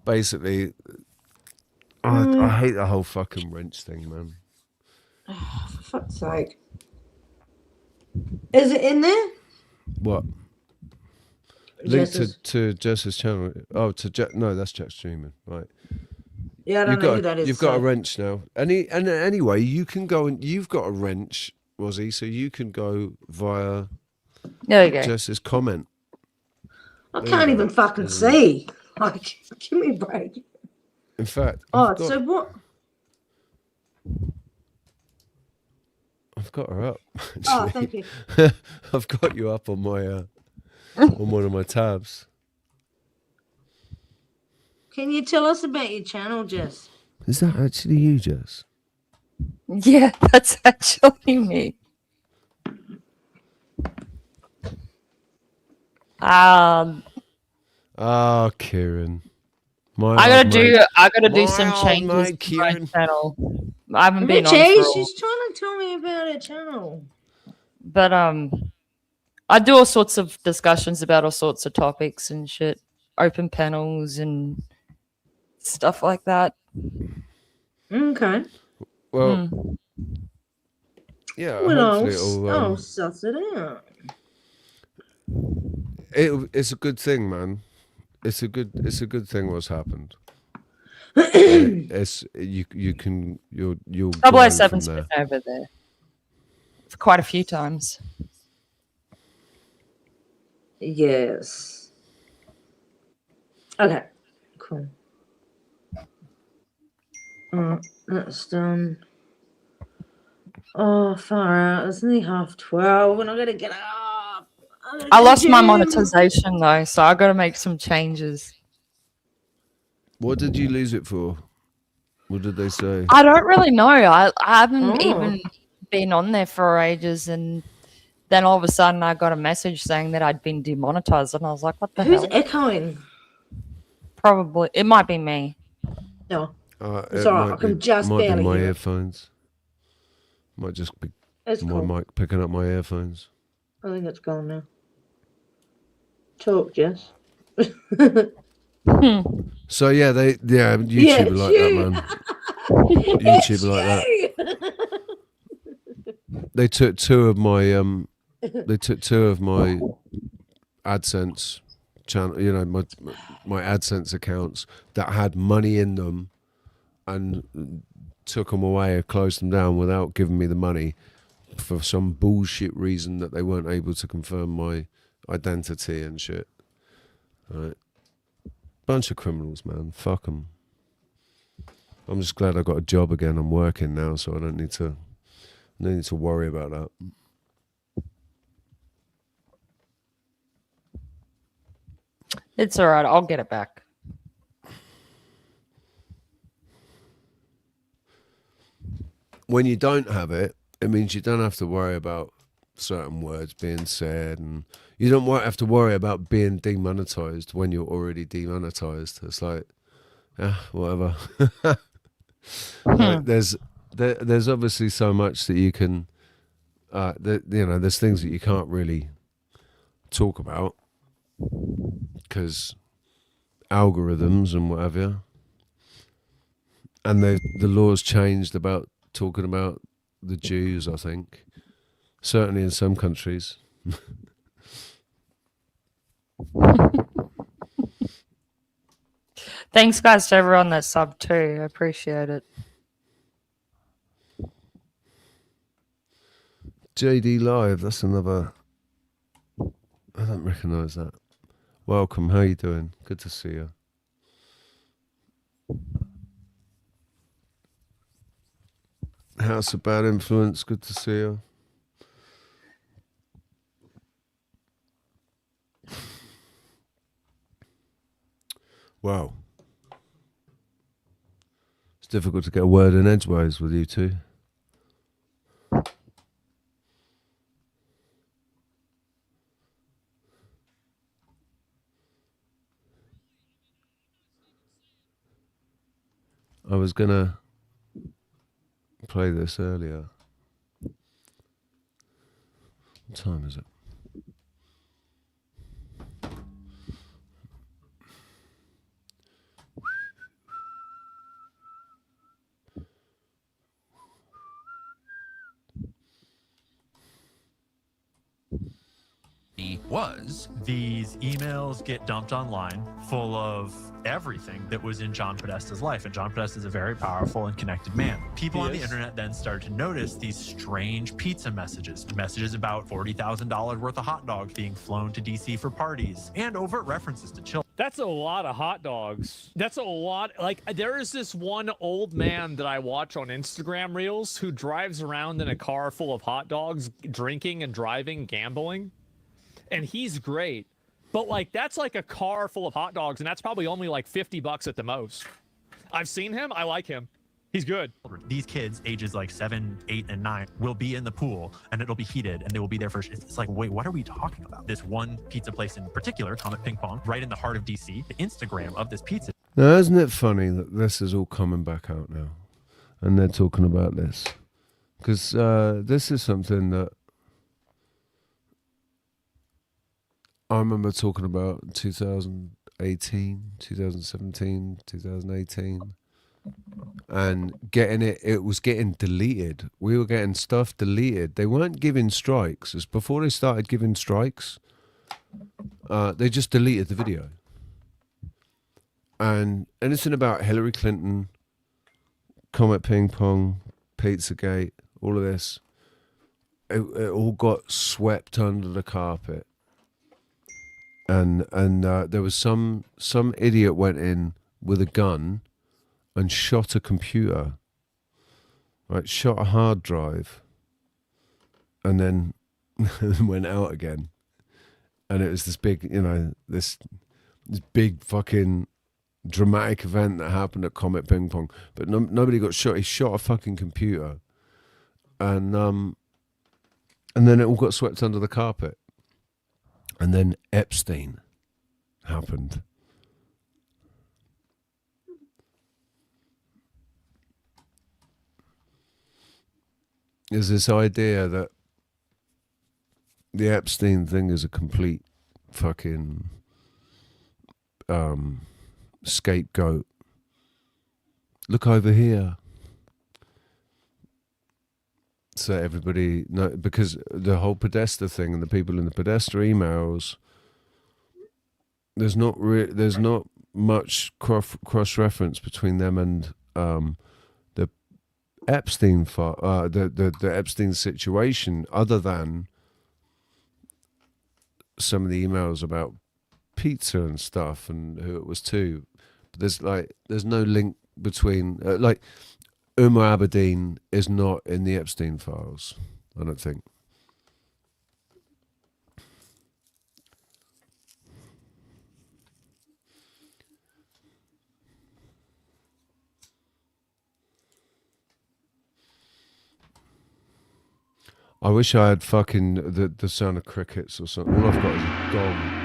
Basically, I hate the whole fucking wrench thing, man.
Oh, for fuck's sake. Is it in there?
What? Link
Jess's-
to Jess's channel. Oh, no, that's Jack streaming, right?
Yeah, I don't know who that is.
You've got a
so-
wrench now. Anyway, you can go and you've got a wrench, Rosie, so you can go via
There you go.
Jess's comment.
I
There
can't
you
even
go.
fucking see. Like, give me a break.
In fact,
Oh, so what?
I've got her up.
Oh,
actually.
thank you.
I've got you up on my on one of my tabs.
Can you tell us about your channel, Jess?
Is that actually you, Jess?
Yeah, that's actually me.
Oh, Kieran.
I gotta do some
old
changes
mate,
to my
Kieran.
channel. I haven't been on
Richie,
for a
she's trying to tell me about her channel.
but I do all sorts of discussions about all sorts of topics and shit, open panels and stuff like that.
Okay.
Well, yeah.
Well,
Hopefully
I'll suss it out.
it's a good thing, man. It's a good thing what's happened. You'll
Double
grow
O seven's
from
been
there.
over there for quite a few times.
Yes. Okay. Cool. That's done. Oh, far out. It's only 12:30 and I gotta get up.
I lost my monetization though, so I gotta make some changes.
What did you lose it for? What did they say?
I don't really know. I haven't
Oh.
even been on there for ages, and then all of a sudden I got a message saying that I'd been demonetized, and I was like, "What the
Who's
hell?"
echoing?
Probably it might be me.
No.
It
It's all right. I
might
can
be-
just
might be
barely
my
hear it.
earphones. Might just be
It's
my
cool.
mic picking up my earphones.
I think it's gone now. Talk, Jess.
So yeah, YouTube
Yeah,
are like that, man. YouTube are like that. They took two of my AdSense channel, my AdSense accounts that had money in them, and took them away or closed them down without giving me the money for some bullshit reason that they weren't able to confirm my identity and shit. Right. Bunch of criminals, man. Fuck them. I'm just glad I got a job again. I'm working now, so I don't need to worry about that.
It's all right. I'll get it back.
When you don't have it, it means you don't have to worry about certain words being said, and you don't have to worry about being demonetized when you're already demonetized. It's like, whatever. Like, there's obviously so much that you can, there's things that you can't really talk about because algorithms and whatever. And the laws changed about talking about the Jews, I think. Certainly in some countries.
Thanks, guys, to everyone that subbed too. I appreciate it.
JD Live, that's another. I don't recognise that. Welcome, how you doing? Good to see you. House of Bad Influence, good to see you. Wow. It's difficult to get a word in edgeways with you two. I was gonna play this earlier. What time is it?
Was these emails get dumped online full of everything that was in John Podesta's life, and John Podesta is a very powerful and connected man. People on the internet then started to notice these strange pizza messages about $40,000 worth of hot dogs being flown to DC for parties, and overt references to children.
That's a lot of hot dogs. That's a lot. Like, there is this one old man that I watch on Instagram Reels who drives around in a car full of hot dogs, drinking and driving, gambling. And he's great. But, like, that's like a car full of hot dogs, and that's probably only like $50 at the most. I've seen him. I like him. He's good.
These kids, ages like 7, 8, and 9, will be in the pool, and it'll be heated, and they will be there for. It's like, wait, what are we talking about? This one pizza place in particular, Comet Ping Pong, right in the heart of DC. The Instagram of this pizza.
Now, isn't it funny that this is all coming back out now, and they're talking about this? Because this is something that I remember talking about 2018, 2017, 2018. And it was getting deleted. We were getting stuff deleted. They weren't giving strikes. It's before they started giving strikes, they just deleted the video. And anything about Hillary Clinton, Comet Ping Pong, Pizzagate, all of this, it all got swept under the carpet. And there was some idiot went in with a gun and shot a computer, right? Shot a hard drive, and then went out again. And it was this big, this big fucking dramatic event that happened at Comet Ping Pong. But nobody got shot. He shot a fucking computer, and then it all got swept under the carpet. And then Epstein happened. There's this idea that the Epstein thing is a complete fucking scapegoat. Look over here. So everybody, no, because the whole Podesta thing and the people in the Podesta emails, there's not much cross reference between them and the Epstein the Epstein situation, other than some of the emails about pizza and stuff and who it was to. But there's no link between Umar Abedin is not in the Epstein files, I don't think. I wish I had fucking the sound of crickets or something. All I've got is a gong.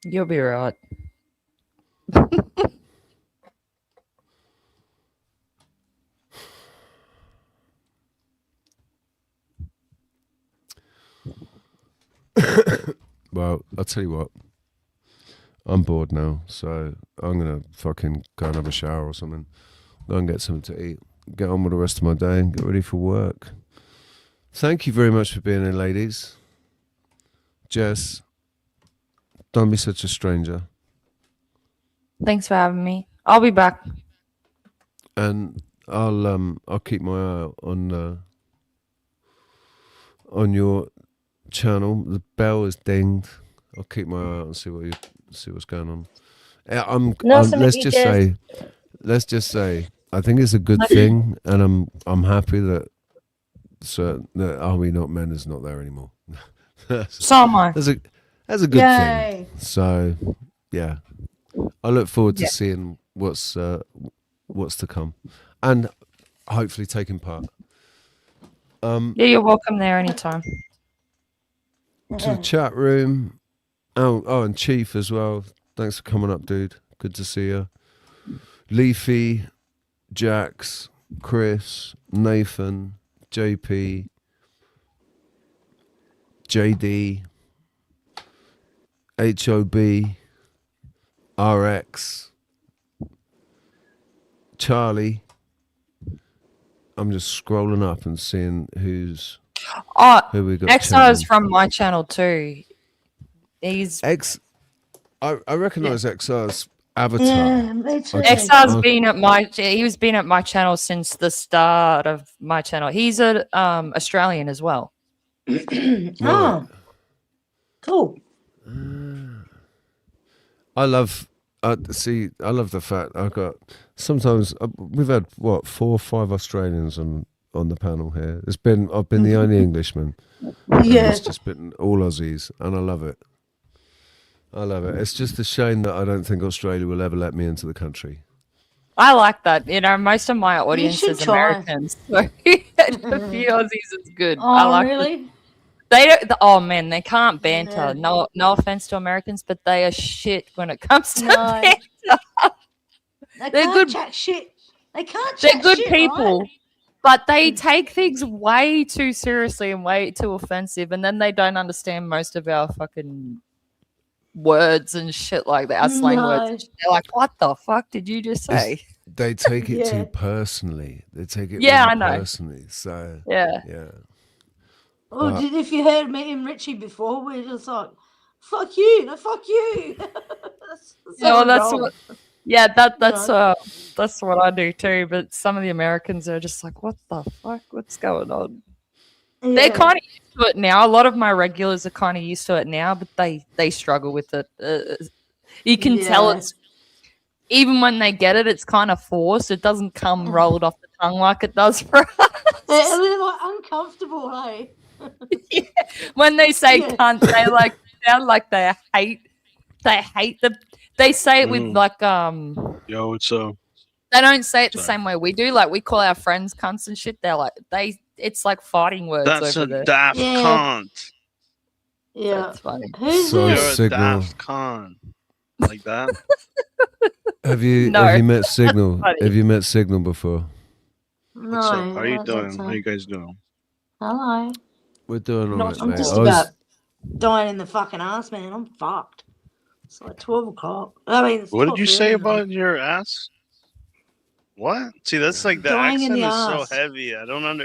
You'll be right.
Well, I'll tell you what. I'm bored now, so I'm gonna fucking go and have a shower or something. Go and get something to eat. Get on with the rest of my day and get ready for work. Thank you very much for being in, ladies. Jess, don't be such a stranger.
Thanks for having me. I'll be back.
And I'll keep my eye out on your channel. The bell is dinged. I'll keep my eye out and see what's going on. Let's just say I think it's a good thing, and I'm happy that Are We Not Men is not there anymore.
So am I.
That's a good thing. So yeah, I look forward to seeing what's to come, and hopefully taking part.
Yeah, you're welcome there anytime.
To the chat room. Oh, and Chief as well. Thanks for coming up, dude. Good to see you. Leafy, Jax, Chris, Nathan, JP, JD, HOB, RX, Charlie. I'm just scrolling up and seeing who we got.
XR is from my channel too. He's
I recognize XR's avatar.
Yeah, me too.
XR's been at my channel since the start of my channel. He's a Australian as well.
Oh, cool.
I love the fact sometimes we've had 4 or 5 Australians on the panel here. I've been the only Englishman.
Yeah.
It's just been all Aussies, and I love it. It's just a shame that I don't think Australia will ever let me into the country.
I like that. Most of my audience
should
is
try.
Americans, so a few Aussies is good.
Oh,
I like
really?
They don't. Oh man, they can't banter. No offense to Americans, but they are shit when it comes to banter.
They're good. Chat shit. They can't.
They're
chat
good
shit,
people,
right?
but they take things way too seriously and way too offensive, and then they don't understand most of our fucking words and shit like that. Our slang words. They're like, "What the fuck did you just say?"
They take it too personally. They take it
Yeah,
really
I know.
personally. So
Yeah.
Oh, if you heard me and Richie before, we're just like, "Fuck you, no, fuck you."
That's what I do too. But some of the Americans are just like, "What the fuck? What's going on?"
Yeah.
They're kind of used to it now. A lot of my regulars are kind of used to it now, but they struggle with it. You can tell it's even when they get it, it's kind of forced. It doesn't come rolled off the tongue like it does for us.
They're like uncomfortable, hey.
When they say cunt, they like sound like they hate they say it with like
Yo, what's up?
they don't say it the same way we do. Like we call our friends cunts and shit. They're like it's like fighting words
That's
over
a
there.
daft cunt.
Yeah.
That's funny.
So
You're a
Signal.
daft cunt. Like that?
Have you met Signal? Have you met Signal before?
No.
What's up? How are you
that's
doing?
not
How you guys doing?
Hello.
We're doing all right,
I'm
mate.
just about dying in the fucking ass, man. I'm fucked. It's like 12 o'clock. I mean, it's
What did you
12:30
say
now.
about your ass? What? See, that's like the
Dying in
accent
the
is
ass.
so heavy. I don't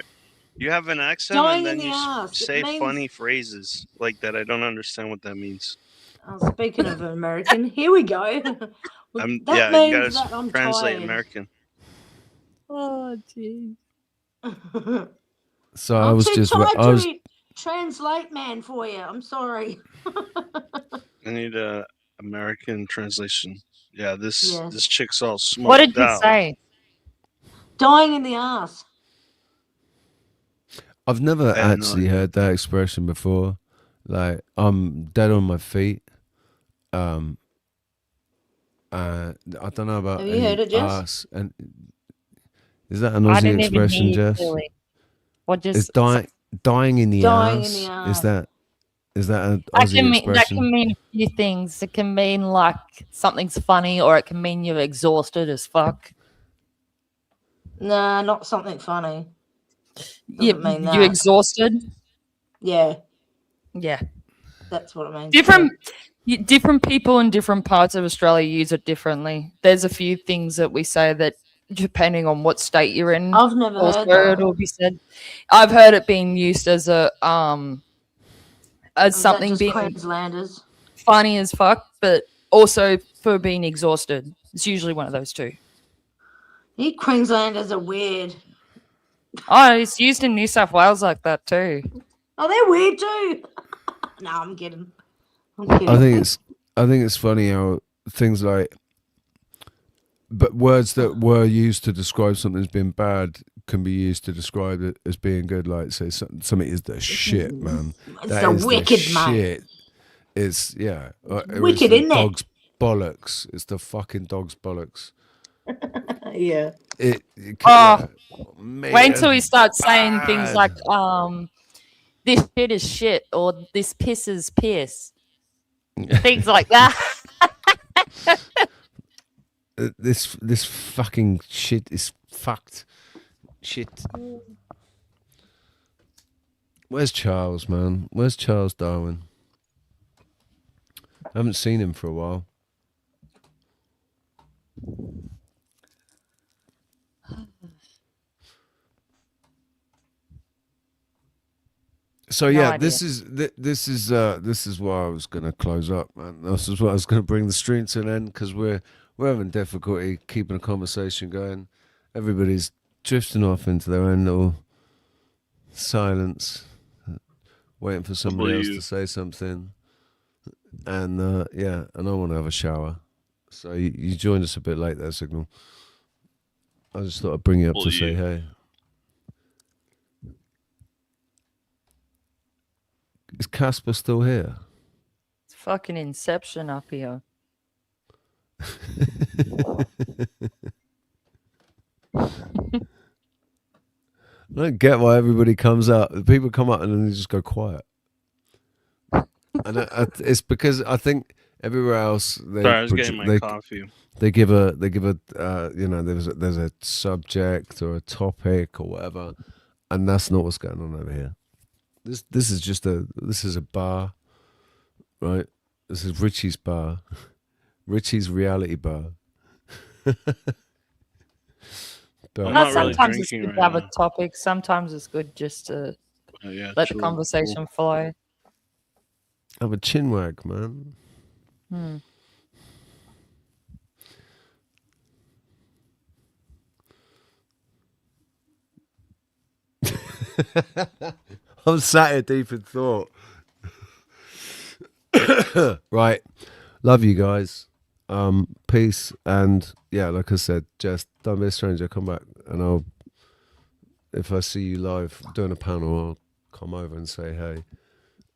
You have an accent
Dying
and then
in
you
the ass. It
say
means-
funny phrases like that. I don't understand what that means.
Speaking of American, here we go. That
You
means
gotta
that I'm
translate
tired.
American.
Oh jeez.
So I
I'm
was
too
just.
tired
I was.
to translate, man, for you. I'm sorry.
I need a American translation. Yeah, this chick's all smoked
What did you
out.
say?
Dying in the ass.
I've never
I have no
actually heard that expression before. Like I'm dead on my feet. I don't know about
Have you
any
heard it, Jess?
ass. And is that an
I
Aussie
didn't even
expression,
hear you
Jess?
clearly. What
Is
just
dying in the
Dying in
ass?
the
Is
ass.
Is that an
That
Aussie
can
expression?
mean a few things. It can mean like something's funny, or it can mean you're exhausted as fuck.
Nah, not something funny.
Yeah,
Doesn't mean
you
that.
exhausted.
Yeah,
Yeah.
that's what it means.
Different people in different parts of Australia use it differently. There's a few things that we say that depending on what state you're in,
I've never
also
heard that.
it'll be said. I've heard it being used as a as
Is that
something
just
being
Queenslanders?
funny as fuck, but also for being exhausted. It's usually one of those two.
You Queenslanders are weird.
Oh, it's used in New South Wales like that too.
Oh, they're weird too. No, I'm kidding.
I think it's funny how things like, but words that were used to describe something as being bad can be used to describe it as being good. Like say something is the shit, man.
It's
That
the
is
wicked, man.
shit. It's yeah. Or
Wicked,
it's the
isn't it?
dog's bollocks. It's the fucking dog's bollocks.
Yeah.
It
Oh,
mate,
wait until we
that's
start saying things
bad.
like this shit is shit, or this piss is piss. Things like that.
This fucking shit is fucked. Shit. Where's Charles, man? Where's Charles Darwin? I haven't seen him for a while. So
No
yeah,
idea.
this is why I was gonna close up, man. This is why I was gonna bring the stream to an end, because we're having difficulty keeping a conversation going. Everybody's drifting off into their own little silence, waiting for somebody else to say something. And yeah, and I want to have a shower. So you joined us a bit late there, Signal. I just thought I'd bring you up to say hey. Is Casper still here?
It's fucking Inception up here.
I don't get why everybody comes out. People come up and then they just go quiet. And it's because I think everywhere else they
Sorry, I was getting my coffee.
They give a you know, there's a subject or a topic or whatever, and that's not what's going on over here. This is a bar, right? This is Richie's bar, Richie's reality bar.
But sometimes it's good to have a topic. Sometimes it's good just to let the conversation flow.
Have a chin wag, man. I'm sat here deep in thought. Right. Love you guys. Peace. And yeah, like I said, just don't be a stranger. Come back and if I see you live doing a panel, I'll come over and say hey.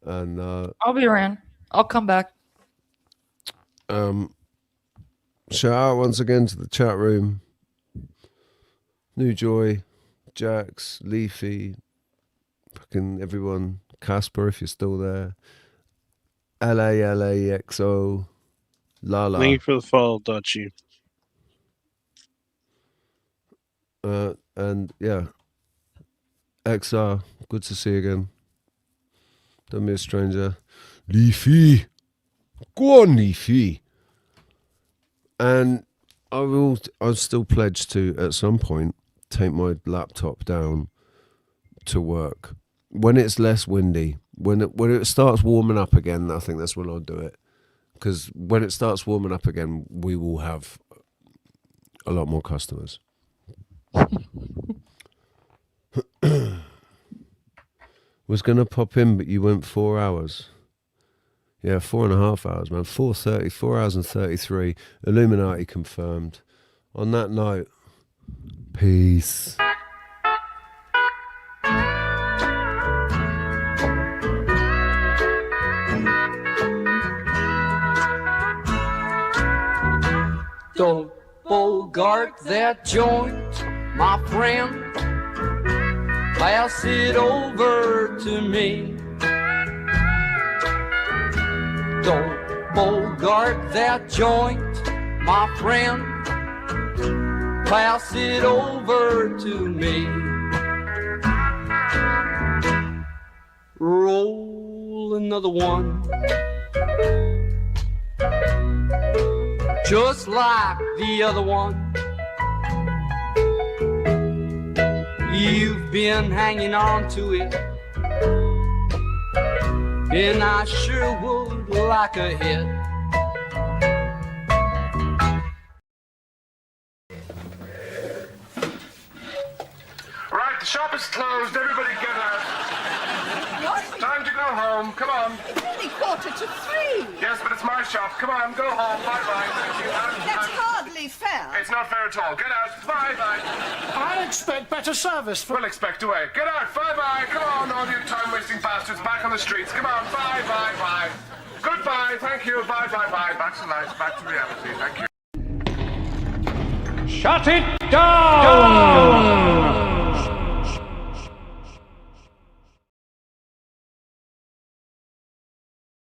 And
I'll be around. I'll come back.
Shout out once again to the chat room. New Joy, Jax, Leafy, fucking everyone. Casper, if you're still there. LALAXO, Lala.
Thank you for the follow, Dutchie.
And yeah, XR, good to see you again. Don't be a stranger. Leafy, go on, Leafy. And I'll still pledge to at some point take my laptop down to work when it's less windy. When it starts warming up again, I think that's when I'll do it. Because when it starts warming up again, we will have a lot more customers. Was gonna pop in, but you went 4 hours. Yeah, 4.5 hours, man. 4:30, 4 hours and 33. Illuminati confirmed. On that note, peace.
Don't bogart that joint, my friend. Pass it over to me. Guard that joint, my friend. Pass it over to me. Roll another one. Just like the other one. You've been hanging on to it, and I sure would like a hit.
Right, the shop is closed. Everybody get out.
What?
Time to go home. Come on.
It's only 3:15.
Yes, but it's my shop. Come on, go home. Bye-bye. Thank you.
That's hardly fair.
It's not fair at all. Get out. Bye-bye.
I expect better service.
We'll expect away. Get out. Bye-bye. Come on, all you time-wasting bastards. Back on the streets. Come on. Bye-bye-bye. Goodbye. Thank you. Bye-bye-bye. Back to life. Back to reality. Thank you.
Shut it down!